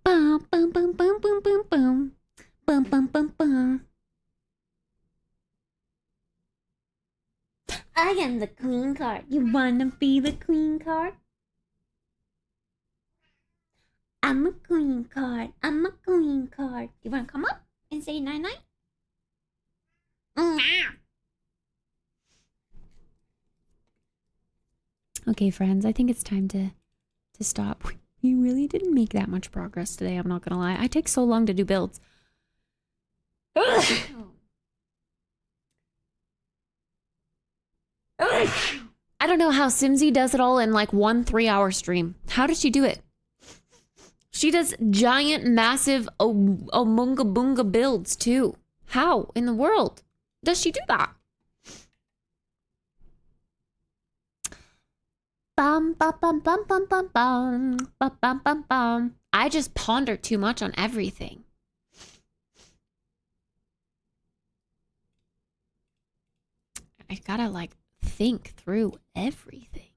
Bum, bum, bum, bum, bum, bum, bum. Bum, bum, bum, bum. I am the queen card. You wanna be the queen card? I'm a queen card. I'm a queen card. You wanna come up and say night-night? Okay, friends, I think it's time to stop. We really didn't make that much progress today, I'm not gonna lie. I take so long to do builds. I don't know how Simsy does it all in like 1 3-hour stream. How does she do it? She does giant, massive Omunga Boonga builds too. How in the world does she do that? Bum, bum, bum, bum, bum, bum, bum, bum, bum, bum, bum. I just ponder too much on everything. I gotta like think through everything.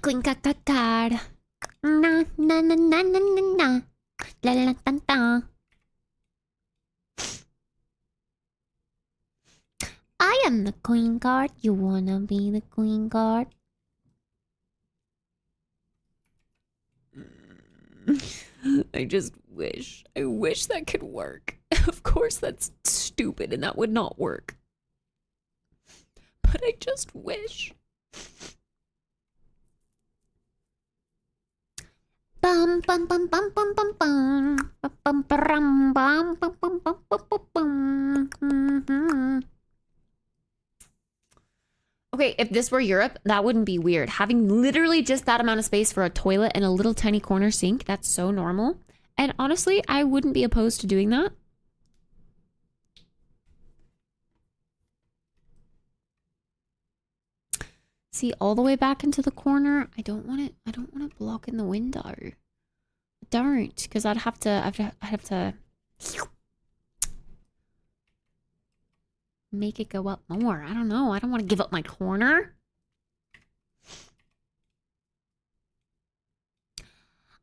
Queen card. Na na na na na na na. La la la la. I am the queen card. You wanna be the queen card? I just wish. I wish that could work. Of course, that's stupid and that would not work. But I just wish. Bum bum bum bum bum bum bum bum bum bum bum bum bum bum bum bum. Okay, if this were Europe, that wouldn't be weird. Having literally just that amount of space for a toilet and a little tiny corner sink, that's so normal. And honestly, I wouldn't be opposed to doing that. See, all the way back into the corner, I don't want to block in the window. Don't, because I'd have to make it go up more. I don't know. I don't want to give up my corner.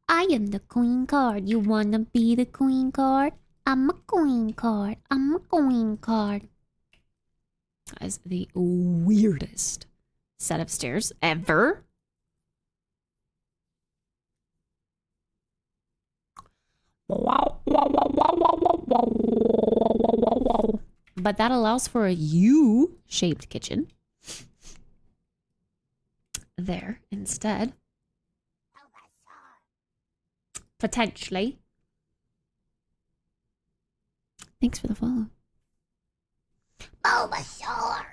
I am the queen card. You wanna be the queen card? I'm a queen card. I'm a queen card. That is the weirdest set of stairs ever. But that allows for a U-shaped kitchen. There instead. Potentially. Thanks for the follow. Bulbasaur.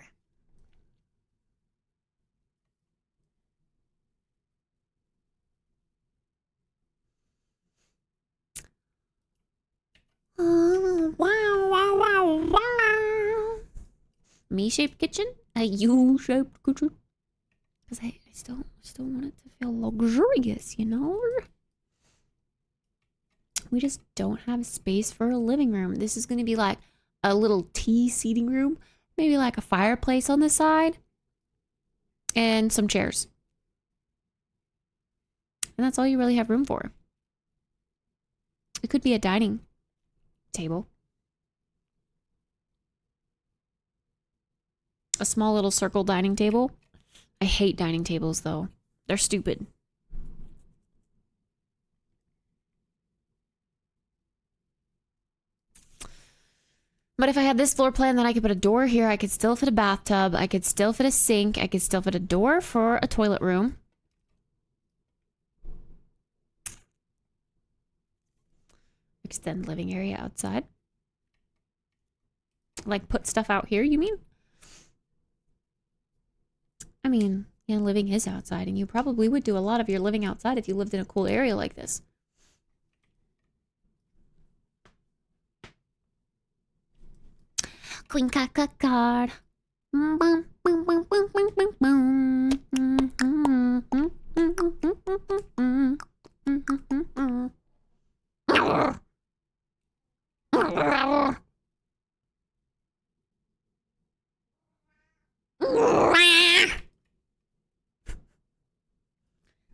Me-shaped kitchen? A U-shaped kitchen? Because I still want it to feel luxurious, you know? We just don't have space for a living room. This is going to be like a little tea seating room. Maybe like a fireplace on the side. And some chairs. And that's all you really have room for. It could be a dining table. A small little circle dining table. I hate dining tables though. They're stupid. But if I had this floor plan, then I could put a door here. I could still fit a bathtub. I could still fit a sink. I could still fit a door for a toilet room. Extend living area outside. Like put stuff out here, you mean? I mean, yeah, living is outside, and you probably would do a lot of your living outside if you lived in a cool area like this. Queen card. Boom, boom, boom, boom, boom, boom, boom.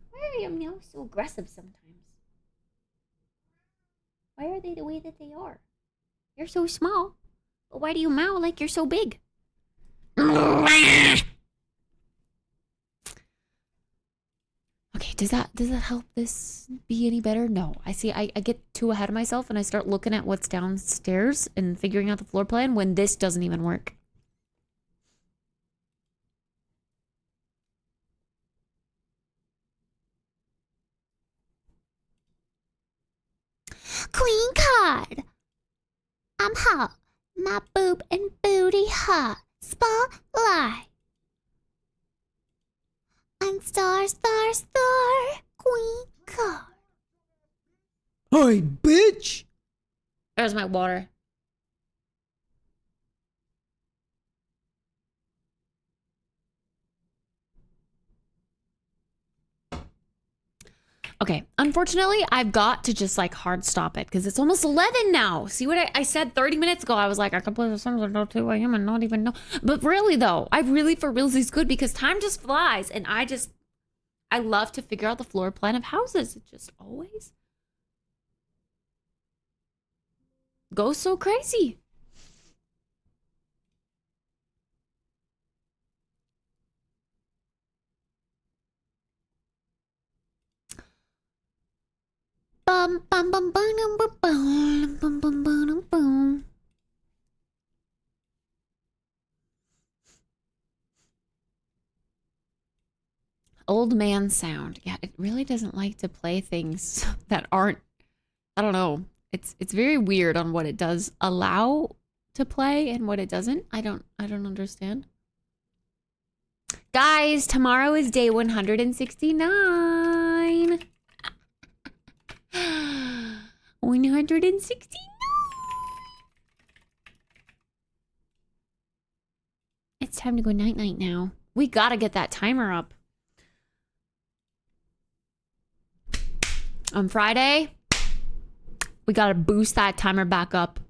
Why are your meows so aggressive sometimes? Why are they the way that they are? You're so small. But why do you meow like you're so big? Okay, does that help this be any better? No. I see I get too ahead of myself and I start looking at what's downstairs and figuring out the floor plan when this doesn't even work. Queen card. I'm hot. My boob and booty hot. Spotlight. I'm star. Queen card. Hi, bitch! There's my water. Okay, unfortunately, I've got to just like hard stop it because it's almost 11 now. See what I said 30 minutes ago? I was like, I can play the songs until 2 a.m. and not even know. But really though, I really for realsies good because time just flies and I love to figure out the floor plan of houses. It just always goes so crazy. Bum bum bum bum bum bum bum bum bum bum. Old man sound. Yeah, it really doesn't like to play things that aren't, I don't know. It's very weird on what it does allow to play and what it doesn't. I don't understand. Guys, tomorrow is day 169. 169. It's time to go night-night now. We gotta get that timer up. On Friday, we gotta boost that timer back up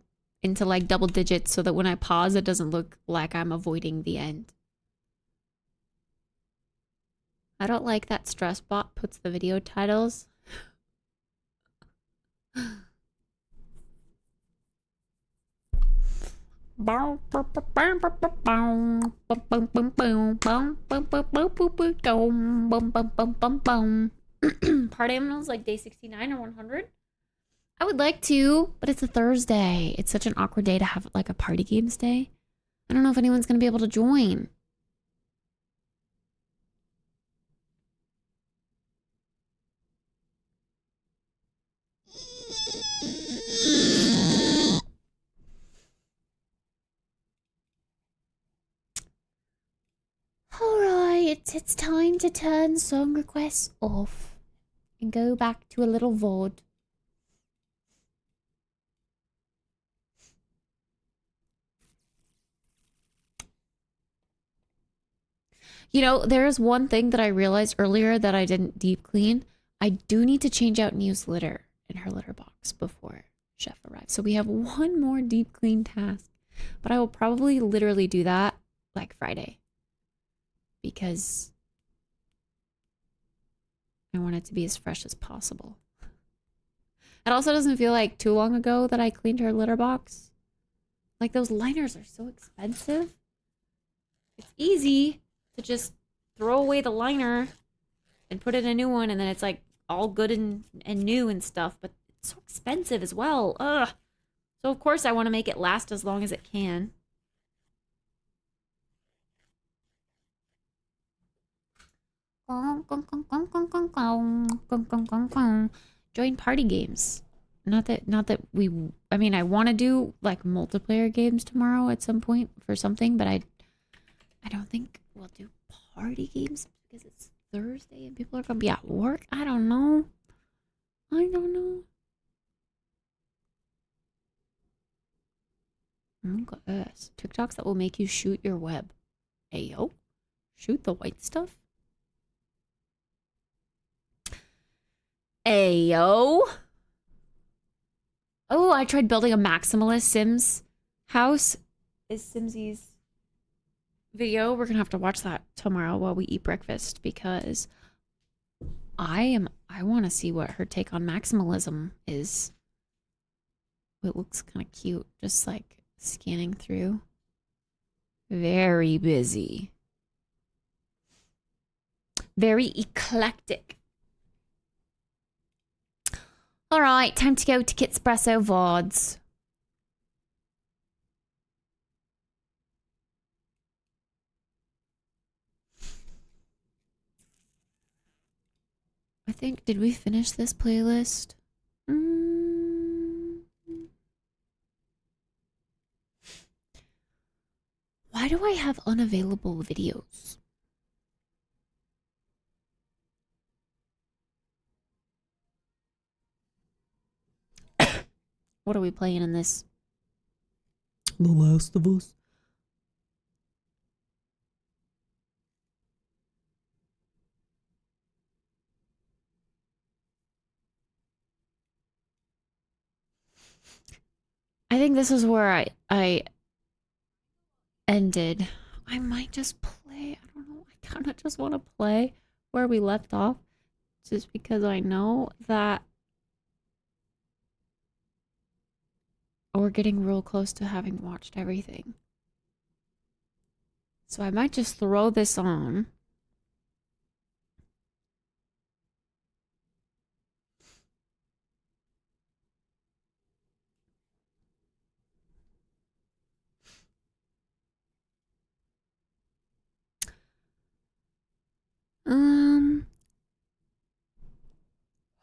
into like double digits so that when I pause, it doesn't look like I'm avoiding the end. I don't like that Stressbot puts the video titles. Party animals like day 69 or 100? I would like to, but it's a Thursday. It's such an awkward day to have like a party games day. I don't know if anyone's going to be able to join. Alright, it's time to turn song requests off and go back to a little VOD. You know, there is one thing that I realized earlier that I didn't deep clean. I do need to change out New's litter in her litter box before Chef arrives. So we have one more deep clean task, but I will probably literally do that like Friday because I want it to be as fresh as possible. It also doesn't feel like too long ago that I cleaned her litter box. Like those liners are so expensive. It's easy to just throw away the liner and put in a new one, and then it's like all good and new and stuff, but it's so expensive as well. Ugh. So of course I want to make it last as long as it can. Join party games. Not that we, I mean, I want to do like multiplayer games tomorrow at some point for something, but I don't think we'll do party games because it's Thursday and people are gonna be at work. I don't know. Look at this. TikToks that will make you shoot your web. Ayo. Shoot the white stuff. Ayo. Oh, I tried building a maximalist Sims house. Is Simsy's video. We're gonna have to watch that tomorrow while we eat breakfast because I want to see what her take on maximalism is. It looks kind of cute, just like scanning through. Very busy. Very eclectic. All right, time to go to Kittspresso VODs. I think, did we finish this playlist? Why do I have unavailable videos? What are we playing in this? The Last of Us. I think this is where I ended. I might just play. I don't know. I kind of just want to play where we left off. Just because I know that we're getting real close to having watched everything. So I might just throw this on.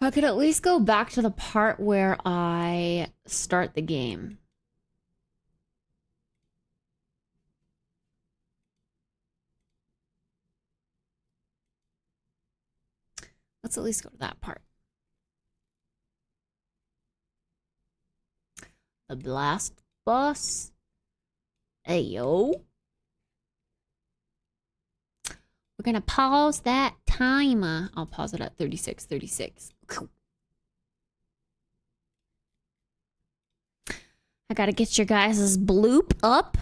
I could at least go back to the part where I start the game. Let's at least go to that part. The blast boss. Ayo. We're gonna pause that timer. I'll pause it at 36:36. I gotta get your guys' bloop up.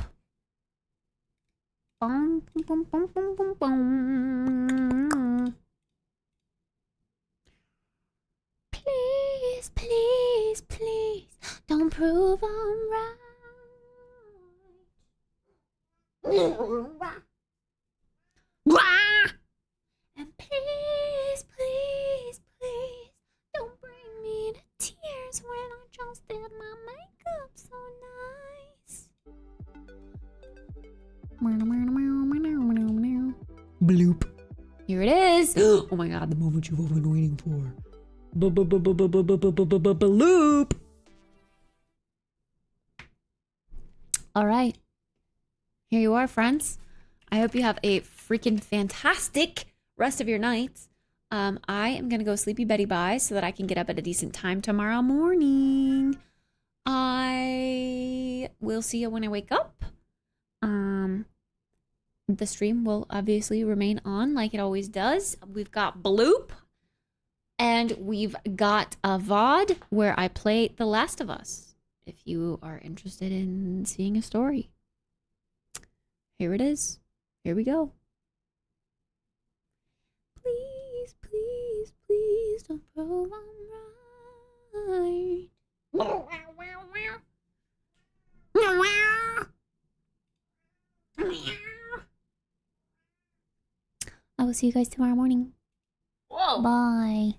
Boom, boom, boom, boom, boom, boom. Please, please, please, don't prove I'm right. And please, please, please, don't bring me to tears when I just did my makeup so nice. Bloop. Here it is. Oh my god, the moment you've all been waiting for. Bloop. All right. Here you are, friends. I hope you have a freaking fantastic rest of your night. I am going to go sleepy Betty bye so that I can get up at a decent time tomorrow morning. I will see you when I wake up. The stream will obviously remain on like it always does. We've got Bloop. And we've got a VOD where I play The Last of Us. If you are interested in seeing a story. Here it is. Here we go. Please, please, please don't prove I'm right. I will see you guys tomorrow morning. Whoa. Bye.